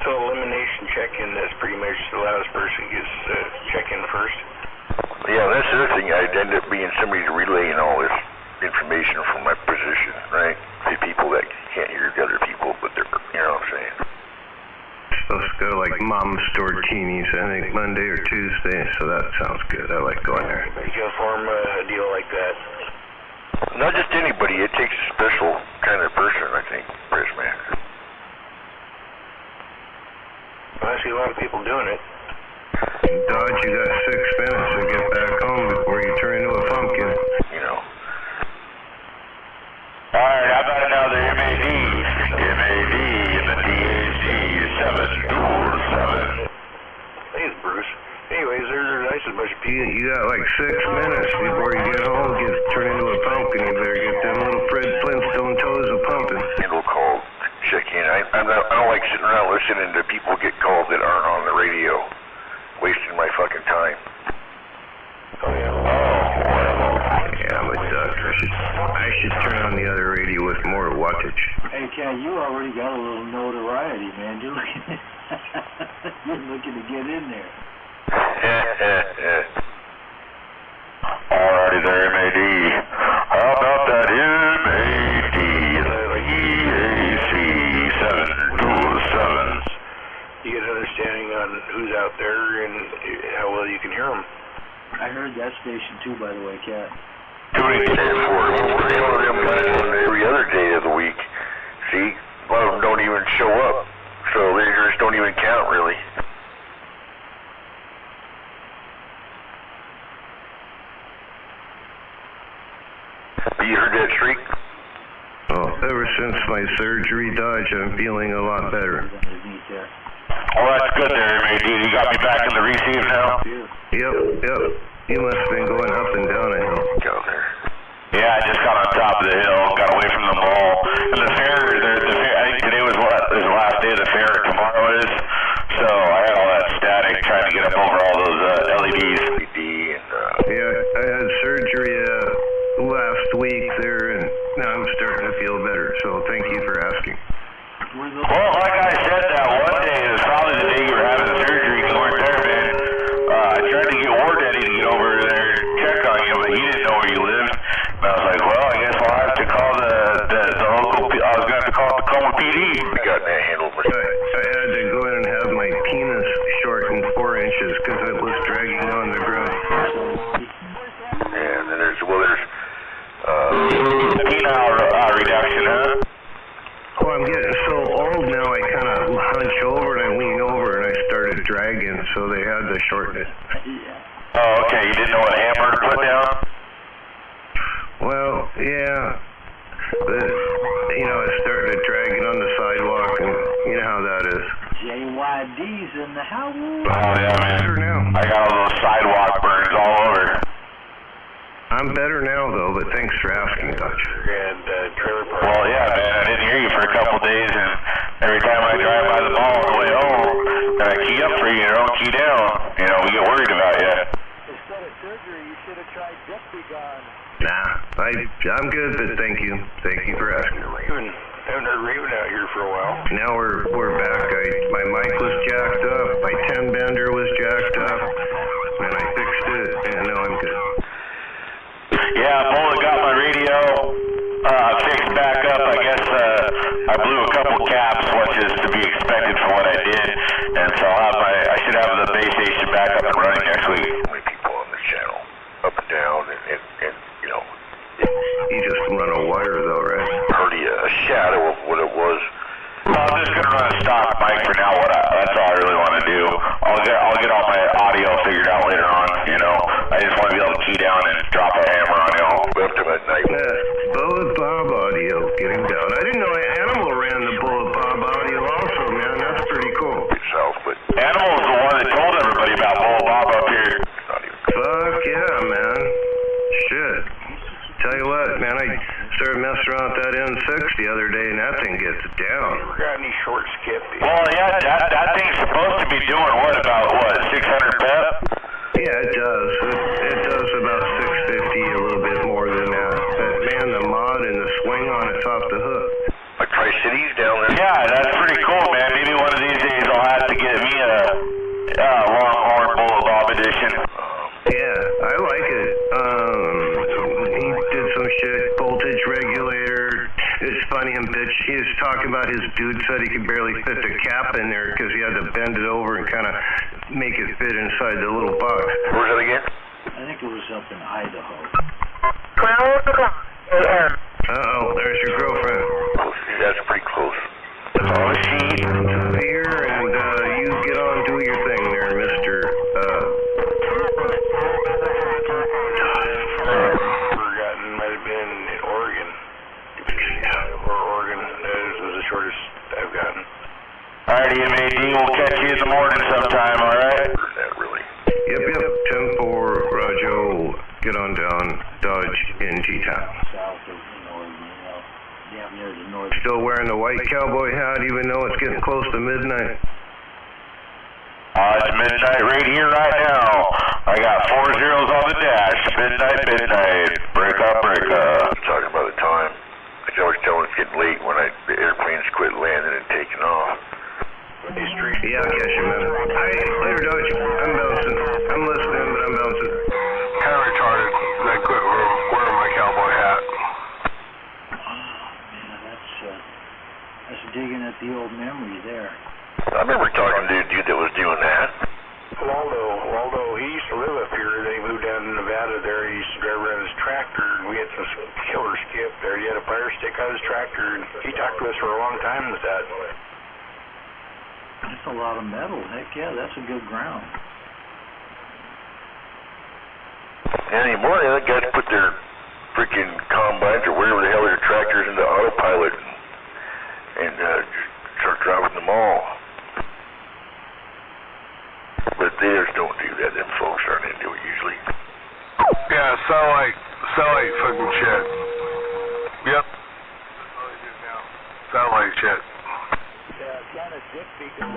So elimination check-in, that's pretty much the last person gets check-in first. Yeah, that's the other thing. I'd end up being somebody relaying all this information from my position, right? The people that can't hear the other people, but they're, you know what I'm saying? Supposed to go to like Mom's Tortinis, I think Monday or Tuesday, so that sounds good. I like going there. You can form a deal like that. Not just anybody, it takes a special kind of person, I think, Prisman. Well, I see a lot of people doing it. Dodge, you got 6 minutes to get back home before you turn into a pumpkin. You know. Alright, how about another MAD? MAD in the DAC 7 door. Thanks, Bruce. Anyways, they're nice as a bunch of people. You got like 6 minutes before you get home, turn into a pumpkin. You better get them little Fred Flintstone toes a pumping. Handle call, check in. I don't like sitting around listening to people get calls that aren't on the radio, wasting my fucking time. Oh yeah. Oh, yeah, I'm a duck. I should turn on the other radio with more wattage. Hey, Ken, you already got a little notoriety, man. You're looking to get in there. Alrighty there, MAD. How about that MAD? EAC 727. You get an understanding on who's out there and how well you can hear them. I heard that station too, by the way, Cat. Tuning stand for them guys on every other day of the week. See, a lot of them don't even show up, so they just don't even count, really. You heard that shriek? Oh, ever since my surgery, Dodge, I'm feeling a lot better. Oh, that's good there, MAD. You got me back in the receive now? Yep. You must have been going up and down a hill. Go there. Yeah, I just got on top of the hill, got away from the mall. And the fair, I think today was the last day of the fair, tomorrow is. So I had all that static trying to get up over all those LEDs. Yeah, I had surgery last week there, and now I'm starting to feel better, so thank you for asking. Well, like I said, that one day, it was probably the day you were having the surgery, you weren't there, man. I tried to get War Daddy to get over there and check on you, but he didn't know where you lived. And I was like, well, I guess I'll have to call the local, I was going to have to call Tacoma PD. We got that handled. I had to go in and have my penis shortened 4 inches because it was dragging on the ground. And then there's penile reduction, huh? Well, I'm getting so old now, I kind of hunch over and I lean over and I started dragging, so they had to shorten it. Oh, okay. You didn't know what hammer to put down? Well, yeah. But, I started dragging on the sidewalk, and you know how that is. JYD's in the house. Oh, yeah, man. I got all those sidewalk burns all over. I'm better now, though, but thanks for asking, Dutch. And trailer park. Well, yeah, man. I didn't hear you for a couple days, and every time I drive by the mall on the way home, and I key up for you, don't key down. We get worried about you. Instead of surgery, you should have tried Dexigon. Nah, I'm good, but thank you. Thank you for asking. Raven. Haven't heard Raven out here for a while. Now we're back. My mic was jacked up. My 10 bender was jacked up. And I fixed it, and now I'm good. Yeah, Bola got my radio fixed back up. I guess I blew a couple caps, which is to be expected for what I did. And so I should have the base station back up and running next week. How many people on this channel? Up and down, and You just run a wire, though, right? Heard a shadow of what it was. Well, I'm just gonna run a stock mic for now. That's all I really want to do. I'll get all my audio figured out later on. I just want to be able to key down and drop a hammer on you. Left him at night. Bullet Bob audio, get him down. I didn't know Animal ran the Bullet Bob audio also, man. That's pretty cool. Animal was the one that told everybody about Bullet Bob up here. Fuck yeah, man. Shit. Tell you what, man, I started messing around with that N6 the other day, and that thing gets down. Never got any short skip. Well, yeah, that thing's supposed to be doing what, 600 pep? Yeah, it does. It does about 650, a little bit more than that. But man, the mod and the swing on it's off the hook. Like Tri-Cities down there. Yeah, that's pretty cool, man. Maybe one of these days I'll have to get me a Longhorn Bullet Bob edition. Yeah, I like it. He did some shit, voltage regulator. It's funny, he was talking about his dude said he could barely fit the cap in there because he had to bend it over and kind of make it fit inside the little box. Where's it again? I think it was up in Idaho. 12 o'clock a.m. Uh-oh, there's your girlfriend. That's pretty close. Oh, she's here, and you get on, do your thing there, Mr. Forgotten, might have been in Oregon. Or Oregon, that was the shortest I've gotten. Alrighty, MAD, we'll catch you in the morning sometime, alright? wearing the white cowboy hat even though it's getting close to midnight? It's midnight right here, right now. I got 4 zeros on the dash. Midnight. Break up. Talking about the time. I can always tell when it's getting late when the airplanes quit landing and taking off. Yeah, I'll catch you, man. Hey, later, Dutch. I'm bouncing. I'm listening, but I'm bouncing. Kind of retarded. I quit wearing my cowboy hat. That's digging at the old memory there. I remember talking to a dude that was doing that. Waldo, he used to live up here. They moved down to Nevada there. He used to drive around his tractor, and we had some killer skip there. He had a fire stick on his tractor, and he talked to us for a long time with that. That's a lot of metal. Heck yeah, that's a good ground. And anymore, the guys put their freaking combines or wherever the hell their tractors into autopilot and just start driving them all. But they just don't do that. Them folks aren't into it usually. Yeah, satellite fucking shit. Yep. Satellite shit.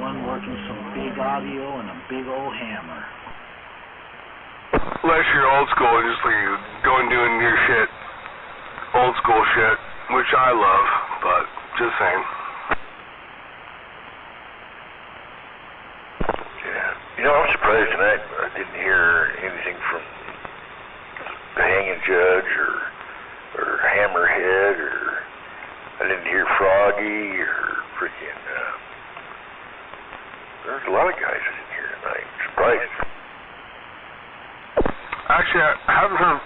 One working some big audio and a big old hammer. Unless you're old school, just like going doing your shit, old school shit, which I love, but just saying. Yeah. You know, I'm surprised tonight I didn't hear anything from the hanging judge or Hammerhead, or I didn't hear Froggy or freaking. There's a lot of guys I didn't hear tonight. Surprised. Actually, I haven't heard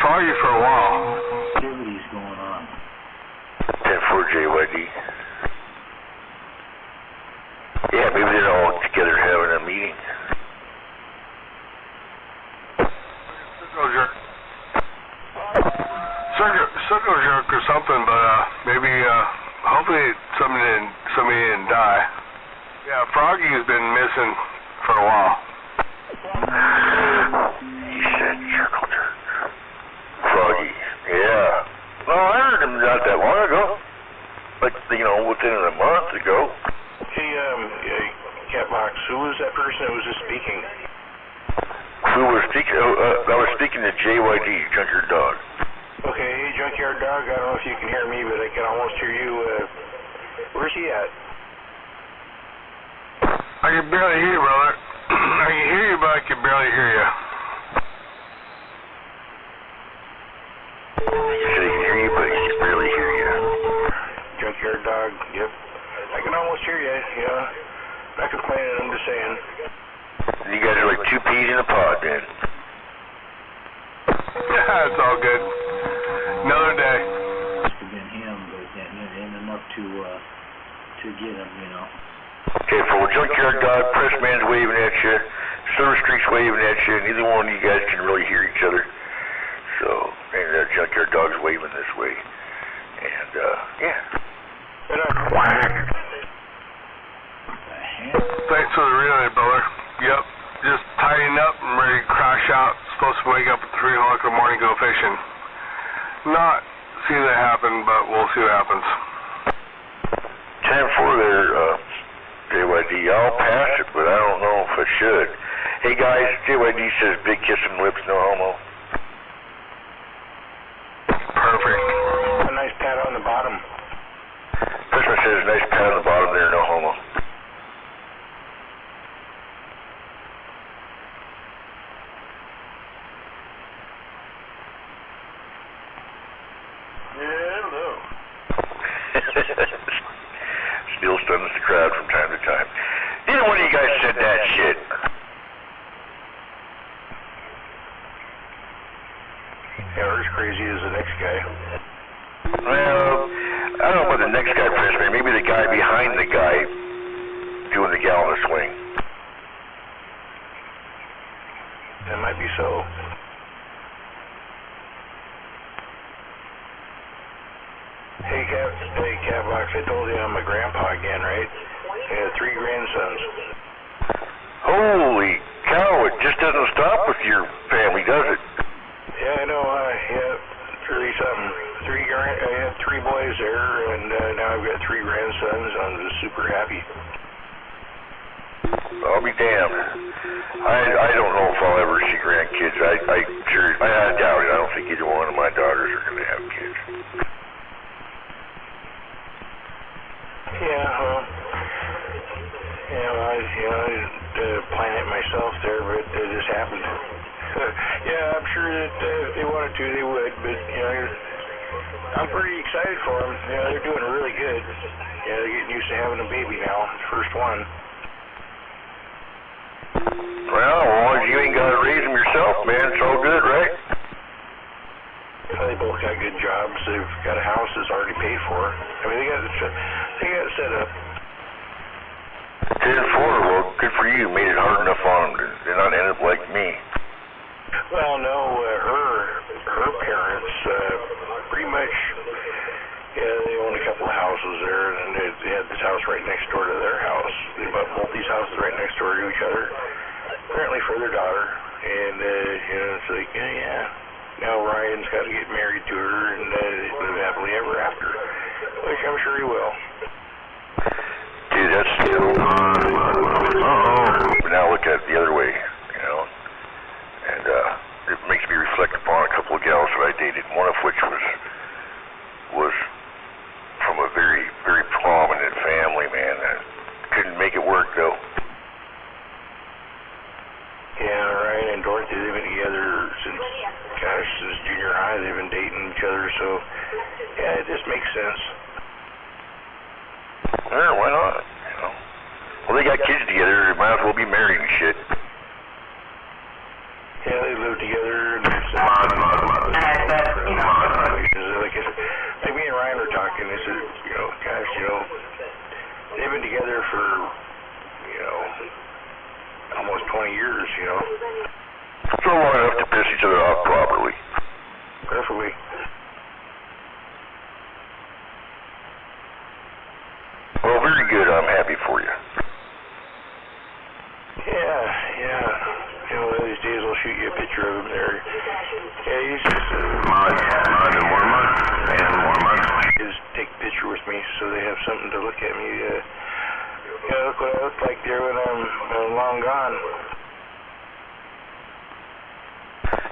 Froggy for a while. Activities going on. 10-4 JYD. Yeah, maybe they're all together having a meeting. Circle jerk or something, but maybe hopefully somebody didn't die. Yeah, Froggy has been missing for a while. He said circle jerk. Froggy. Yeah. Well, I heard him not that long ago. Like, within a month ago. Hey, Catbox, who was that person that was just speaking? Who was speaking? I was speaking to JYD, Junkyard Dog. Okay, hey, Junkyard Dog, I don't know if you can hear me, but I can almost hear you. Where's he at? I can barely hear you, brother. I can hear you, but I can barely hear you. He said he can hear you, but he can barely hear you. Junkyard Dog, yep. I can almost hear you, yeah. Not complaining, I'm just saying. You guys are like two peas in a pod, man. Yeah, it's all good. Another day. Must have been him, but it ain't enough to get him, Okay, for Junkyard Dog, Pressman's waving at you, Silver Streak's waving at you, neither one of you guys can really hear each other. So, and Junkyard Dog's waving this way. And, yeah. Thanks for the relay, brother. Yep. Just tidying up and ready to crash out. Supposed to wake up at 3 o'clock in the morning, go fishing. Not see that happen, but we'll see what happens. 10-4 there, JYD. I'll pass it, but I don't know if I should. Hey guys, JYD says big kissing lips, no homo. Perfect. A nice pat on the bottom. Pressman says nice pat on the bottom there, no homo. Hello. Still stuns the crowd from time to time. Neither one of you guys said that shit. Yeah, we're as crazy as the next guy. Well, I don't know about the next guy, Pressman. Maybe the guy behind the guy doing the gallon swing. That might be so. Hey, Catbox, I told you I'm a grandpa again, right? I have 3 grandsons. Holy cow, it just doesn't stop with your family, does it? Yeah, I know, yeah, it's really something. I have 3 be damned. I don't know if I'll ever see grandkids. I doubt it. I don't think either one of my daughters are going to have kids. Yeah, I didn't plan it myself there, but it just happened. Yeah, I'm sure that if they wanted to, they would, but, I'm pretty excited for them. They're doing really good. They're getting used to having a baby now, first one. Well, as long as you ain't got to raise them yourself, man, it's all good, right? They both got good jobs. They've got a house that's already paid for. I mean, they got it set up. 10-4, well, good for you. Made it hard enough on them to not end up like me. Well, no, her parents, pretty much, they own a couple of houses there, and they had this house right next door to their house. They bought both these houses right next door to each other, apparently for their daughter, and, it's like, now Ryan's got to get married to her, and live happily ever after, which I'm sure he will. Dude, that's still but now look at it the other way, and it makes me reflect upon a couple of gals that I dated, one of which was from a very, very prominent family, man. Couldn't make it work, though. Yeah, Ryan and Dorothy, they've been together since junior high. They've been dating each other, so, yeah, it just makes sense. Yeah, why not? Well, they got kids together. They might as well be married and shit. Yeah, they live together. And like me and Ryan were talking. They said, they've been together for, almost 20 years, So long enough to piss each other off properly. Preferably. Well, very good. I'm happy for you. Yeah. One of these days I'll shoot you a picture of him there. Yeah, he's just mud and more mud. Just take a picture with me so they have something to look at me. Look what I look like there when I'm long gone.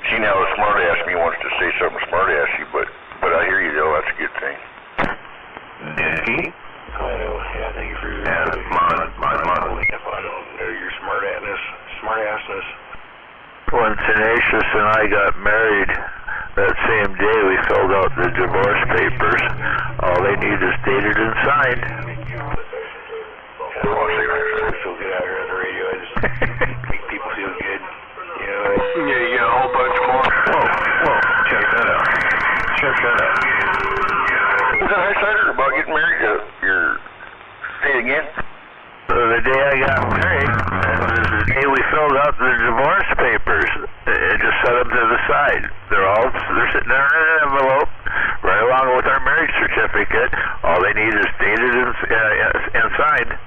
See, now the smartass me wants to say something smartassy, but I hear you though. That's a good thing. Dicky? I know. Yeah, thank you for your your smartassness. When Tenacious and I got married, that same day we filled out the divorce papers. All they need is dated and signed. I feel good out here on the radio. I just make people feel good. You get a whole bunch more. Whoa. Check that out. Was that Highsider about getting married? Say it again? The day I got married, the day we filled out the divorce papers, and just set them to the side. They're sitting there in an envelope, right along with our marriage certificate. All they need is dated and signed.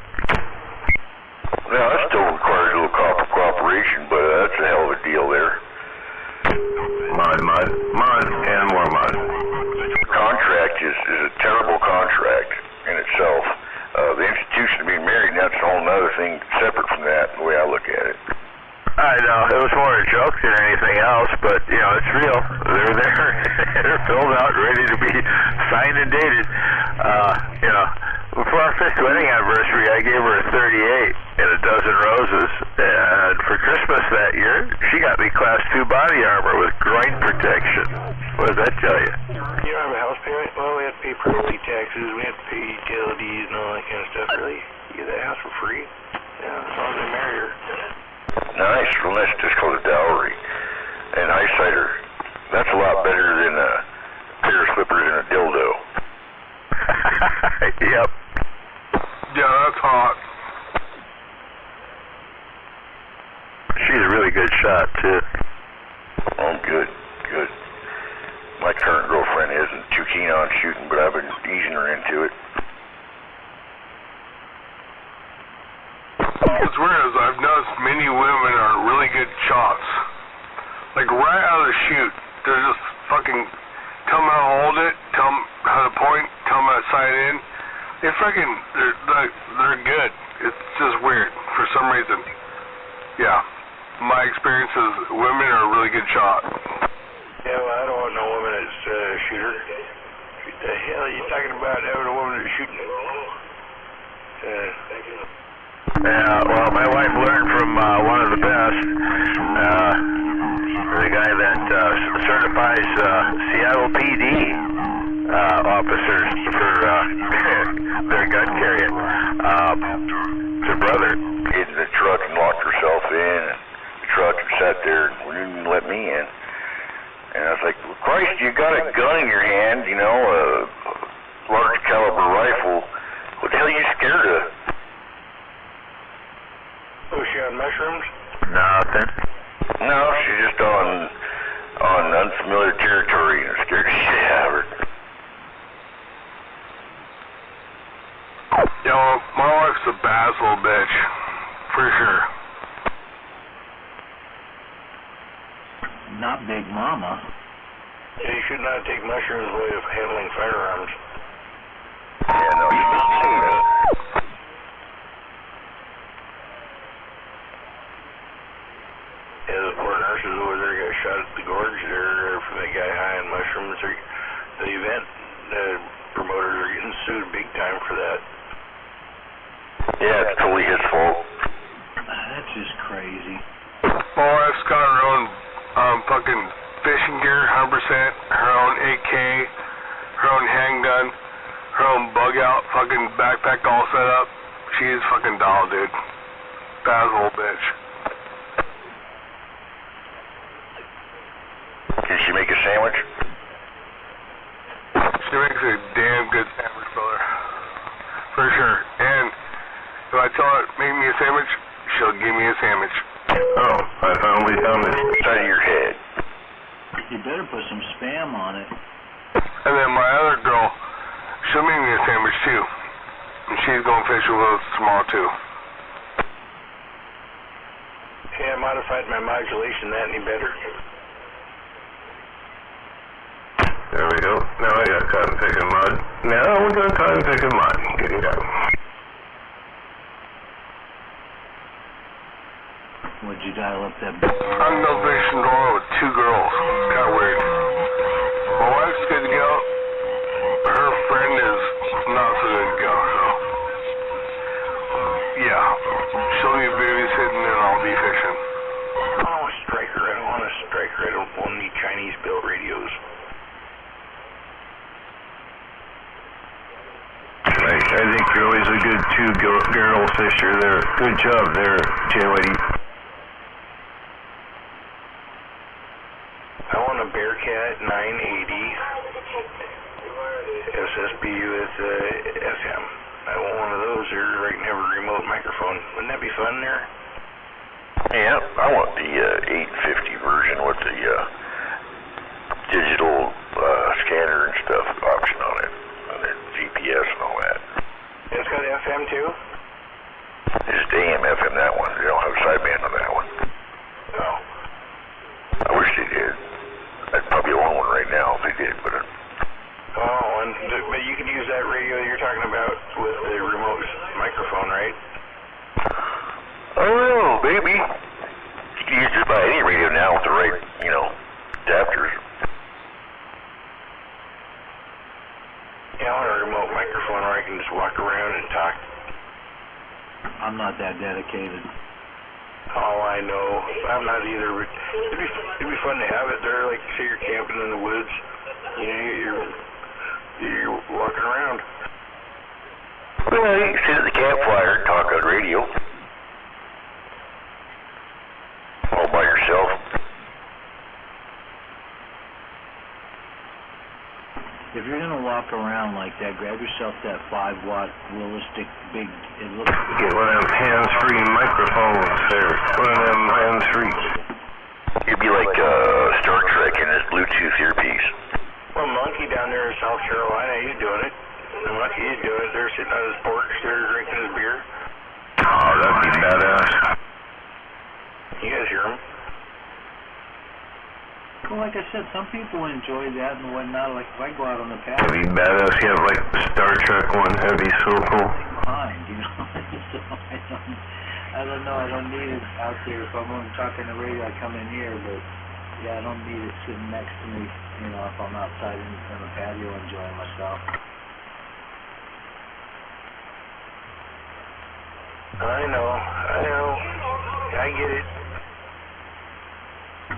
Now, that still requires a little cooperation, but that's a hell of a deal there. Mud, and more mud. Contract is a terrible contract in itself. The institution of being married, that's a whole other thing separate from that, the way I look at it. I know, it was more a joke than anything else, but, it's real. They're there. They're filled out, ready to be signed and dated. For our 5th wedding anniversary, I gave her a 38 and a dozen roses. And for Christmas that year, she got me Class 2 body armor with groin protection. What does that tell you? You don't have a house payment? Well, we have to pay property taxes, we have to pay utilities and all that kind of stuff. Really? You get that house for free? Yeah, as long as I marry her. Nice. Well, that's just called a dowry. And Highsider, that's a lot better than a pair of slippers and a dildo. Yep. Yeah, that's hot. She's a really good shot, too. Oh, good. My current girlfriend isn't too keen on shooting, but I've been easing her into it. What's weird is I've noticed many women are really good shots. Like right out of the chute, they're just fucking tell them how to hold it, tell them how to point, tell them how to sight in. They're good. It's just weird for some reason. yeah, my experience is women are a really good shot. Yeah, well, I don't want no woman that's a shooter. What the hell are you talking about having a woman that's shooting? Yeah, well, my wife learned from one of the best, the guy that certifies Seattle PD officers for their gun carrying. Her brother hid in the truck and locked herself in the truck and sat there and wouldn't even let me in. And I was like, well, Christ, you got a gun in your hand, you know, a large caliber rifle. What the hell are you scared of? Was she on mushrooms? Nothing. No, she's just on unfamiliar territory and scared the shit out of her. Yo, my wife's a bad little bitch, for sure. Not Big Mama. Yeah, you should not take mushrooms way of handling firearms. Yeah, no, you didn't say that. Yeah, the poor nurses over there got shot at the gorge there from that guy high on mushrooms. The event promoters are getting sued big time for that. Yeah, it's totally his fault. That's just crazy. My wife's got her own fucking fishing gear, 100%, her own AK, her own handgun, her own bug out, fucking backpack all set up. She's fucking doll, dude. Bad little bitch. Can she make a sandwich? She makes a damn good sandwich, brother. For sure. And if I tell her, make me a sandwich, she'll give me a sandwich. Oh, I finally found this inside of your head. You better put some Spam on it. And then my other girl, she'll make me a sandwich too. And she's going fishing with us tomorrow too. Yeah, I modified my modulation. That any better? There we go. Now I got cotton picking mud. Now we're going cotton picking mud. Get it out. Would you dial up that? I'm no fishing going with two girls. It's kind of weird. My wife's good to go. Her friend is not so good to go, so. Yeah. She'll be babysitting and I'll be fishing. Oh, striker. I don't want a striker. I don't want any Chinese-built radios. Right. I think you're always a good two-girl fisher there. Good job there, J-Lady. I want a Bearcat 980 SSB with FM. I want one of those there right and have a remote microphone. Wouldn't that be fun there? Yeah, I want the 850 version with the digital scanner and stuff option on it. And then GPS and all that. It's got FM too? It's just AM, FM, that one. They don't have sideband on that one. Oh. I wish they did. I'd probably own one right now if they did, but... but you can use that radio you're talking about with the remote microphone, right? Oh, baby. You can use just about any radio now with the right, you know, adapters. Yeah, I want a remote microphone where I can just walk around and talk. I'm not that dedicated. Oh, I know. I'm not either. But it'd be fun to have it there, like say you're camping in the woods. You know, you're walking around. Well, you can sit at the campfire and talk on radio. All by yourself. If you're gonna walk around like that, grab yourself that 5-watt realistic big. It looks. Get one of them hands-free microphones there. One of them hands-free. You'd be like Star Trek in his Bluetooth earpiece. Well, Monkey down there in South Carolina, he's doing it. The Monkey, he's doing it. They're sitting on his porch, they're drinking his beer. Oh, that'd be badass. You guys hear him? Well, like I said, some people enjoy that and whatnot. Like if I go out on the patio. That'd be badass. You have like the Star Trek one. That'd be so cool. Fine, you know. So I don't know. I don't need it out there. If I'm only talking to radio, I come in here. But yeah, I don't need it sitting next to me. You know, if I'm outside in the patio enjoying myself. I know. I get it.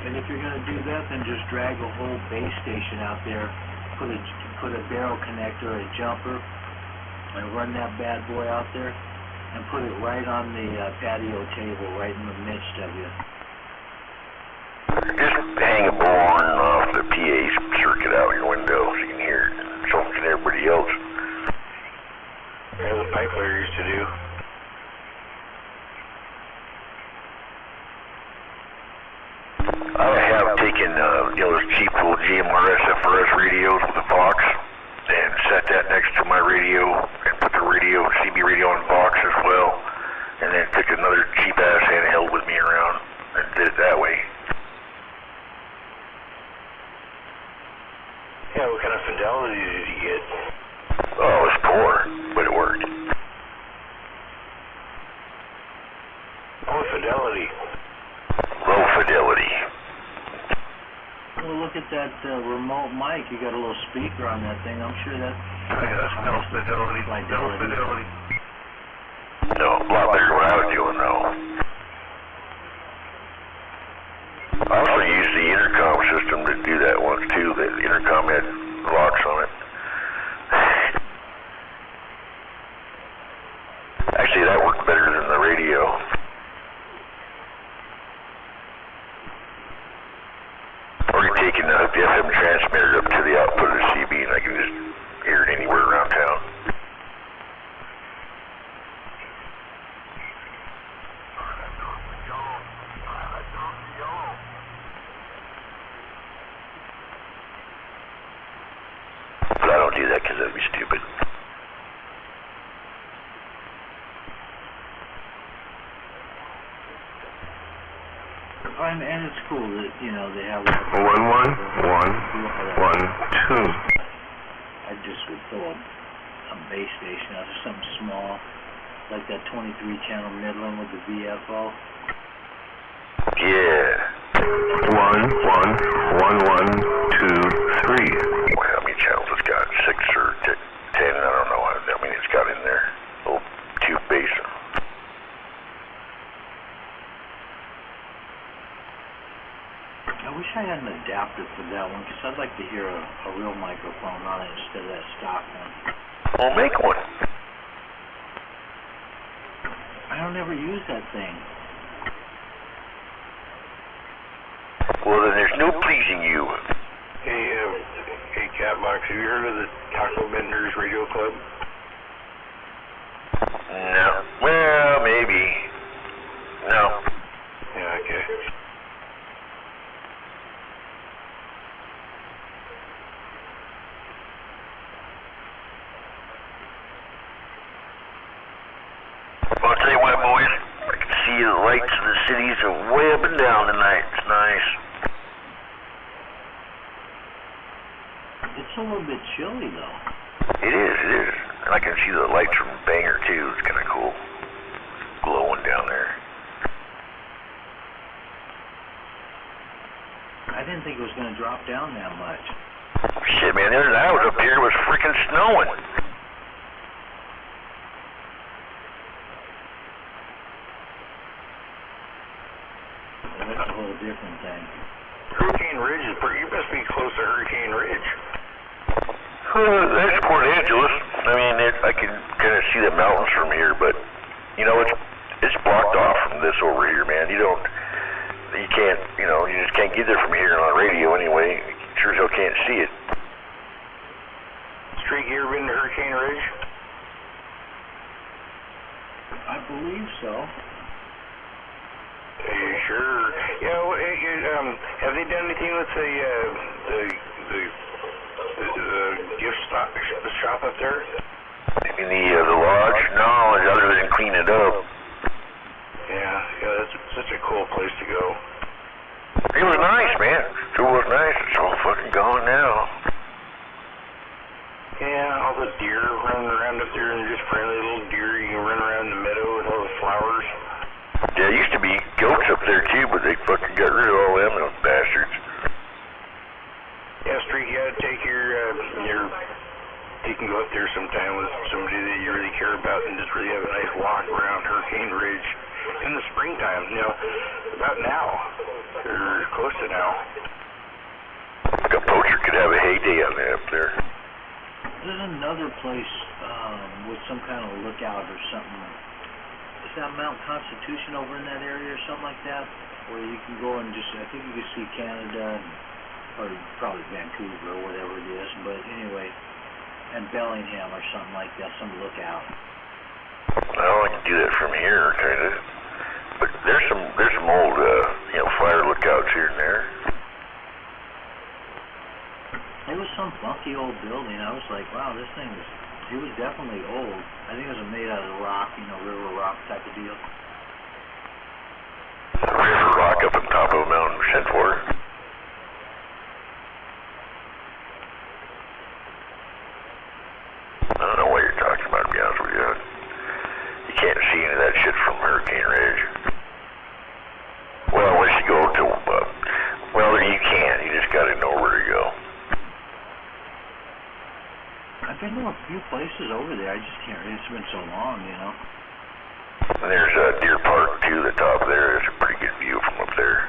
And if you're gonna do that, then just drag a whole base station out there, put a barrel connector, a jumper, and run that bad boy out there, and put it right on the patio table, right in the midst of you. Just hang a bullhorn off the PA circuit out your window so you can hear it. So can everybody else. As a pipe layer used to do. I have taken, those cheap little GMRS FRS radios with a box and set that next to my radio and put the radio, CB radio in the box as well. And then took another cheap ass handheld with me around and did it that way. Yeah, what kind of fidelity did you get? Oh, it was poor, but it worked. Oh, fidelity. Low fidelity. Well, look at that remote mic. You got a little speaker on that thing. I'm sure that. No fidelity. No fidelity. No, a lot better than what I was doing though. I also used the intercom system to do that once too. The intercom had locks on it. Actually, that worked better than the radio. Already taken the FM transmitter up to the output of the CB, and I can just hear it anywhere around town. But I don't do that because that'd be stupid. And it's cool that, you know, they have 1 1 1 1 2. I just would throw a base station out of something small, like that 23-channel Midland with the VFO. Yeah. 1 1 1 1 2 3. Well, how many channels it's got? 6 or 10? I don't know how many it's got in there. Little tube base. I wish I had an adapter for that one, because I'd like to hear a real microphone on it instead of that stock one. Well, make one. I don't ever use that thing. Well, then there's no pleasing you. Hey, Catbox, have you heard of the Taco Benders Radio Club? No. Well, maybe. No. Yeah, okay. Well, I'll tell you what, boys. I can see the lights of the cities are way up and down tonight. It's nice. It's a little bit chilly, though. It is. And I can see the lights from Bangor, too. It's kind of cool. Glowing down there. I didn't think it was going to drop down that much. Shit, man, the other night I was up here, it was freaking snowing. That's a whole different thing. Hurricane Ridge is pretty. You must be close to Hurricane Ridge. That's Port Angeles. I mean, I can kind of see the mountains from here, but you know, it's blocked off from this over here, man. You can't, you just can't get there from here on the radio anyway. You sure as hell can't see it. Streak, you ever been to Hurricane Ridge? I believe so. Are you sure? Yeah. Have they done anything with the gift shop up there? In the lodge? No, other than clean it up. Yeah, that's such a cool place to go. It was nice, man. It was nice. It's all fucking gone now. Yeah, all the deer running around up there, and just friendly little deer. You can run around the meadow with all the flowers. Yeah, there used to be goats up there too, but they fucking got rid of all them, those bastards. Yeah, Street, you gotta take you can go up there sometime with somebody that you really care about and just really have a nice walk around Hurricane Ridge in the springtime, you know, about now, or close to now. Like a poacher could have a heyday on that up there. There's another place with some kind of lookout or something. Is that Mount Constitution over in that area or something like that? Where you can go and just, I think you can see Canada, or probably Vancouver or whatever it is, but anyway, and Bellingham or something like that, some lookout. Well, I can do that from here, kind of. But there's some old, fire lookouts here and there. It was some funky old building. I was like, wow, this thing is, it was definitely old. I think it was made out of rock, river rock type of deal. River rock up on top of a mountain, Centaur. I don't know what you're talking about, to be honest with you. You can't see any of that shit from Hurricane Ridge. Well, unless you go to, you can. You just gotta know where to go. I've been to a few places over there. I just can't. It's been so long, you know. And there's Deer Park too. The top there. There's a pretty good view from up there.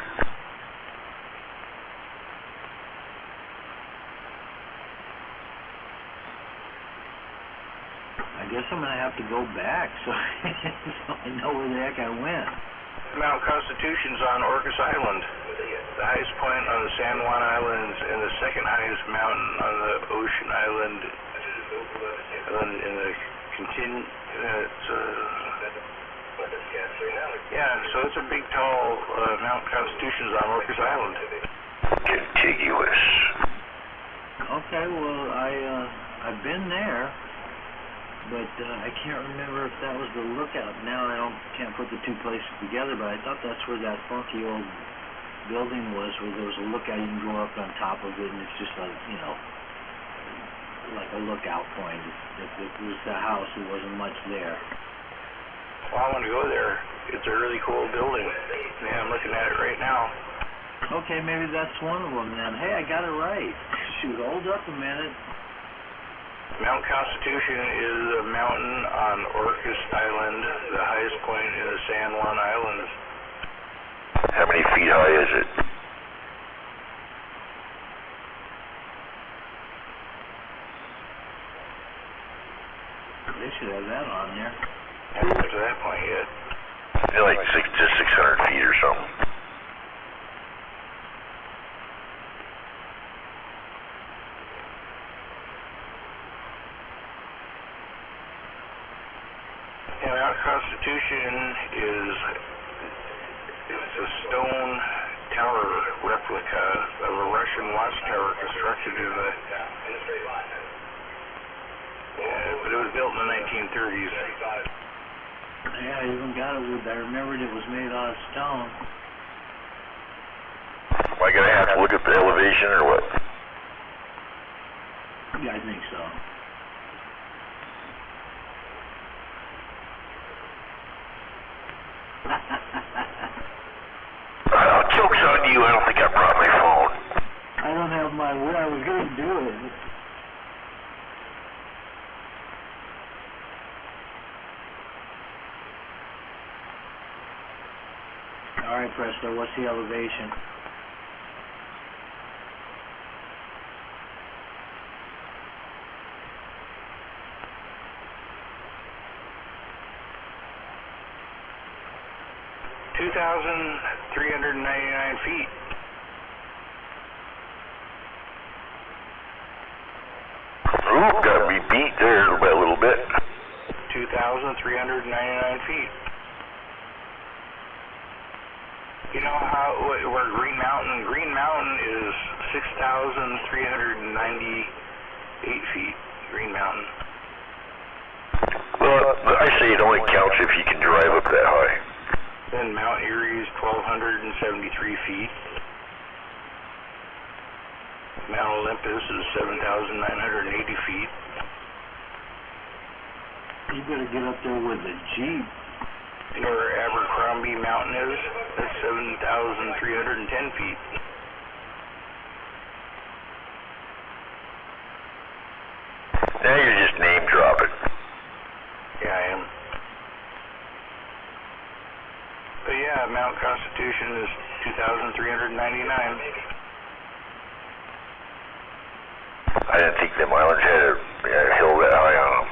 I guess I'm gonna have to go back so I know where the heck I went. Mount Constitution's on Orcas Island, the highest point on the San Juan Islands, and the second highest mountain on the Ocean Island. In the so it's a big, tall Mount Constitution's on Orcas Island. Contiguous. Okay, well, I've been there, but I can't remember if that was the lookout. Now I can't put the two places together, but I thought that's where that funky old building was, where there was a lookout. You can go up on top of it, and it's just like, like a lookout point. If it was the house, there wasn't much there. Well, I want to go there. It's a really cool building. Yeah, I'm looking at it right now. Okay, maybe that's one of them then. Hey, I got it right. Shoot, hold up a minute. Mount Constitution is a mountain on Orcas Island, the highest point in the San Juan Islands. How many feet high is it? They should have that on there. I haven't got to that point yet. Like 600 feet or something. Yeah, Mount Constitution is a stone tower replica of a Russian watchtower constructed in the... Yeah, but it was built in the 1930s. Yeah, I even got it with, I remembered it was made out of stone. Am I going to have to look at the elevation or what? Yeah, I think so. Joke's on you, I don't think I brought my phone. I don't have my, I was going to do it. All right, Presto, what's the elevation? $2,399 feet. Ooh, got me beat there by a little bit. 2,399 feet. You know where Green Mountain is 6,398 feet, Green Mountain. Well, I say it only counts if you can drive up that high. Then Mount Erie is 1,273 feet. Mount Olympus is 7,980 feet. You better get up there with a Jeep. You know where Abercrombie Mountain is? That's 7,310 feet. Now you're just name dropping. Yeah, I am. But yeah, Mount Constitution is 2,399. I didn't think them islands had a hill that high on them.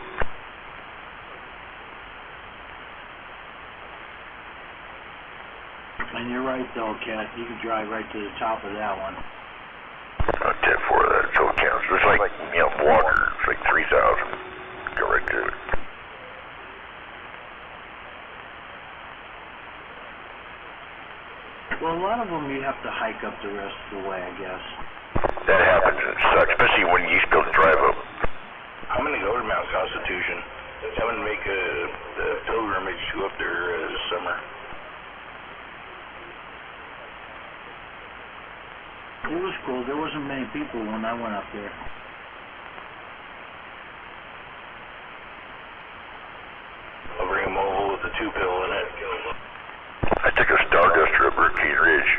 And you're right though, Cat. You can drive right to the top of that one. Not 10-4, that still counts. It's like, Walker. It's like 3,000. Go right to it. Well, a lot of them you have to hike up the rest of the way, I guess. That happens and it sucks, especially when you used to drive up. I'm going to go to Mount Constitution. I'm going to make a pilgrimage to up there this summer. It was cool. There wasn't many people when I went up there. I'll bring a mobile with a 2-pill in it. I took a Starduster up Hurricane Ridge.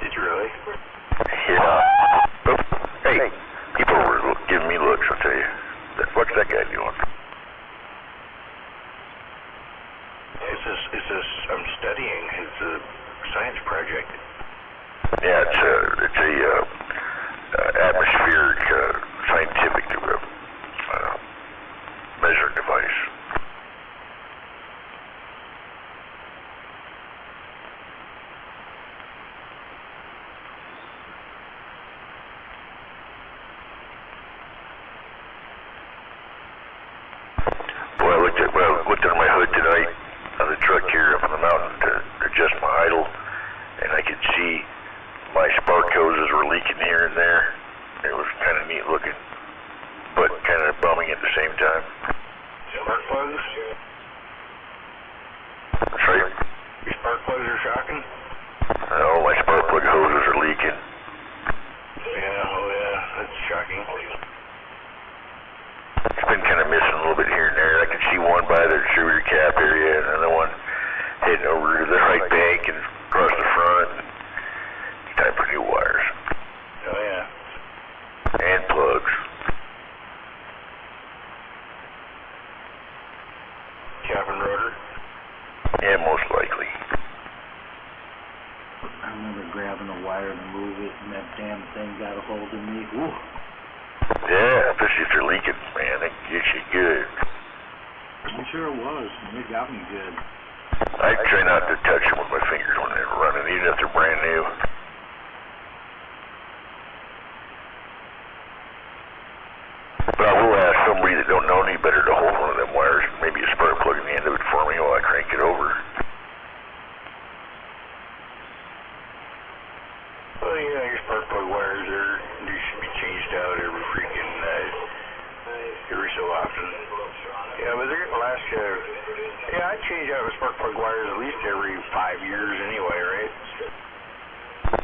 Did you really? Yeah. Oh, hey, people were giving me looks, I'll tell you. What's that guy doing? I'm studying. It's a science project. Yeah, it's a atmospheric scientific measuring device. Boy, I looked under my hood tonight on the truck here up on the mountain to adjust my idle, and I could see my spark hoses were leaking here and there. It was kind of neat looking, but kind of bumming at the same time. Spark plugs? That's right. Your spark plugs are shocking? No, my spark plug hoses are leaking. Yeah, oh yeah, that's shocking. It's been kind of missing a little bit here and there. I could see one by the distributor cap area, and another one heading over to the right bank and across the front. It's time for new wires. Oh yeah. And plugs. Cap and rotor? Yeah, most likely. I remember grabbing a wire to move it, and that damn thing got a hold of me. Woo. Yeah, especially if they're leaking, man. That gets you good. I'm sure it was. It got me good. I try not to touch them with my fingers when they're running, even if they're brand new. But I will ask somebody that don't know any better to hold one of them wires, maybe a spark plug in the end of it for me while I crank it over. Well, yeah, your spark plug wires they should be changed out every freaking every so often. Yeah, but they're gonna last you. Yeah, I change out the spark plug wires at least every 5 years anyway, right?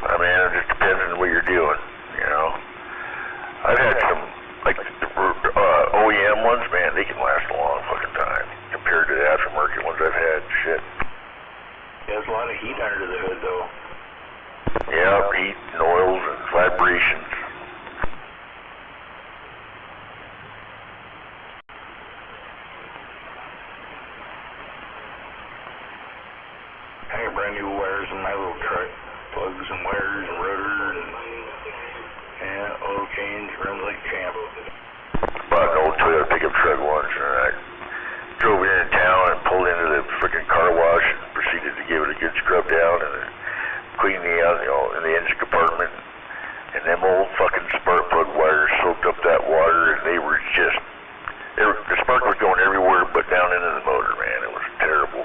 I mean, it just depends on what you're doing, you know. I've had some, like, OEM ones, man, they can last a long fucking time compared to the aftermarket ones I've had. Shit. Yeah, there's a lot of heat under the hood, though. Yeah, heat and oils and vibrations. I got brand new wires in my little truck. Plugs and wires and rotor and oil change, runs like a champ. Bought an old Toyota pickup truck once, and I drove in town and pulled into the freaking car wash and proceeded to give it a good scrub down and clean the out, in the engine compartment. And them old fucking spark plug wires soaked up that water, and they were just, the spark was going everywhere but down into the motor, man. It was terrible.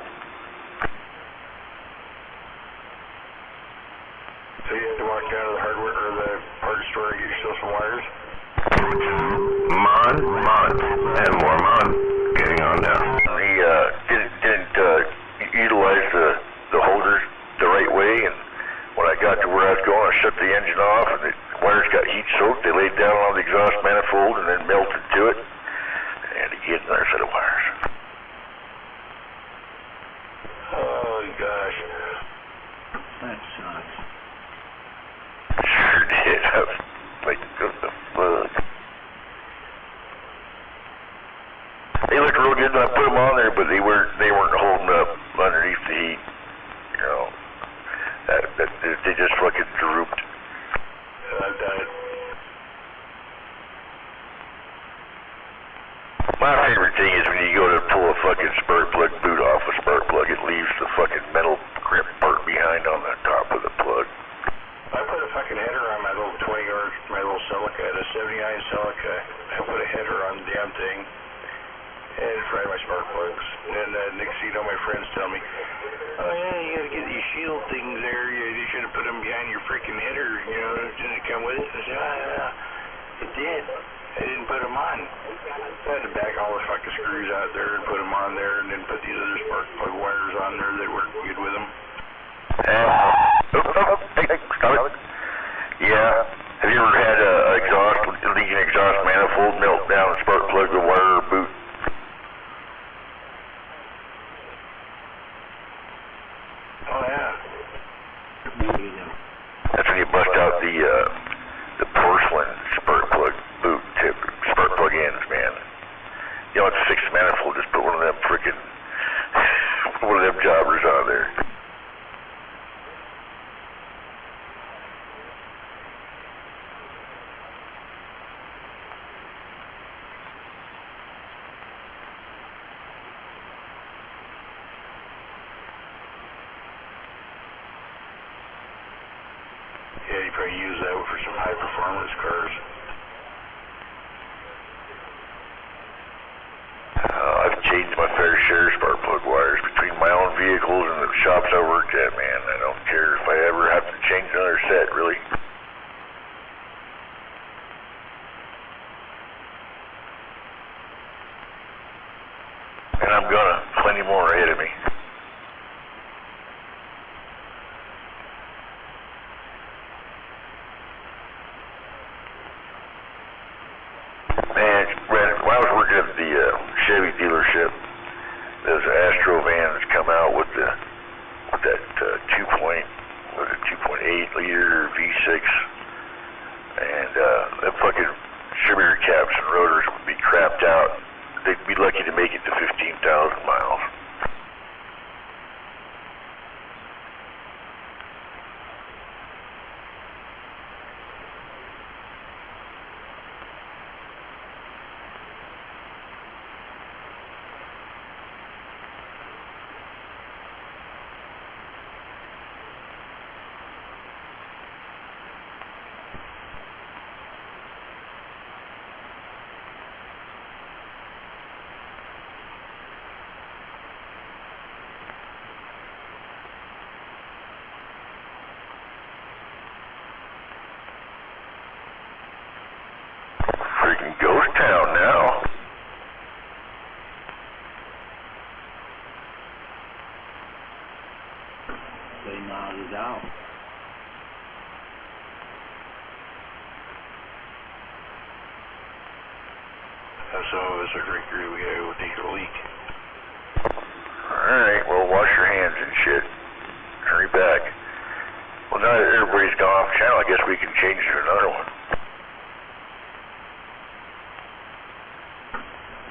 So you had to walk down to the hardware or the parts store and get yourself some wires? And more getting on down. He didn't utilize the holders the right way, and when I got to where I was going, I shut the engine off, and the wires got heat soaked. They laid down on the exhaust manifold and then melted to it, and again another set of wires. gosh. That sucks. Sure did. I was like, what the fuck? They looked real good when I put them on there, but they weren't holding up underneath the heat. You know, they just fucking drooped. I've done it. My favorite thing is when you go to pull a fucking spark plug boot off a spark plug, it leaves the fucking metal grip part behind on the top of the plug. I put a fucking header on my little 20-yard, my little Celica, the 79 Celica. I put a header on the damn thing, and it's right my spark plugs. And next thing you know, my friends tell me, oh yeah, you gotta get these shield things there. You should have put them behind your freaking header. You know, didn't it come with it? I said, yeah, it did. I didn't put them on. I had to back all the fucking screws out there and put them on there, and then put these other spark plug wires on there that work good with them. Hey, stop it. Yeah. Have you ever had a leaking exhaust manifold melt down a spark plug with wire or boot? Oh yeah. That's when you bust out the porcelain spark plug boot tip, spark plug ends, man. You know, it's a 6 manifold, just put one of them jobbers on there. Yeah, you probably use that for some high performance cars. I've changed my fair share of spark plug wires between my own vehicles and the shops I worked at, man. I don't care if I ever have to change another set, really. And I'm gonna. Plenty more ahead of me. Man, when I was working at the Chevy dealership, those Astro vans come out with that 2.8 liter V6, and them fucking distributor caps and rotors would be crapped out. They'd be lucky to make it to 15,000 miles. Freaking ghost town now. They nodded out. Some of us are drinkers, we gotta go take a leak. Alright, well, wash your hands and shit. Hurry back. Well, now that everybody's gone off channel, I guess we can change to another one.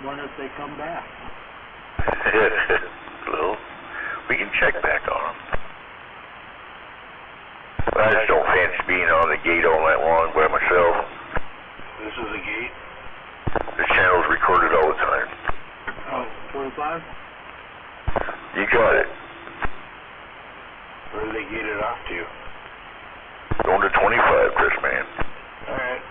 Wonder if they come back. Well, we can check back on them. But I just don't fancy being on the gate all night long by myself. This is the gate? The channel's recorded all the time. Oh, 25? You got it. Where do they gate it off to? Going to 25, Chris, man. Alright.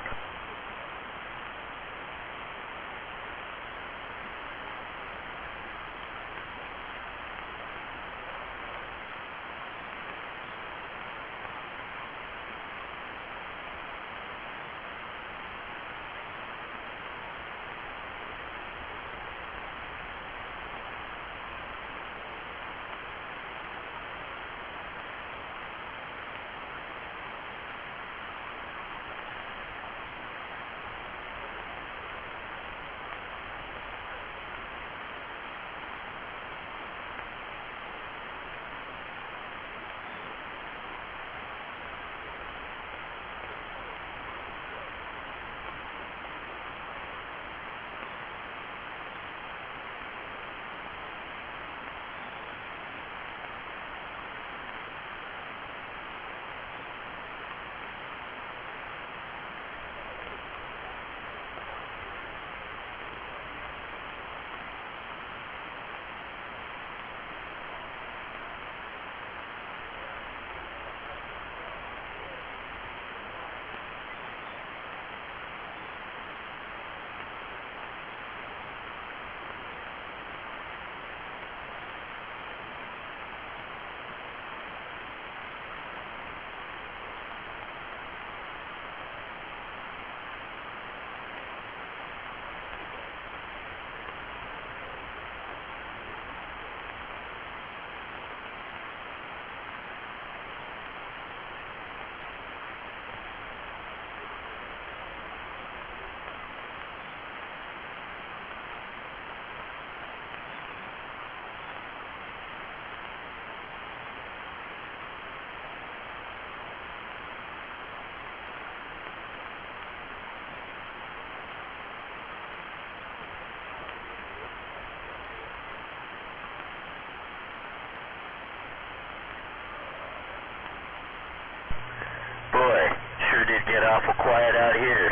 get awful quiet out here.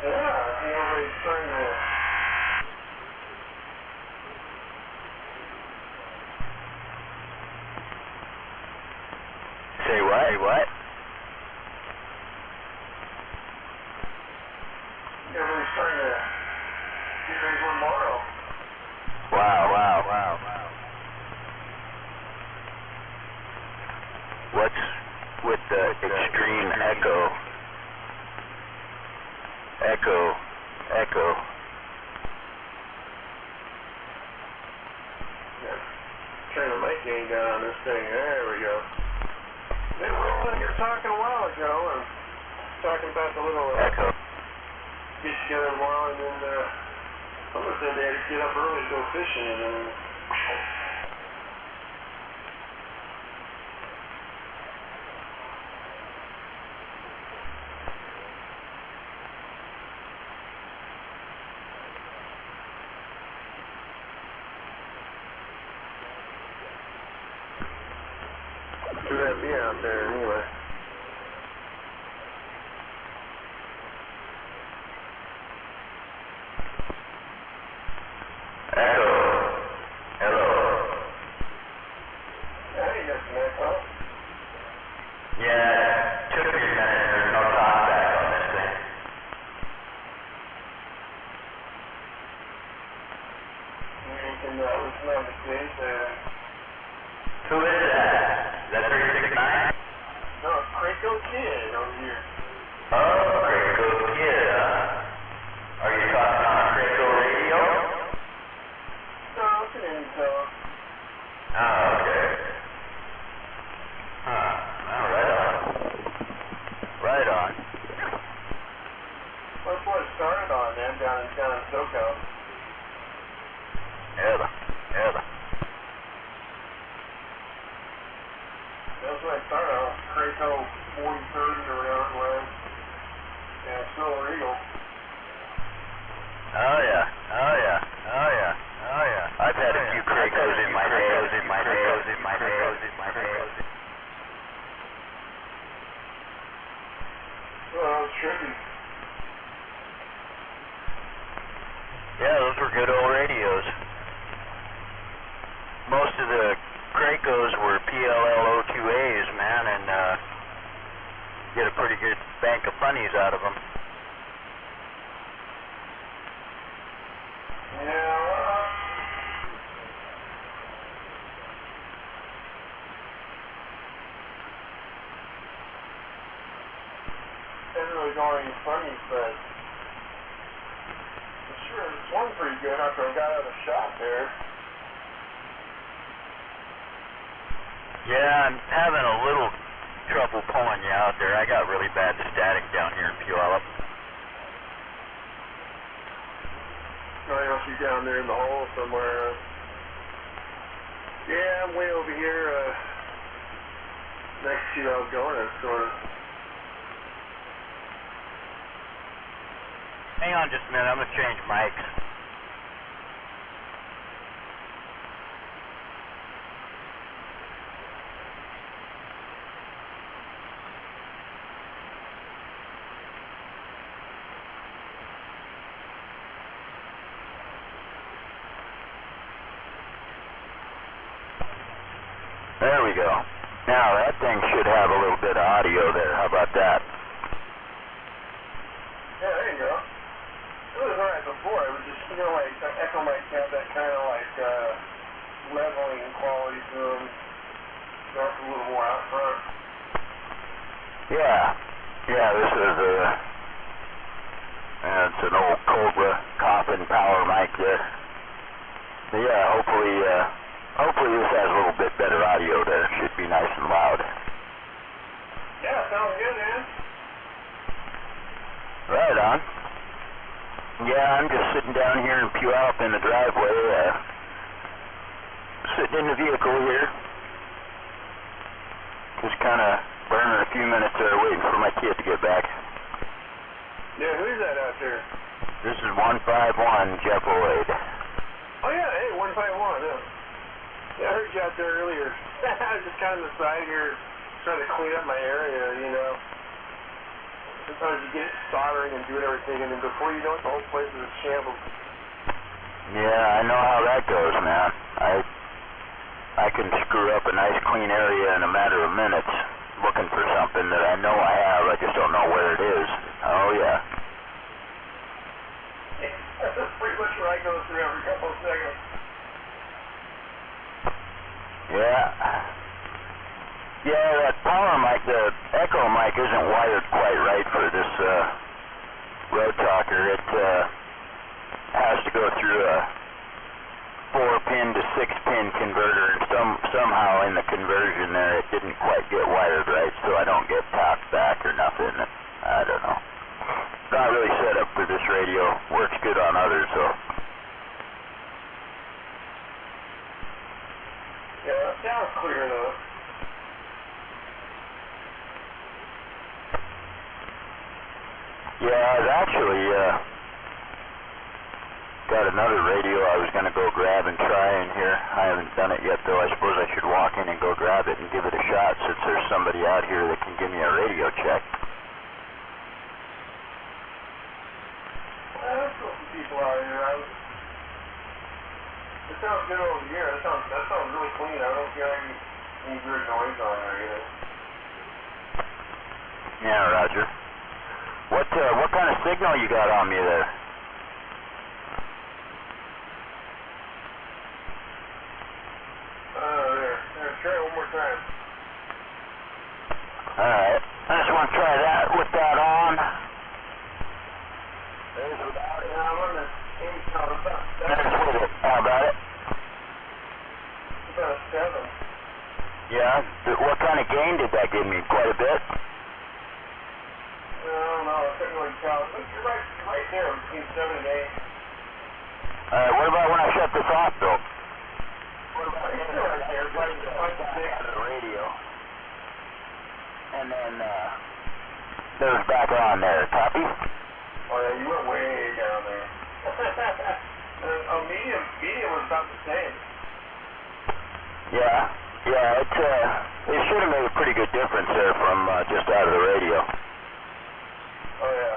Yeah, everybody's trying to... Say what? Say what? Everybody's trying to get ready for tomorrow. Wow. What's with the extreme echo? Echo. Yeah. Turn the mic gain down on this thing. There we go. They were here talking a while ago and talking about the little echo. Get together tomorrow, and then someone said they had to get up early to go fishing, and then should that be out there anyway? Who is that? Is that 369? No, it's Craco Kid over here. Oh, Craco Kid, huh? Are you talking on Craco Radio? No, it's an Intel. Oh, okay. Huh. Oh, right on. That's what it started on, man, down in SoCal. Yeah. That's what I started on, Craco 4030 or whatever it was. And it's still legal. Oh yeah. I've had a few Cracos in my day. Well, it's tricky. Yeah, those were good old radios. Most of the Cracos were PLL-02As, man, and get a pretty good bank of funnies out of them. Yeah, didn't really go any funny, but sure, it swung pretty good after I got out of the shop there. Yeah, I'm having a little trouble pulling you out there. I got really bad static down here in Puyallup. I else you down there in the hole somewhere. Yeah, I'm way over here next to Algona, sort of. Hang on just a minute, I'm going to change mics. There we go. Now that thing should have a little bit of audio there. How about that? Yeah, there you go. It was alright before. It was just, like the echo mics have that kind of like leveling quality to them. That's a little more out front. Yeah, this is it's an old Cobra Coffin power mic there. But yeah, hopefully this has a little bit better audio there. Should be nice and loud. Yeah, sounds good, man. Right on. Yeah, I'm just sitting down here in Puyallup in the driveway, sitting in the vehicle here. Just kind of burning a few minutes there waiting for my kid to get back. Yeah, who's that out there? This is 151 Jeff Lloyd. Oh yeah, hey, 151, yeah. Yeah, I heard you out there earlier. I was just kind of on the side here trying to clean up my area, you know. Sometimes you get soldering and doing everything, and then before you know it, the whole place is a shambles. Yeah, I know how that goes, man. I can screw up a nice clean area in a matter of minutes looking for something that I know I have, I just don't know where it is. Oh, yeah. That's pretty much what I go through every couple of seconds. Yeah. Yeah, that power mic, the echo mic isn't wired quite right for this road talker. It has to go through a 4-pin to 6-pin converter, and somehow in the conversion there it didn't quite get wired right, so I don't get talked back or nothing. I don't know. Not really set up for this radio. Works good on others, so. Yeah, that sounds clear though. Yeah, I've actually got another radio I was going to go grab and try in here. I haven't done it yet, though. I suppose I should walk in and go grab it and give it a shot since there's somebody out here that can give me a radio check. There's still some people out here. It sounds good over here. That sounds really clean. I don't hear any weird noise on there either. Yeah, Roger. What kind of signal you got on me there? There. Try it one more time. Alright. I just want to try that with that on. There's without it. I'm on the 8. No, about 7. There's with it. How about it? About 7. Yeah? What kind of gain did that give me? Quite a bit? I don't know. I couldn't really tell. Look, you're right there between 7 and 8. Alright, what about when I shut this off, though? What about you right there? Right to the radio. And then, there's back on there. Copy? Oh, yeah, you went way down there. Medium was about the same. Yeah, it should have made a pretty good difference there from just out of the radio. Oh, yeah.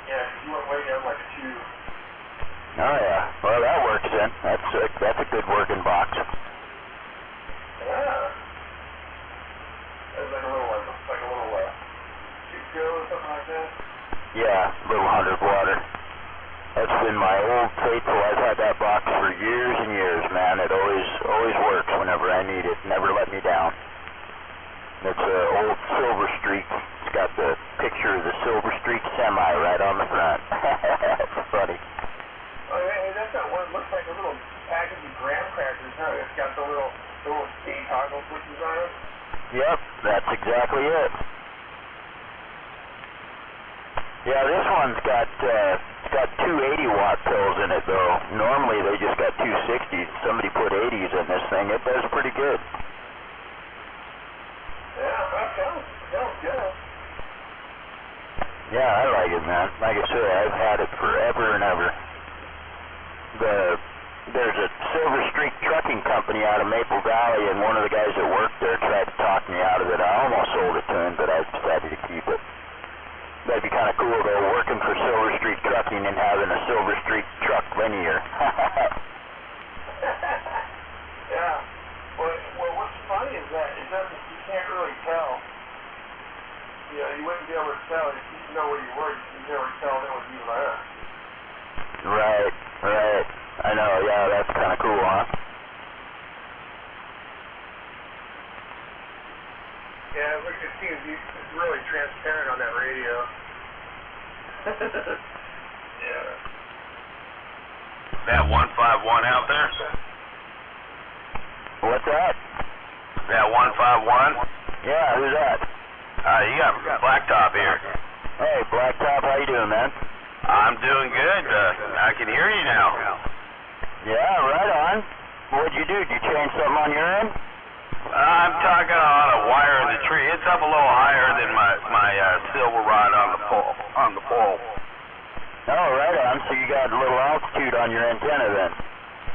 Yeah, you went way down like a 2. Oh, yeah. Well, that works then. That's a good working box. Yeah. That's like a little 2 go or something like that. Yeah, little 100 water. That's been my old faithful. I've had that box for years and years, man. It always works whenever I need it. Never let me down. It's an old Silver Streak. It's got the picture of the Silver Streak semi right on the front. It's funny. Oh, hey, that's that one. It looks like a little package of graham crackers, huh? It's got the little speed toggle switches on it. Yep, that's exactly it. Yeah, this one's got 280-watt pills in it, though. Normally they just got 260s. Somebody put 80s in this thing. It does pretty good. Yeah, that sounds good. Yeah, I like it, man. Like I said, I've had it forever and ever. There's a Silver Streak trucking company out of Maple Valley, and one of the guys that worked there tried to talk me out of it. I almost sold it to him, but I decided to keep it. That'd be kind of cool, though, working for Silver Streak Trucking and having a Silver Streak truck linear. Yeah. Well, what's funny is that you can't really tell. You know, you wouldn't be able to tell if you know where you were. You'd never tell that was you there. Right. I know, yeah, that's kind of cool, huh? Yeah, look, it seems it's really transparent on that radio. Yeah. That 151 out there? What's that? That 151? Yeah, who's that? You got Blacktop here. Hey, Blacktop, how you doing, man? I'm doing good. I can hear you now. Yeah, right on. What'd you do? Did you change something on your end? I'm talking on a wire in the tree. It's up a little higher than my silver rod on the pole. Oh, right on. So you got a little altitude on your antenna then?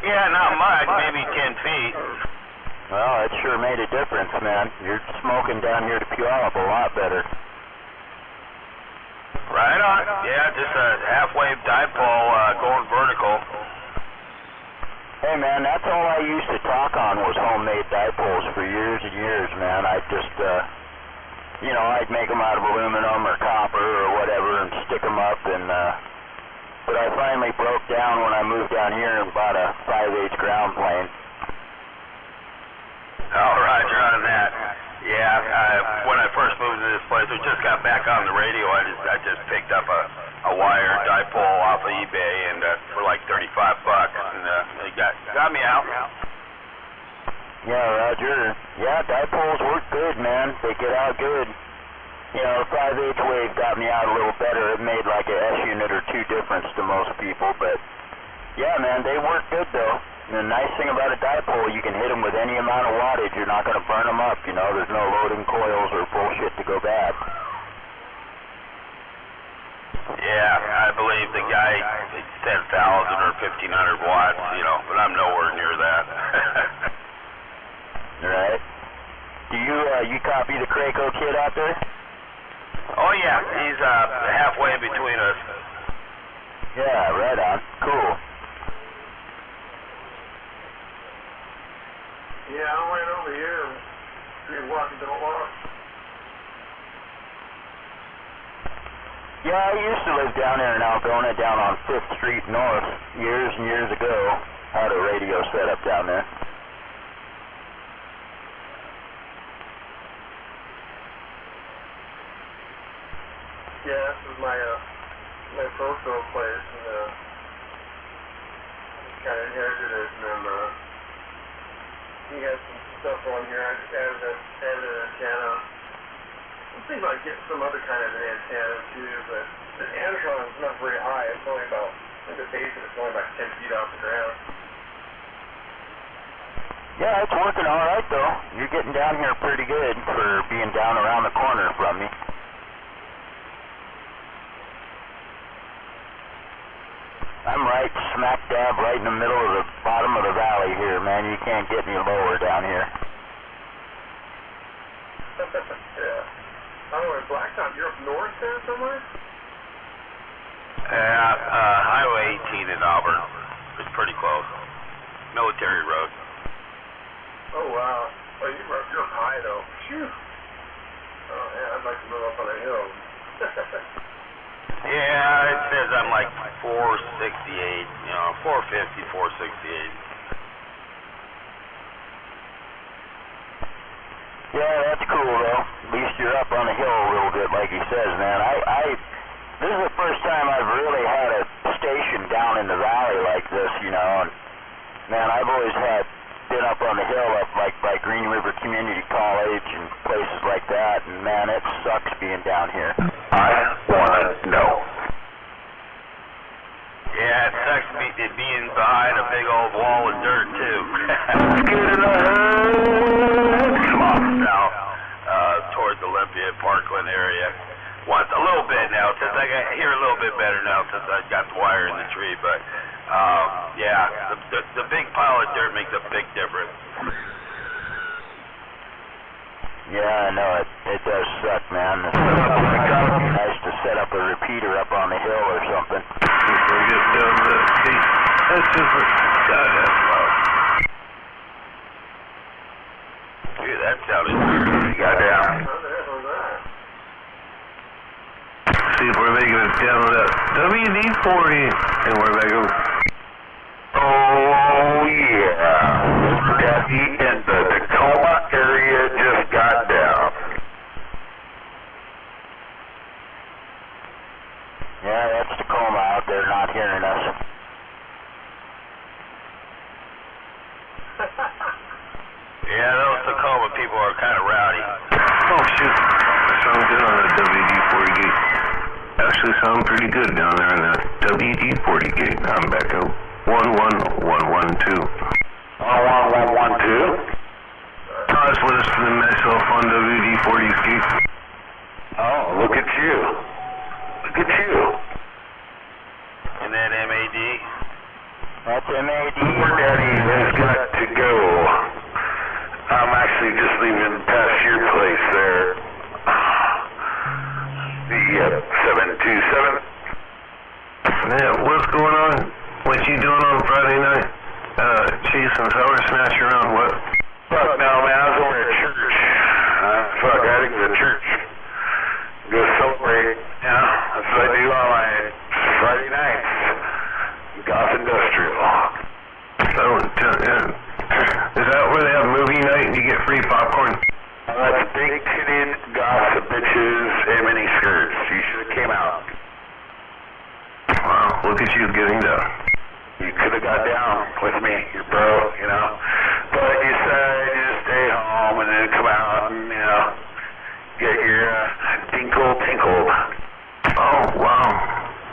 Yeah, not much. Maybe 10 feet. Well, it sure sure made a difference, man. You're smoking down here to Puyallup a lot better. Right on. Yeah, just a halfway dipole going vertical. Hey, man, that's all I used to talk on was homemade dipoles for years and years, man. I'd just, you know, I'd make them out of aluminum or copper or whatever and stick them up. And but I finally broke down when I moved down here and bought a 5/8 ground plane. Oh, Roger on that. Yeah, when I first moved to this place, we just got back on the radio. I just picked up a wire dipole off of eBay and for like $35, and it got me out. Yeah, Roger. Yeah, dipoles work good, man. They get out good. You know, 5/8 wave got me out a little better. It made like a S unit or two difference to most people, but yeah, man, they work good though. And the nice thing about a dipole, you can hit them with any amount of wattage. You're not going to burn them up, you know. There's no loading coils or bullshit to go bad. Yeah, I believe the guy said 1,000 or 1,500 watts, you know, but I'm nowhere near that. Right. Do you copy the Craco kid out there? Oh yeah, he's halfway between us. Yeah, right on. Cool. Yeah, I went over here and you're walking to the lawn. Yeah, I used to live down there in Algona, down on 5th Street North, years and years ago. Had a radio set up down there. Yeah, this is my Proso place, and kind of inherited it, and he has some stuff on here. I just added an antenna. I'm thinking about getting some other kind of an antenna too, but the Antron is not very high. It's only about, I think the base of it's only about 10 feet off the ground. Yeah, it's working all right though. You're getting down here pretty good for being down around the corner from me. I'm right smack dab right in the middle of the bottom of the valley here, man. You can't get any lower down here. Yeah. Oh, in Blacktop, you're up north there somewhere? Highway 18 in Auburn. It's pretty close. Military road. Oh, wow. Oh, you're high, though. Phew. Oh, yeah, I'd like to move up on a hill. Yeah, it says I'm like 468, you know, 450, 468. Yeah, that's cool though. At least you're up on the hill a little bit, like he says, man. This is the first time I've really had a station down in the valley like this, you know. And man, I've always been up on the hill, up like by Green River Community College and places like that. And man, it sucks being down here. I wanna know. Yeah, it sucks being behind a big old wall of dirt too. Come on, south towards Olympia, Parkland area. Once a little bit now, since I hear a little bit better now since I got the wire in the tree. But yeah, the big pile of dirt makes a big difference. Yeah, I know it. It does suck, man. It's nice to set up a repeater up on the hill or something. We're just down the street. That's just goddamn loud. Dude, that sounded weird. Goddamn. See if we're making it down to WD-40 and where that goes. Oh, yeah. Debbie in the Tacoma area just got down. Yeah, that's Tacoma out there not hearing us. Yeah, those Tacoma people are kind of rowdy. Oh, shoot. I sound good on the WD-40 gate. Actually sound pretty good down there on the WD-40 gate. I'm back out. 11112. 11112? I was listening to myself on WD-40's gate. Oh, look at you. Look at you. And that MAD? That's MAD. Daddy has got to go. I'm actually pass you around. What? Fuck no, man. I was over at church. Fuck, I had to go to church. Go celebrate. You know, that's what I do on my Friday nights. Goth Industrial. Oh, yeah. Is that where they have movie night and you get free popcorn? That's big titted goth bitches and mini skirts. You should have came out. Wow, look at you getting down. You could have got down with me, your bro, you know. But you decided to stay home and then come out and, you know, get your dinkle tinkled. Oh, wow.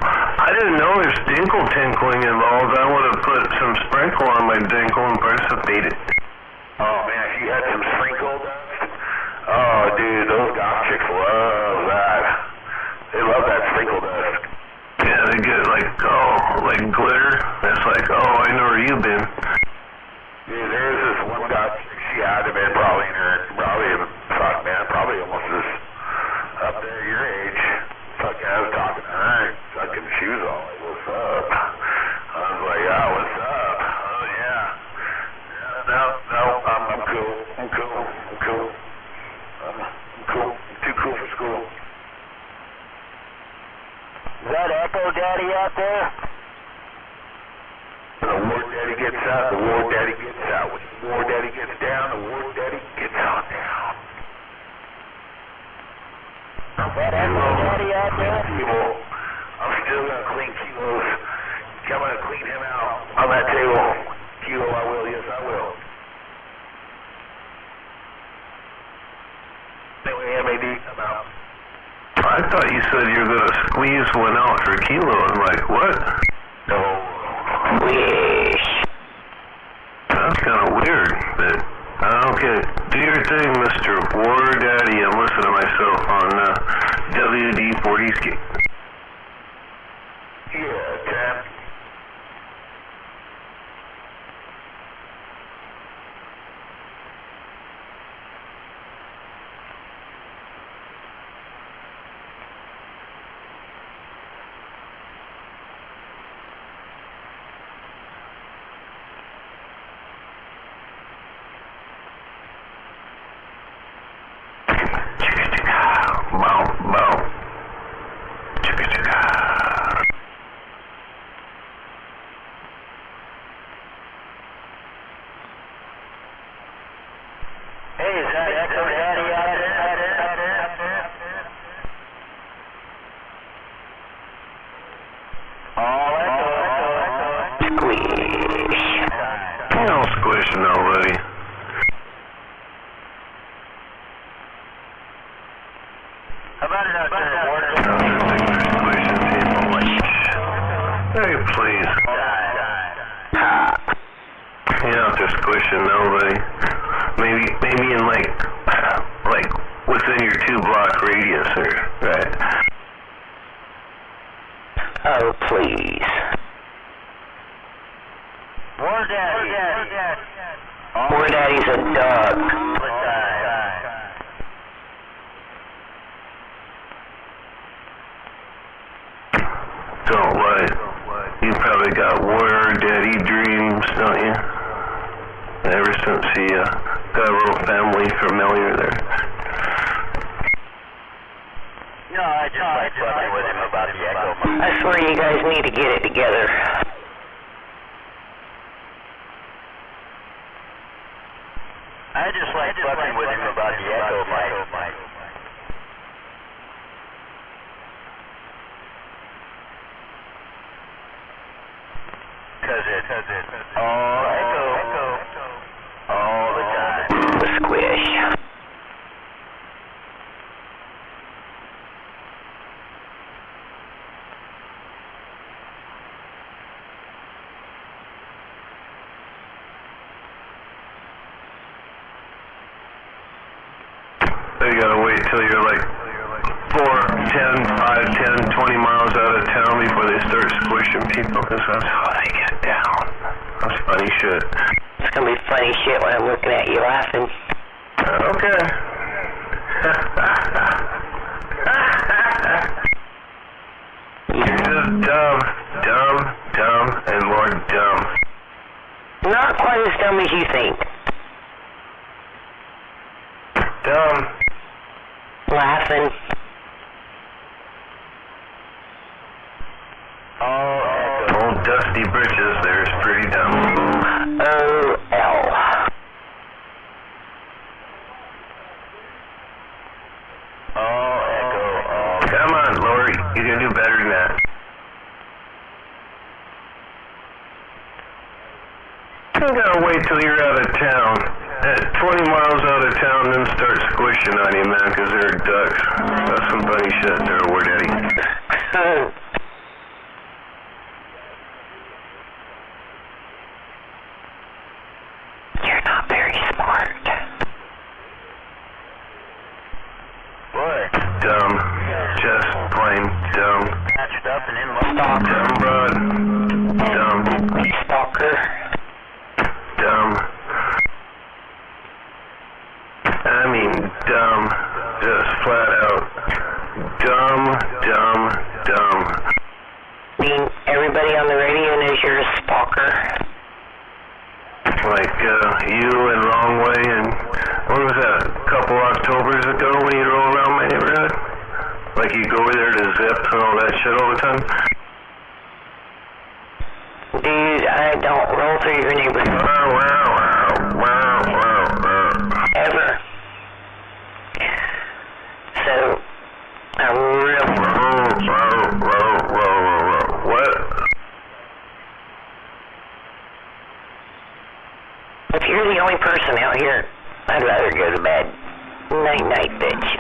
I didn't know there's dinkle tinkling involved. I would have put some sprinkle on my dinkle and participated. Oh, man, if you had some sprinkle dust, oh, dude, those goth chicks love that. They love that sprinkle dust. Yeah, they get like, like glitter. It's like, I know where you've been. Dude, there's this one goth chick, she had to be probably almost as up there your age. Fuck, I was talking to her, fucking she was all like, what's up? I was like, yeah, what's up? Oh, yeah. No, I'm cool. I'm cool. I'm too cool for school. Is that Echo Daddy out there? The war daddy gets out, the war daddy gets out. When the war daddy gets down, the war daddy gets on down. Is that Echo Daddy out there? I'm still gonna clean Kilos. I'm gonna clean him out on that table. Kilo, I will, yes I will. Anyway, MAD, I'm out. I thought you said you were going to squeeze one out for Kilo. I'm like, what? No. That's kind of weird, but okay. Do your thing, Mr. War Daddy. I'm listening to myself on WD-40's. Yeah, Tap. You gotta wait till you're like 5, 10, 20 miles out of town before they start squishing people, because that's how they get down. That's funny shit. It's gonna be funny shit when I'm looking at you laughing. Okay. You're just dumb, and more dumb. Not quite as dumb as you think. dumb. Laughing. Old Dusty Britches there is pretty dumb. O-L. Come on, Lori. You can do better than that. You gotta wait till you're out of town. At 20 miles out of town, then start squishing on you, man, because they're ducks. That's some funny shit there, War Daddy. You're not very smart. What? Dumb. Just plain dumb. Patched up and in my Dumb, broad. Dumb. Stalker. Dumb. I mean dumb. Just flat out. Dumb, dumb, dumb. I mean, everybody on the radio knows you're a stalker. Like, you and Wrong Way and, what was that, a couple Octobers ago when you roll around my neighborhood? Like you go over there to Zip and all that shit all the time? Dude, I don't roll through your neighborhood. Ever. So, I'm real... What? If you're the only person out here, I'd rather go to bed. Night-night, bitch.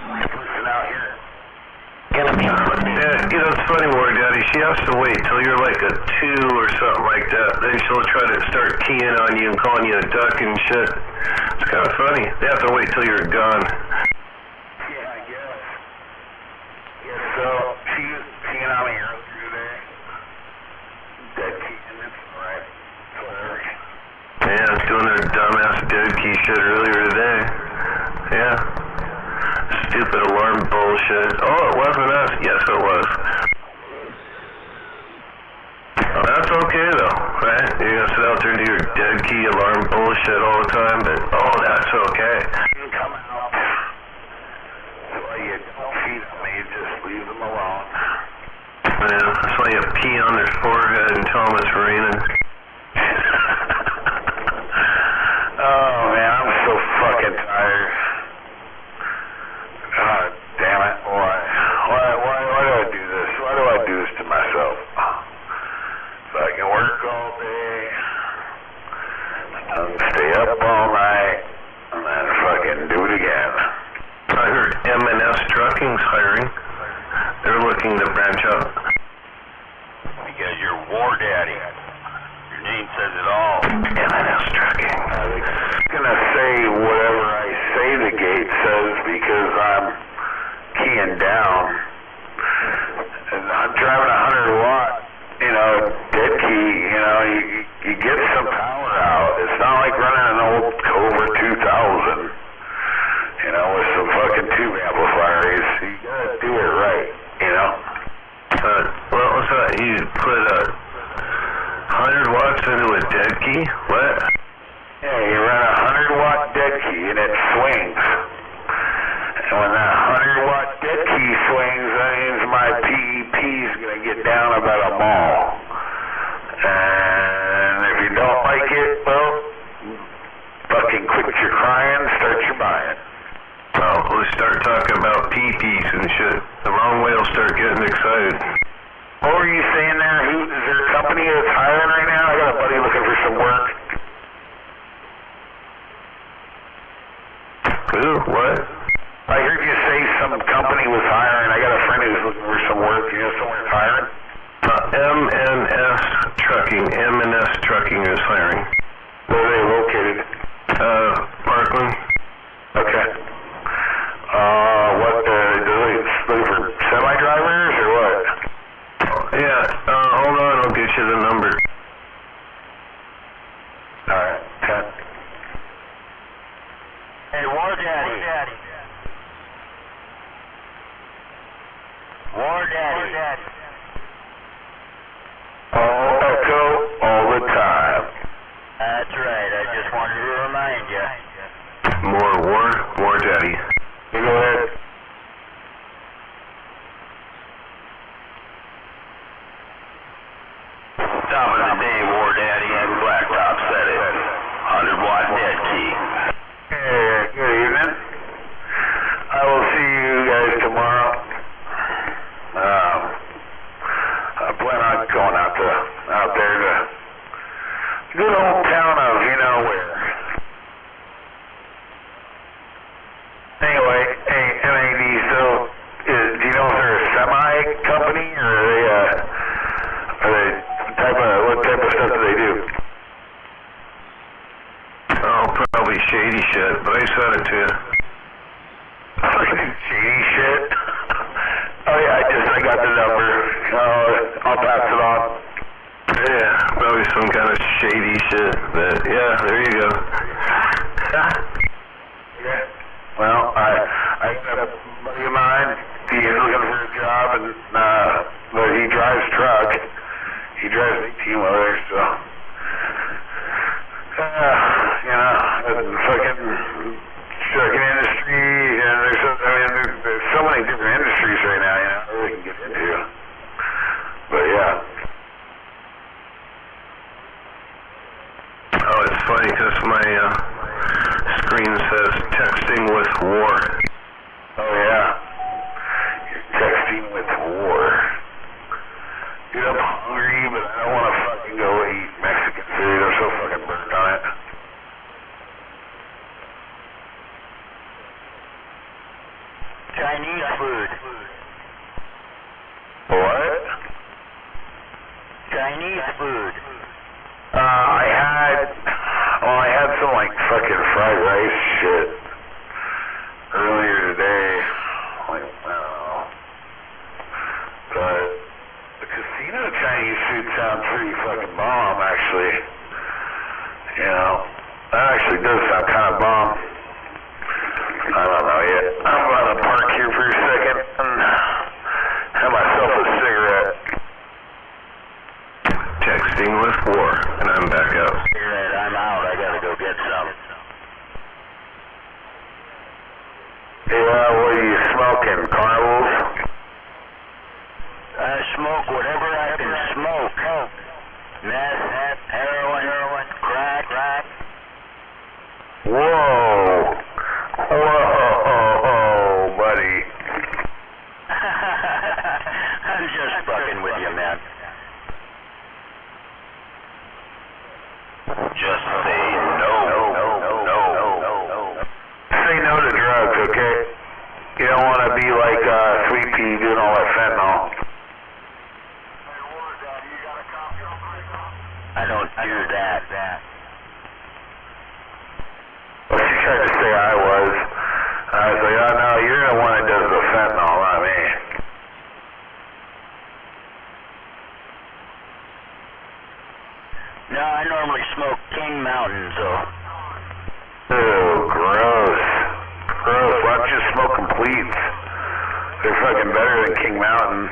Gonna be... Yeah, you know, it's funny, War Daddy. She has to wait till you're like a 2 or something like that. Then she'll try to start keying on you and calling you a duck and shit. It's kind of funny. They have to wait till you're gone. Yeah, I guess. Yeah, so she was peeing on me earlier today. Dead key in it, right? Whatever. Yeah, doing their dumbass dead key shit earlier today. Yeah. Stupid alarm bullshit. Oh, it wasn't us. Yes, it was. Well, that's okay, though, right? You're going to sit out there and do your dead key alarm bullshit all the time, but, oh, that's okay. You come out. So you don't feed them, you just leave them alone. Yeah, that's why you pee on their forehead and tell them it's raining. Oh, man, I'm so fucking tired. God damn it. Why do I do this? Why do I do this to myself? So I can work all day, and stay up all night, and then fucking do it again. I heard M&S Trucking's hiring. They're looking to branch out. Because you're War Daddy. Your name says it all. M&S Trucking. I'm gonna say whatever I say the gate says because I'm keying down. And I'm driving a 100-watt, dead key, you get some power out. It's not like running an old Cobra 2000, with some fucking tube amplifiers. You gotta do it right, What was that? You put 100 watts into a dead key? What? Yeah, you run a 100-watt dead key and it swings. And when that 100-watt dead key swings, that means my PEP is going to get down about a mall. And if you don't like it, well, fucking quit your crying, start your buying. Well, we'll start talking about PPs and shit. The Wrong Way will start getting excited. What were you saying there? Is there a company that's hiring right now? I got a buddy looking for some work. Who? What? I heard you say some company was hiring. I got a friend who's looking for some work. You know someone's hiring? M&S Trucking. M&S Trucking is hiring. Where are they located? Parkland. Okay. What, do they look for semi-drivers or what? Yeah, hold on, I'll get you the number. Alright, 10. Hey, War Daddy. War Daddy. All echo, all the time. That's right, I just wanted to remind you. More War Daddy. You go ahead. Top of the day, War Daddy and Blacktop said it. 100-watt dead key. Hey, good evening. I will see you guys tomorrow. I plan on going out there to good old town of you know where. Anyway, hey, MAD, so do you know if they're a semi company or are they what type of stuff do they do? Oh, probably shady shit, but I said it to you. Shady shit? Oh yeah, I got the number. I'll pass it on. Yeah, probably some kind of shady shit, but yeah, there you go. Well, I got a buddy of mine, he's looking for a job, and but he drives truck. He drives 18-wheeler, so you know, fucking trucking industry, and there's so many different industries right now, you know, that we can get into. But yeah. Oh, it's funny because my screen says texting with war. Oh yeah. You're texting with war. Dude, I'm hungry, but I don't want to fucking go eat Mexican food. I'm so fucking burnt on it. Chinese food. What? Chinese food. I had some like fucking fried rice shit earlier today. Like, I don't know. But the casino Chinese food sounds pretty fucking bomb, actually. You know, that actually does sound kind of bomb. I don't know yet. I'm gonna park here for a second and have myself a cigarette. Texting with war, and I'm back out. Cigarette, I'm out. I gotta go get some. Yeah, what are you smoking? Carnivals? I smoke whatever I can smoke. Meth, heroin, crack. Whoa, buddy. I'm just fucking with you, man. Just say no. Say no to drugs, okay? You don't want to be like Sweet Pea doing all that fentanyl. I don't do that. Well, she tried to say I was. I was like, oh no, you're the one that does the fentanyl, not me. No, I normally smoke King Mountain, so. Ew, gross. Why don't you smoke Completes? They're fucking better than King Mountain.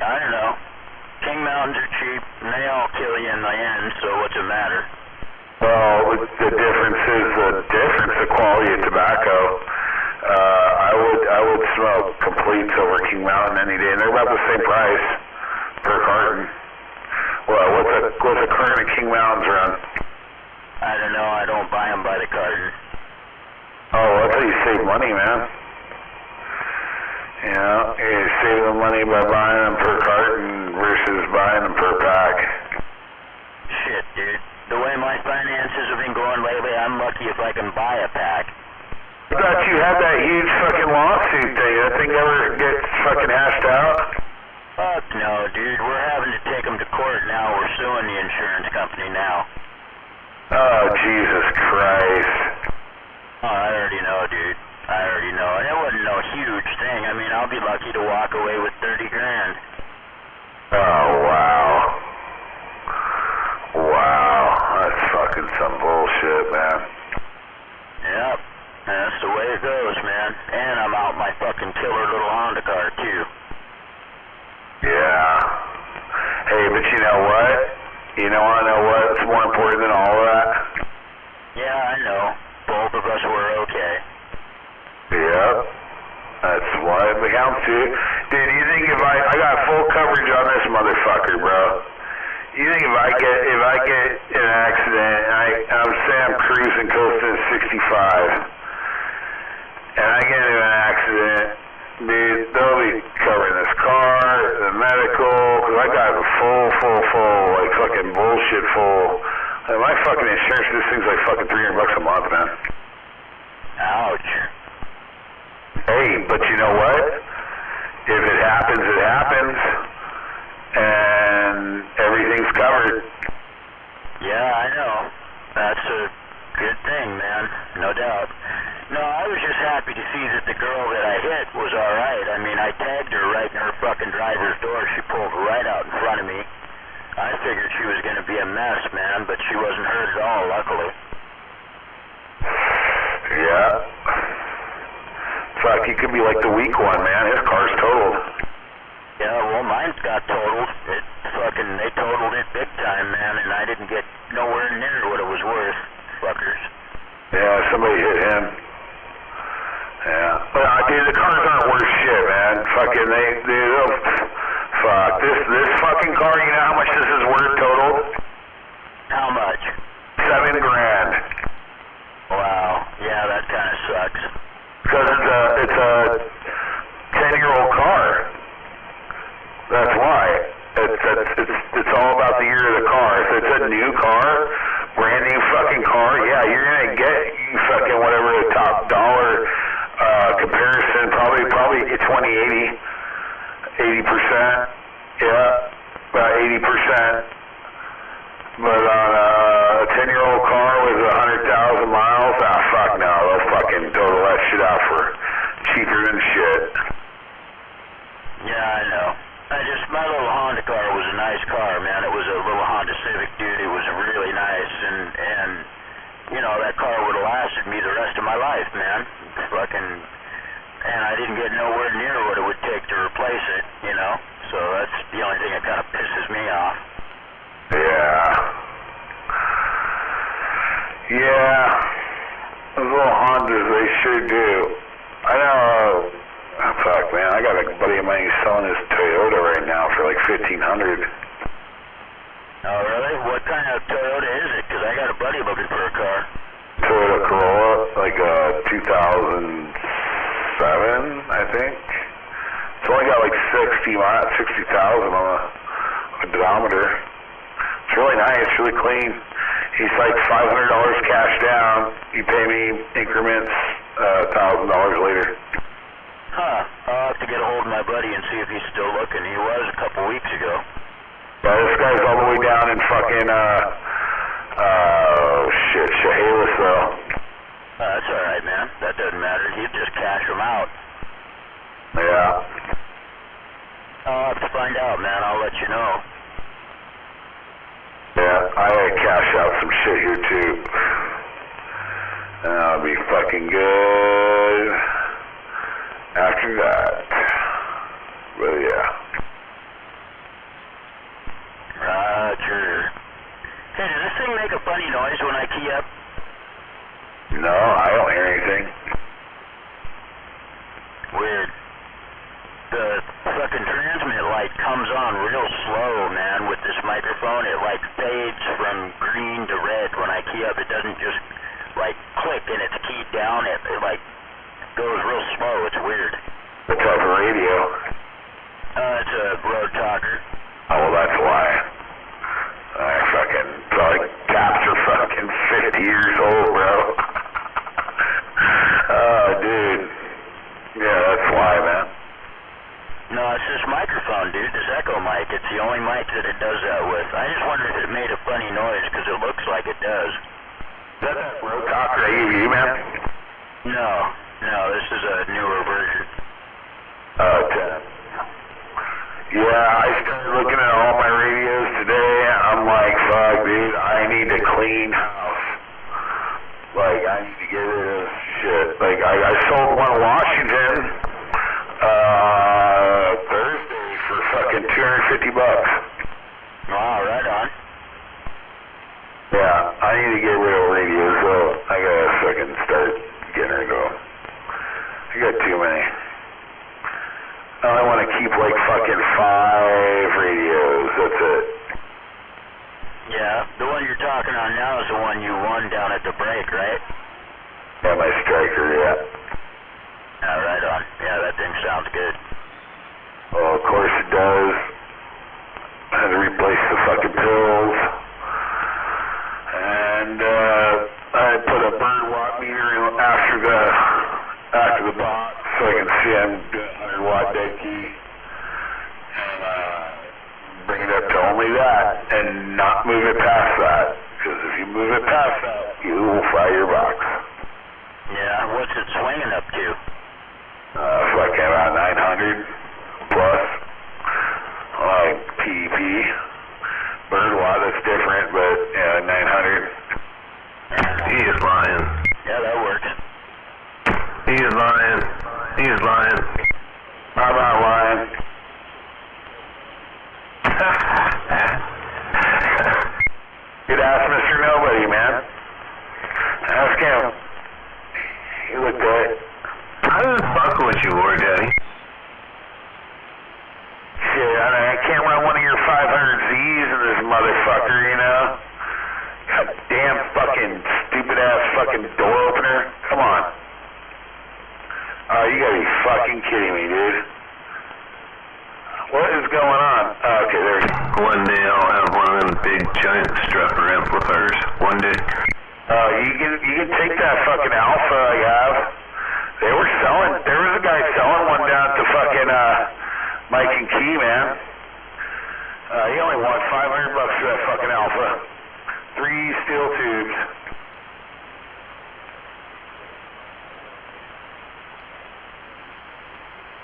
I don't know. King Mountains are cheap, and they all kill you in the end, so what's it matter? Well, the difference is the quality of tobacco. I would smoke Completes over King Mountain any day, and they're about the same price per carton. Well, what's a carton of King Mountains run? I don't know. I don't buy them by the carton. Oh, that's how you save money, man. You know, you save the money by buying them per carton versus buying them per pack. Shit, dude. The way my finances have been going lately, I'm lucky if I can buy a pack. I thought you had that huge fucking lawsuit thing. That thing never gets fucking hashed out? Fuck no, dude. We're having to take them to court now. We're suing the insurance company now. Oh, Jesus Christ. Oh, I already know, dude. I already know. And it wasn't no huge thing. I mean, I'll be lucky to walk away with 30 grand. Oh, wow. Wow. That's fucking some bullshit, man. Yep. That's the way it goes, man. And I'm out my fucking killer little Honda car, too. Yeah. Hey, but you know what? You know, I know what's more important than all of that? Yeah, I know. Both of us were okay. Yep. That's what it counts to. Dude, you think if I got full coverage on this motherfucker, bro. You think if I get in an accident, I'm saying I'm cruising coasting 65, and I get into an accident, dude, they'll be covering this car, the medical, because I got a full, like fucking bullshit full. Like, my fucking insurance, this thing's like fucking $300 a month, man. Ouch. Hey, but you know what? If it happens, it happens. And everything's covered. Yeah, I know. That's a good thing, man. No doubt. No, I was just happy to see that the girl that I hit was alright. I mean, I tagged her right in her fucking driver's door. She pulled right out in front of me. I figured she was going to be a mess, man, but she wasn't hurt at all, luckily. Yeah. Fuck, he could be like the weak one, man. His car's totaled. Yeah, well, mine got totaled. They totaled it big time, man, and I didn't get nowhere near what it was worth, fuckers. Yeah, somebody hit him. Yeah. But, dude, the cars aren't worth shit, man. Fucking, fuck. This fucking car, you know how much this is worth total? How much? $7,000. Wow. Yeah, that kind of sucks. Because it's a 10-year-old car. That's why. It's all about the year of the car. If it's a new car, brand new fucking car, yeah, you're gonna get fucking whatever the top dollar comparison. Probably 20, 80%. Yeah, about 80%. But on a 10-year-old car with 100,000 miles, fuck no, they'll fucking total that shit out for cheaper than shit. Yeah, I know. My little Honda car was a nice car, man. It was a little Honda Civic, dude. It was really nice, and you know, that car would have lasted me the rest of my life, man. And I didn't get nowhere near what it would take to replace it, you know? So that's the only thing that kind of pisses me off. Yeah. Those little Hondas, they sure do. I know. Fuck, man, I got a buddy of mine who's selling his Toyota right now for like $1,500. Oh, really? What kind of Toyota is it? Because I got a buddy looking for a car. Toyota Corolla, like a 2007, I think. It's only got like 60,000 on the odometer. It's really nice, really clean. He's like $500 cash down. You pay me increments, $1,000 later. Huh. I'll have to get a hold of my buddy and see if he's still looking. He was a couple weeks ago. Yeah, this guy's all the way down in fucking, Chehalis, though. That's alright, man. That doesn't matter. He'd just cash him out. Yeah. I'll have to find out, man. I'll let you know. Yeah, I gotta cash out some shit here, too. And I'll be fucking good after that. But yeah. Roger. Hey, does this thing make a funny noise when I key up? No, I don't hear anything. Weird. The fucking transmit light comes on real slow, man, with this microphone. It like fades from green to red when I key up. It doesn't just like click and it's keyed down. It like goes real slow. It's weird. What type of radio? It's a Road Talker. Oh, well, that's why. I fucking, like, taps are fucking 50 years old, bro. Oh, dude. Yeah, that's why, man. No, it's this microphone, dude, this Echo mic. It's the only mic that it does that with. I just wonder if it made a funny noise, because it looks like it does. Is that Road Talker AV, man? No, this is a newer version. Okay. Yeah, I started looking at all my radios today, and I'm like, fuck, dude, I need to clean house. Like, I need to get rid of shit. Like, I sold one Washington, Thursday for fucking $250. Wow, right on. Yeah, I need to get rid of radios, so I gotta fucking start getting her going. my striker yet. Right on. Yeah, that thing sounds good. Well, of course it does. I had to replace the fucking pills. And I put a bird watt meter in after the box so I can see I'm doing 100 watt dead key. And bring it up to only that and not move it past that. Because if you move it past that, you will fry your box. Yeah, what's it swinging up to? Fucking about 900 plus. Like PEP. Bird watt, that's different, but yeah, 900. He is lying. Yeah, that works. He is lying. He is lying. I'm not lying. You'd ask Mr. Nobody, man. Ask him. He looked at it. I didn't fuck with you, War Daddy. Shit, I can't run one of your 500Zs in this motherfucker, you know? God damn fucking stupid ass fucking door opener. Come on. Oh, you gotta be fucking kidding me, dude. What is going on? Oh, okay, there's... One day I'll have one of them big giant strapper amplifiers. One day. You can take that fucking Alpha I have. There was a guy selling one down to fucking Mike and Key, man. He only wanted $500 for that fucking Alpha. 3 steel tubes.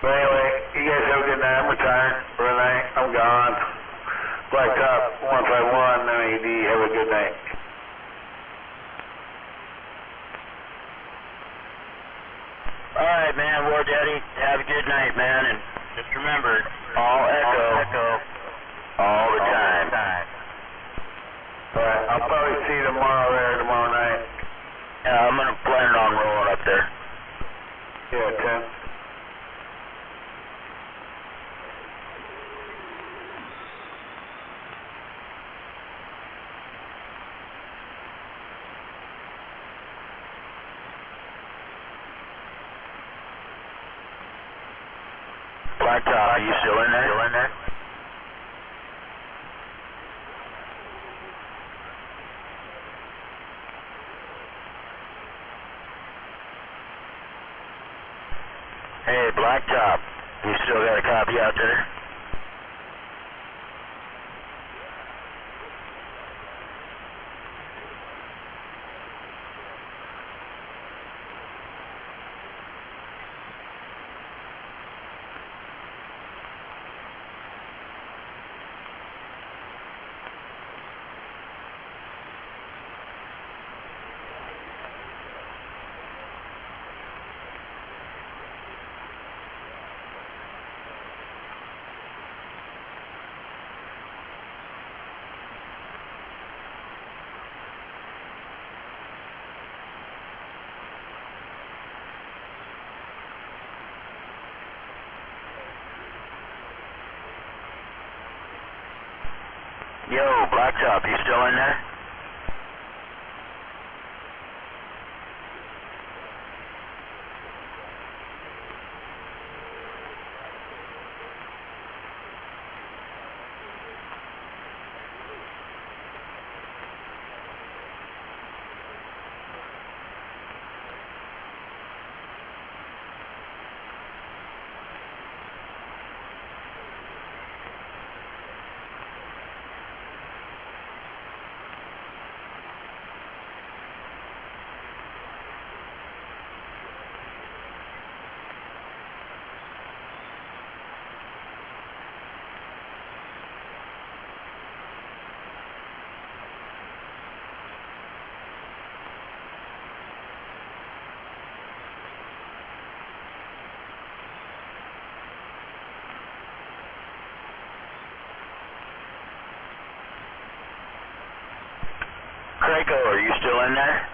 But anyway, you guys have a good night. I'm retired for the night. I'm gone. Blacktop 151 MED. Have a good night. Alright, man, War Daddy, have a good night, man, and just remember, all echo, all the time. Alright, I'll probably see you tomorrow night. Yeah, I'm gonna plan on rolling up there. Yeah, 10. Blacktop, are you still in there? Hey, Blacktop, you still got a copy out there? Yo, Blacktop, you still in there? Craco, are you still in there?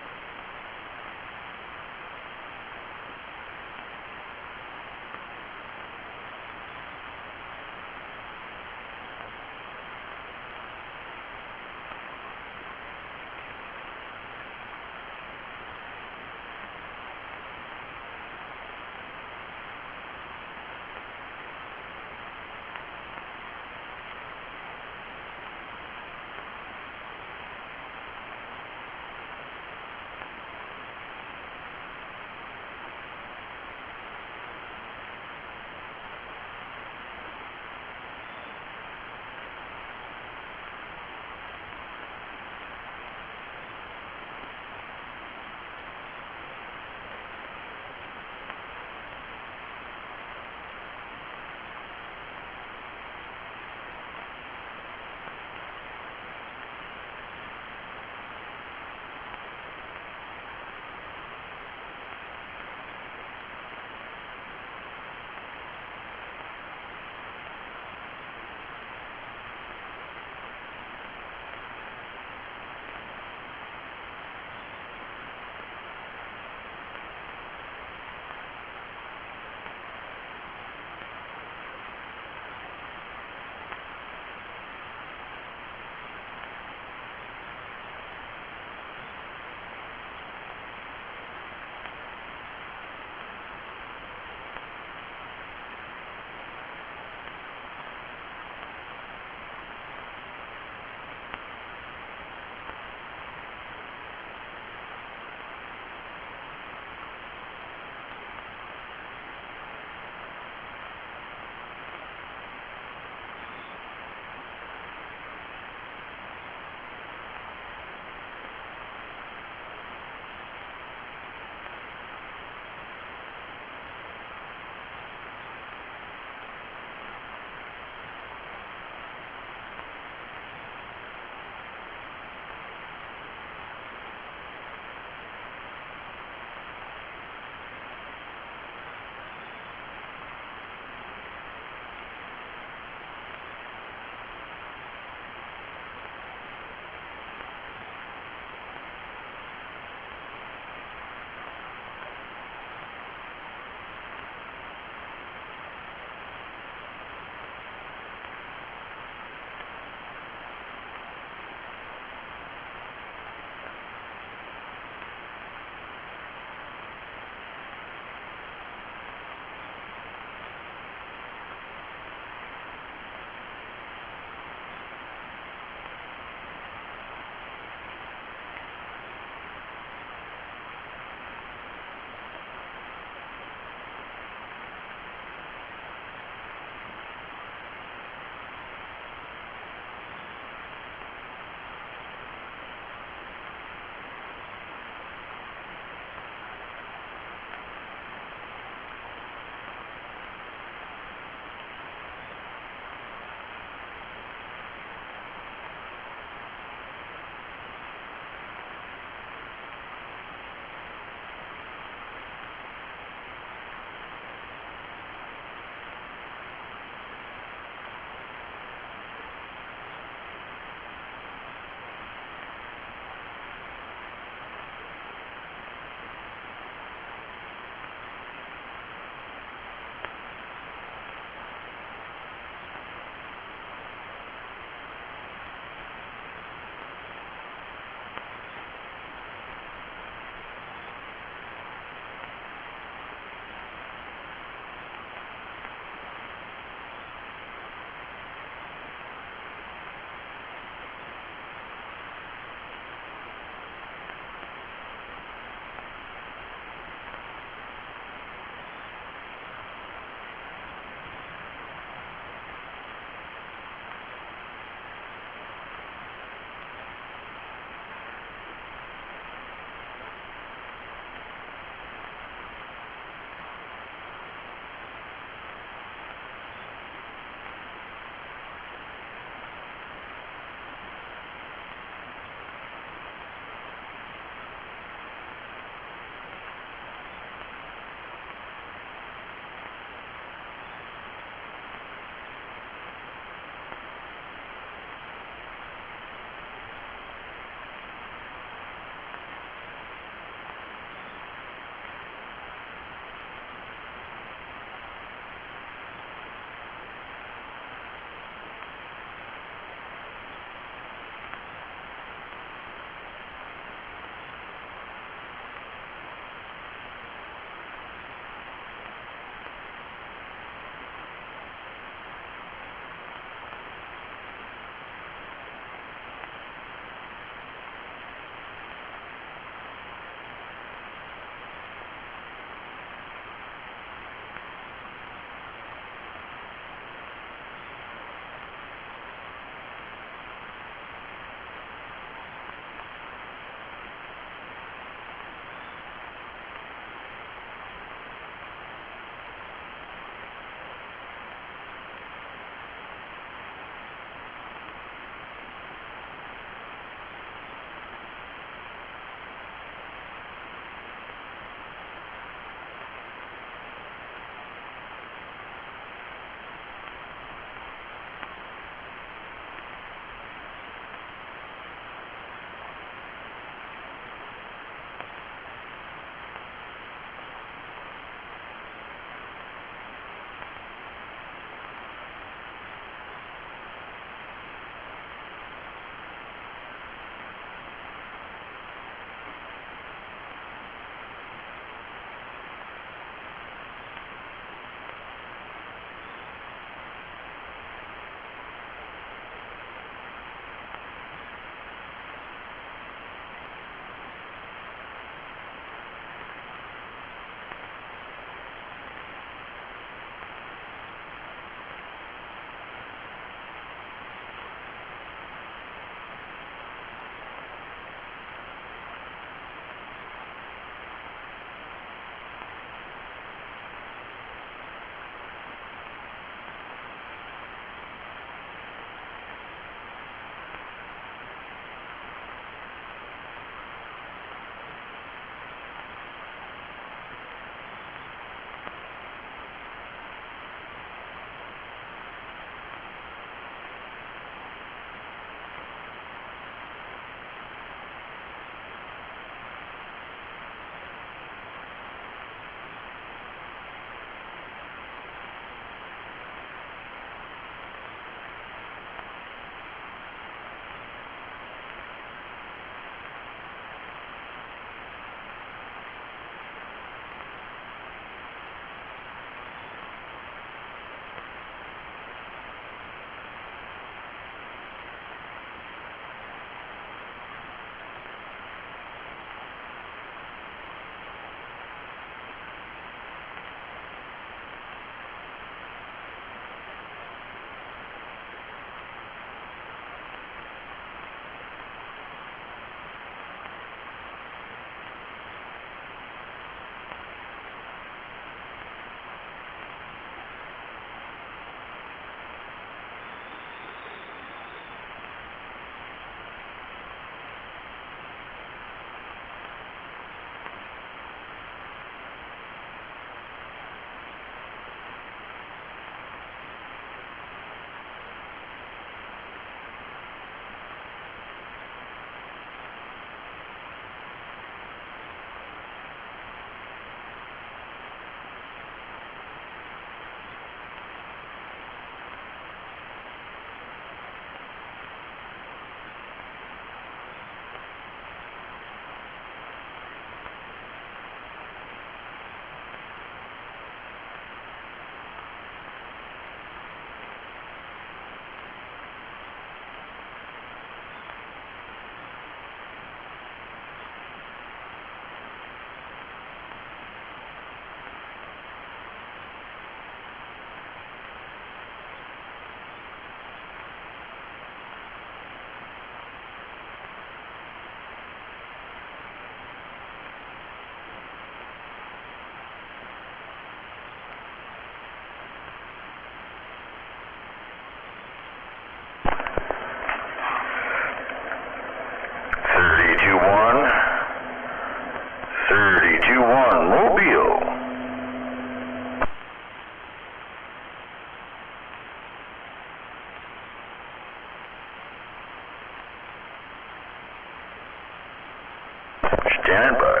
Standing by.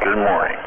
Good morning.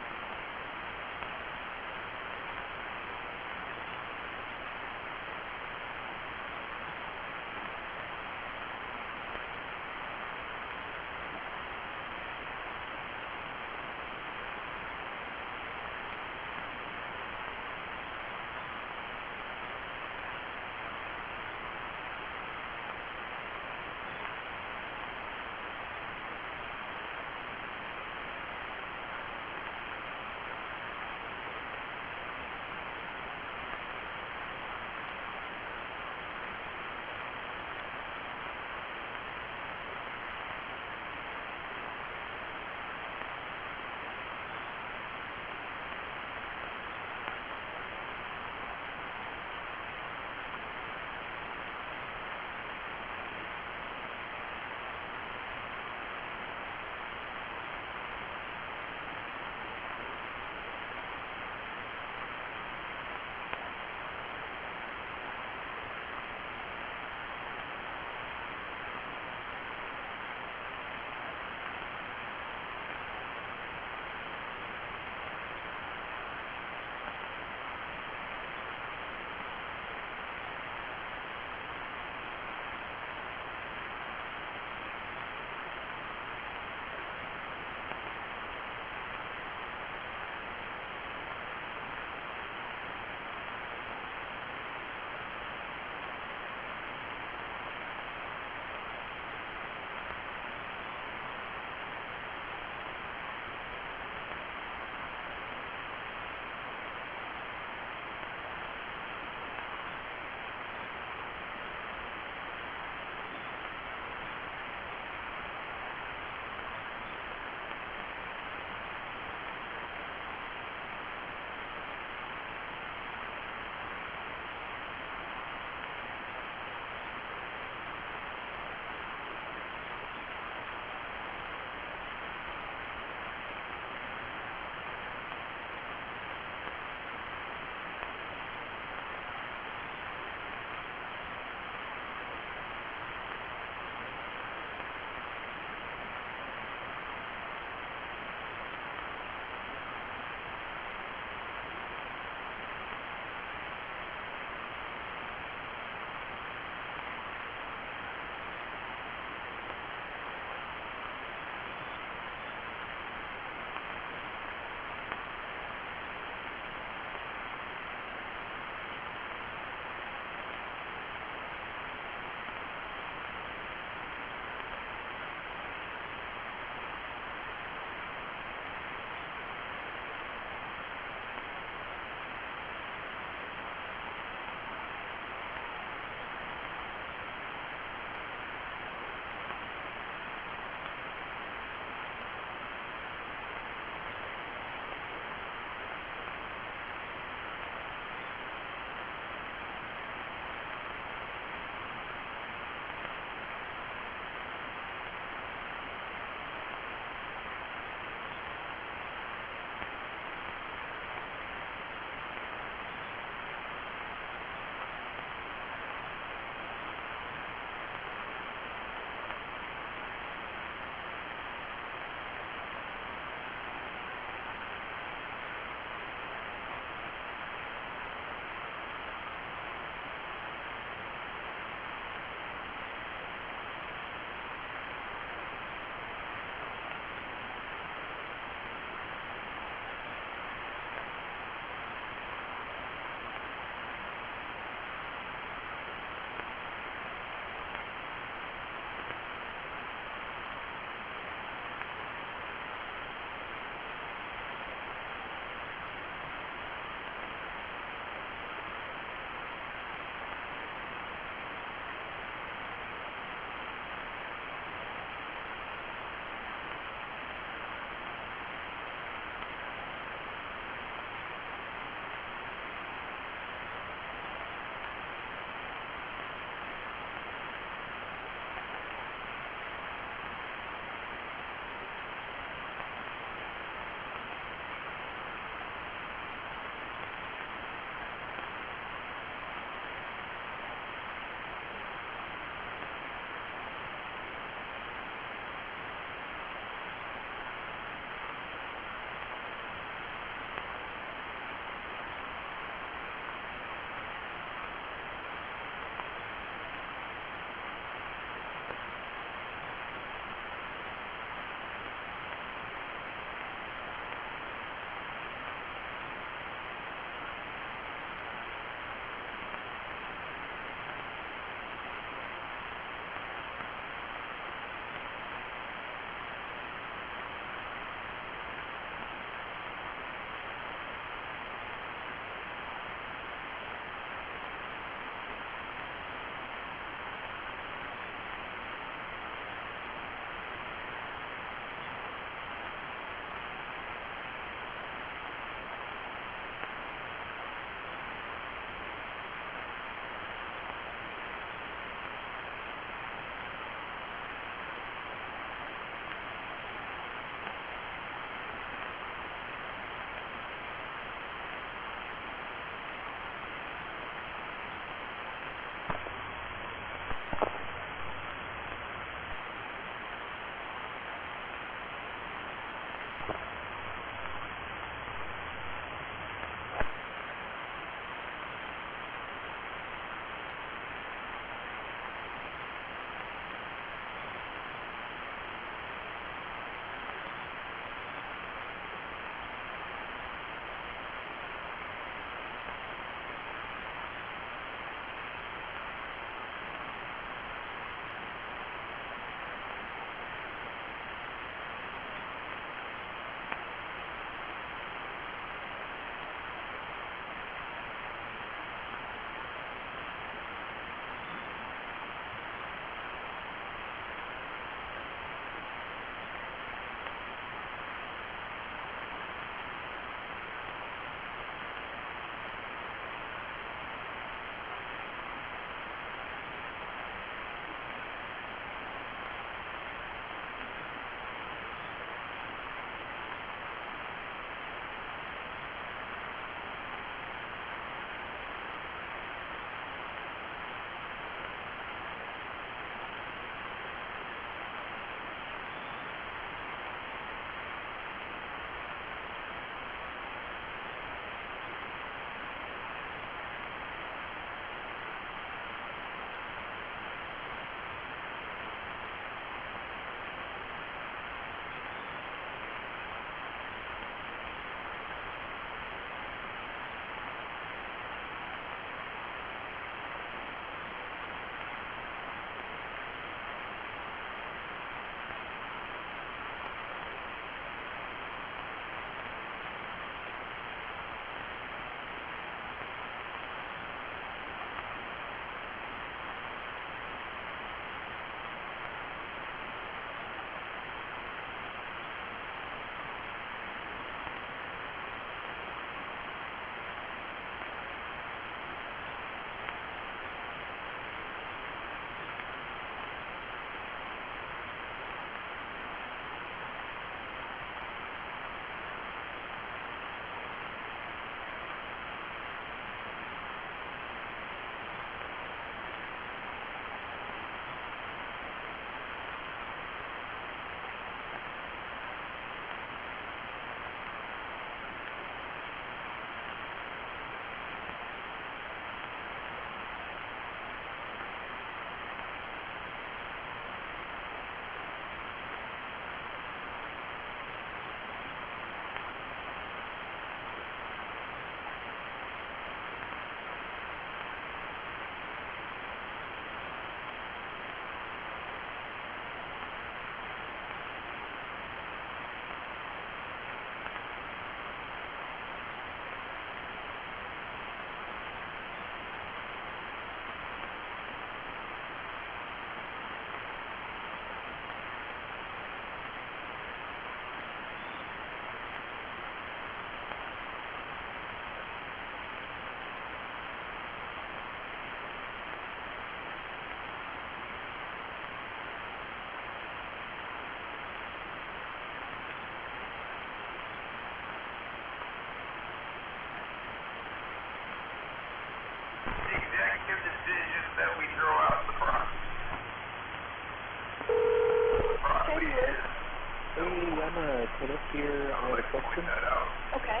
I'm a tennis here. I have a question. Okay.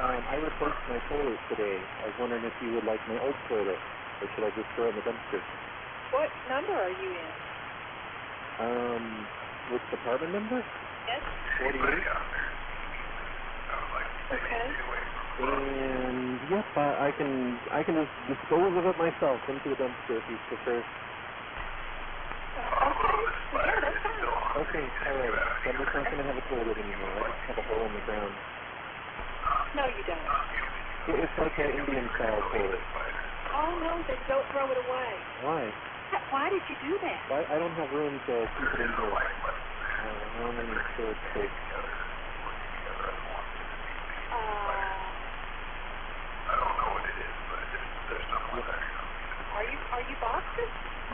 I replaced my toilet today. I was wondering if you would like my old toilet, or should I just throw it in the dumpster? What number are you in? Which department number? Yes. 48. Okay. And yep, I can just dispose of it myself into the dumpster if you prefer. Yeah, that's fine. Okay, alright. So I'm just not going to have a toilet anymore. I just have a hole in the ground. No, you don't. It's like an Indian style toilet. Oh, no, then don't throw it away. Why? Why did you do that? Why? I don't have room to keep it indoors. I don't have any storage space. I don't know what it is, but there's something there. Are you Boston?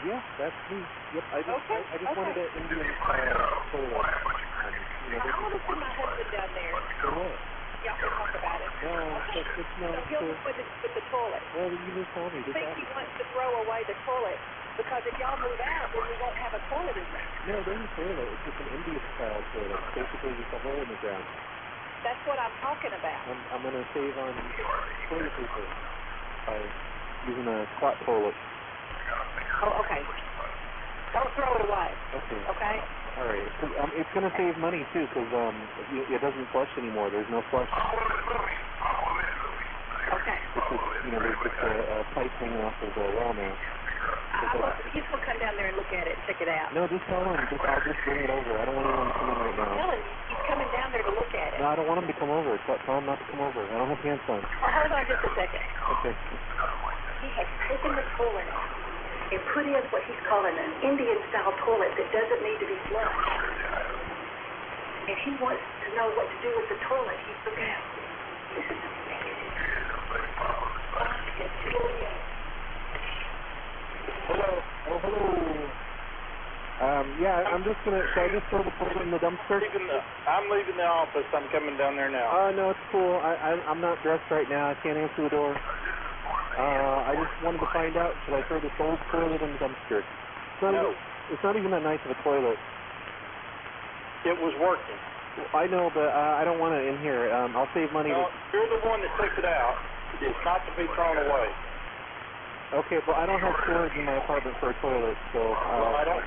Yeah, that's me. Yep, I just wanted an Indian style toilet. I want to send my husband down there. For what? Y'all can talk about it. No, it's no. So he'll just with the toilet. Well, you just tell me. I think he wants to throw away the toilet because if y'all move out, then we won't have a toilet in there. No, there's a toilet. It's just an Indian style toilet. Basically, just a hole in the ground. That's what I'm talking about. I'm going to save on toilet paper by using a squat toilet. Oh, okay. Don't throw it away. Okay. Okay? All right. It's going to save money, too, because it doesn't flush anymore. There's no flush. Okay. It's just, there's just a pipe hanging off of the wall now. He's going to come down there and look at it and check it out. No, just tell him. I'll just bring it over. I don't want anyone to come in right now. Tell him he's coming down there to look at it. No, I don't want him to come over. Tell him not to come over. I don't have pants on. Well, hold on just a second. Okay. He has taken the toilet out and put in what he's calling an Indian-style toilet that doesn't need to be flushed. And he wants to know what to do with the toilet. He's look out. This is Hello. Oh, hello. Yeah, I'm just going to... Should I just throw the toilet in the dumpster? I'm leaving the office. I'm coming down there now. No, it's cool. I'm not dressed right now. I can't answer the door. I just wanted to find out, should I throw this old toilet in the dumpster? It's not even that nice of a toilet. It was working. Well, I know, but I don't want it in here. I'll save money. No, you're the one that took it out. It's not to be thrown away. Okay, but I don't have storage in my apartment for a toilet, so... I don't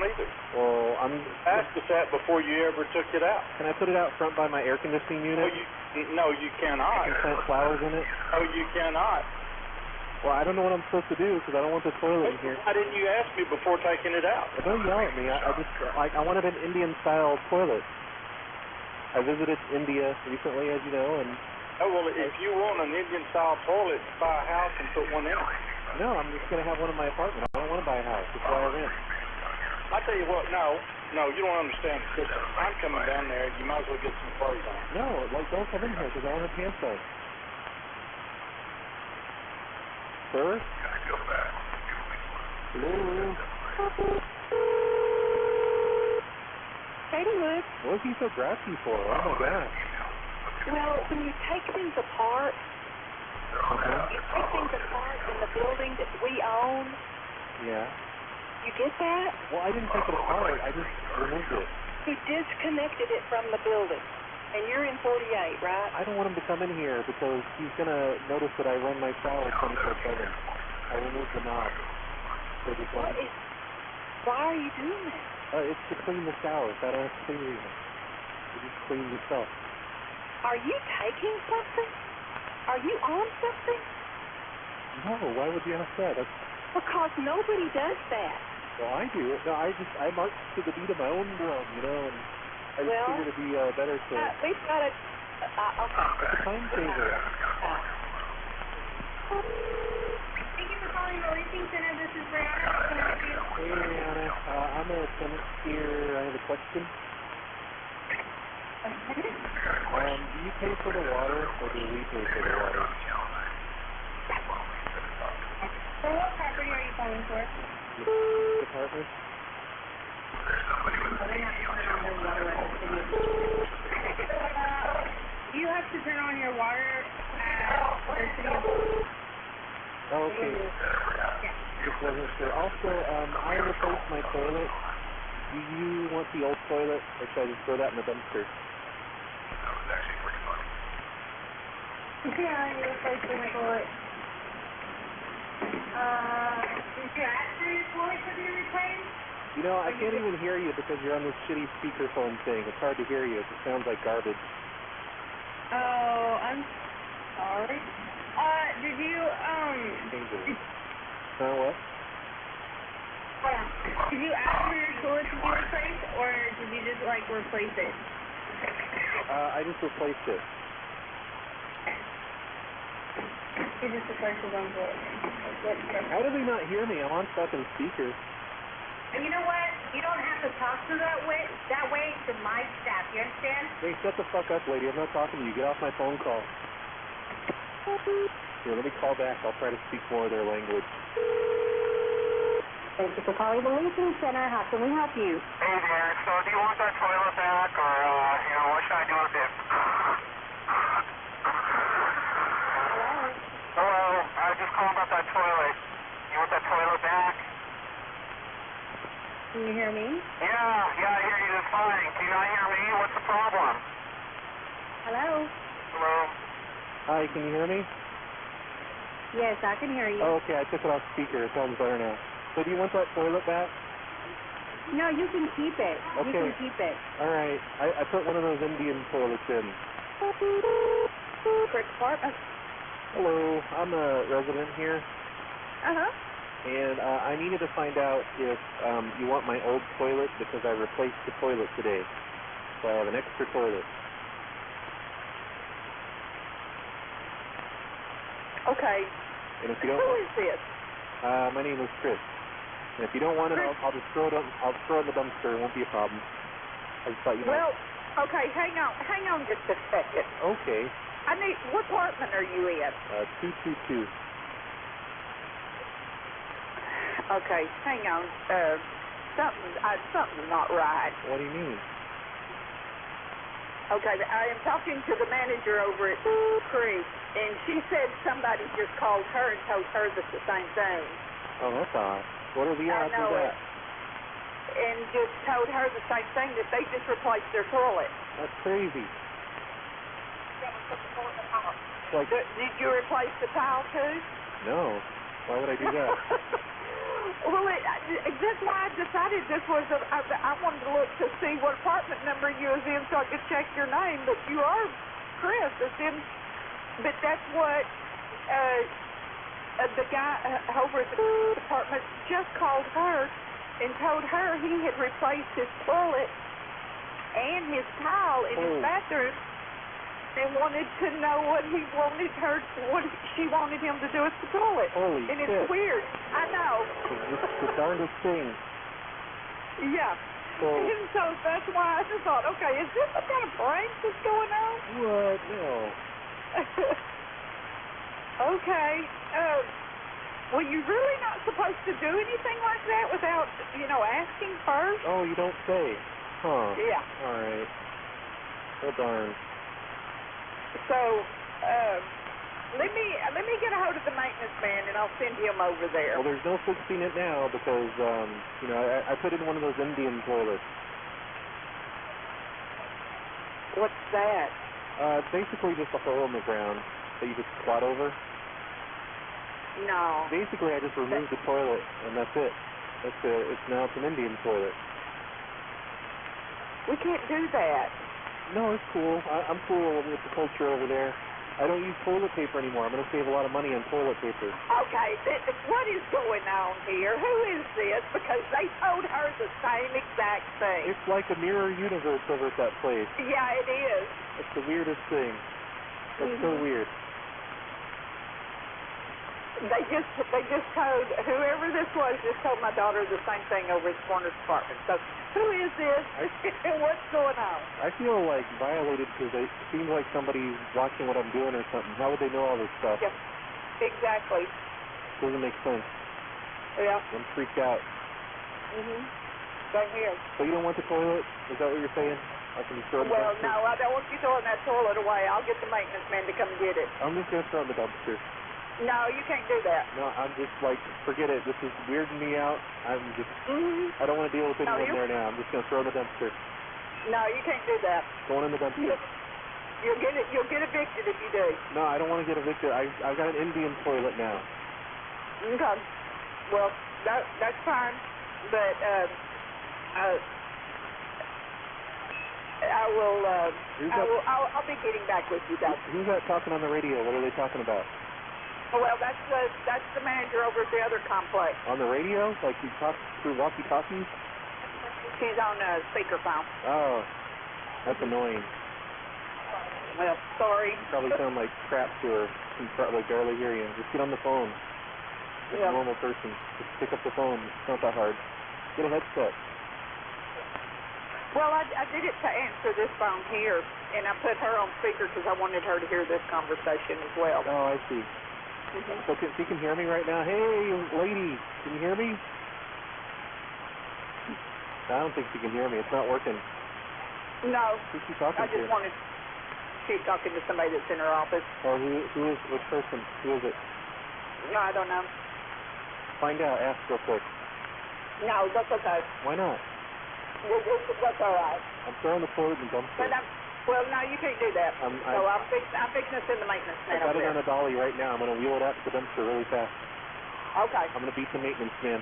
either. Well, I'm... Ask us that before you ever took it out. Can I put it out front by my air conditioning unit? No, you cannot. I can plant flowers in it? No, you cannot. Well, I don't know what I'm supposed to do, because I don't want the toilet in here. Why didn't you ask me before taking it out? Well, don't yell at me. I wanted an Indian-style toilet. I visited India recently, as you know, and... Oh, well, if you want an Indian-style toilet, buy a house and put one in it. No, I'm just going to have one in my apartment. I don't want to buy a house. That's why I rent. I tell you what, no, you don't understand the system. I'm coming down there. You might as well get some clothes on. No, don't come in here, because I don't have pants on. Sir? Hello? Ladywood. What is he so grouchy for? Oh, my gosh. Well, when you take things apart, you take things apart in the building that we own. Yeah. You get that? Well, I didn't take it apart. I just removed it. He disconnected it from the building. And you're in 48, right? I don't want him to come in here because he's going to notice that I run my shower 24/7. I removed the knob. So why are you doing that? It's to clean the showers. I don't have to clean anything. It just cleans itself. Are you taking something? Are you on something? No, why would you ask that? Because nobody does that. Well, I do. No, I march to the beat of my own drum, and I just figured it'd be better to... we've got a... okay. It's a time saver. Thank you for calling the Leasing Center. This is Brianna. How can I help you? Hey, Brianna. I'm a tenant here. I have a question. Do you pay for the water, or do we pay for the water? So what property are you calling for? Department? You have to turn on your water at the city of... Oh, okay. Yeah. Just wasn't sure. Also, I replaced my toilet, Do you want the old toilet, or should I just throw that in the dumpster? That was actually pretty funny. Yeah, you replaced the toilet. Did you ask for your toilet to be replaced? You know, I can't even hear you because you're on this shitty speakerphone thing. It's hard to hear you. It sounds like garbage. Oh, I'm sorry. Did you, What? Did you ask for your toilet to be replaced, or did you just, like, replace it? I just replaced it. You just replaced the one toilet. How do they not hear me? I'm on fucking speaker. And you know what? You don't have to talk to that way to my staff, you understand? Hey, shut the fuck up, lady. I'm not talking to you. Get off my phone call. Here, let me call back. I'll try to speak more of their language. Thank you for calling the Leasing Center. How can we help you? Hey there. So do you want that toilet back, or, what should I do with it? Hello? I was just calling about that toilet. You want that toilet back? Can you hear me? Yeah, I hear you just fine. Can you not hear me? What's the problem? Hello? Hello? Hi, can you hear me? Yes, I can hear you. Oh, okay. I took it off speaker. It sounds better now. So do you want that toilet back? No, you can keep it. Okay. You can keep it. All right. I put one of those Indian toilets in. Brick apartment. Hello. I'm a resident here. Uh-huh. And I needed to find out if you want my old toilet because I replaced the toilet today. So I have an extra toilet. Okay. And if you don't Who is this? my name is Chris. And if you don't want it, I'll just throw it in the dumpster. It won't be a problem. I just thought you Well, okay, hang on just a second. Okay. What apartment are you in? 222. Okay, hang on. Something's not right. What do you mean? Okay, I am talking to the manager over at Creek, and she said somebody just called her and told her the same thing. Oh, that's odd. What are the odds of that? And just told her the same thing, that they just replaced their toilet. That's crazy. Like, did you replace the tile too? No. Why would I do that? Well, that's why I decided this was I wanted to look to see what apartment number you was in so I could check your name, but you are Chris. But that's what the guy over at the department just called her and told her he had replaced his toilet and his tile in his bathroom and wanted to know what she wanted him to do with the toilet. Holy and it's shit. weird. I know. It's the darndest thing. Yeah. And so that's why I just thought, okay, is this some kind of prank that's going on? What? No. Okay. Well, you're really not supposed to do anything like that without, asking first? Oh, you don't say. Huh. Yeah. All right. Well, darn. So, let me get a hold of the maintenance man, and I'll send him over there. Well, there's no fixing it now because, I put in one of those Indian toilets. What's that? Basically just a hole in the ground that you just squat over. No. Basically, I just removed the toilet, and that's it. It's an Indian toilet. We can't do that. No, it's cool. I'm cool with the culture over there. I don't use toilet paper anymore. I'm going to save a lot of money on toilet paper. Okay, what is going on here? Who is this? Because they told her the same exact thing. It's like a mirror universe over at that place. Yeah, it is. It's the weirdest thing. It's so weird. They just told, whoever this was, just told my daughter the same thing over at the corner department. So, who is this and what's going on? I feel like violated because it seems like somebody's watching what I'm doing or something. How would they know all this stuff? Yeah, exactly. Doesn't make sense. Yeah. I'm freaked out. Same here. So you don't want the toilet? Is that what you're saying? I can just throw it in the dumpster? No, I don't want you throwing that toilet away. I'll get the maintenance man to come get it. I'm just going to throw it in the dumpster. No, you can't do that. No, I'm just like, forget it. This is weirding me out. I'm just, I don't want to deal with No, anyone there now. I'm just going to throw in the dumpster. No, you can't do that. Going in the dumpster. You'll get evicted if you do. No, I don't want to get evicted. I've got an Indian toilet now. Okay. Well, that's fine, but I'll be getting back with you, though. Who's that talking on the radio? What are they talking about? Well, that's the manager over at the other complex. On the radio? Like you talk through walkie-talkies? She's on speakerphone. Oh, that's annoying. Well, sorry. Probably sound like crap to her. She can probably barely hear you. Just get on the phone. Like a normal person. Just pick up the phone. It's not that hard. Get a headset. Well, I did it to answer this phone here, and I put her on speaker because I wanted her to hear this conversation as well. Oh, I see. So she can hear me right now. Hey, lady, can you hear me? I don't think she can hear me. It's not working. No. Who's she talking I just to? wanted... She's talking to somebody that's in her office. Oh, which person? Who is it? No, I don't know. Find out. Ask real quick. No, that's okay. Why not? That's all right. I'm throwing the toilet in the dumpster. Well, no, you can't do that. I'm fixing to send the maintenance man I got over it there. on a dolly right now. I'm going to wheel it out to the dumpster really fast. Okay. I'm going to beat the maintenance man.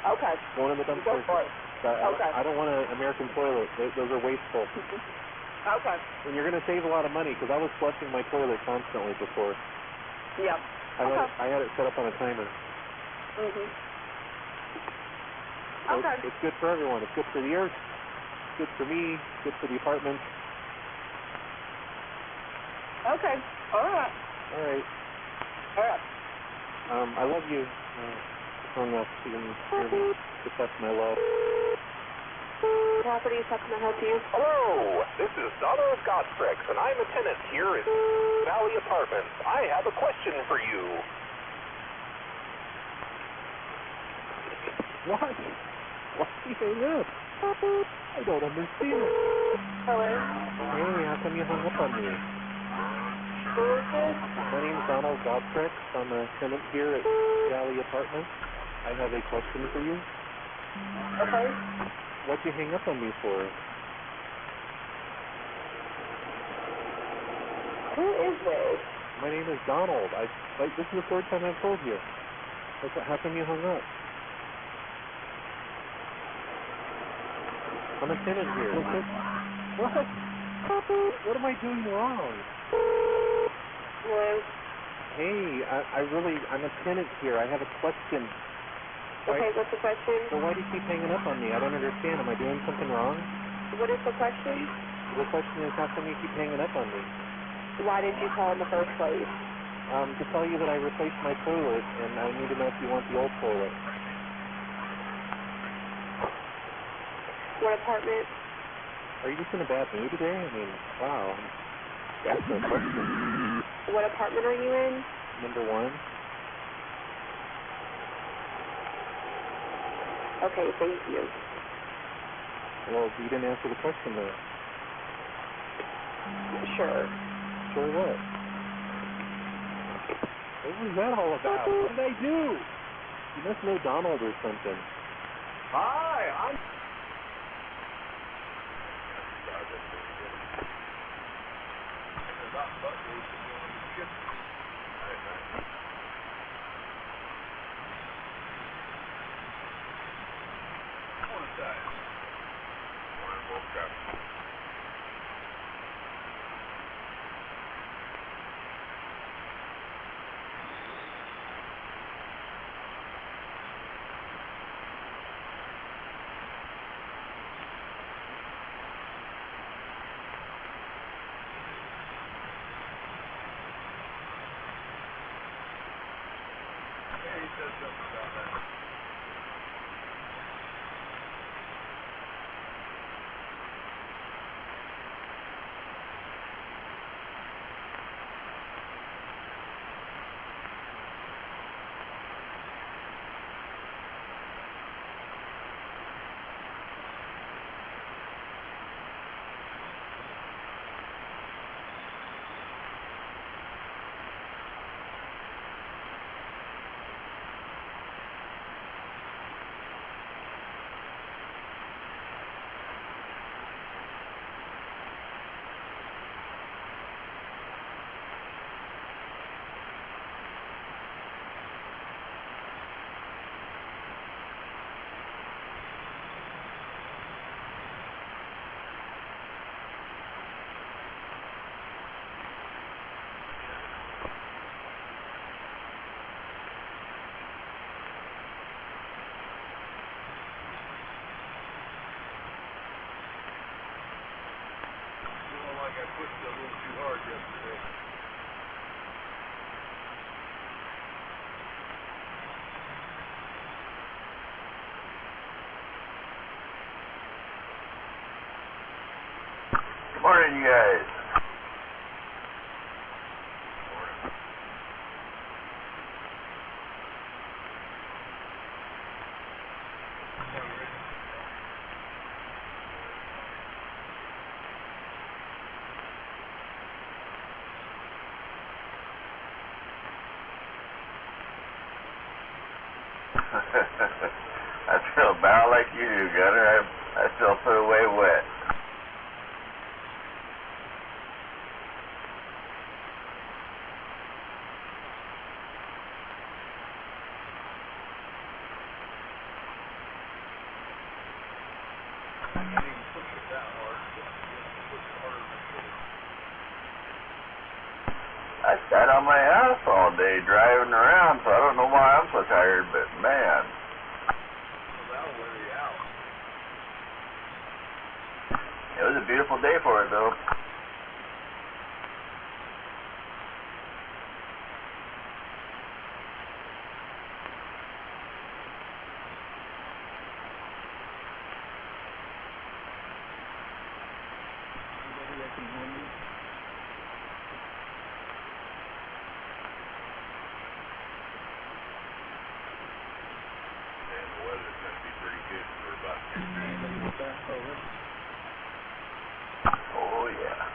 Okay. Going in the dumpster. Go for it. Okay. I don't want an American toilet. Those are wasteful. Okay. And you're going to save a lot of money because I was flushing my toilet constantly before. Yeah. I had it set up on a timer. So Okay. It's good for everyone. It's good for the earth. It's good for me. It's good for the apartment. Okay. All right. All right. All right. I love you. Hung up. You can hear me. Just that's my love. Properties, how can I help you? Hello, this is Donald Godfrey, and I'm a tenant here at Valley Apartments. I have a question for you. What? Why did you hang up? I don't understand. Hello? Hey, how come you hung up on me? Who is this? My name's Donald Godfrey. I'm a tenant here at Valley Apartments. I have a question for you. Okay. What'd you hang up on me for? Who is this? My name is Donald. This is the third time I've told you. How come you hung up? I'm a tenant here. What? What am I doing wrong? Hello? Hey, I'm a tenant here. I have a question. Okay, what's the question? So why do you keep hanging up on me? I don't understand. Am I doing something wrong? What is the question? The question is, how come you keep hanging up on me? Why did you call in the first place? To tell you that I replaced my toilet, and I need to know if you want the old toilet. What apartment? Are you just in a bad mood today? I mean, wow. That's a question. What apartment are you in? Number 1. Okay, thank you. Well, you didn't answer the question, though. Sure. Sure what? What was that all about? What did I do? You must know Donald or something. Hi, I'm... Morning, you guys. I feel about like you do, Gunner. I still put away wet. I sat on my ass all day driving around, so I don't know why I'm so tired, but man. It was a beautiful day for it, though. Oh, yeah.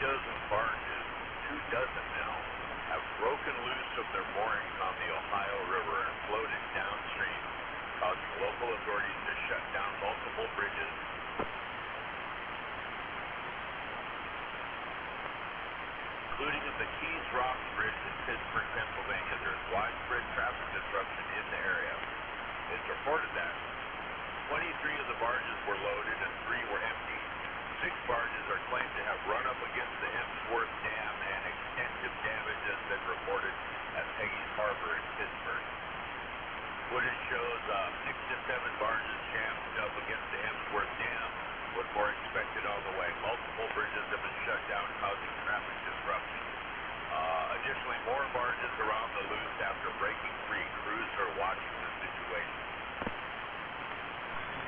dozen barges, 24 now, have broken loose of their moorings on the Ohio River and floated downstream, causing local authorities to shut down multiple bridges, including at the Keys Rocks Bridge in Pittsburgh, Pennsylvania. There's widespread traffic disruption in the area. It's reported that 23 of the barges were loaded and 3 were empty. 6 barges are claimed to have run up against the Hemsworth Dam, and extensive damage has been reported at Peggy's Harbor in Pittsburgh. Footage shows 6 to 7 barges jammed up against the Hemsworth Dam, with more expected on the way. Multiple bridges have been shut down, causing traffic disruption. Additionally, more barges are on the loose after breaking free. Crews are watching the situation.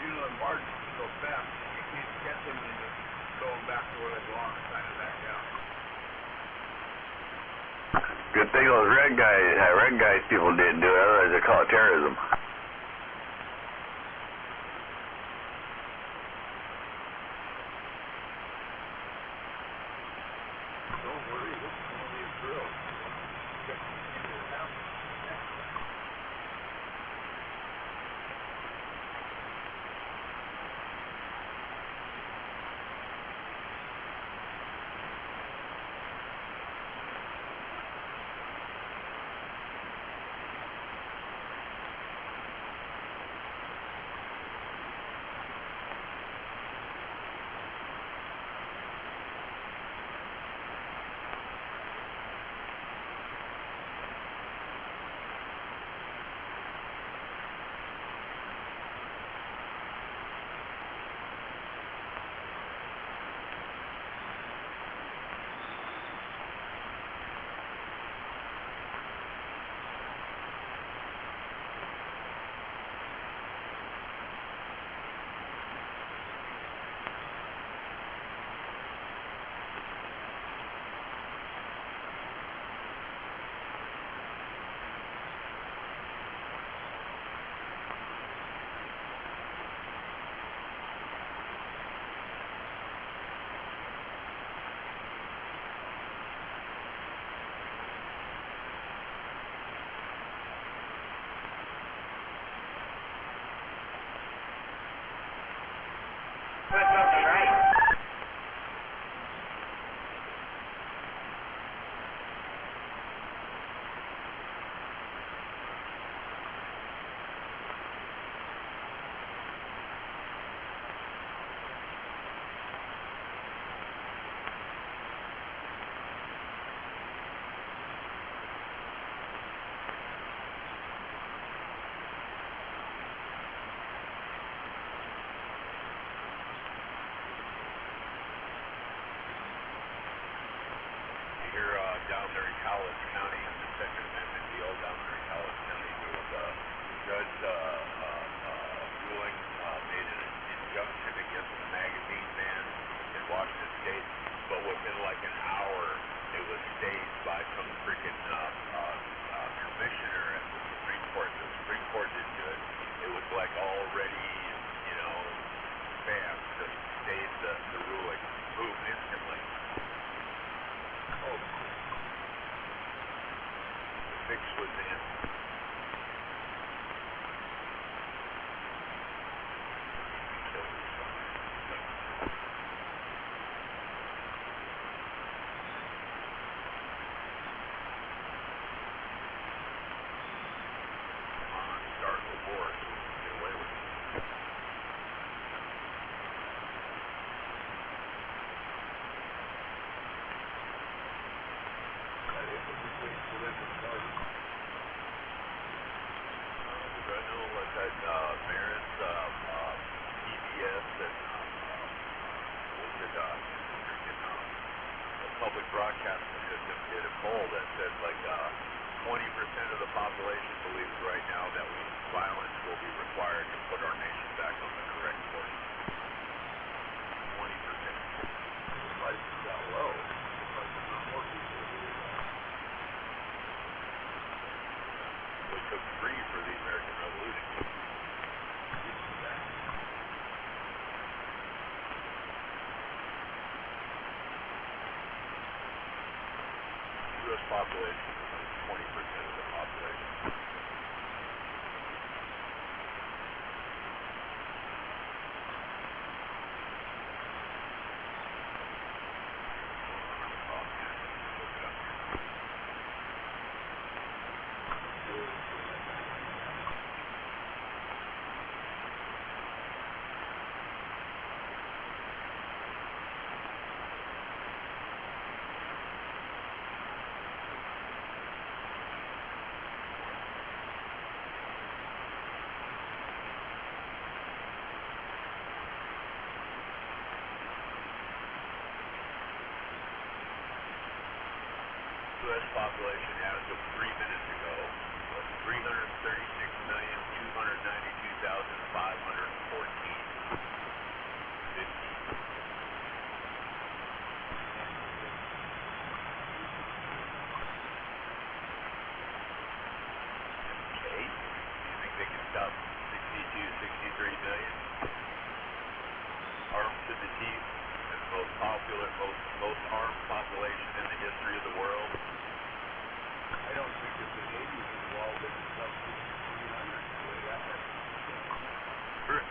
You know, the barges go fast. You can't catch them and just go back to where they belong and kind of back out. Good thing those red guys people didn't do it, otherwise they call it terrorism. Don't worry, this is only a drill. Put something right. Here down there in Cowlitz County, in the Second Amendment deal down there in Cowlitz County, there was a judge ruling made an injunction against the magazine ban in Washington State, but within like an hour it was stayed by some freaking commissioner at the Supreme Court. The Supreme Court didn't do it. It was like already, you know, bam, just stayed the ruling. Boom, instantly. Oh. The fix was in. Come on, start the war. Get away with it. I know like that Maris, PBS, and was it the public broadcasting system did a poll that said like 20% of the population believes right now that violence will be required to put our nation back on the correct course. 20%. The price is that low. Because there's not more people who believe that. We took 3 for the American Revolution. population is 20% of the population. U.S. population as of 3 minutes ago was 336,292,514. 50. Okay. You think they can stop 62, 63 million? Armed to the teeth, as the most popular, most armed population in the history of the world. I don't think if the Navy was involved, they could stop 6,300. Right.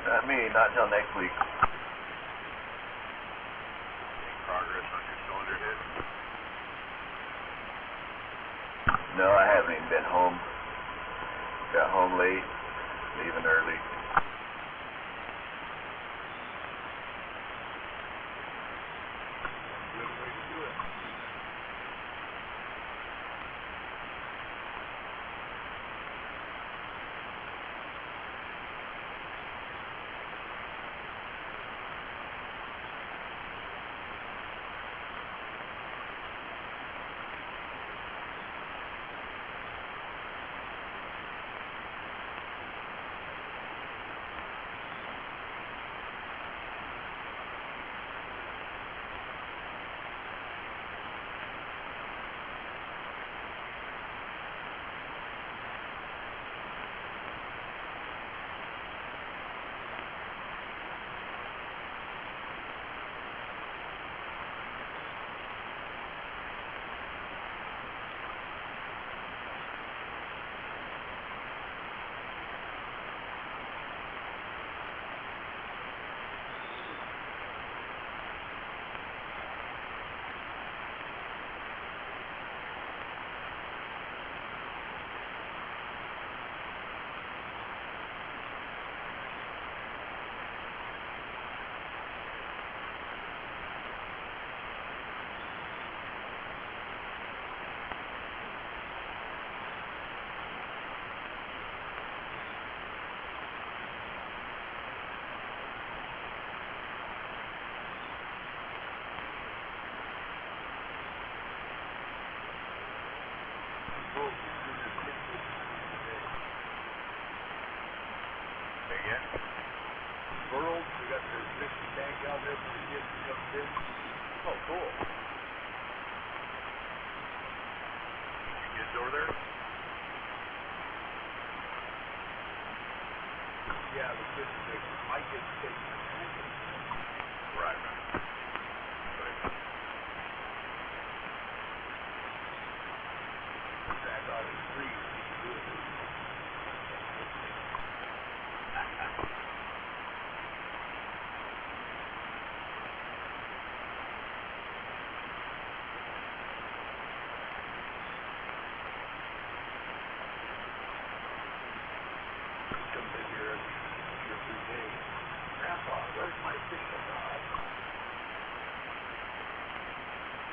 Not me, not until next week. Any progress on your cylinder hit? No, I haven't even been home. Got home late, leaving early. Good way to do it. got the fishing tank out there for the kids to come in. Oh, cool. Kids over there? Yeah, the kids, my kids take the Right. back out of the street. You can do it. Comes in here every day. Grandpa, where's my fishing rod?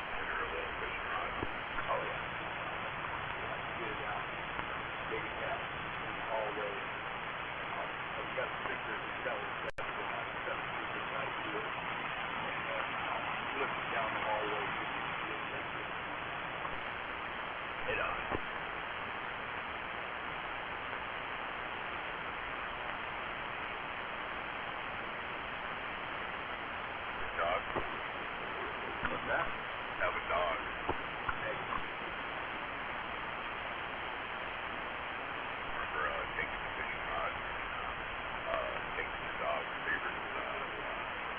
Get her a little fishing rod. Oh, yeah. Get it out. Take it down in the hallway. I've got the pictures of Kelly Sexton. I've got the pictures I do it. And flip it down the hallway. Head on. Dog? What's that? Have a dog. Remember taking the fishing rod and taking the dog's favorite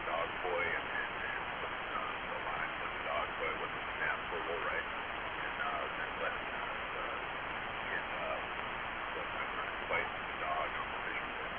dog boy and putting the line with the dog boy with the snap swivel, right? And letting place the dog on the fishing board.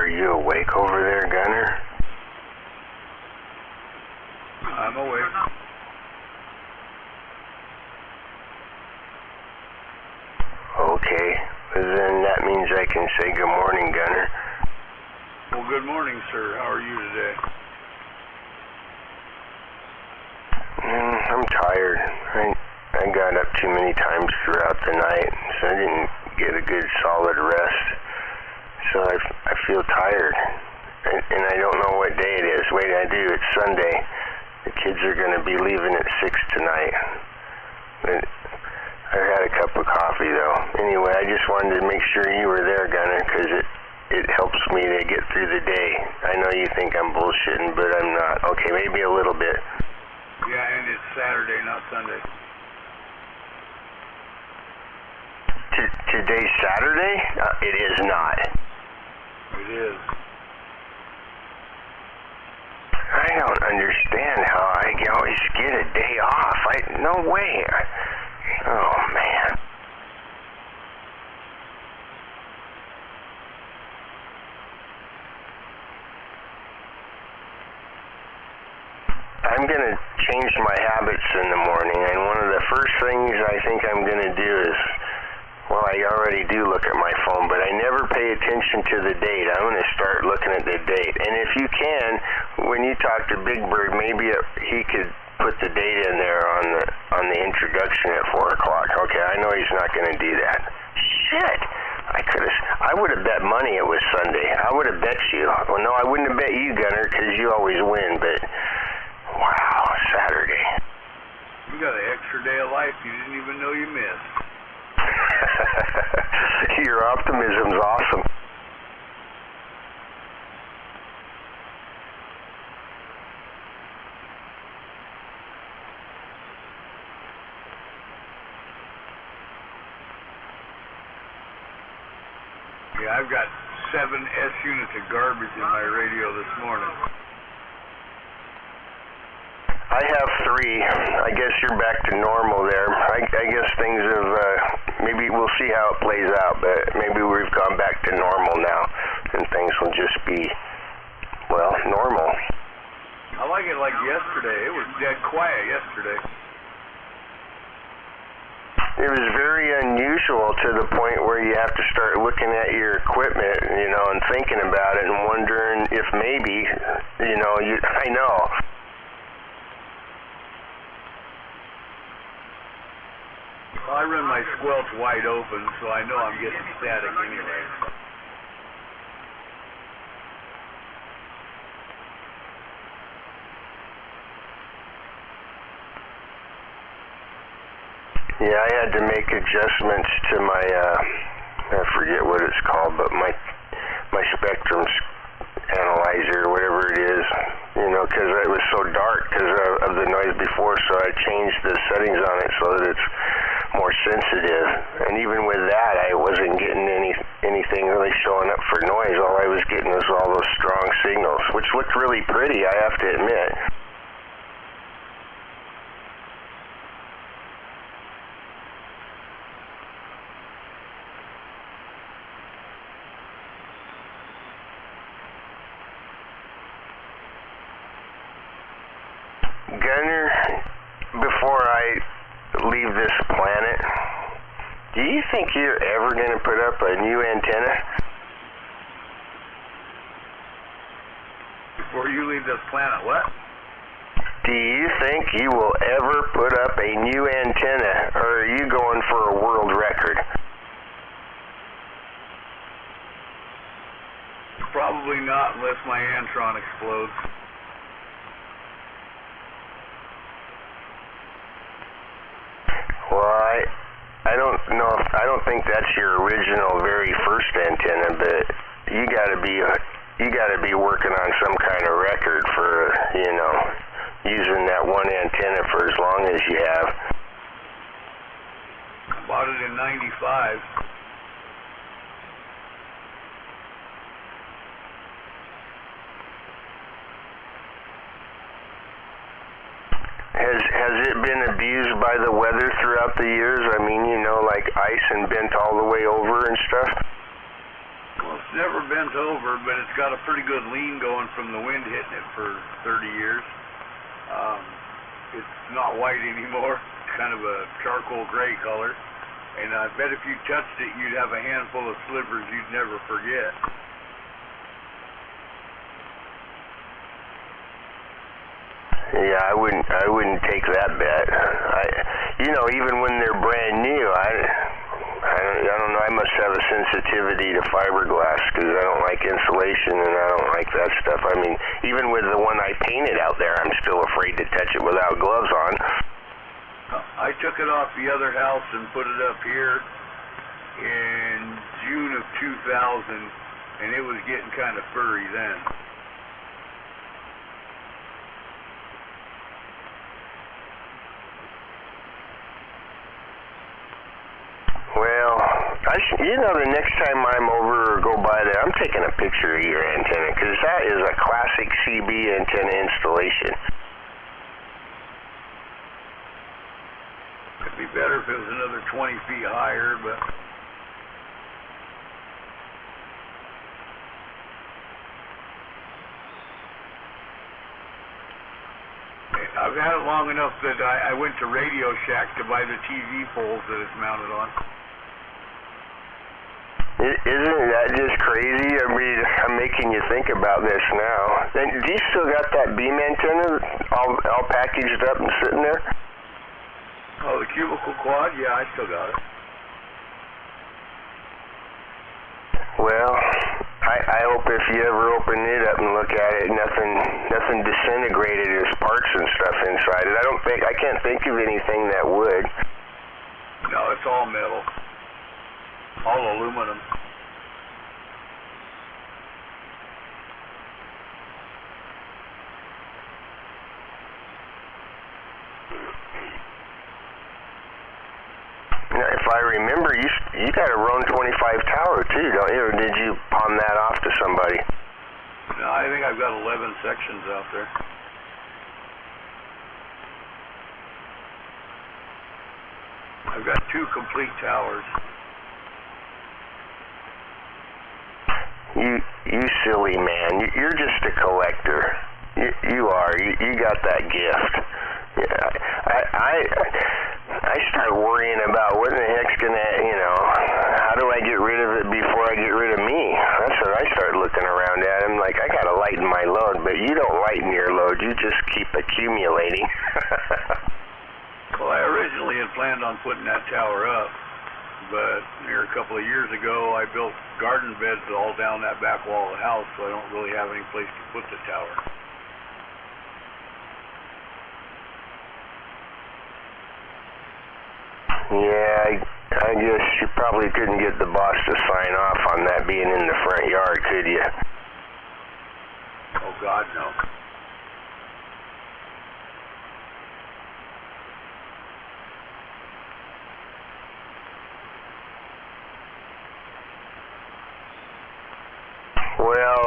Are you awake over there, Gunner? I'm awake. Okay, then that means I can say good morning, Gunner. Well, good morning, sir. How are you today? I'm tired. I got up too many times throughout the night, so I didn't get a good solid rest. So I feel tired, and I don't know what day it is. Wait, I do. It's Sunday. The kids are going to be leaving at 6 tonight. But I had a cup of coffee, though. Anyway, I just wanted to make sure you were there, Gunner, because it helps me to get through the day. I know you think I'm bullshitting, but I'm not. Okay, maybe a little bit. Yeah, and it's Saturday, not Sunday. Today's Saturday? It is not. It is. I don't understand how I always get a day off. No way. Oh, man. I'm going to change my habits in the morning, and one of the first things I think I'm going to do is, well, I already do look at my phone, but I never pay attention to the date. I'm going to start looking at the date. And if you can, when you talk to Big Bird, maybe he could put the date in there on the introduction at 4 o'clock. Okay, I know he's not going to do that. Shit! I would have bet money it was Sunday. I would have bet you. Well, no, I wouldn't have bet you, Gunner, because you always win, but wow, Saturday. You got an extra day of life you didn't even know you missed. Your optimism's awesome. Yeah, I've got 7 S units of garbage in my radio this morning. I have 3. I guess you're back to normal there. I guess things have, maybe we'll see how it plays out, but maybe we've gone back to normal now, and things will just be, well, normal. I like it like yesterday. It was dead quiet yesterday. It was very unusual to the point where you have to start looking at your equipment, and thinking about it and wondering if maybe, I know. I run my squelch wide open, so I know I'm getting static anyway. Yeah, I had to make adjustments to my, I forget what it's called, but my spectrum analyzer, whatever it is, because it was so dark because of the noise before, so I changed the settings on it so that it's more sensitive. And even with that, I wasn't getting anything really showing up for noise. All I was getting was all those strong signals, which looked really pretty, I have to admit. Gunner, before I leave this planet, do you think you're ever going to put up a new antenna? Before you leave this planet, what? Do you think you will ever put up a new antenna, or are you going for a world record? Probably not unless my Antron explodes. Well, I don't know. I don't think that's your original, very first antenna, but you got to be working on some kind of record for, using that one antenna for as long as you have. I bought it in '95. Has it been abused by the weather throughout the years? I mean, like ice and bent all the way over and stuff? Well, never bent over, but it's got a pretty good lean going from the wind hitting it for 30 years. It's not white anymore. It's kind of a charcoal gray color. And I bet if you touched it, you'd have a handful of slivers you'd never forget. Yeah, I wouldn't take that bet. Even when they're brand new, I don't know. I must have a sensitivity to fiberglass because I don't like insulation and I don't like that stuff. I mean, even with the one I painted out there, I'm still afraid to touch it without gloves on. I took it off the other house and put it up here in June of 2000, and it was getting kind of furry then. Well, the next time I'm over or go by there, I'm taking a picture of your antenna because that is a classic CB antenna installation. It'd be better if it was another 20 feet higher, but I've had it long enough that I went to Radio Shack to buy the TV poles that it's mounted on. Isn't that just crazy? I mean, I'm making you think about this now. And do you still got that beam antenna all packaged up and sitting there? Oh, the cubicle quad? Yeah, I still got it. Well, I hope if you ever open it up and look at it, nothing disintegrated as parts and stuff inside it. I can't think of anything that would. No, it's all metal. All aluminum. Now, if I remember, you got a Roan 25 tower too, don't you? Or did you pawn that off to somebody? No, I think I've got 11 sections out there. I've got 2 complete towers. You silly man. You're just a collector. You are. You got that gift. I start worrying about what in the heck's gonna, how do I get rid of it before I get rid of me? That's what I start looking around at. I'm like, I gotta lighten my load, but you don't lighten your load. You just keep accumulating. Well, I originally had planned on putting that tower up, but here a couple of years ago, I built garden beds all down that back wall of the house, so I don't really have any place to put the tower. Yeah, I guess you probably couldn't get the boss to sign off on that being in the front yard, could you? Oh, God, no. Well,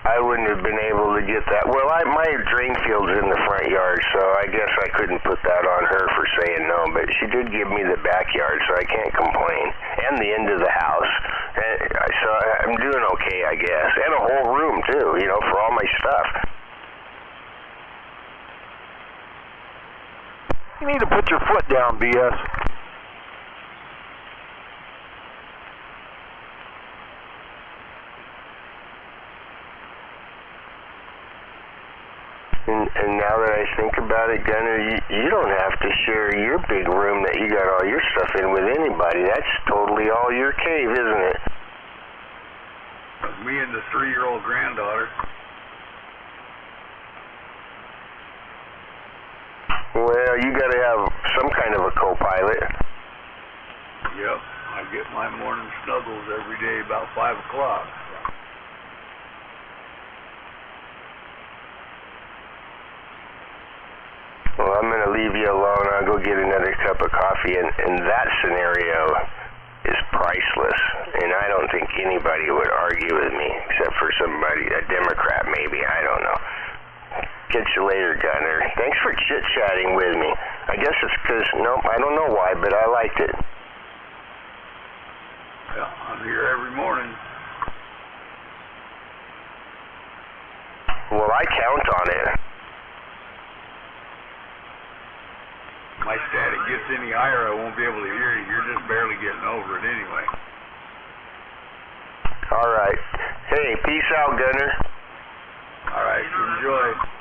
I wouldn't have been able to get that. Well, my drain field's in the front yard, so I guess I couldn't put that on her for saying no, but she did give me the backyard, so I can't complain. And the end of the house. And so I'm doing okay, I guess. And a whole room, too, for all my stuff. You need to put your foot down, BS. And now that I think about it, Gunner, you don't have to share your big room that you got all your stuff in with anybody. That's totally all your cave, isn't it? Me and the 3-year-old granddaughter. Well, you got to have some kind of a co-pilot. Yep, I get my morning snuggles every day about 5 o'clock. Well, I'm going to leave you alone. I'll go get another cup of coffee, and that scenario is priceless, and I don't think anybody would argue with me, except for somebody, a Democrat maybe, I don't know. Catch you later, Gunner. Thanks for chit-chatting with me. I guess it's because, I don't know why, but I liked it. Yeah, I'm here every morning. Well, I count on it. My static gets any higher, I won't be able to hear you. You're just barely getting over it anyway. All right. Hey, peace out, Gunner. All right, enjoy.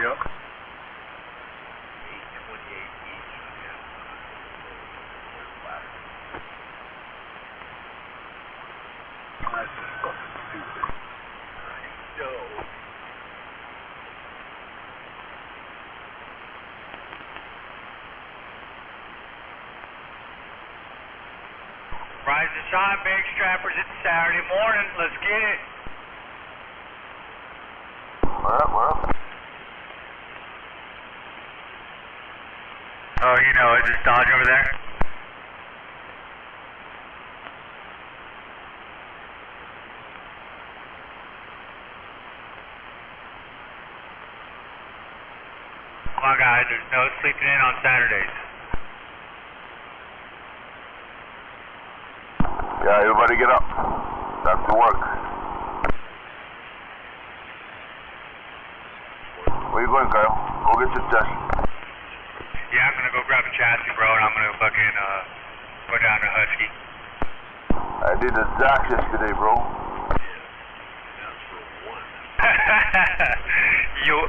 Yep. 828 each. That's just fucking stupid. So, Rise and shine, big strappers. It's Saturday morning. Let's get it. Well. Oh, you know, is this Dodge over there? Come on, guys. There's no sleeping in on Saturdays. Yeah, everybody get up. Time to work. Where you going, Kyle? Go get your chassis. Yeah, I'm gonna go grab a chassis, bro, and I'm gonna fucking, go down to Husky. I did the Zach yesterday, bro.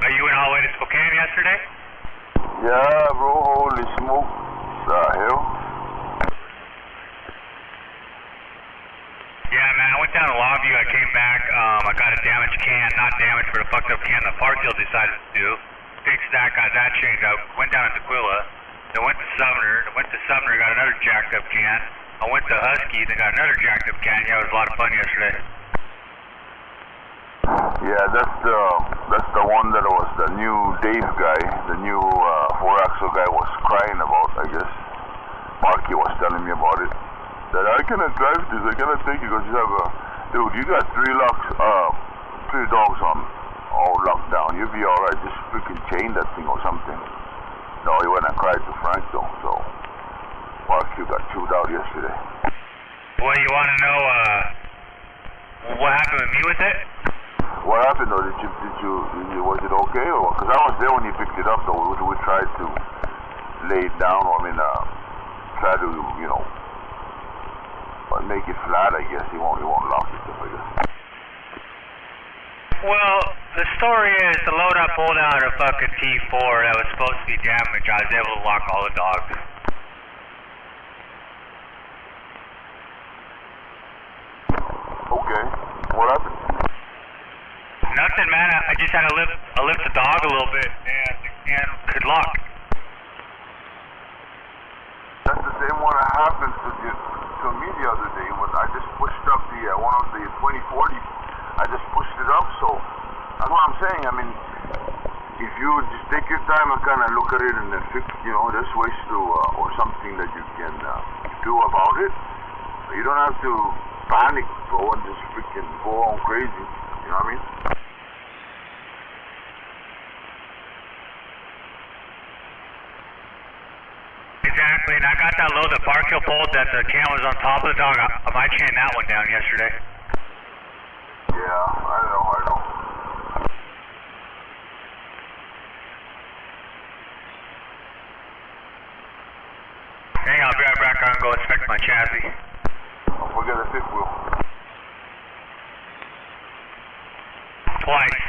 Are you went all the way to Spokane yesterday? Yeah, bro, holy smoke. The hell? Yeah, man, I went down to Longview, I came back, I got a damaged can, not damaged, but a fucked up can the parts deal decided to do. Fixed that, got that changed out, went down to Tequila, then went to Sumner, got another jacked up can. I went to Husky, then got another jacked up can. Yeah, it was a lot of fun yesterday. Yeah, that's the one that was the new Dave guy, the new 4-axle guy was crying about, I guess. Marky was telling me about it. That I cannot drive this, I cannot take it because you have a... Dude, you got 3 dogs on all locked down. You'll be alright, just freaking chain that thing or something. No, he went and cried to Frank though, so... Marky got chewed out yesterday. Well, you want to know, what happened with me with it? What happened though? Was it okay or what? Because I was there when you picked it up though. We tried to lay it down, or try to, make it flat, I guess. He won't lock it up, I guess. Well, the story is the load I pulled out a fucking T4 that was supposed to be damaged. I was able to lock all the dogs. Okay. What happened? Nothing, man. I just had to lift the dog a little bit and could lock. That's the same one that happened to me the other day when I just pushed up the one of the 2040s. I just pushed it up, so that's what I'm saying. I mean, if you just take your time and kind of look at it and then fix, there's ways to or something that you can do about it. You don't have to panic, bro, and just freaking go on crazy. You know what I mean? Exactly, and I got that load that Park Hill pulled that the can was on top of the dog. I might chain that one down yesterday. Yeah, I know. Hang on, I'll be right back. I'm going to go inspect my chassis. Don't forget the fifth wheel. Twice.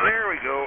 There we go.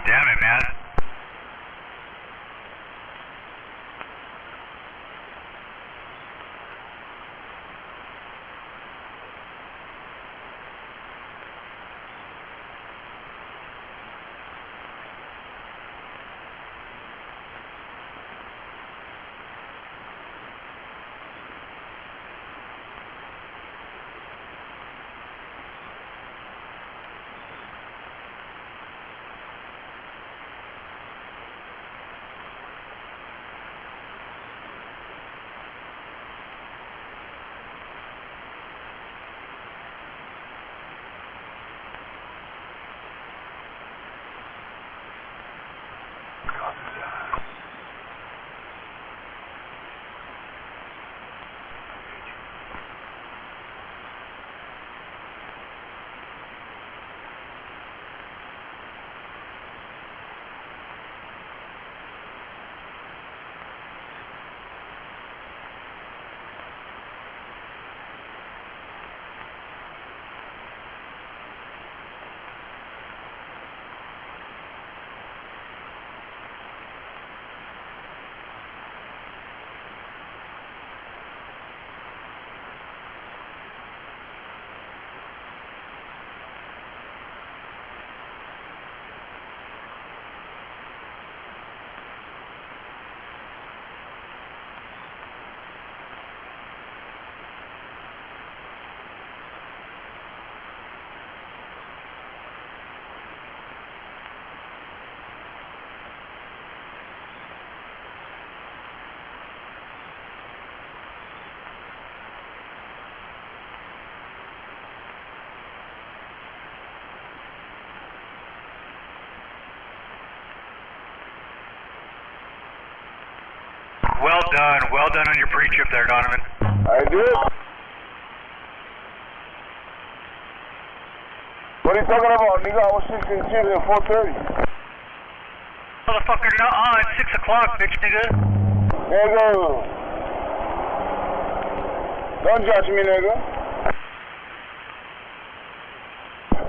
Damn it, man. Well done on your pre-trip there, Donovan. I did. What are you talking about, nigga? I was sitting here at 4:30. Motherfucker, it's 6 o'clock, bitch, nigga. Nigga. Don't judge me, nigga.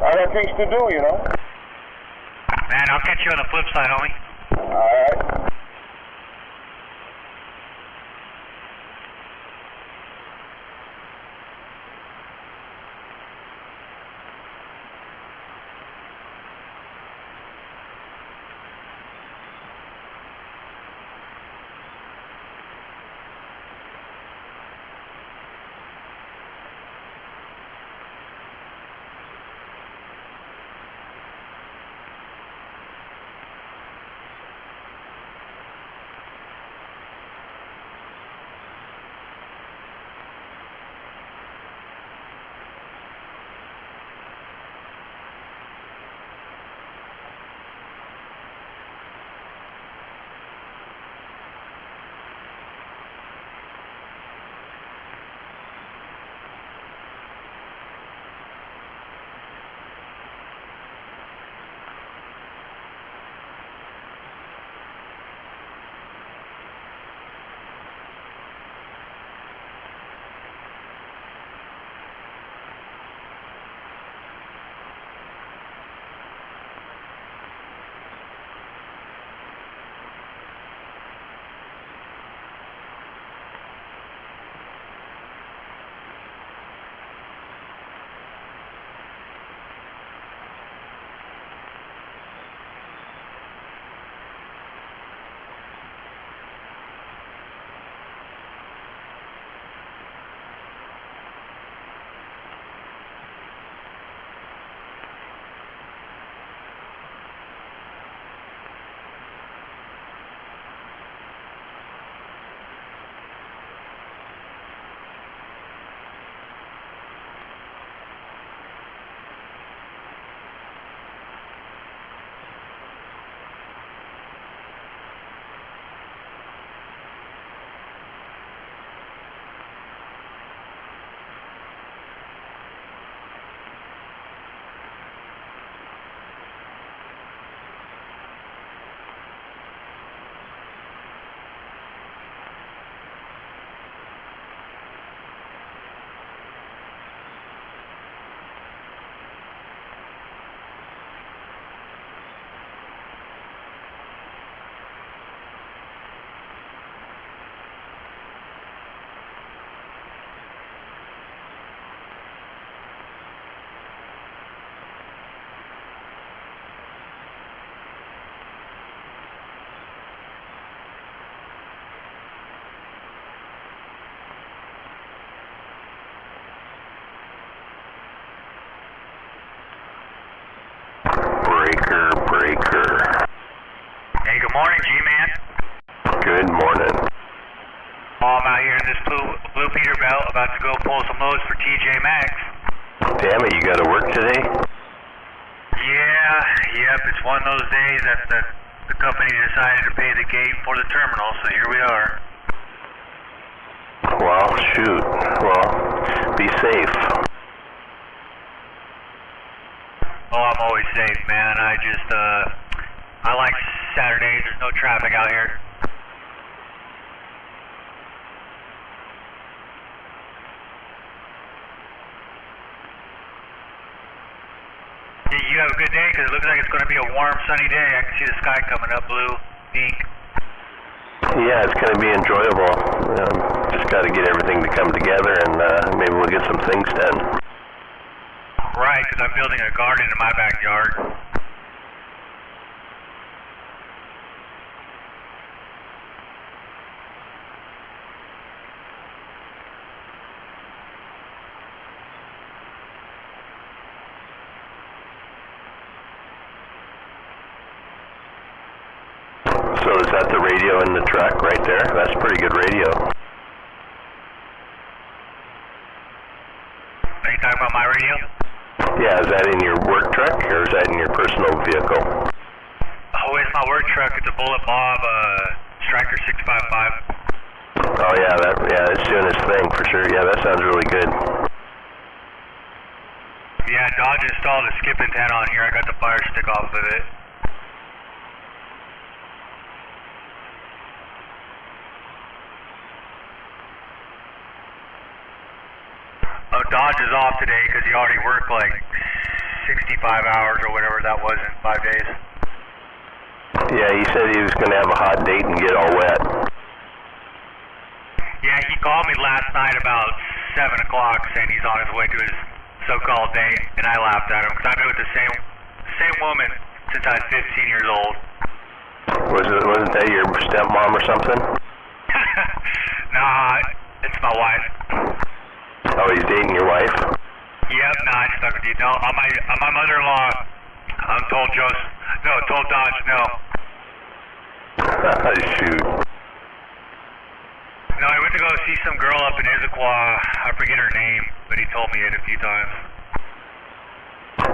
I got things to do, you know? Man, I'll catch you on the flip side, homie. Alright. morning, G-Man. Good morning. I'm out here in this blue Peterbilt about to go pull some loads for TJ Maxx. Damn it, you gotta work today? Yep, it's one of those days that the company decided to pay the gate for the terminal, so here we are. Well, shoot. Well, be safe. Oh, I'm always safe, man. I like Saturdays. There's no traffic out here. You have a good day, because it looks like it's going to be a warm, sunny day. I can see the sky coming up blue, pink. Yeah, it's going to be enjoyable. Just got to get everything to come together, and maybe we'll get some things done. Right, because I'm building a garden in my backyard. So is that the radio in the truck right there? That's pretty good radio. Are you talking about my radio? Yeah, is that in your work truck, or is that in your personal vehicle? Oh, it's my work truck. It's a Bullet Bob Striker 655. Oh yeah, it's doing its thing for sure. Yeah, that sounds really good. Yeah, Dodge installed a skip antenna on here. I got the fire stick off of it. Oh, Dodge is off today because he already worked like 65 hours or whatever that was in 5 days. Yeah, he said he was going to have a hot date and get all wet. Yeah, he called me last night about 7 o'clock saying he's on his way to his so-called date, and I laughed at him because I've been with the same woman since I was 15 years old. Wasn't that your stepmom or something? Nah, it's my wife. Oh, he's dating your wife? Yep, nah, I stuck with you. No, on my mother-in-law, told Dodge no. Shoot. No, I went to go see some girl up in Issaquah. I forget her name, but he told me it a few times.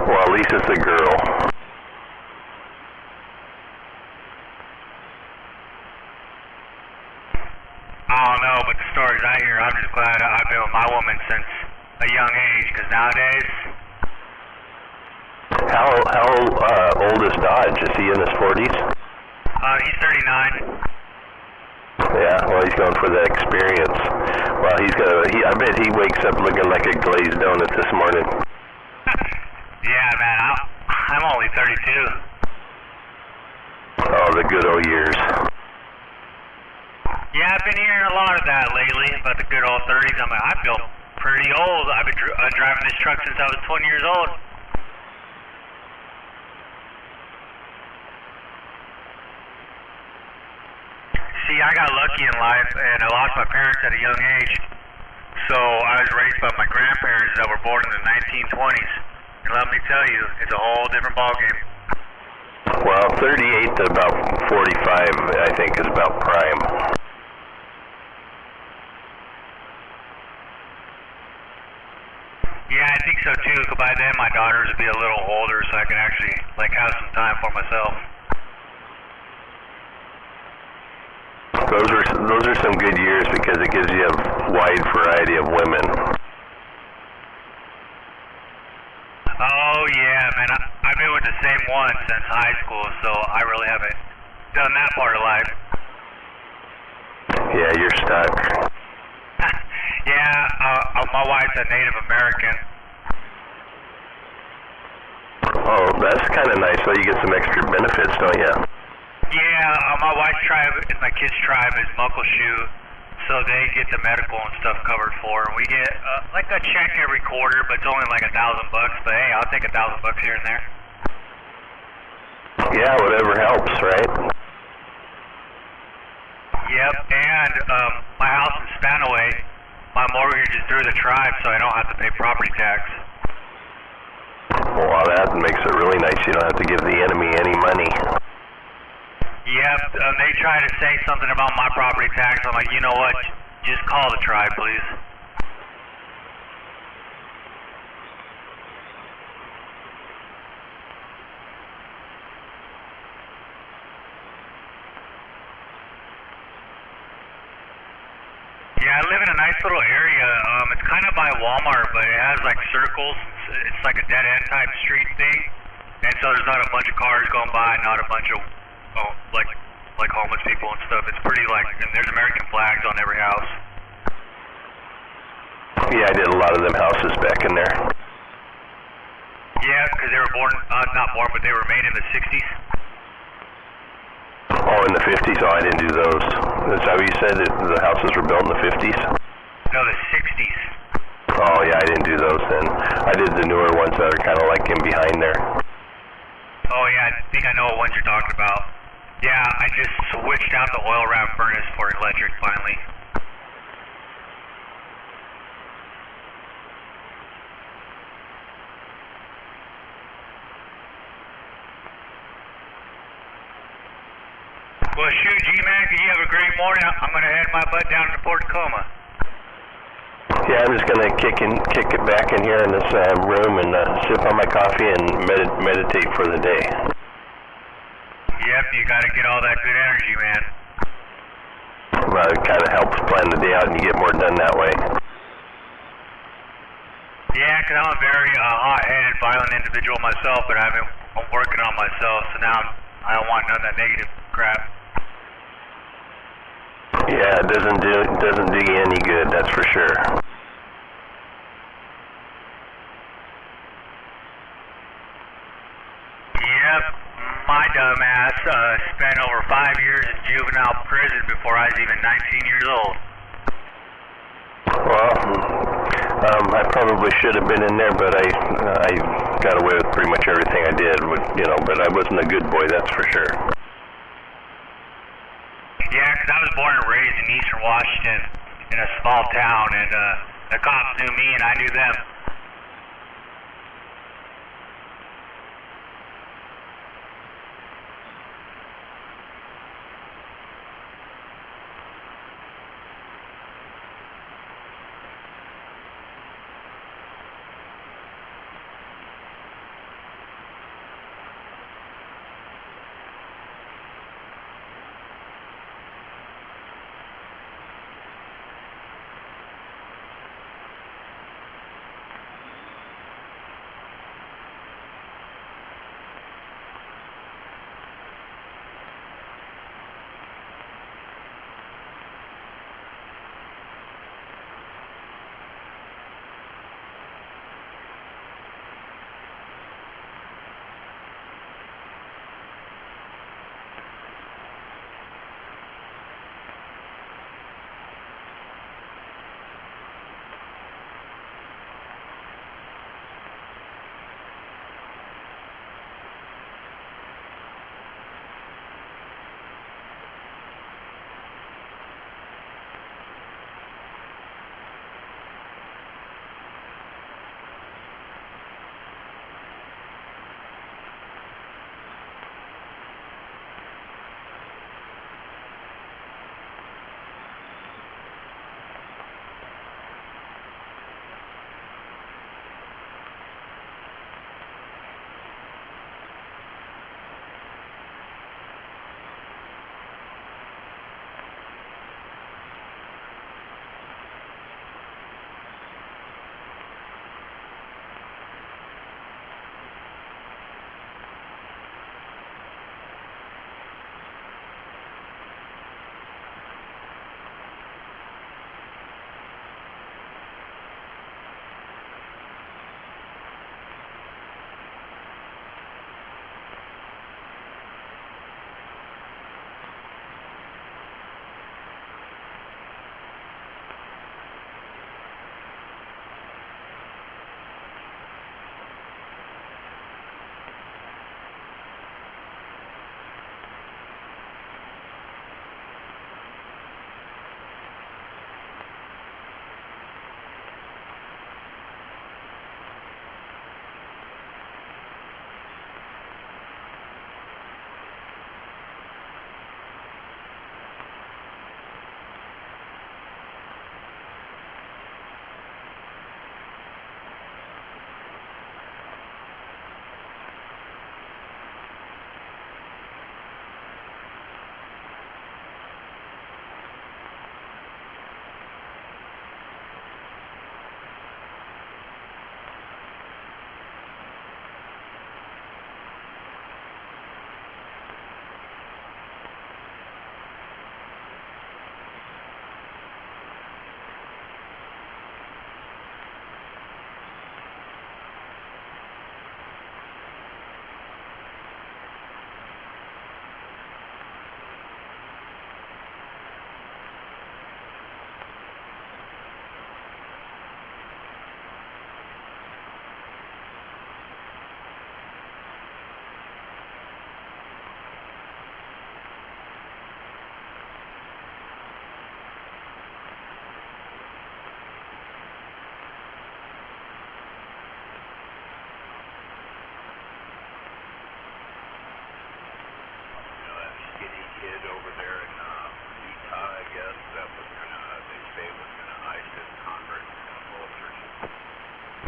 Well, at least it's a girl. I don't know, but the stories I hear, I'm just glad I've been with my woman since a young age, because nowadays... How old is Dodge? Is he in his 40s? He's 39. Yeah, well, he's going for that experience. Well, I bet he wakes up looking like a glazed donut this morning. Yeah, man, I'm only 32. Oh, the good old years. Yeah, I've been hearing a lot of that lately, about the good old 30s. I'm like, I feel pretty old. I've been driving this truck since I was 20 years old. See, I got lucky in life, and I lost my parents at a young age. So I was raised by my grandparents that were born in the 1920s. And let me tell you, it's a whole different ballgame. Well, 38 to about 45, I think, is about prime. Yeah, I think so too. 'Cause by then my daughters would be a little older, so I can actually have some time for myself. Those are some good years because it gives you a wide variety of women. Oh yeah, man, I've been with the same one since high school, so I really haven't done that part of life. Yeah, you're stuck. Yeah, my wife's a Native American. Oh, that's kind of nice. So you get some extra benefits, don't you? Yeah, my wife's tribe and my kid's tribe is Muckleshoot, so they get the medical and stuff covered for. And we get like a check every quarter, but it's only like $1,000. But hey, I'll take $1,000 here and there. Yeah, whatever helps, right? Yep, and my house in Spanaway, my mortgage is through the tribe, so I don't have to pay property tax. Well, that makes it really nice. You don't have to give the enemy any money. Yep, they try to say something about my property tax. I'm like, you know what? Just call the tribe, please. Yeah, I live in a nice little area. It's kind of by Walmart, but it has like circles. It's like a dead end type street thing, and so there's not a bunch of cars going by, not a bunch of like homeless people and stuff. It's pretty like, and there's American flags on every house. Yeah, I did a lot of them houses back in there. Yeah, because they were born, not born, but they were made in the 60s. Oh, in the 50s? Oh, I didn't do those. Is that what you said, that the houses were built in the 50s? No, the 60s. Oh, yeah, I didn't do those then. I did the newer ones that are kind of like in behind there. Oh, yeah, I think I know what ones you're talking about. Yeah, I just switched out the oil wrap furnace for electric finally. Well, shoot, G-Man, you have a great morning. I'm going to head my butt down to Port Tacoma. Yeah, I'm just gonna kick it back in here in this room and sip on my coffee and meditate for the day. Yep, you got to get all that good energy, man. Well, it kind of helps plan the day out, and you get more done that way. Yeah, because I'm a very hot-headed, violent individual myself, but I'm working on myself, so now I don't want none of that negative crap. Yeah, it doesn't do you any good, that's for sure. Yep, my dumb ass spent over 5 years in juvenile prison before I was even 19 years old. Well, I probably should have been in there, but I got away with pretty much everything I did, but I wasn't a good boy, that's for sure. Yeah, because I was born and raised in Eastern Washington in a small town, and the cops knew me and I knew them.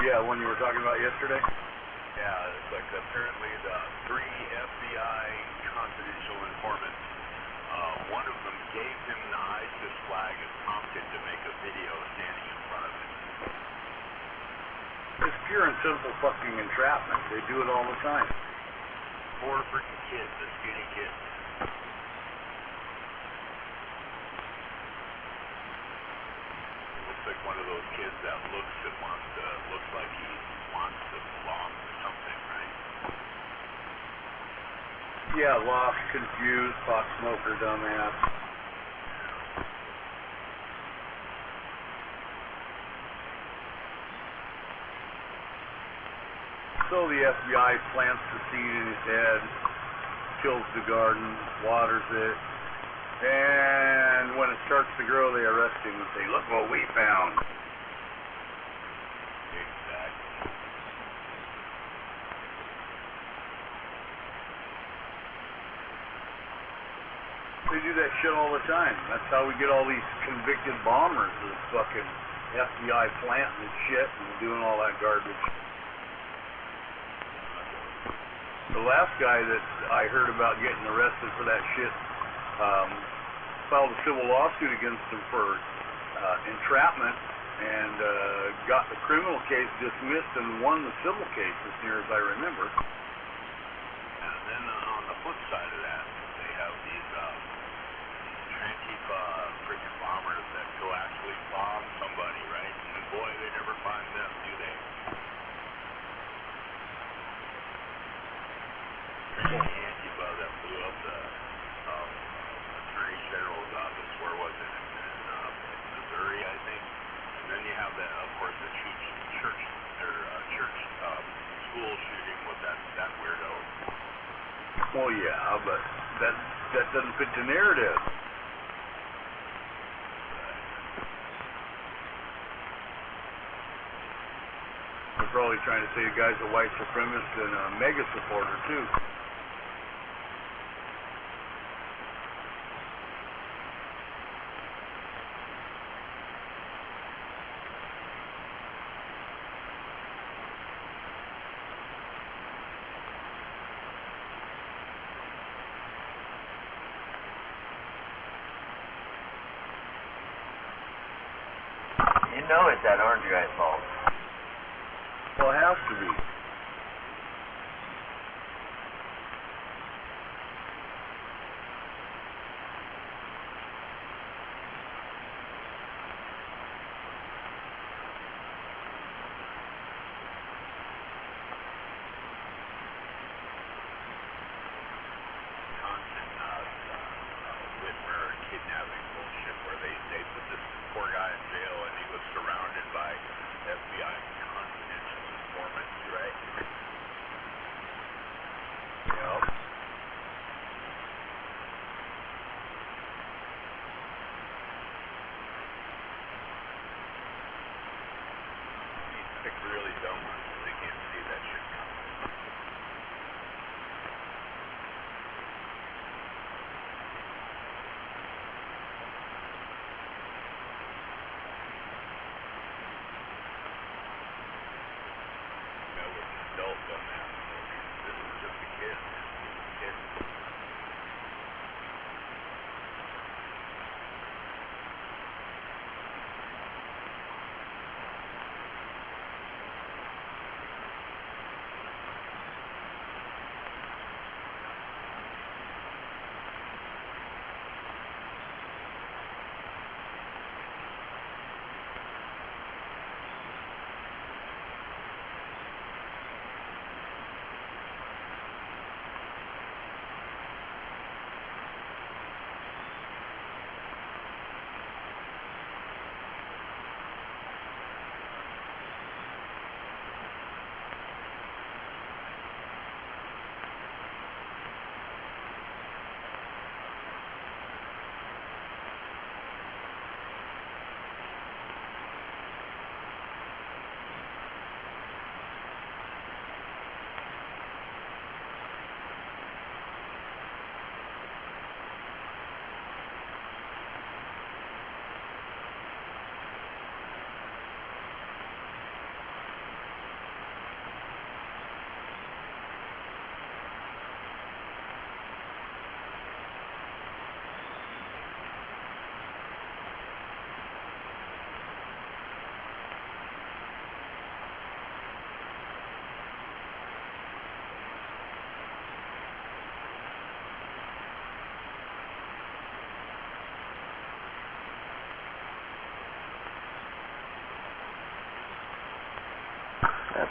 Yeah, one you were talking about yesterday? Yeah, it's like apparently the 3 FBI confidential informants, one of them gave him the ISIS flag and prompted to make a video standing in front of him. It's pure and simple fucking entrapment. They do it all the time. 4 freaking kids, the skinny kids. Looks like one of those kids that looks like he wants to belong to something, right? Yeah, lost, confused, pot smoker, dumbass. So the FBI plants the seed in his head, kills the garden, waters it, and when it starts to grow, they arrest him and say, "Look what we found." Exactly. They do that shit all the time. That's how we get all these convicted bombers, is fucking FBI planting and shit and doing all that garbage. The last guy that I heard about getting arrested for that shit filed a civil lawsuit against him for entrapment and got the criminal case dismissed and won the civil case, as near as I remember. And then on the flip side of that, they have these Antifa freaking bombers that go actually bomb somebody, right? And boy, they never find them, do they? Antifa that blew up the Attorney General's office, where was it? In Missouri, I think. And then you have that, of course, the church school shooting with that weirdo. Well, yeah, but that doesn't fit the narrative. They're probably trying to say the guy's a white supremacist and a mega supporter, too. You know it's that orange guy's fault. Well, it has to be. Whitmer kidnapping bullshit where they put this poor guy in jail and he was surrounded by FBI confidential informants, right?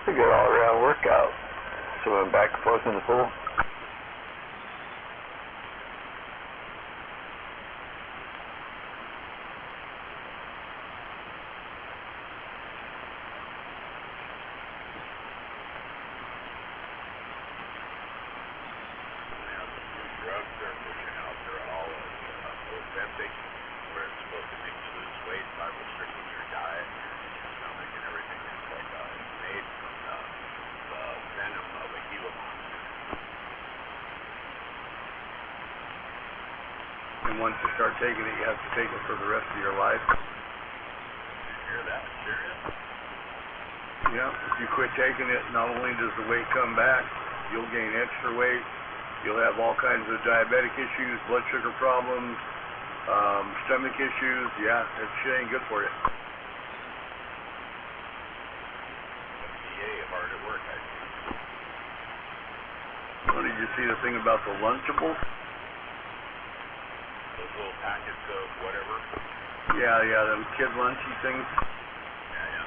It's a good all-around workout. Swimming back and forth in the pool. Drugs they're pushing out there all Ozempic, where it's supposed to make you lose weight by restricting your diet, your stomach, and everything. It's like it's made from the venom of a Gila monster. And once you start taking it, you have to take it for the rest of your life. You hear that? Serious? Yeah, if you quit taking it, not only does the weight come back, you'll gain extra weight. You'll have all kinds of diabetic issues, blood sugar problems, stomach issues. Yeah, that shit ain't good for you. FDA hard at work, I see. Well, did you see the thing about the Lunchables? Those little packets of whatever. Yeah, them kid lunchy things. Yeah.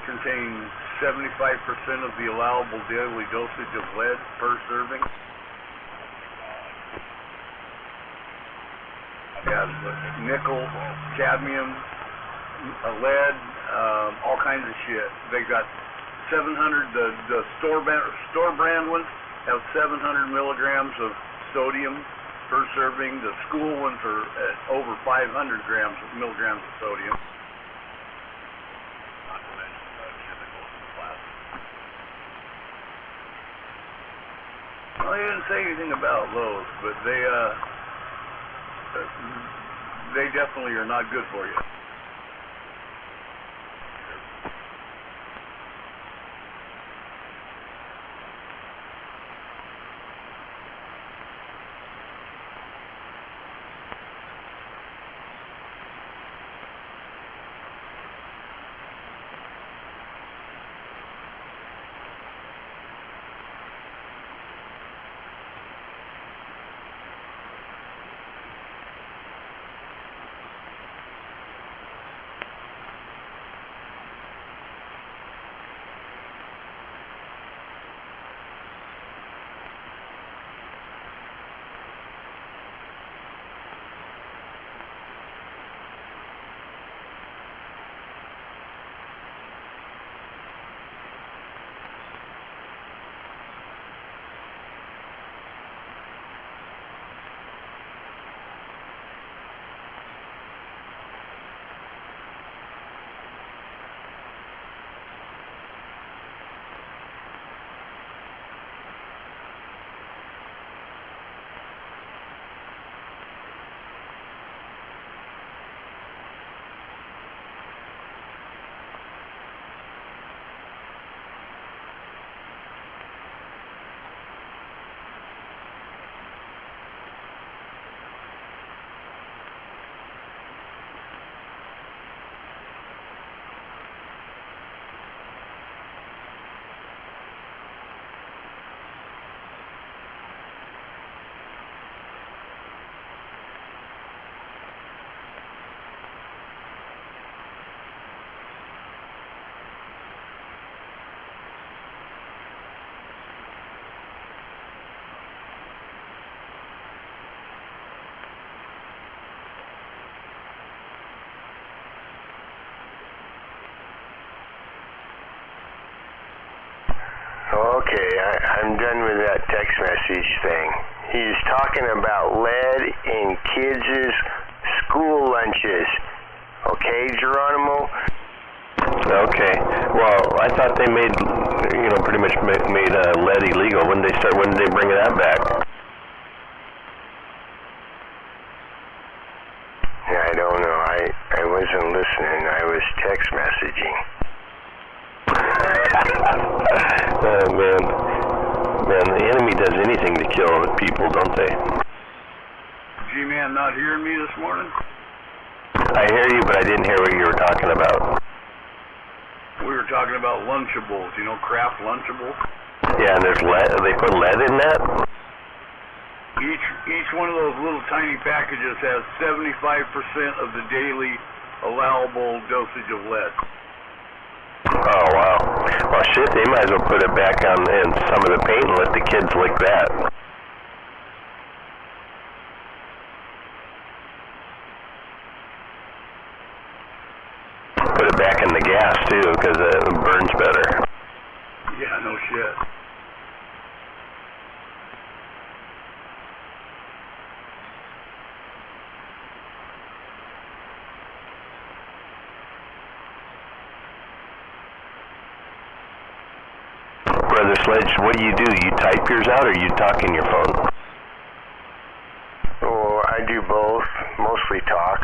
Contain 75% of the allowable daily dosage of lead per serving. Yeah, nickel, cadmium, lead, all kinds of shit. They got 700. The store brand ones have 700 milligrams of sodium per serving. The school ones are at over 500 milligrams of sodium. Not to mention the chemicals in the plastic. Well, he didn't say anything about those, but they definitely are not good for you. Okay, I'm done with that text message thing. He's talking about lead in kids' school lunches. Okay, Geronimo? Okay. Well, I thought they made, pretty much made lead illegal. When did they bring that back? I don't know. I wasn't listening. I was text messaging. Oh, man, the enemy does anything to kill people, don't they? G-Man not hearing me this morning? I hear you, but I didn't hear what you were talking about. We were talking about Lunchables, Kraft Lunchables. Yeah, and there's lead. They put lead in that? Each one of those little tiny packages has 75% of the daily allowable dosage of lead. Oh, wow. Well, shit, they might as well put it back on in some of the paint and let the kids lick that. Put it back in the gas, too, because it burns better. Yeah, no shit. Brother Sledge, what do? You type yours out or you talk in your phone? Oh, I do both, mostly talk.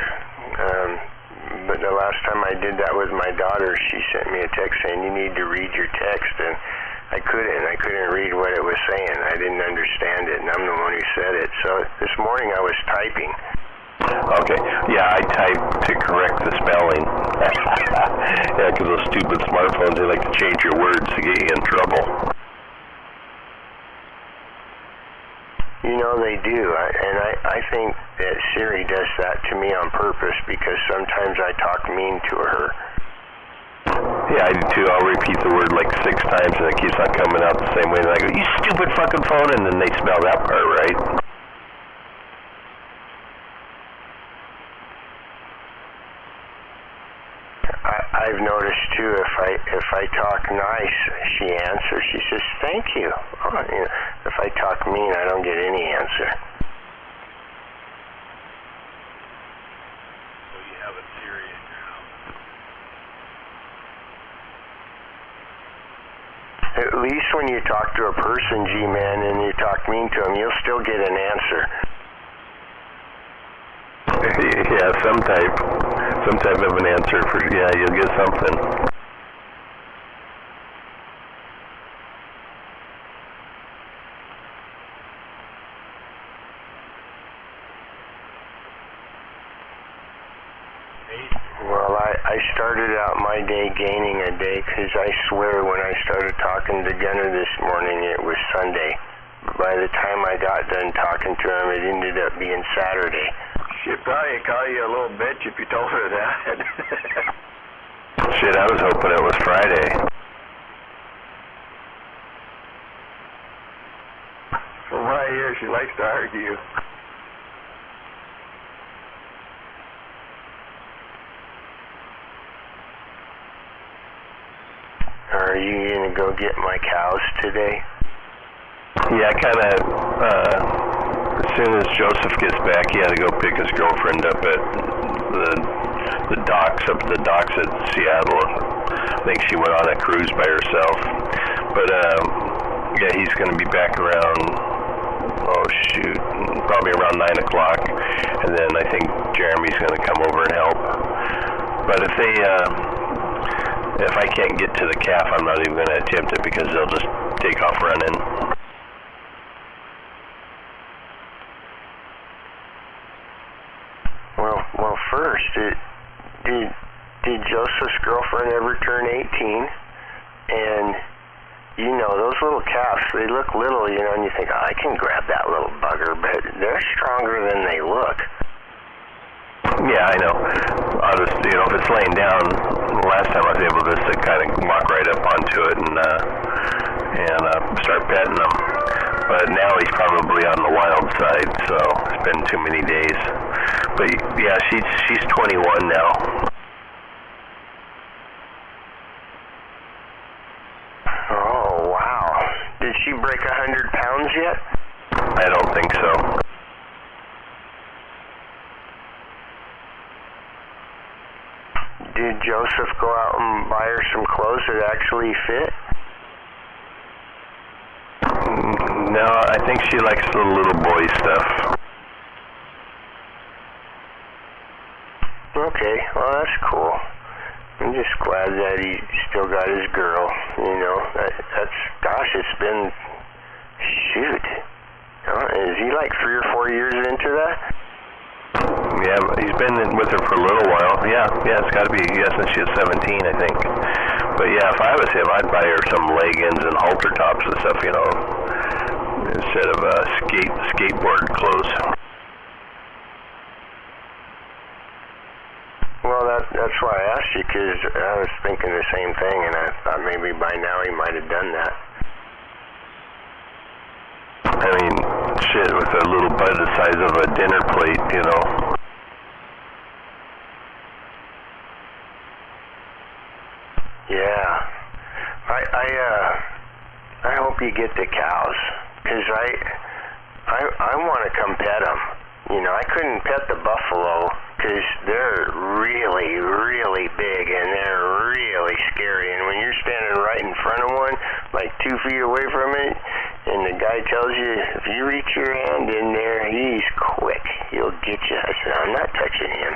But the last time I did that with my daughter, she sent me a text saying, you need to read your text, and I couldn't read what it was saying. I didn't understand it, and I'm the one who said it. So this morning I was typing. Okay, yeah, I type to correct the spelling. Yeah, because those stupid smartphones, they like to change your words to get you in trouble. You know they do, and I think that Siri does that to me on purpose because sometimes I talk mean to her. Yeah, I do too. I'll repeat the word like 6 times and it keeps on coming out the same way. And I go, you stupid fucking phone, and then they spell that part right. I've noticed too, if I talk nice, she answers. She says, thank you. Oh, you know, if I talk mean, I don't get any answer. So you have a Siri in your house. At least when you talk to a person, G-Man, and you talk mean to them, you'll still get an answer. Yeah, some type of an answer for, yeah, you'll get something. Well, I started out my day gaining a day because I swear when I started talking to Gunner this morning, it was Sunday. By the time I got done talking to him, it ended up being Saturday. She'd probably call you a little bitch if you told her that. Shit, I was hoping it was Friday. From what I hear, she likes to argue. Are you going to go get my cows today? Yeah, as soon as Joseph gets back, he had to go pick his girlfriend up at the docks at Seattle. I think she went on a cruise by herself. But yeah, he's going to be back around, probably around 9 o'clock. And then I think Jeremy's going to come over and help. But if I can't get to the calf, I'm not even going to attempt it because they'll just take off running. Well, first, did Joseph's girlfriend ever turn 18? And, you know, those little calves, they look little, you know, and you think, oh, I can grab that little bugger, but they're stronger than they look. Yeah, I know. I'll just, you know, if it's laying down, last time I was able just to kind of walk right up onto it and start petting him. But now he's probably on the wild side, so it's been too many days. But yeah, she's 21 now. Oh, wow. Did she break 100 pounds yet? I don't think so. Did Joseph go out and buy her some clothes that actually fit? No, I think she likes the little boy stuff. Okay, well, that's cool. I'm just glad that he still got his girl, you know. Gosh, it's been, shoot. Is he like 3 or 4 years into that? Yeah, he's been with her for a little while. Yeah, it's got to be, since she was 17, I think. But yeah, if I was him, I'd buy her some leggings and halter tops and stuff, you know, instead of skateboard clothes. Well, that's why I asked you, because I was thinking the same thing, and I thought maybe by now he might have done that. I mean, shit, with a little bud the size of a dinner plate, you know. Yeah. I hope you get the cows, because I want to come pet them. You know, I couldn't pet the buffalo because they're really, really big and they're really scary. And when you're standing right in front of one, like 2 feet away from it, and the guy tells you, if you reach your hand in there, he's quick. He'll get you. I said, I'm not touching him.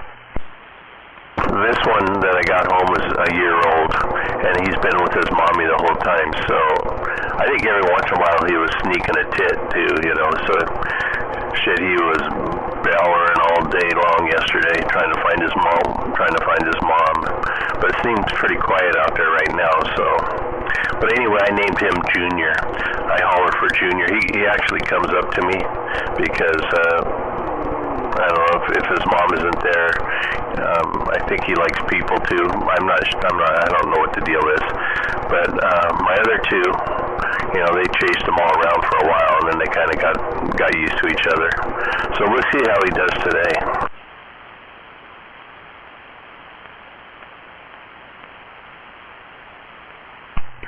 This one that I got home was a year old, and he's been with his mommy the whole time, so I think every once in a while he was sneaking a tit too, you know, so shit, he was bellowing all day long yesterday trying to find his mom, but it seems pretty quiet out there right now, so, but anyway, I named him Junior. I holler for Junior. He actually comes up to me because, I don't know if his mom isn't there. I think he likes people too. I don't know what the deal is. But my other two, you know, they chased them all around for a while, and then they kind of got used to each other. So we'll see how he does today.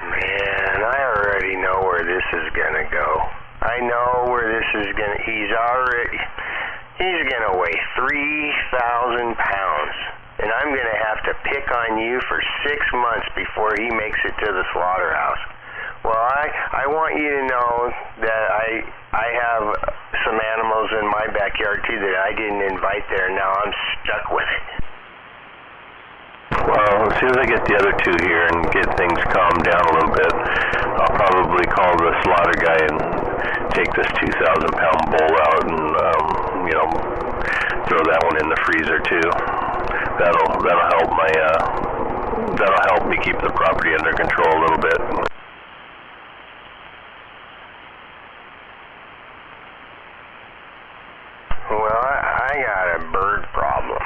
Man, I already know where this is gonna go. I know where this is gonna. He's gonna weigh 3,000 pounds, and I'm gonna have to pick on you for 6 months before he makes it to the slaughterhouse. Well, I want you to know that I have some animals in my backyard too that I didn't invite there. Now I'm stuck with it. Well, as soon as I get the other two here and get things calmed down a little bit, I'll probably call the slaughter guy and take this 2,000-pound bull out and, you know, throw that one in the freezer too. That'll help me keep the property under control a little bit. Well, I got a bird problem.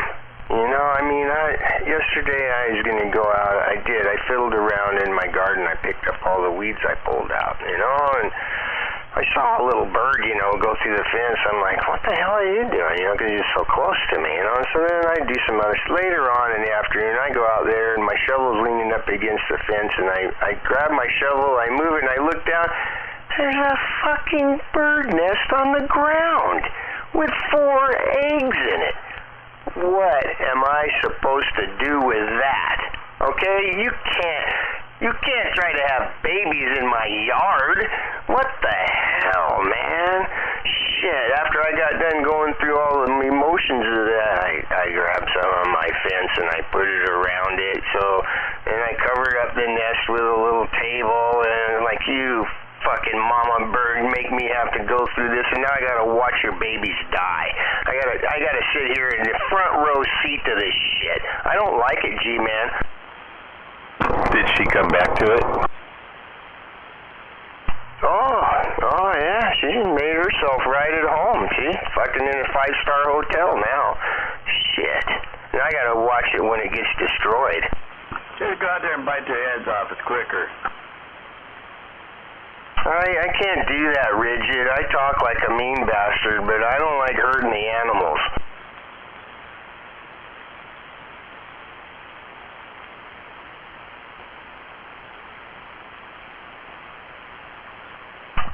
You know, I mean, yesterday I was going to go out. I fiddled around in my garden. I picked up all the weeds I pulled out, you know, and I saw a little bird, you know, go through the fence. I'm like, what the hell are you doing, you know, because you're so close to me, you know. So then I do some other stuff. Later on in the afternoon, I go out there, and my shovel's leaning up against the fence, and I grab my shovel, I move it, and I look down. There's a fucking bird nest on the ground with 4 eggs in it. What am I supposed to do with that? Okay, you can't try to have babies in my yard. What the hell, man? Shit, after I got done going through all the emotions of that, I grabbed some on my fence and I put it around it, and I covered up the nest with a little table, and like, you fucking mama bird make me have to go through this, and now I gotta watch your babies die. I gotta sit here in the front row seat to this shit. I don't like it, G-man. Did she come back to it? Oh yeah, she made herself right at home. She's fucking in a 5-star hotel now. Shit. And I gotta watch it when it gets destroyed. Just go out there and bite their heads off. It's quicker. I can't do that, Rigid. I talk like a mean bastard, but I don't like hurting the animals.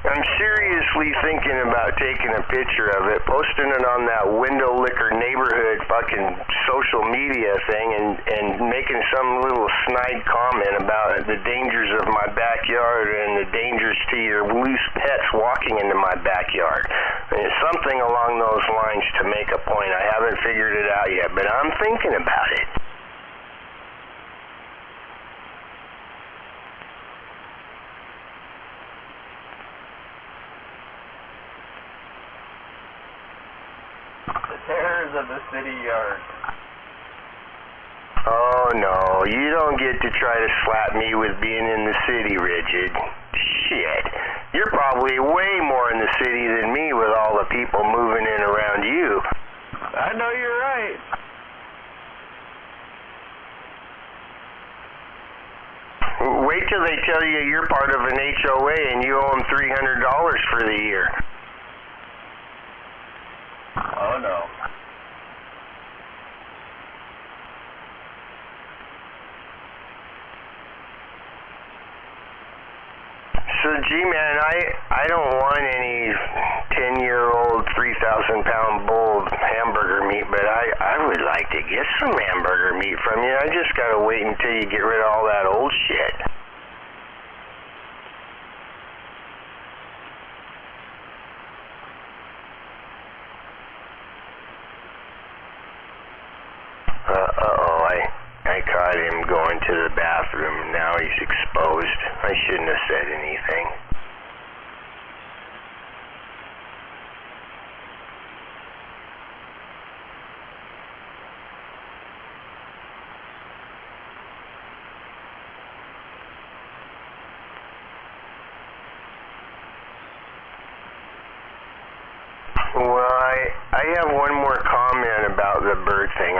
I'm seriously thinking about taking a picture of it, posting it on that Window Liquor neighborhood fucking social media thing, and making some little snide comment about the dangers of my backyard and the dangers to your loose pets walking into my backyard. It's something along those lines to make a point. I haven't figured it out yet, but I'm thinking about it. Terrors of the city yard. Oh no, you don't get to try to slap me with being in the city, Rigid. Shit. You're probably way more in the city than me with all the people moving in around you. I know you're right. till they tell you you're part of an HOA and you owe them $300 for the year. Oh, no. So, G-Man, I don't want any 10-year-old, 3,000-pound bull hamburger meat, but I would like to get some hamburger meat from you. I just got to wait until you get rid of all that old shit. Uh-oh, I caught him going to the bathroom. Now he's exposed. I shouldn't have said anything. Well, I have one more comment about the bird thing.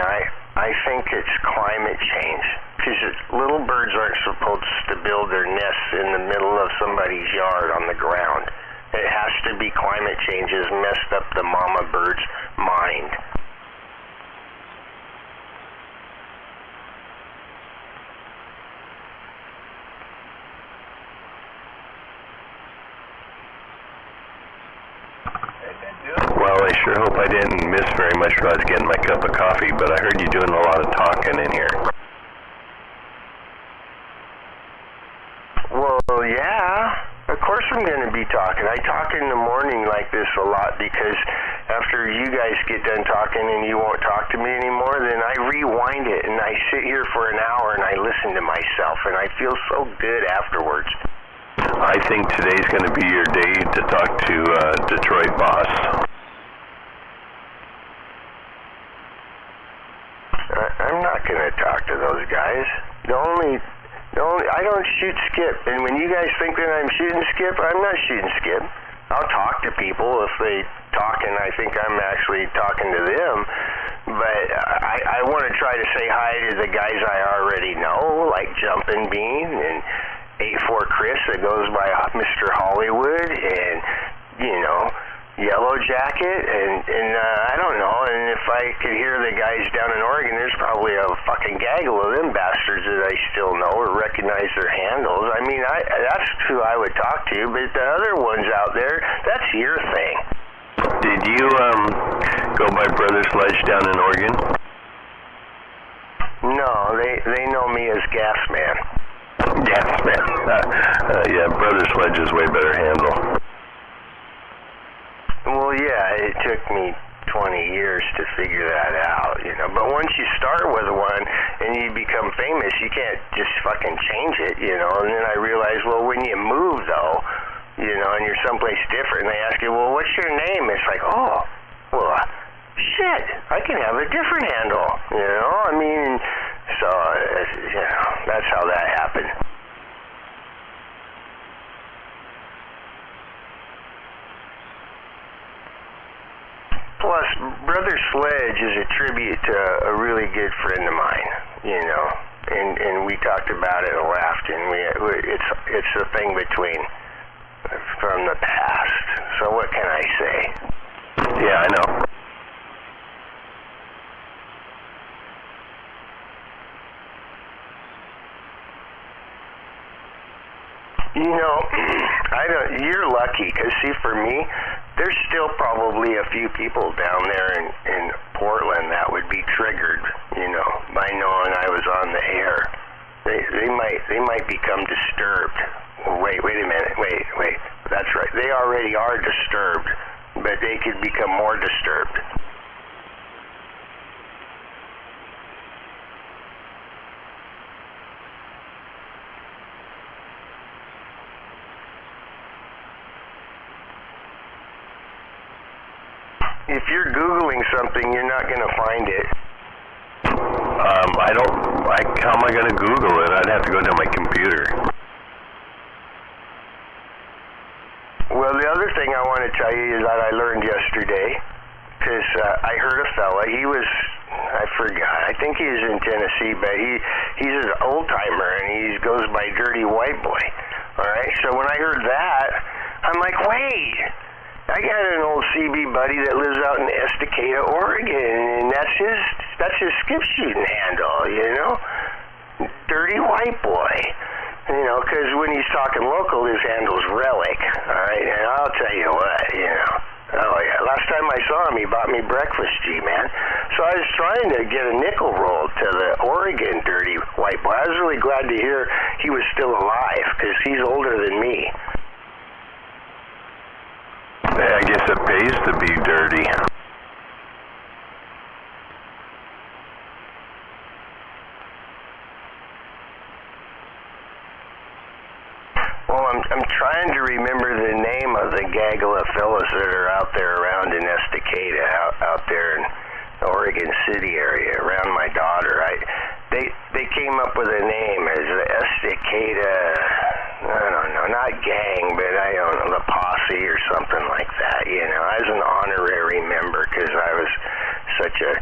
I think it's climate change, because little birds aren't supposed to build their nests in the middle of somebody's yard on the ground. It has to be climate change has messed up the mama bird's mind. Well, I sure hope I didn't miss very much when I was getting my cup of coffee, but I heard you doing a lot of talking in here. Well, yeah, of course I'm going to be talking. I talk in the morning like this a lot because after you guys get done talking and you won't talk to me anymore, then I rewind it and I sit here for an hour and I listen to myself and I feel so good afterwards. I think today's going to be your day to talk to Detroit Boss. I'm not going to talk to those guys. I don't shoot Skip, and when you guys think that I'm shooting Skip, I'm not shooting Skip. I'll talk to people if they talk and I think I'm actually talking to them, but I want to try to say hi to the guys I already know, like Jumpin' Bean and 84 Chris that goes by Mr. Hollywood, and, you know, Yellow Jacket, and I don't know, and if I could hear the guys down in Oregon, there's probably a fucking gaggle of them bastards that I still know or recognize their handles. I mean, that's who I would talk to, but the other ones out there, that's your thing. Did you go by Brother Sledge down in Oregon? No, they know me as Gas Man. Gas Man. Yeah, Brother Sledge is way better handle. Well, yeah, it took me 20 years to figure that out, you know. But once you start with one and you become famous, you can't just fucking change it, you know. And then I realized, well, when you move, though, you know, and you're someplace different, and they ask you, well, what's your name? It's like, oh, well, shit, I can have a different handle, you know. I mean, so, you know, that's how that happened. Plus, Brother Sledge is a tribute to a really good friend of mine, you know, and we talked about it and laughed, and it's a thing from the past. So what can I say? Yeah, I know. You know, you're lucky, because see, for me, there's still probably a few people down there in Portland that would be triggered, you know, by knowing I was on the air. They might become disturbed. Wait a minute, wait. That's right. They already are disturbed, but they could become more disturbed. If you're Googling something, you're not going to find it. How am I going to Google it? I'd have to go to my computer. Well, the other thing I want to tell you is that I learned yesterday, because I heard a fella, I forgot. I think he's in Tennessee, but he's an old timer and he goes by Dirty White Boy. All right. So when I heard that, I'm like, wait. I got an old CB buddy that lives out in Estacada, Oregon, and that's his skip shooting handle, you know? Dirty White Boy. You know, because when he's talking local, his handle's Relic, all right? And I'll tell you what, you know. Oh, yeah. Last time I saw him, he bought me breakfast, G-Man. So I was trying to get a nickel roll to the Oregon Dirty White Boy. I was really glad to hear he was still alive, because he's older than me. I guess it pays to be dirty. Well, I'm trying to remember the name of the gaggle of fellas that are out there around in Estacada, out there in the Oregon City area, around my daughter. They came up with a name as the Estacada, I don't know, not gang, but I don't know, the posse or something like that, you know. I was an honorary member because I was such a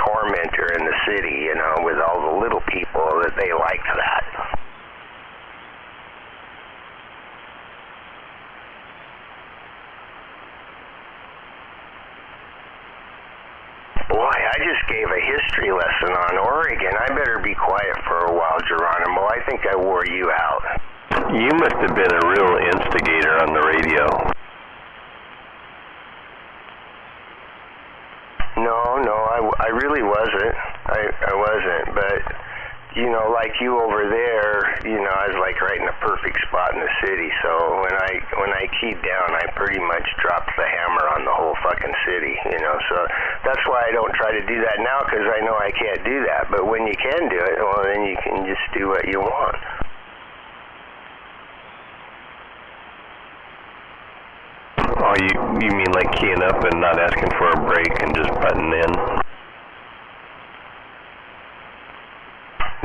tormentor in the city, you know, with all the little people that they liked that. Boy, I just gave a history lesson on Oregon. I better be quiet for a while, Geronimo. I think I wore you out. You must have been a real instigator on the radio. No, I really wasn't. I wasn't, but, you know, like you over there, you know, I was like right in the perfect spot in the city, so when I keyed down, I pretty much dropped the hammer on the whole fucking city, you know, so that's why I don't try to do that now, because I know I can't do that, but when you can do it, well, then you can just do what you want. Oh, you mean like keying up and not asking for a break and just butting in?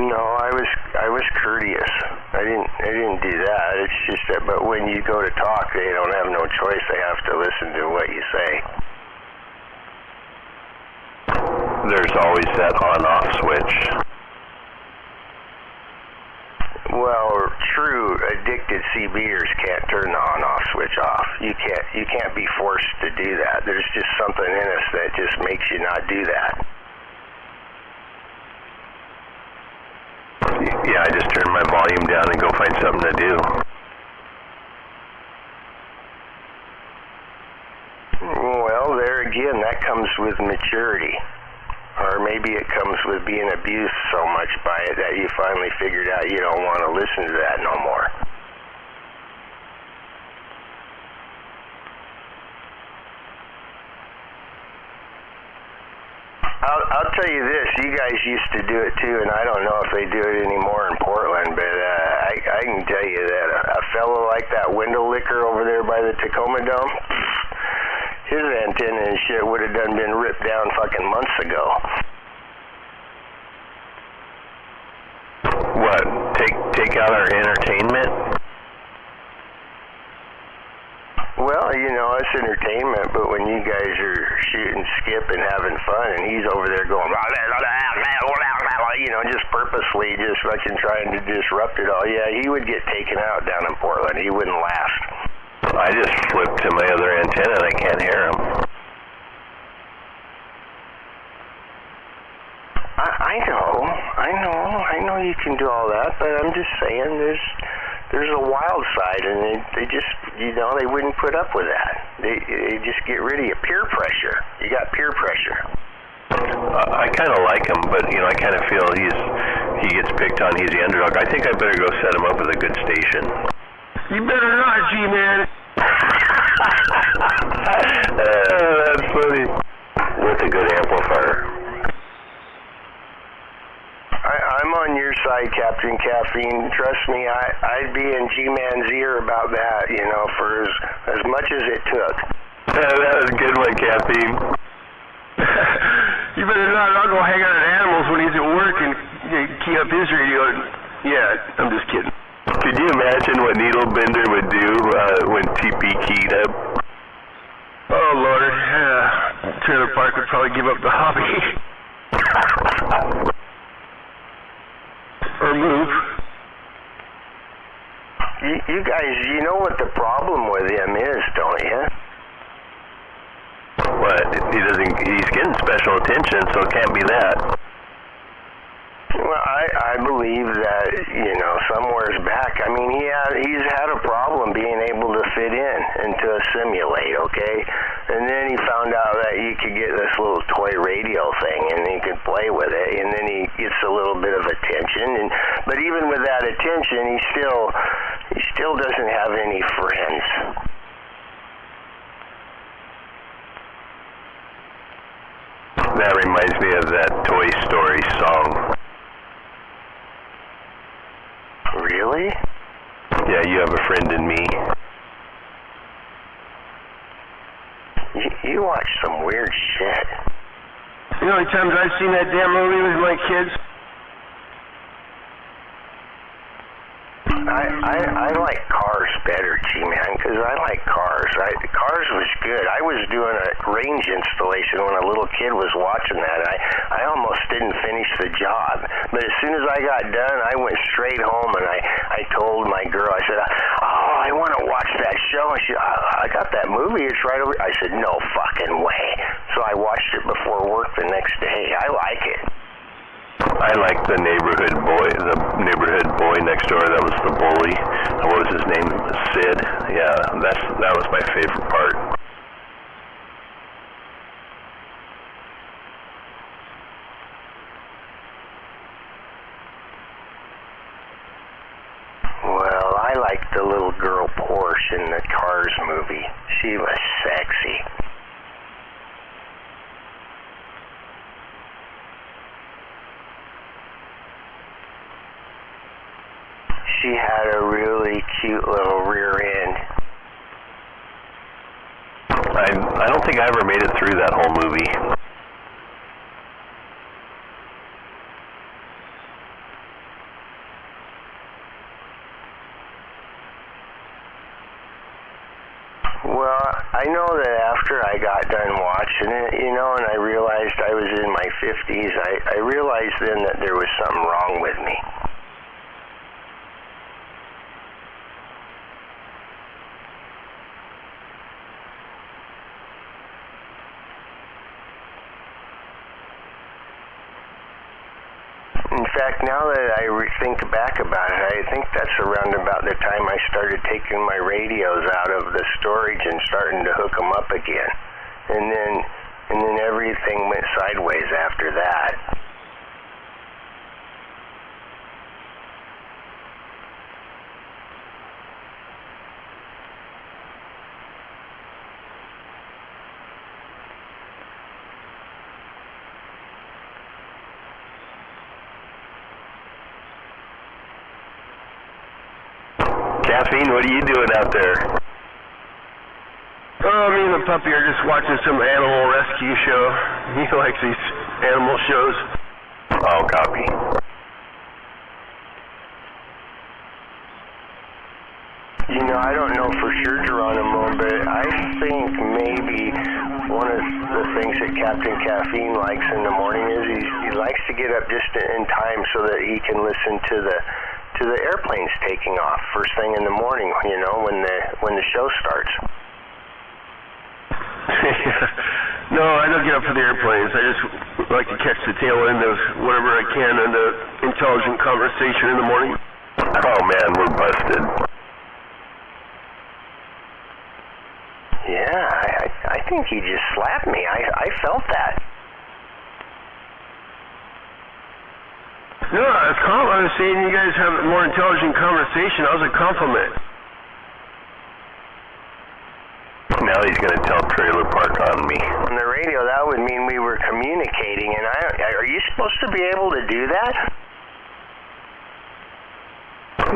No, I was courteous. I didn't do that. It's just that, but when you go to talk, they don't have no choice. They have to listen to what you say. There's always that on-off switch. Well, true addicted CBers can't turn the on-off switch off. You can't be forced to do that. There's just something in us that just makes you not do that. Yeah, I just turn my volume down and go find something to do. Well, there again, that comes with maturity. Or maybe it comes with being abused so much by it that you finally figured out you don't want to listen to that no more. I'll tell you this, you guys used to do it too, and I don't know if they do it anymore in Portland, but I can tell you that a fellow like that window licker over there by the Tacoma Dome, his antenna and shit would have been ripped down fucking months ago. What, take out our entertainment? Well, you know, it's entertainment, but when you guys are shooting skip and having fun, and he's over there going, you know, just purposely just fucking trying to disrupt it all, yeah, he would get taken out down in Portland. He wouldn't last. I just flipped to my other antenna and I can't hear him. I know you can do all that, but I'm just saying there's a wild side, and they just, you know, they wouldn't put up with that. They just get rid of you. Peer pressure. You got peer pressure. I kind of like him, but, you know, I kind of feel he gets picked on. He's the underdog. I think I better go set him up with a good station. You better not, G-Man. That's funny. With a good amplifier. I'm on your side, Captain Caffeine. Trust me, I'd be in G-Man's ear about that, you know, for as much as it took. That was a good one, Caffeine. You better not. I'll go hang out at Animals when he's at work and key up his radio. Yeah, I'm just kidding. Could you imagine what Needlebender would do when TP keyed up? Oh, Lord. Trailer Park would probably give up the hobby. You guys, you know what the problem with him is, don't you? What? He's getting special attention, so it can't be that. Well, I believe that, you know, somewhere's back. I mean, he's had a problem being able to fit in to assimilate, okay? And then he found out that you could get this little toy radio thing, and he could play with it, and then he gets a little bit of attention. But even with that attention, he still doesn't have any friends. That reminds me of that Toy Story song. Really? Yeah, you have a friend in me. You watch some weird shit. You know how many times I've seen that damn movie with my kids? I like Cars better, G-Man, because I like Cars. Cars was good. I was doing a range installation when a little kid was watching that. I almost didn't finish the job. But as soon as I got done, I went straight home, and I told my girl, I said, oh, I want to watch that show. And she, I got that movie. It's right over. I said, no fucking way. So I watched it before work the next day. I like it. I like the neighborhood boy next door. That was the bully. What was his name? Sid. Yeah, that was my favorite part. Well, I liked the little girl Porsche in the Cars movie. She was sexy. She had a really cute little rear end. I don't think I ever made it through that whole movie. Well, I know that after I got done watching it, you know, and I realized I was in my 50s, I realized then that there was something wrong with me. In fact, now that I think back about it, I think that's around about the time I started taking my radios out of the storage and starting to hook them up again. And then everything went sideways after that. Caffeine, what are you doing out there? Oh, me and the puppy are just watching some animal rescue show. He likes these animal shows. Oh, copy. You know, I don't know for sure, Geronimo, but I think maybe one of the things that Captain Caffeine likes in the morning is he likes to get up just in time so that he can listen to the airplanes taking off first thing in the morning, you know, when the show starts. No, I don't get up for the airplanes. I just like to catch the tail end of whatever I can in the intelligent conversation in the morning. Oh man, we're busted. Yeah, I think he just slapped me. I felt that. No, I was saying you guys have a more intelligent conversation. That was a compliment. Now he's going to tell Trailer Park on me. On the radio, that would mean we were communicating, and are you supposed to be able to do that?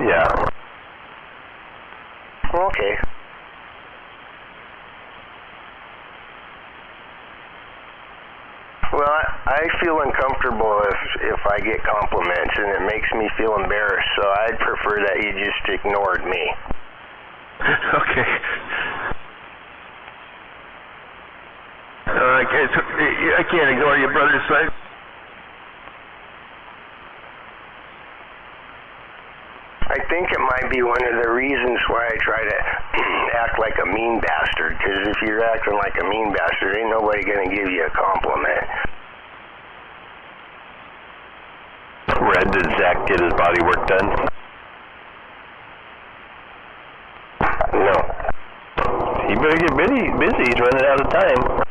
Yeah. Okay. Well, I feel uncomfortable if I get compliments, and it makes me feel embarrassed, so I'd prefer that you just ignored me. Okay. I can't ignore you, brother, so I think it might be one of the reasons why I try to act like a mean bastard, because if you're acting like a mean bastard, ain't nobody going to give you a compliment. Red, did Zach get his body work done? No. He better get busy. He's running out of time.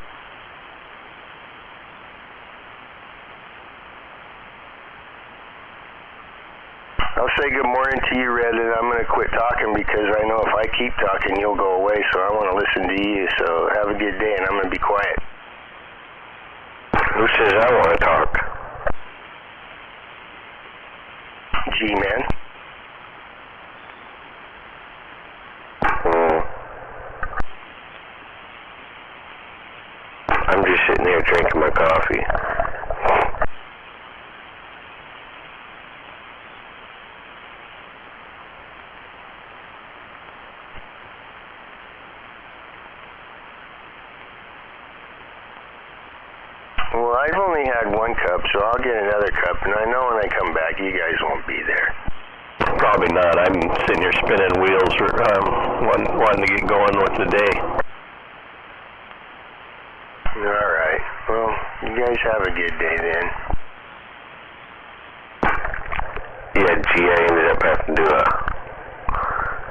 I'll say good morning to you, Red, and I'm going to quit talking because I know if I keep talking, you'll go away, so I want to listen to you. So have a good day, and I'm going to be quiet. Who says I want to talk? G-Man. I'm just sitting here drinking my coffee. Well, I've only had one cup, so I'll get another cup, and I know when I come back, you guys won't be there. Probably not. I'm sitting here spinning wheels, wanting to get going with the day. All right. Well, you guys have a good day then. Yeah, gee, I ended up having to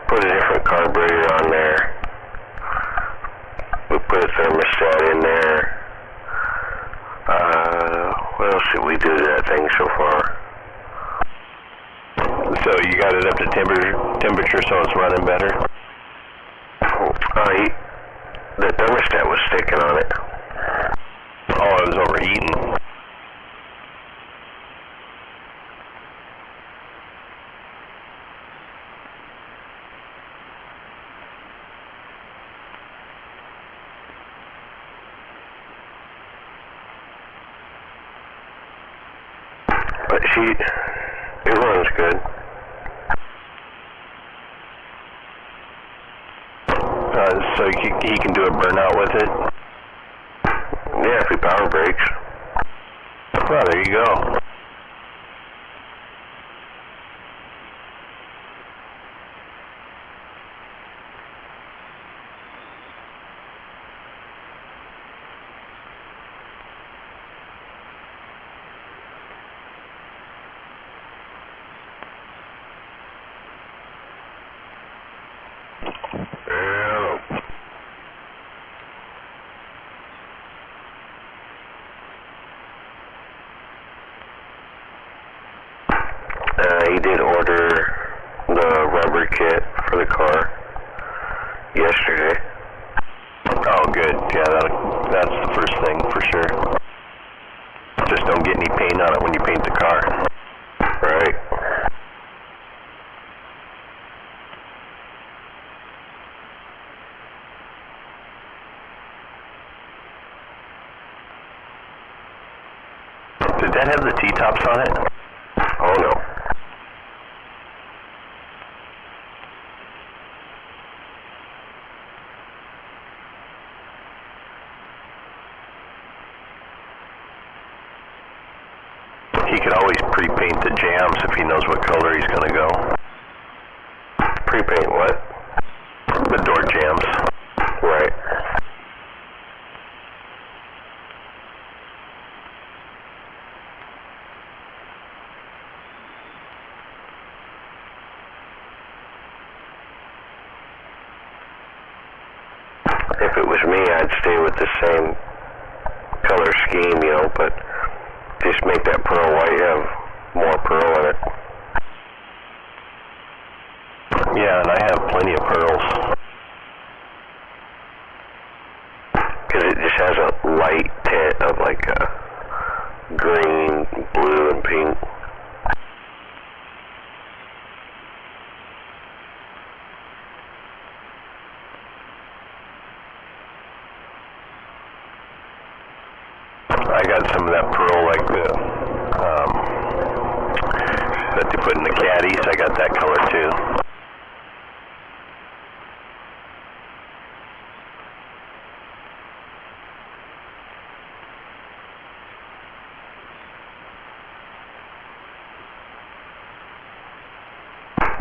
put a different carburetor on there. We put a thermostat in there. What else did we do to that thing so far? So you got it up to temperature so it's running better? The thermostat was sticking on it. Oh, it was overheating. But it runs good. So he can do a burnout with it? Yeah, if he power brakes. Well, there you go. He did order the rubber kit for the car yesterday. Oh, good. Yeah, that's the first thing for sure. Just don't get any paint on it when you paint the car. Right. Did that have the T-tops on it? Oh, no. He could always pre-paint the jams if he knows what color he's going to go. Pre-paint what? The door jams. Right. If it was me, I'd stay with the same color scheme, but just make that pearl white have more pearl in it. Yeah, and I have plenty of pearls. Because it just has a light tint of like a green, blue, and pink. I got some of that pearl like that they put in the caddies. I got that color too.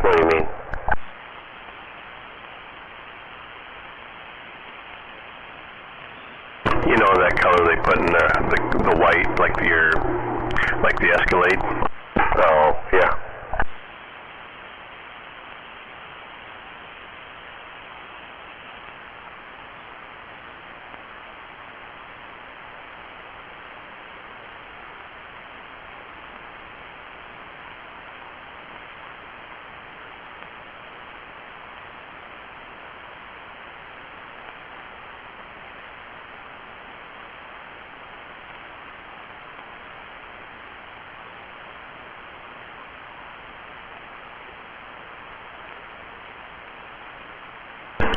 What do you mean? You know that color they put in the white, like the Escalade? Oh, yeah.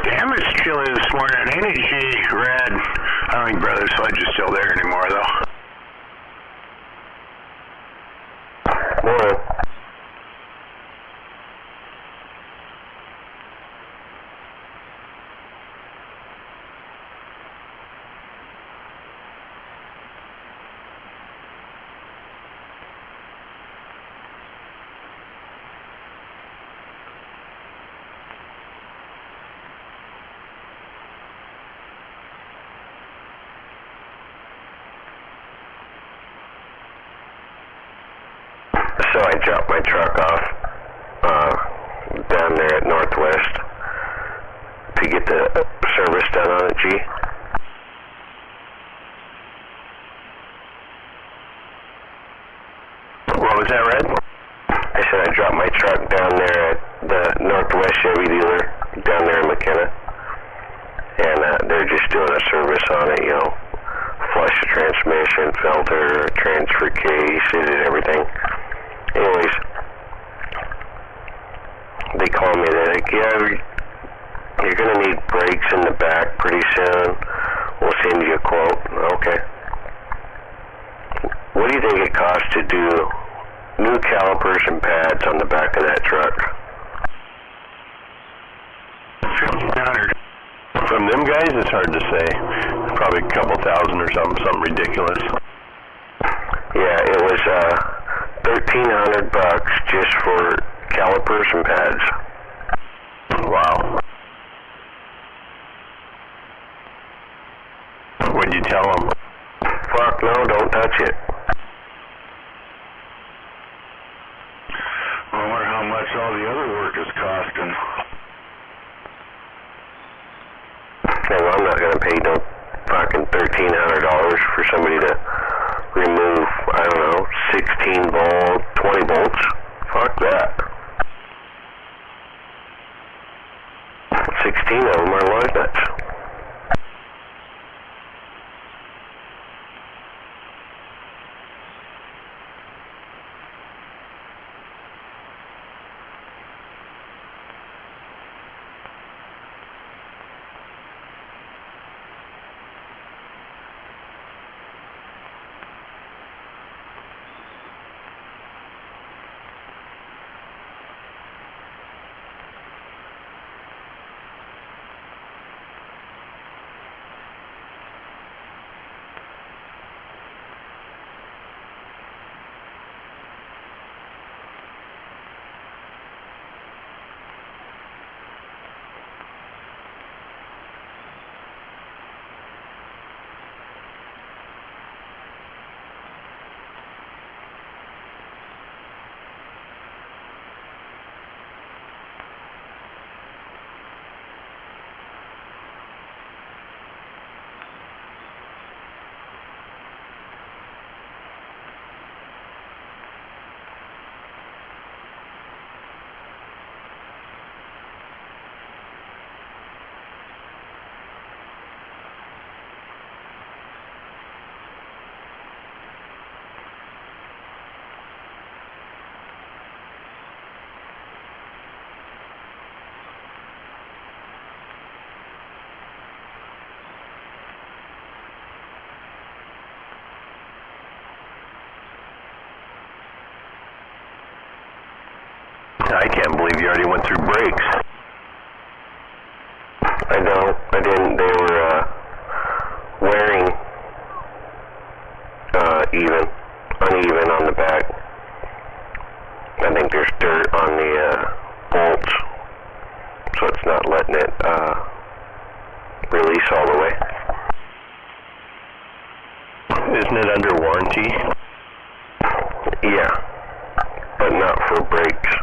Damn, it's chilly this morning, ain't it? Gee, Red. I don't think Brother Sledge is still there anymore, though. Morning. So I dropped my truck off down there at Northwest to get the service done on it, G. What was that, Red? I said I dropped my truck down there at the Northwest Chevy dealer down there in McKenna. And they're just doing a service on it, you know. Flush the transmission, filter, transfer case, it and everything. Anyways, they called me, they're like, yeah, you're going to need brakes in the back pretty soon. We'll send you a quote. Okay. What do you think it costs to do new calipers and pads on the back of that truck? $1,500. From them guys, it's hard to say. Probably a couple thousand or something ridiculous. Yeah, it was $1,300 just for calipers and pads. Wow. What'd you tell them? Fuck no, don't touch it. I wonder how much all the other work is costing. Well, I'm not going to pay no fucking $1,300 for somebody to remove, I don't know, 16 volt, 20 volts. Fuck that. 16 of them are large nuts. I can't believe you already went through brakes. I know, I didn't. They were wearing uneven on the back. I think there's dirt on the Yeah, but not for brakes.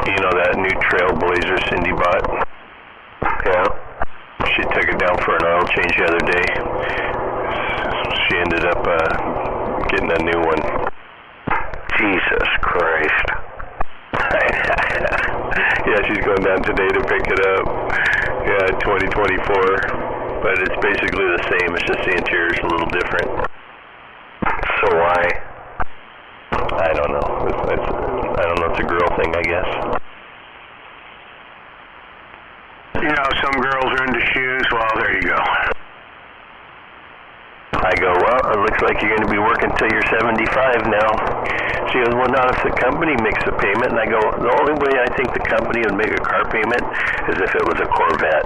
You know that new Trailblazer Cindy bought? Yeah. She took it down for an oil change the other day. She ended up getting a new one. Jesus Christ. Yeah, she's going down today to pick it up. Yeah, 2024. But it's basically the same, it's just the interior's a little different. So why? I don't know. I don't know, it's a girl thing, I guess. You know, some girls are into shoes. Well, there you go. I go, well, it looks like you're going to be working till you're 75 now. She goes, well, not if the company makes a payment. And I go, the only way I think the company would make a car payment is if it was a Corvette.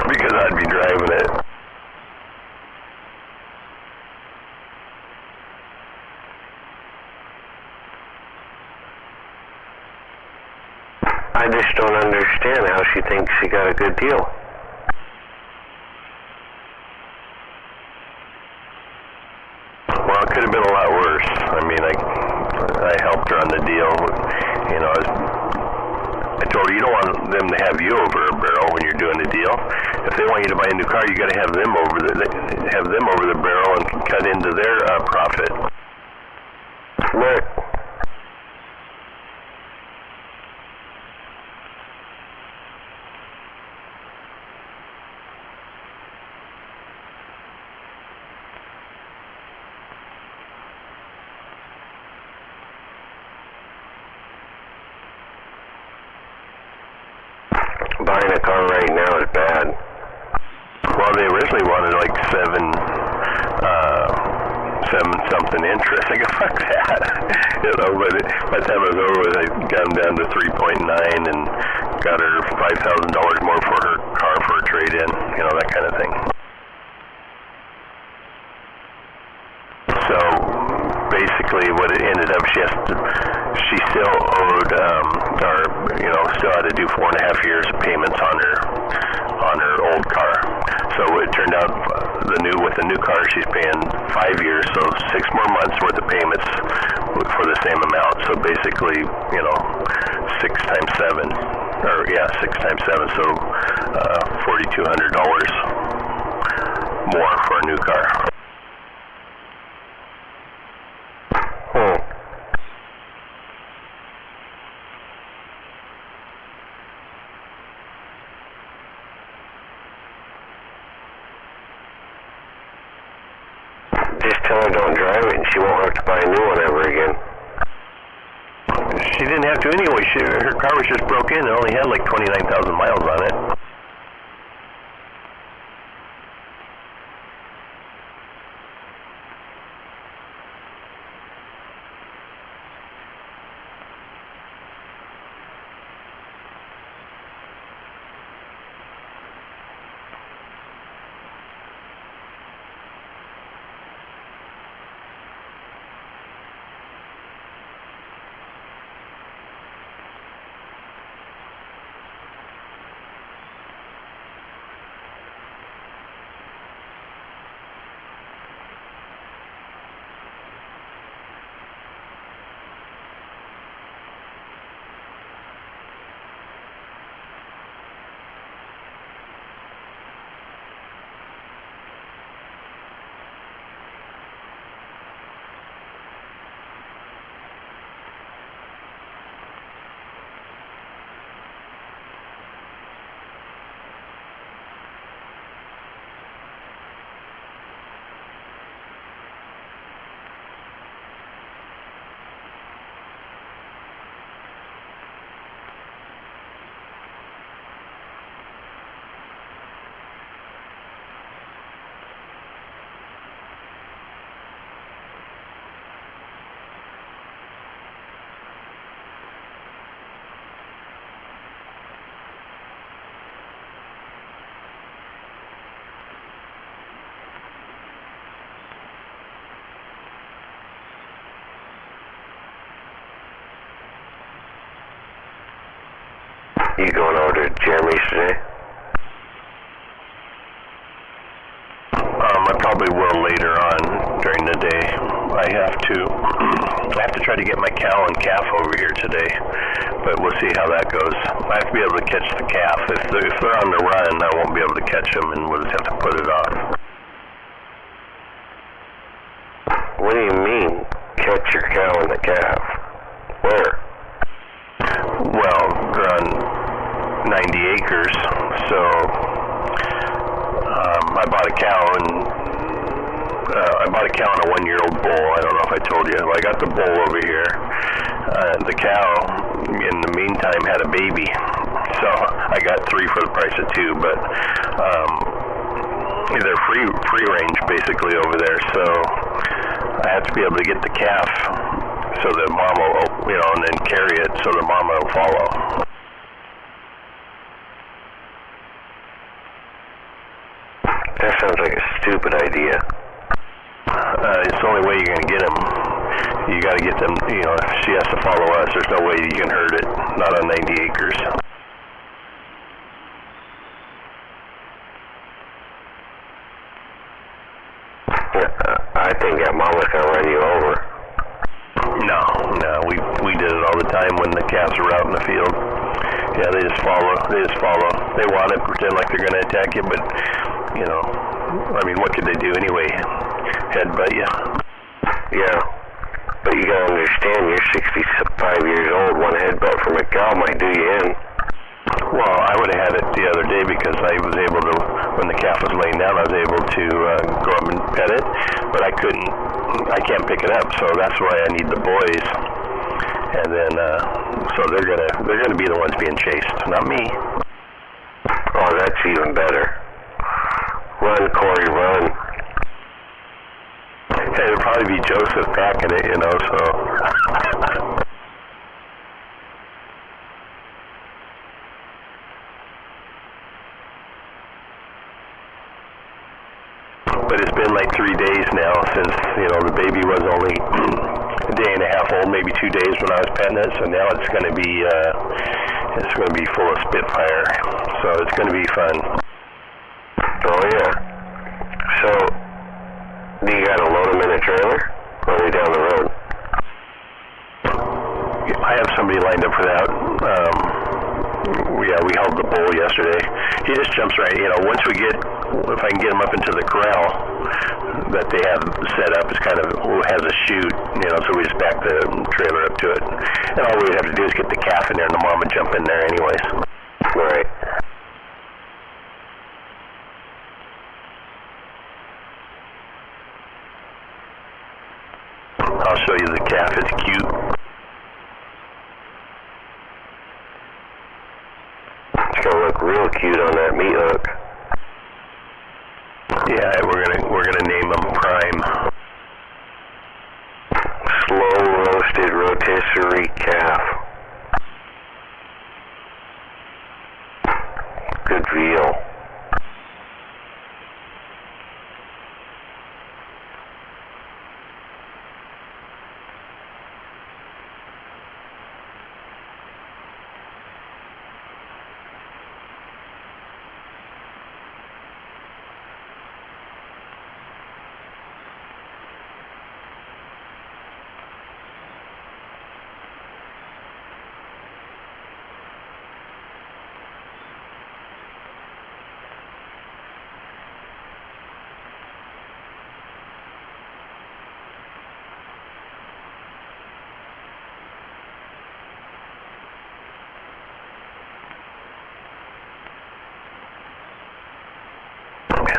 Because I'd be driving it. I just don't understand how she thinks she got a good deal. Well, it could have been a lot worse. I mean, I helped her on the deal. You know, I told her you don't want them to have you over a barrel when you're doing the deal. If they want you to buy a new car, you got to have them over the barrel and cut into their profit. Right. Buying a car right now is bad. Well, they originally wanted like seven something interest. I go, fuck that. You know, but by the time it was over with, I got them down to 3.9 and got her $5,000 more for her car for a trade-in. You know, that kind of thing. So basically, what it ended up, she still owed, or you know, still had to do 4.5 years of payments on her old car. So it turned out with the new car, she's paying 5 years, so 6 more months worth of payments for the same amount. So basically, you know, 6 times 7, so $4,200 more for a new car. Just tell her don't drive it and she won't have to buy a new one ever again. She didn't have to anyway. Her car was just broke in and only had like 29,000 miles on it. You going over to Jeremy's today? I probably will later on during the day. I have to try to get my cow and calf over here today, but we'll see how that goes. I have to be able to catch the calf. If they're on the run, I won't be able to catch them, and we'll just have to put it off. What do you mean, catch your cow and the calf? Where? Well, they're on 90 acres, so I bought a cow and a 1-year-old bull. I don't know if I told you. Well, I got the bull over here. The cow, in the meantime, had a baby, so I got 3 for the price of 2. But they're free range basically over there, so I have to be able to get the calf so that mama will, and then carry it so the mama will follow. That sounds like a stupid idea. It's the only way you're going to get them. You got to get them, she has to follow us. There's no way you can herd it, not on 90 acres. I think that mama's going to run you over. No, we did it all the time when the calves were out in the field. Yeah, they just follow. They want to pretend like they're going to attack you, but, what could they do anyway? Headbutt you. Yeah, but you got to understand, you're 65 years old. One headbutt from a cow might do you in. Well, I would have had it the other day because I was able to, when the calf was laying down, I was able to go up and pet it, but I can't pick it up, so that's why I need the boys. And then, so they're gonna be the ones being chased, not me. Oh, that's even better. Run, Corey, run. Hey, it'll probably be Joseph packing it, so. But it's been like 3 days now since, the baby was only a day and a half old, maybe 2 days when I was petting it, so now it's going to be full of Spitfire, so it's going to be fun. Oh yeah. So, do you got to load them in a trailer, or are they down the road? I have somebody lined up for that. We held the bull yesterday. He just jumps right, once if I can get him up into the corral that they have set up, it's kind of has a chute, so we just back the trailer up to it. And all we have to do is get the calf in there and the mom would jump in there anyways. Right. I'll show you the calf, it's cute. It's gonna look real cute on that meat hook. Yeah, we're gonna name him Prime. Slow roasted rotisserie calf. Good veal.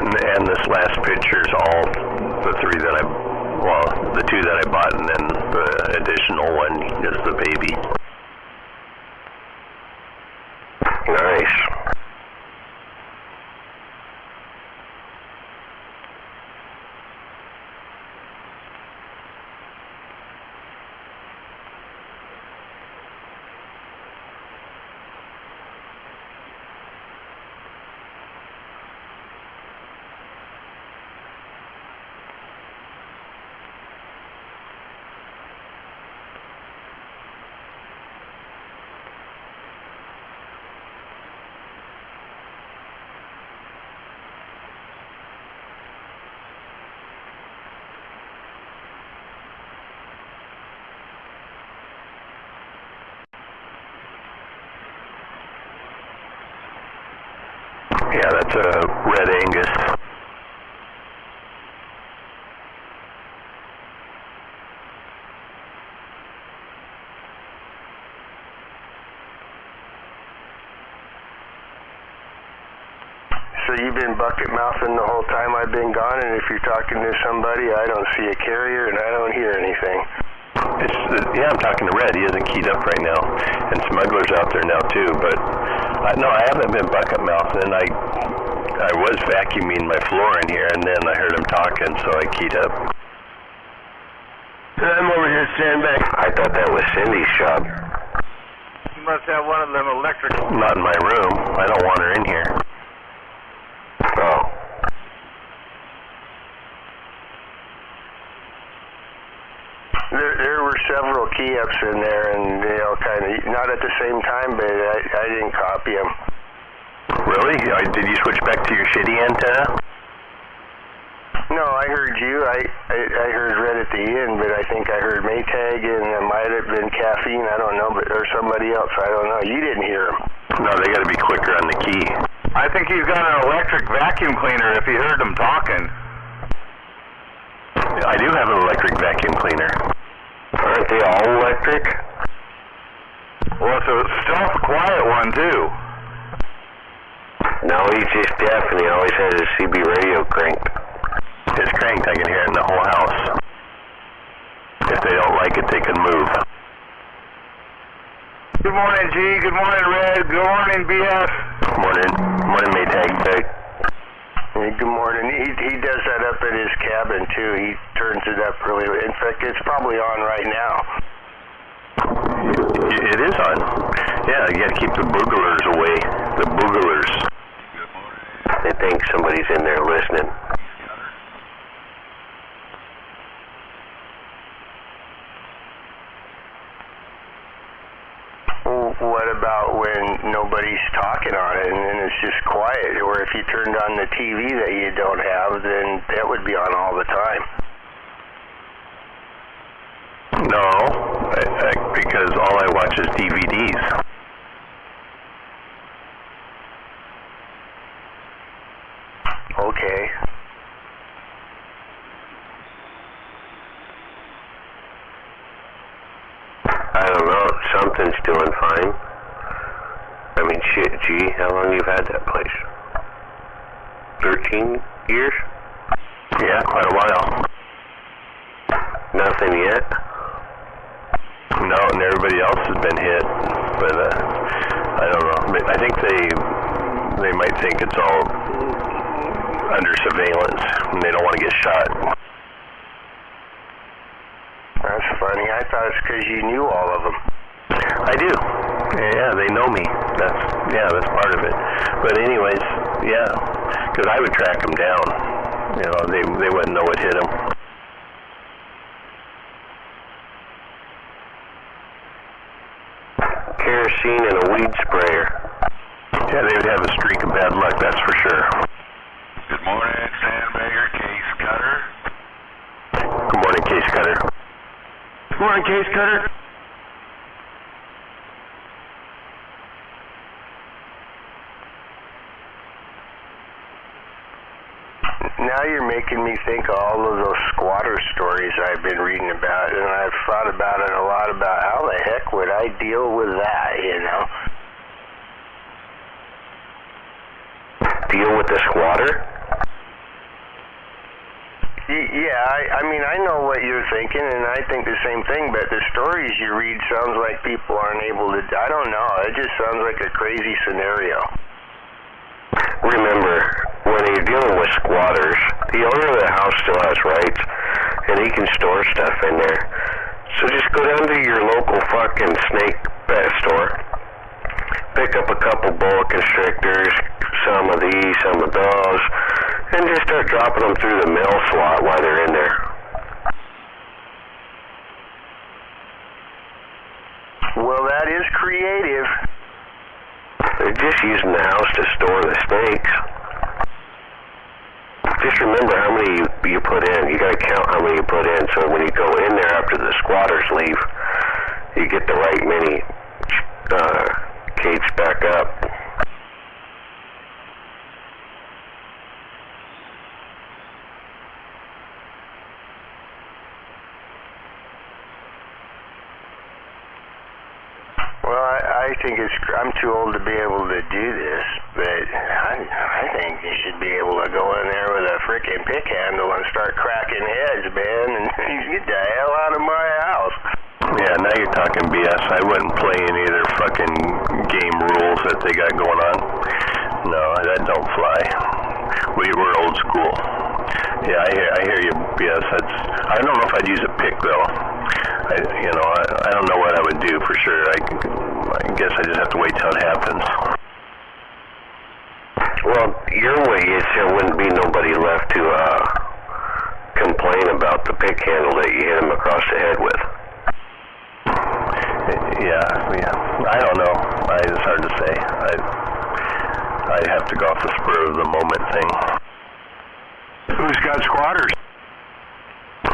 And this last picture is all the 3 that the 2 that I bought, and then the additional one is the baby. Nice. Yeah, that's a Red Angus. So you've been bucket mouthing the whole time I've been gone, and if you're talking to somebody, I don't see a carrier and I don't hear anything. Yeah, I'm talking to Red. He isn't keyed up right now, and Smuggler's out there now too. But no, I haven't been bucket mouthing. I was vacuuming my floor in here, and then I heard him talking, so I keyed up. I'm over here standing back. I thought that was Cindy's shop. You must have one of them electric. Not in my room. I don't want her in here. Oh. There were several key-ups in there, and kind of not at the same time, but I didn't copy them. Really? Did you switch back to your shitty antenna? No, I heard you. I heard Red at the end, but I think I heard Maytag, and it might have been Caffeine. I don't know, or somebody else. I don't know. You didn't hear him. No, they got to be quicker on the key. I think he's got an electric vacuum cleaner if he heard them talking. I do have an electric vacuum cleaner. Aren't they all electric? Well, it's a stealth quiet one, too. No, he's just deaf, and he always has his CB radio cranked. It's cranked. I can hear it in the whole house. If they don't like it, they can move. Good morning, G. Good morning, Red. Good morning, BS. Morning. Morning, Maytag. Hey, good morning. He does that up at his cabin, too. He turns it up really. In fact, it's probably on right now. It is on. Yeah, you got to keep the boogalers away. The boogalers. They think somebody's in there listening. What about when nobody's talking on it and then it's just quiet? Or if you turned on the TV that you don't have, then that would be on all the time. No, because all I watch is DVDs. Okay. I don't know. Something's doing fine. I mean, shit, gee, how long you've had that place? 13 years? Yeah, quite a while. Nothing yet? No, and everybody else has been hit, but I don't know. I think they might think it's all under surveillance, and they don't want to get shot. That's funny. I thought it's because you knew all of them. I do. Yeah, they know me. That's part of it. But anyways, yeah, because I would track them down. You know, they wouldn't know what hit them. Kerosene and a weed sprayer. Yeah, they would have a streak of bad luck, that's for sure. Good morning, Sandbagger, Case Cutter. Good morning, Case Cutter. Good morning, Case Cutter. Now you're making me think of all of those squatter stories I've been reading about, and I've thought about it a lot about how the heck would I deal with that, you know? Deal with the squatter? Yeah, I mean, I know what you're thinking, and I think the same thing, but the stories you read sounds like people aren't able to, I don't know, it just sounds like a crazy scenario. Remember, when you're dealing with squatters, the owner of the house still has rights, and he can store stuff in there. So just go down to your local fucking snake pet store, pick up a couple boa constrictors, some of these, some of those, and just start dropping them through the mail slot while they're in there. Well, that is creative. They're just using the house to store the snakes. Just remember how many you put in. You gotta count how many you put in, so when you go in there after the squatters leave, you get the right many cage back up. I think I'm too old to be able to do this, but I think you should be able to go in there with a frickin' pick handle and start cracking heads, man, and get the hell out of my house. Yeah, now you're talking BS. I wouldn't play any of their fucking game rules that they got going on. No, that don't fly. We're old school. Yeah, I hear you, BS. I don't know if I'd use a pick though. I don't know what I would do for sure. I guess I just have to wait till it happens. Well, your way is there wouldn't be nobody left to complain about the pick handle that you hit him across the head with. Yeah. I don't know. It's hard to say. I'd have to go off the spur of the moment thing. Who's got squatters?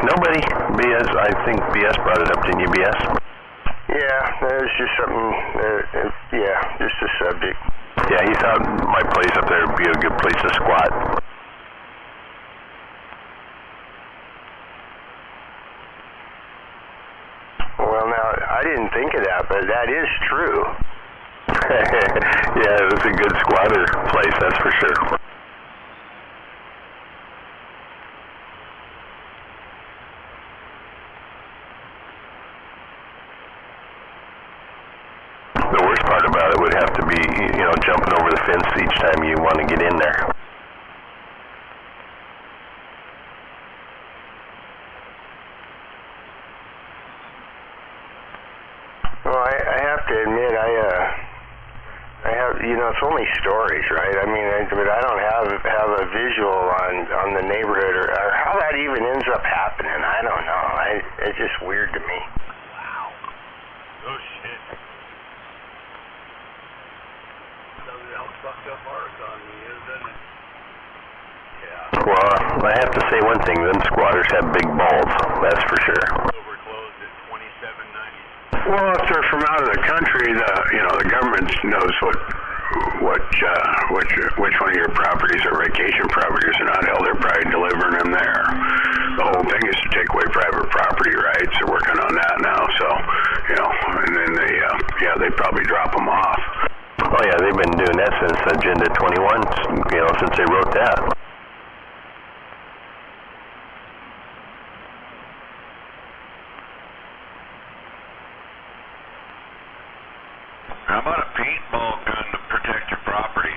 Nobody. BS. I think BS brought it up, didn't you, BS? Yeah, there's just something. Just a subject. Yeah, he thought my place up there would be a good place to squat. Well, now, I didn't think of that, but that is true. Yeah, it was a good squatter place, that's for sure. The worst part about it would have to be, jumping over the fence each time you want to get in there. Well, I have to admit, I have, it's only stories, right? I mean, but I don't have a visual on the neighborhood or how that even ends up happening. I don't know. It's just weird to me. Wow. Oh, shit. How fucked up Mark on me is, isn't it? Yeah. Well, I have to say one thing, them squatters have big balls, that's for sure. We're closed at 2790. Well, if they're from out of the country, the government knows which one of your properties are vacation properties or not. Hell, they're probably delivering them there. The whole thing is to take away private property rights. They're working on that now, so and then they probably drop them off. Oh yeah, they've been doing that since Agenda 21, since they wrote that. How about a paintball gun to protect your property?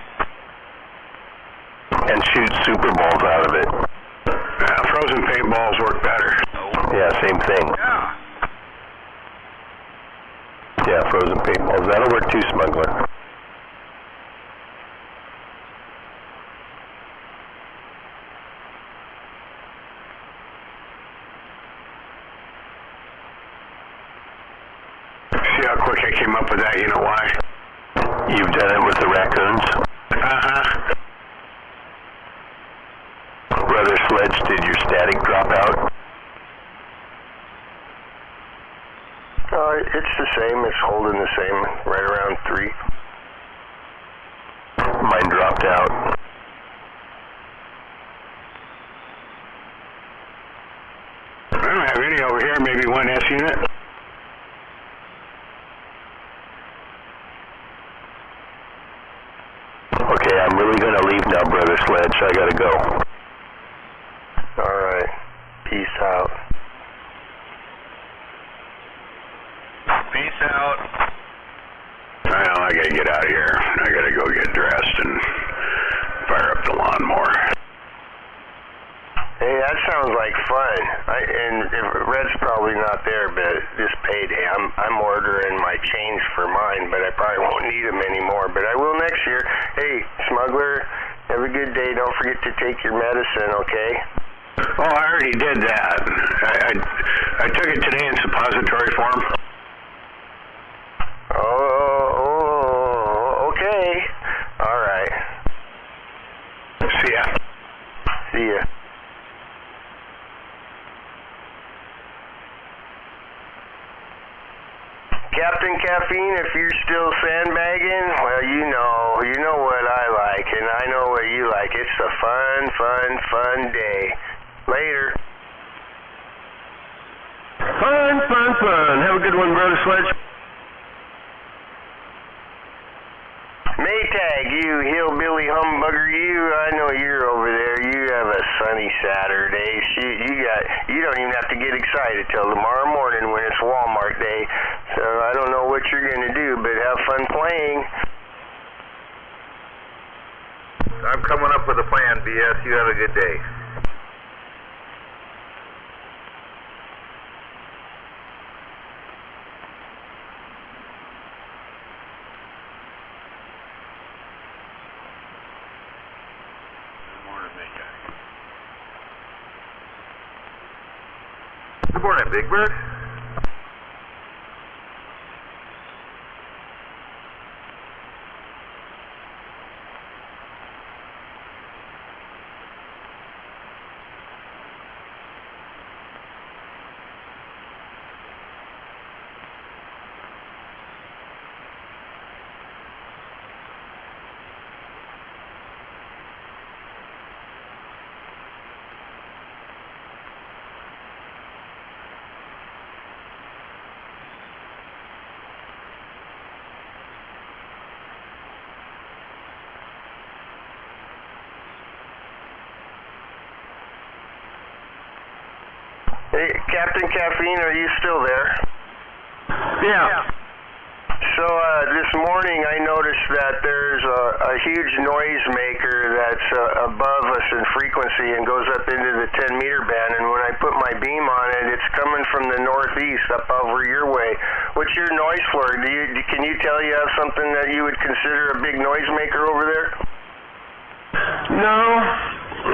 And shoot super balls out of it. Yeah, frozen paintballs work better. Yeah, same thing. Yeah. Yeah, frozen paintballs. That'll work too, Smuggler. See how quick I came up with that, you know why? You've done it with the raccoons? Uh-huh. Brother Sledge, did your static drop out? It's the same. It's holding the same, right around 3. Mine dropped out. I don't have any over here, maybe one S unit. Okay, I'm really going to leave now, Brother Sledge. I got to go. All right. Peace out. Peace out. Well, I gotta get out of here. I gotta go get dressed and fire up the lawnmower. Hey, that sounds like fun. And Red's probably not there, but this payday, I'm ordering my change for mine, but I probably won't need them anymore. But I will next year. Hey, Smuggler, have a good day. Don't forget to take your medicine, okay? Oh, I already did that. I took it today in suppository form. Oh, okay. All right. See ya. See ya. Captain Caffeine, if you're still sandbagging, well, you know what I like, and I know what you like. It's a fun day. Later. Fun. Have a good one, Brother Sledge. like you hillbilly humbugger, I know you're over there. You have a sunny Saturday. Shoot, you don't even have to get excited till tomorrow morning when it's Walmart day. So I don't know what you're gonna do, but have fun playing. I'm coming up with a plan, BS. You have a good day. Good morning, Big Bird. Hey, Captain Caffeine, are you still there? Yeah. So this morning I noticed that there's a huge noisemaker that's above us in frequency and goes up into the 10-meter band, and when I put my beam on it, it's coming from the northeast up over your way. What's your noise floor? Can you tell you have something that you would consider a big noisemaker over there? No,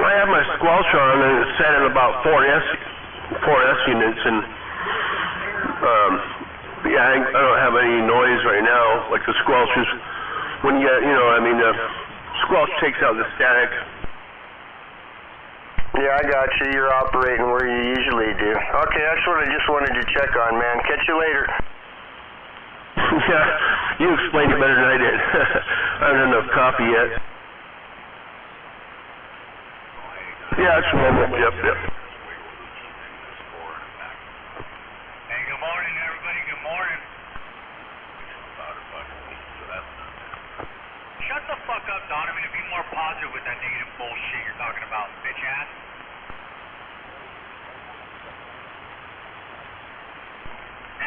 I have my squelch on and it's set at about 4S units, and yeah, I don't have any noise right now. Like the squelch is when you the squelch takes out the static. Yeah, I got you. You're operating where you usually do. Okay, that's what I just wanted to check on, man. Catch you later. Yeah, you explained it better than I did. I haven't had enough coffee yet. Yeah, it's normal. Yep.